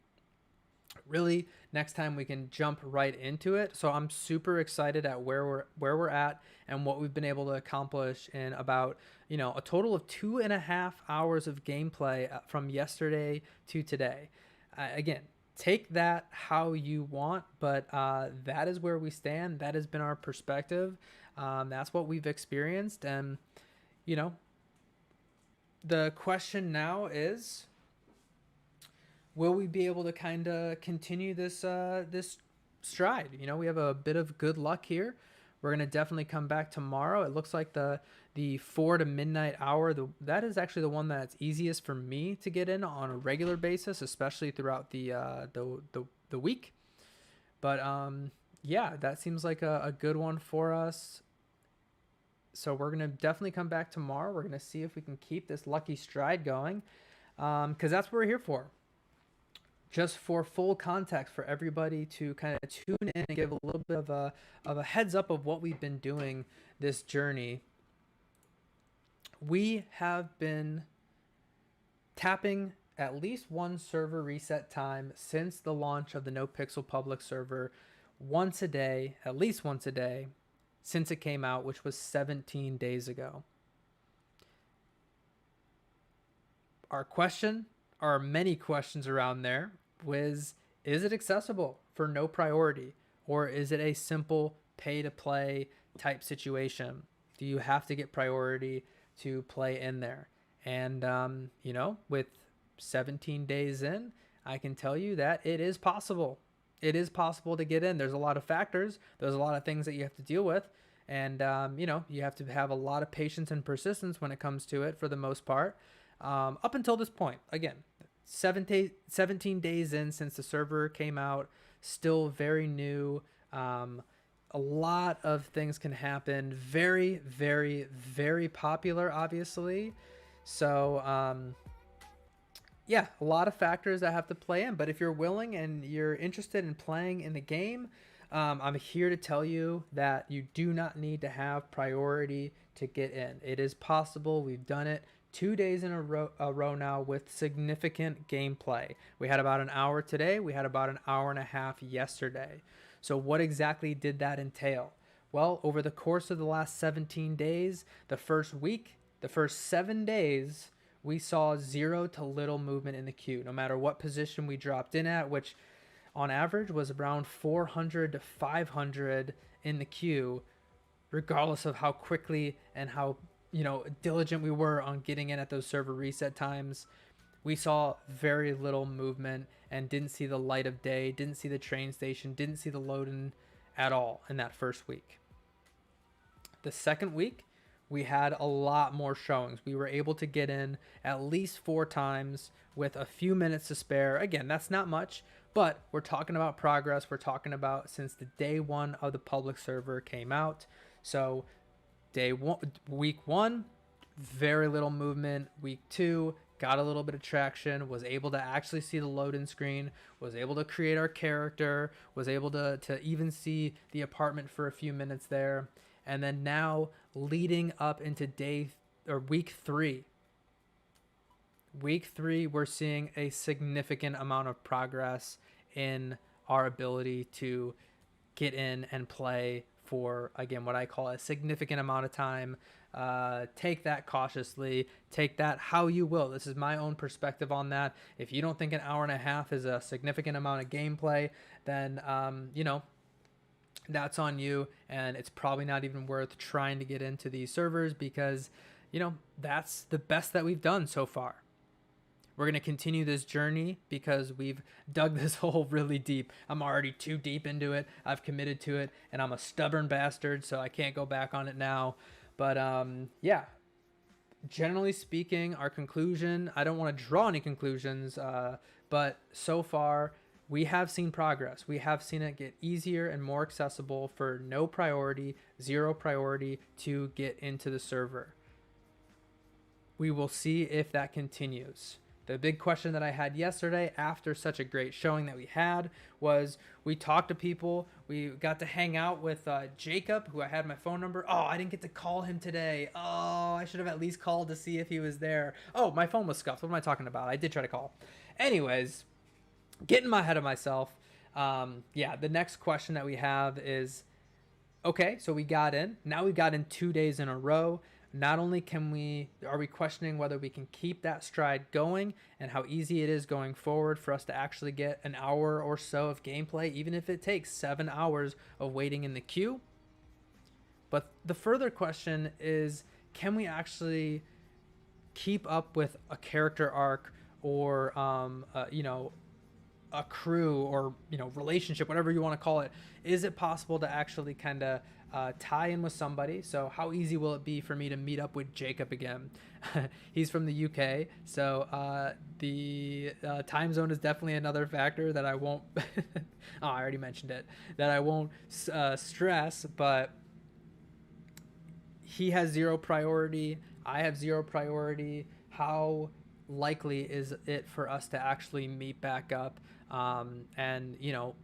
Really, next time we can jump right into it. So I'm super excited at where we're at and what we've been able to accomplish in about, you know, a total of 2.5 hours of gameplay from yesterday to today. Again, take that how you want, but that is where we stand. That has been our perspective. That's what we've experienced. And, you know, the question now is, will we be able to kind of continue this this stride? You know, we have a bit of good luck here. We're gonna definitely come back tomorrow. It looks like the 4 to midnight hour, that is actually the one that's easiest for me to get in on a regular basis, especially throughout the week. But yeah, that seems like a good one for us. So we're gonna definitely come back tomorrow. We're gonna see if we can keep this lucky stride going, because that's what we're here for. Just for full context for everybody to kind of tune in and give a little bit of a heads up of what we've been doing this journey. We have been tapping at least one server reset time since the launch of the NoPixel public server, once a day, at least once a day, since it came out, which was 17 days ago. Our question, or many questions around there, was, is it accessible for no priority, or is it a simple pay to play type situation? Do you have to get priority to play in there? And you know, with 17 days in, I can tell you that it is possible. It is possible to get in. There's a lot of factors, there's a lot of things that you have to deal with, and you know, you have to have a lot of patience and persistence when it comes to it for the most part. Up until this point, again, 17 days in since the server came out, still very new. A lot of things can happen. Very, very, very popular, obviously. So, yeah, a lot of factors that have to play in. But if you're willing and you're interested in playing in the game, I'm here to tell you that you do not need to have priority to get in. It is possible. We've done it 2 days in a row now with significant gameplay. We had about an hour today. We had about an hour and a half yesterday. So what exactly did that entail? Well, over the course of the last 17 days, the first week, the first 7 days, we saw zero to little movement in the queue, no matter what position we dropped in at, which on average was around 400 to 500 in the queue, regardless of how quickly and how, you know, diligent we were on getting in at those server reset times. We saw very little movement and didn't see the light of day, didn't see the train station, didn't see the load-in at all in that first week. The second week, we had a lot more showings. We were able to get in at least 4 times with a few minutes to spare. Again, that's not much, but we're talking about progress. We're talking about since the day 1 of the public server came out. So week 1, very little movement. Week 2, got a little bit of traction, was able to actually see the load-in screen, was able to create our character, was able to even see the apartment for a few minutes there. And then now leading up into week 3. Week 3, we're seeing a significant amount of progress in our ability to get in and play for, again, what I call a significant amount of time. Take that cautiously, take that how you will. This is my own perspective on that. If you don't think an hour and a half is a significant amount of gameplay, then, you know, that's on you, and it's probably not even worth trying to get into these servers because, you know, that's the best that we've done so far. We're going to continue this journey because we've dug this hole really deep. I'm already too deep into it. I've committed to it, and I'm a stubborn bastard, so I can't go back on it now. But yeah, generally speaking, our conclusion, I don't want to draw any conclusions, but so far we have seen progress. We have seen it get easier and more accessible for no priority, 0 priority to get into the server. we will see if that continues. The big question that I had yesterday after such a great showing that we had was, we talked to people. We got to hang out with Jacob, who I had my phone number. Oh, I didn't get to call him today. Oh, I should have at least called to see if he was there. Oh, my phone was scuffed. What am I talking about? I did try to call. Anyways, getting ahead of myself. Yeah, the next question that we have is, okay, so we got in. Now we got in 2 days in a row. Not only are we questioning whether we can keep that stride going and how easy it is going forward for us to actually get an hour or so of gameplay, even if it takes 7 hours of waiting in the queue. But the further question is, can we actually keep up with a character arc or, a crew or, relationship, whatever you want to call it? Is it possible to actually kind of tie in with somebody? So how easy will it be for me to meet up with Jacob again? He's from the UK, so the time zone is definitely another factor that I won't I already mentioned it, that I won't stress. But he has 0 priority, I have 0 priority. How likely is it for us to actually meet back up and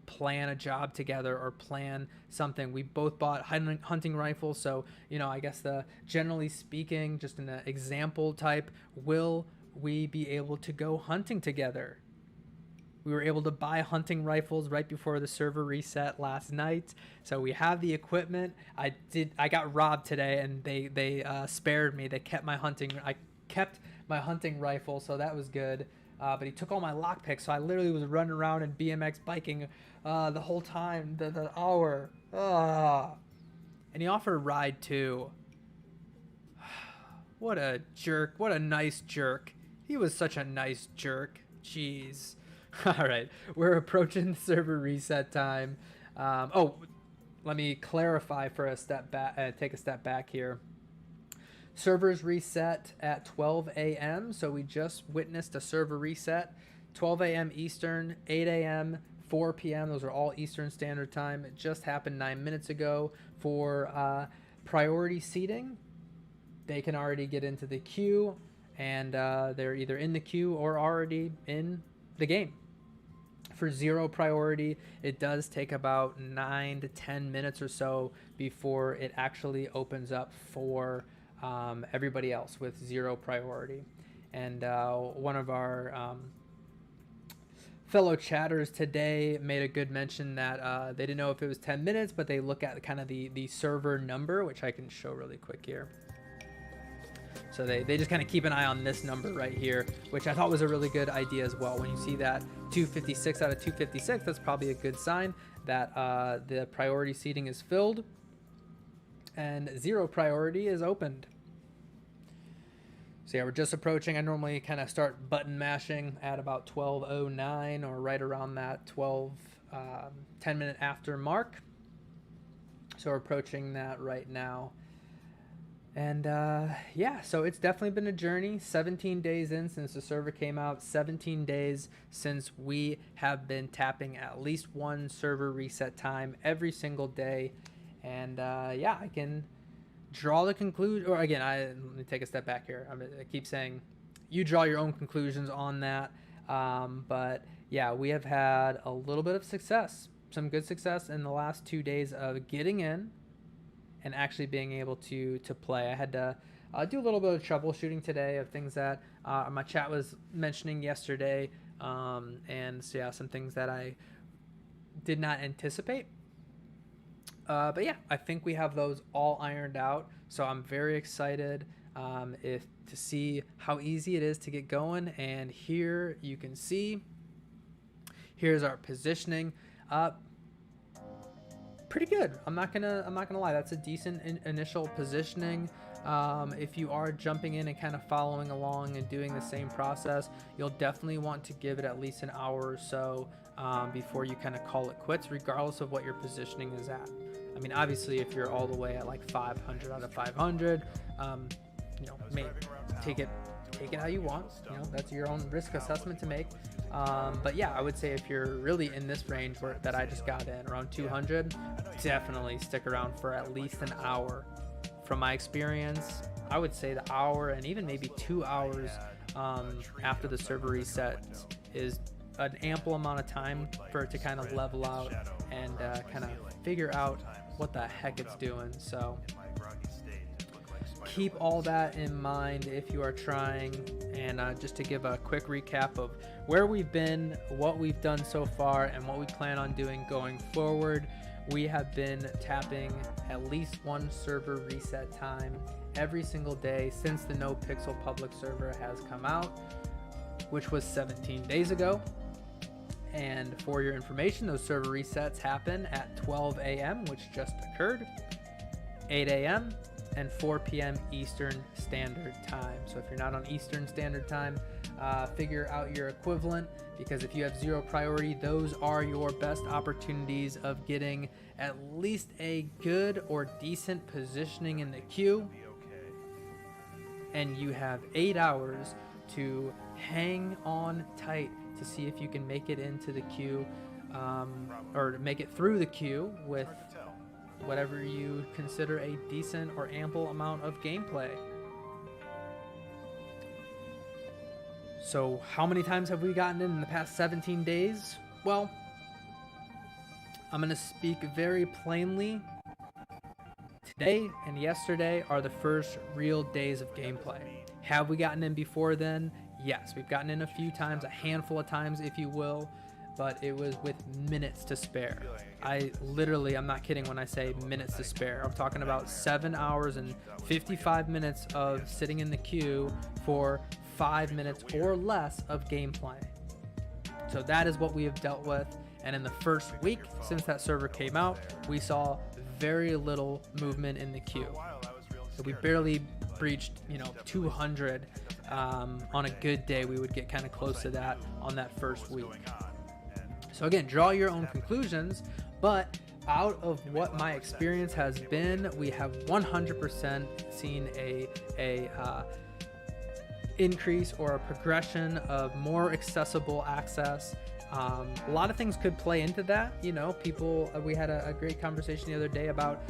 plan a job together or plan something? We both bought hunting rifles, so I guess generally speaking, just an example type, will we be able to go hunting together? We were able to buy hunting rifles right before the server reset last night, so we have the equipment. I got robbed today, and they spared me. They kept my hunting. I kept my hunting rifle, so that was good. But he took all my lockpicks, so I literally was running around and BMX biking the whole time, the hour. And he offered a ride too. What a jerk. What a nice jerk. He was such a nice jerk. Jeez. All right, we're approaching the server reset time. Let me clarify for a step back. Take a step back here. Servers reset at 12 a.m. So we just witnessed a server reset. 12 a.m. Eastern, 8 a.m., 4 p.m. Those are all Eastern Standard Time. It just happened 9 minutes ago. For priority seating, they can already get into the queue, and they're either in the queue or already in the game. For 0 priority, it does take about 9 to 10 minutes or so before it actually opens up for everybody else with 0 priority. And one of our fellow chatters today made a good mention that they didn't know if it was 10 minutes, but they look at kind of the server number, which I can show really quick here. So they just kind of keep an eye on this number right here, which I thought was a really good idea as well. When you see that 256 out of 256, that's probably a good sign that the priority seating is filled and 0 priority is opened. So yeah, we're just approaching. I normally kind of start button mashing at about 12:09 or right around that 10 minute after mark. So we're approaching that right now. And yeah, so it's definitely been a journey. 17 days in since the server came out, 17 days since we have been tapping at least one server reset time every single day. And yeah, I can draw the conclusion, or again, let me take a step back here. I keep saying you draw your own conclusions on that. But yeah, we have had a little bit of success, some good success in the last 2 days of getting in and actually being able to play. I had to do a little bit of troubleshooting today of things that my chat was mentioning yesterday. And so yeah, some things that I did not anticipate. But yeah, I think we have those all ironed out. So I'm very excited to see how easy it is to get going. And here you can see, here's our positioning. Pretty good. I'm not gonna lie. That's a decent initial positioning. If you are jumping in and kind of following along and doing the same process, you'll definitely want to give it at least an hour or so before you kind of call it quits, regardless of what your positioning is at. I mean, obviously, if you're all the way at like 500 out of 500, take it how you want. That's your own risk assessment to make. But yeah, I would say if you're really in this range that I just got in, around 200, definitely stick around for at least an hour. From my experience, I would say the hour and even maybe 2 hours after the server resets is an ample amount of time for it to kind of level out and kind of figure out what the heck it's doing. So keep all that in mind if you are trying. And just to give a quick recap of where we've been, what we've done so far, and what we plan on doing going forward, we have been tapping at least one server reset time every single day since the No Pixel public server has come out, which was 17 days ago. And for your information, those server resets happen at 12 a.m., which just occurred, 8 a.m., and 4 p.m. Eastern Standard Time. So if you're not on Eastern Standard Time, figure out your equivalent, because if you have 0 priority, those are your best opportunities of getting at least a good or decent positioning in the queue. And you have 8 hours to hang on tight to see if you can make it into the queue, or make it through the queue with whatever you consider a decent or ample amount of gameplay. So how many times have we gotten in the past 17 days? Well, I'm going to speak very plainly. Today and yesterday are the first real days of gameplay. Have we gotten in before then? Yes, we've gotten in a few times, a handful of times if you will, but it was with minutes to spare. I'm not kidding when I say minutes to spare. I'm talking about 7 hours and 55 minutes of sitting in the queue for 5 minutes or less of gameplay. So that is what we have dealt with. And in the first week since that server came out, we saw very little movement in the queue. So we barely breached, 200. On a good day, we would get kind of close to that on that first week. So again, draw your own conclusions, but out of what my experience has been, we have 100% seen a increase or a progression of more accessible access. A lot of things could play into that. We had a great conversation the other day about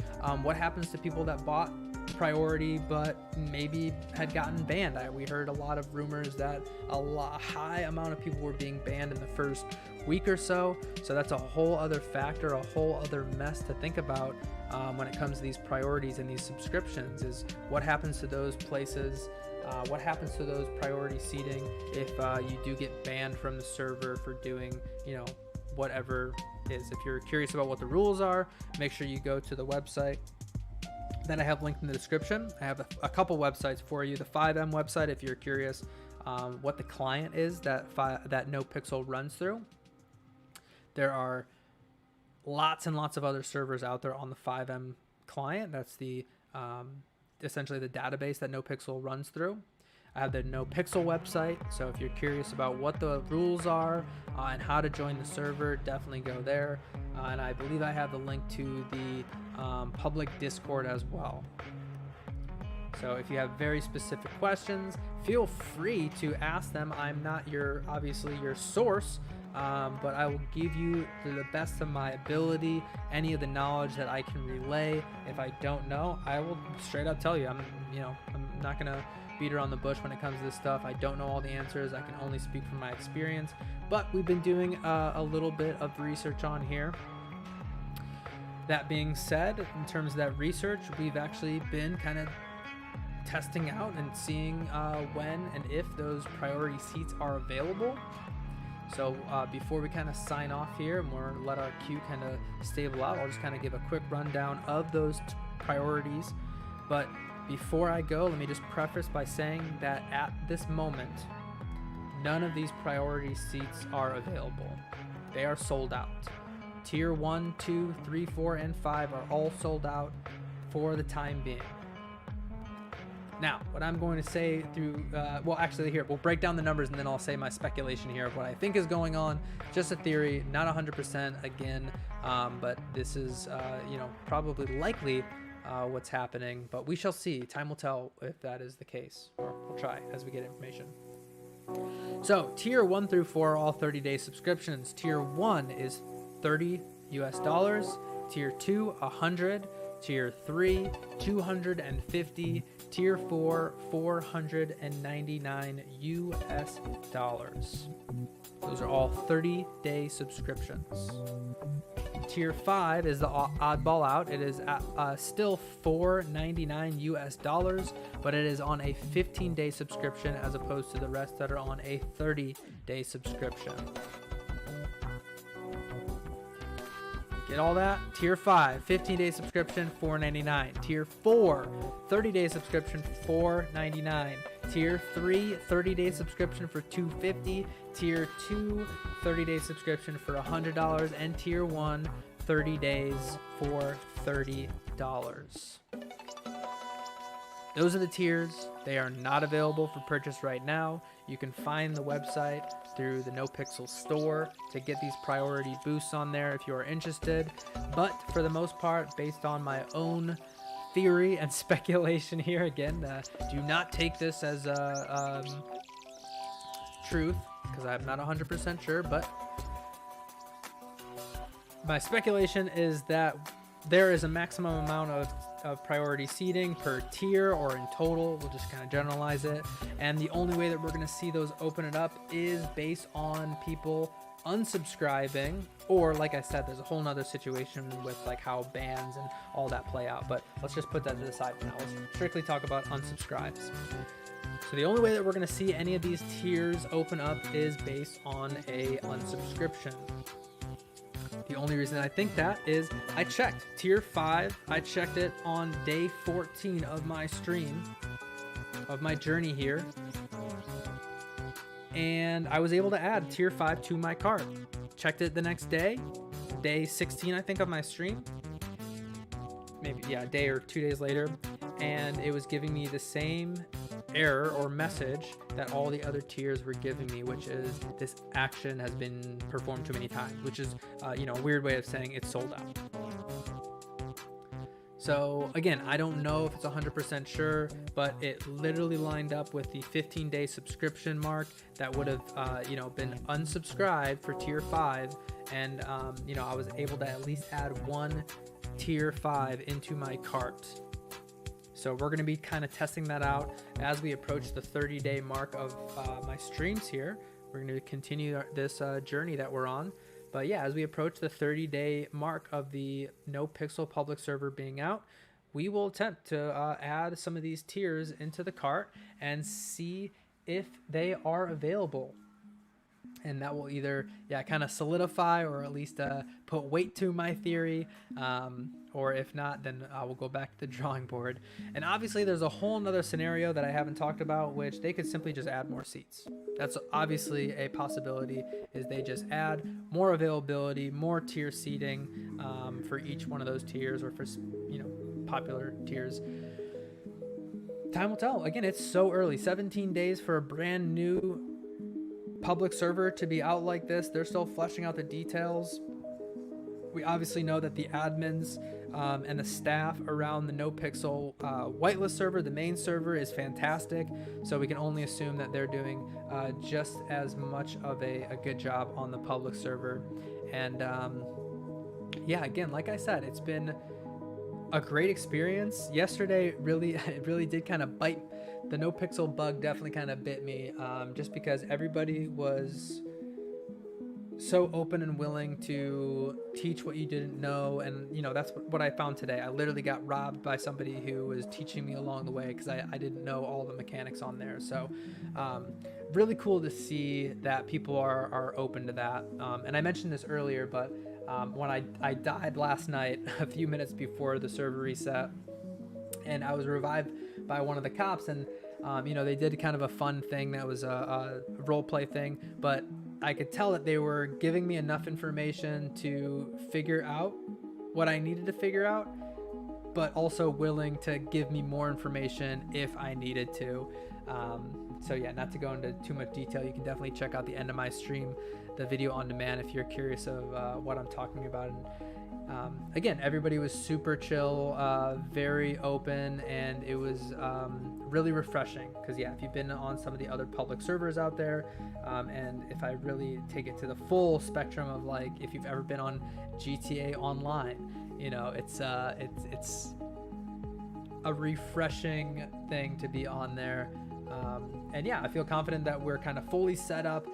what happens to people that bought priority but maybe had gotten banned. We heard a lot of rumors that a high amount of people were being banned in the first week or so. So that's a whole other factor, a whole other mess to think about when it comes to these priorities and these subscriptions, is what happens to those places. What happens to those priority seating if you do get banned from the server for doing, whatever is. If you're curious about what the rules are, make sure you go to the website that I have linked in the description. I have a couple websites for you. The 5M website, if you're curious what the client is that No Pixel runs through. There are lots and lots of other servers out there on the 5M client. That's the essentially the database that No Pixel runs through. I have the No Pixel website, so if you're curious about what the rules are and how to join the server, definitely go there. And I believe I have the link to the public Discord as well. So if you have very specific questions, feel free to ask them. I'm not obviously your source, but I will give you, to the best of my ability, any of the knowledge that I can relay. If I don't know, I will straight up tell you. I'm not gonna beat around the bush when it comes to this stuff. I don't know all the answers. I can only speak from my experience, but we've been doing a little bit of research on here. That being said, in terms of that research, we've actually been kind of testing out and seeing when and if those priority seats are available. So before we kind of sign off here and we'll let our queue kind of stable out, I'll just kind of give a quick rundown of those priorities. But before I go, let me just preface by saying that at this moment, none of these priority seats are available. They are sold out. Tier 1, 2, 3, 4, and 5 are all sold out for the time being. Now, what I'm going to say through, here, we'll break down the numbers and then I'll say my speculation here of what I think is going on. Just a theory, not 100% again, but this is, probably likely what's happening, but we shall see. Time will tell if that is the case, or we'll try as we get information. So tier 1 through 4 are all 30-day subscriptions. Tier 1 is $30 US, tier 2 $100, Tier 3, 250, Tier 4, 499 US dollars. Those are all 30-day subscriptions. Tier 5 is the oddball out. It is still $4.99 US dollars, but it is on a 15-day subscription as opposed to the rest that are on a 30-day subscription. Get all that? Tier 5, 15-day subscription, $4.99. Tier 4, 30-day subscription, $4.99. Tier 3, 30-day subscription for $250. Tier 2, 30-day subscription for $100. And Tier 1, 30 days for $30. Those are the tiers. They are not available for purchase right now. You can find the website through the NoPixel store to get these priority boosts on there if you are interested. But for the most part, based on my own theory and speculation here, again, do not take this as truth, because I'm not 100% sure, but my speculation is that there is a maximum amount of priority seating per tier or in total. We'll just kind of generalize it. And the only way that we're going to see those open it up is based on people unsubscribing, or like I said, there's a whole nother situation with like how bans and all that play out, but let's just put that to the side for now. Let's strictly talk about unsubscribes. So the only way that we're going to see any of these tiers open up is based on a unsubscription. The only reason I think that is I checked Tier 5. I checked it on day 14 of my stream, of my journey here. And I was able to add Tier 5 to my cart. Checked it the next day, day 16, I think, of my stream. Maybe, yeah, a day or 2 days later. And it was giving me the same error or message that all the other tiers were giving me, which is this action has been performed too many times, which is a weird way of saying it's sold out. So again, I don't know if it's 100% sure, but it literally lined up with the 15-day subscription mark that would have been unsubscribed for Tier 5, and I was able to at least add one Tier 5 into my cart. So we're going to be kind of testing that out as we approach the 30-day mark of my streams here. We're going to continue this journey that we're on. But yeah, as we approach the 30-day mark of the NoPixel public server being out, we will attempt to add some of these tiers into the cart and see if they are available. And that will either, kind of solidify or at least put weight to my theory. Or if not, then I will go back to the drawing board. And obviously there's a whole nother scenario that I haven't talked about, which they could simply just add more seats. That's obviously a possibility, is they just add more availability, more tier seating for each one of those tiers, or for, popular tiers. Time will tell. Again, it's so early. 17 days for a brand new public server to be out like this. They're still fleshing out the details. We obviously know that the admins and the staff around the NoPixel whitelist server, the main server, is fantastic. So we can only assume that they're doing just as much of a good job on the public server. And again, like I said, it's been a great experience. Yesterday, it really did kind of bite. The NoPixel bug definitely kind of bit me, just because everybody was so open and willing to teach what you didn't know. And that's what I found today. I literally got robbed by somebody who was teaching me along the way, because I didn't know all the mechanics on there. So really cool to see that people are open to that. And I mentioned this earlier, but when I died last night a few minutes before the server reset, and I was revived by one of the cops, and they did kind of a fun thing that was a role play thing, but I could tell that they were giving me enough information to figure out what I needed to figure out, but also willing to give me more information if I needed to. So yeah, not to go into too much detail, you can definitely check out the end of my stream, the video on demand, if you're curious of what I'm talking about. And again, everybody was super chill, very open, and it was really refreshing. Because if you've been on some of the other public servers out there, and if I really take it to the full spectrum of, like, if you've ever been on GTA Online, it's a refreshing thing to be on there. And yeah, I feel confident that we're kind of fully set up,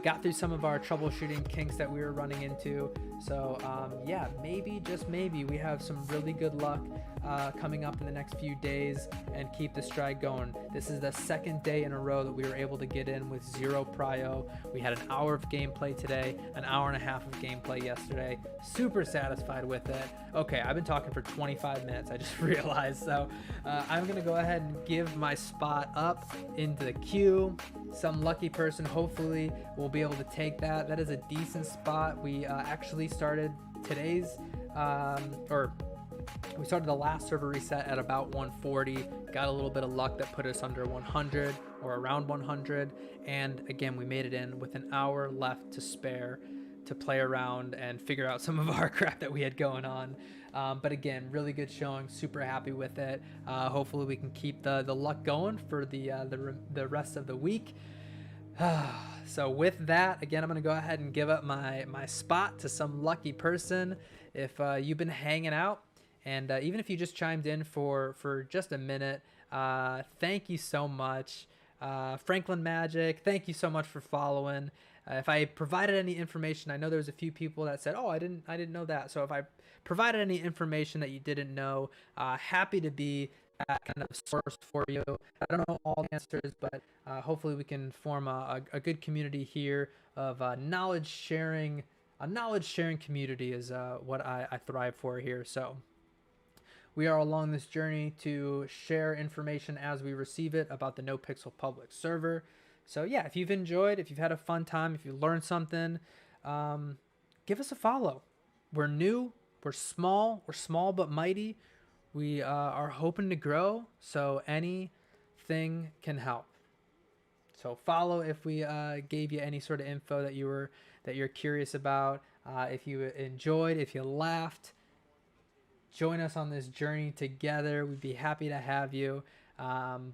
got through some of our troubleshooting kinks that we were running into. So yeah, maybe, just maybe, we have some really good luck coming up in the next few days and keep the stride going. This is the second day in a row that we were able to get in with 0 prio. We had an hour of gameplay today, an hour and a half of gameplay yesterday. Super satisfied with it. Okay, I've been talking for 25 minutes, I just realized. So I'm gonna go ahead and give my spot up into the queue. Some lucky person hopefully will be able to take that. That is a decent spot. We actually started today's we started the last server reset at about 140, got a little bit of luck that put us under 100 or around 100, and again, we made it in with an hour left to spare to play around and figure out some of our crap that we had going on. But again, really good showing, super happy with it. Hopefully we can keep the luck going for the rest of the week. So with that, again, I'm going to go ahead and give up my spot to some lucky person. If you've been hanging out, and even if you just chimed in for just a minute, thank you so much. Franklin Magic, thank you so much for following. If I provided any information, I know there's a few people that said, oh, I didn't know that. So if I provided any information that you didn't know, happy to be that kind of source for you. I don't know all the answers, but hopefully we can form a good community here of knowledge sharing. A knowledge sharing community is what I thrive for here. So we are along this journey to share information as we receive it about the NoPixel public server. So yeah, if you've enjoyed, if you've had a fun time, if you learned something, give us a follow. We're new, we're small but mighty. We are hoping to grow, so anything can help. So follow if we gave you any sort of info that you're curious about. If you enjoyed, if you laughed, join us on this journey together. We'd be happy to have you.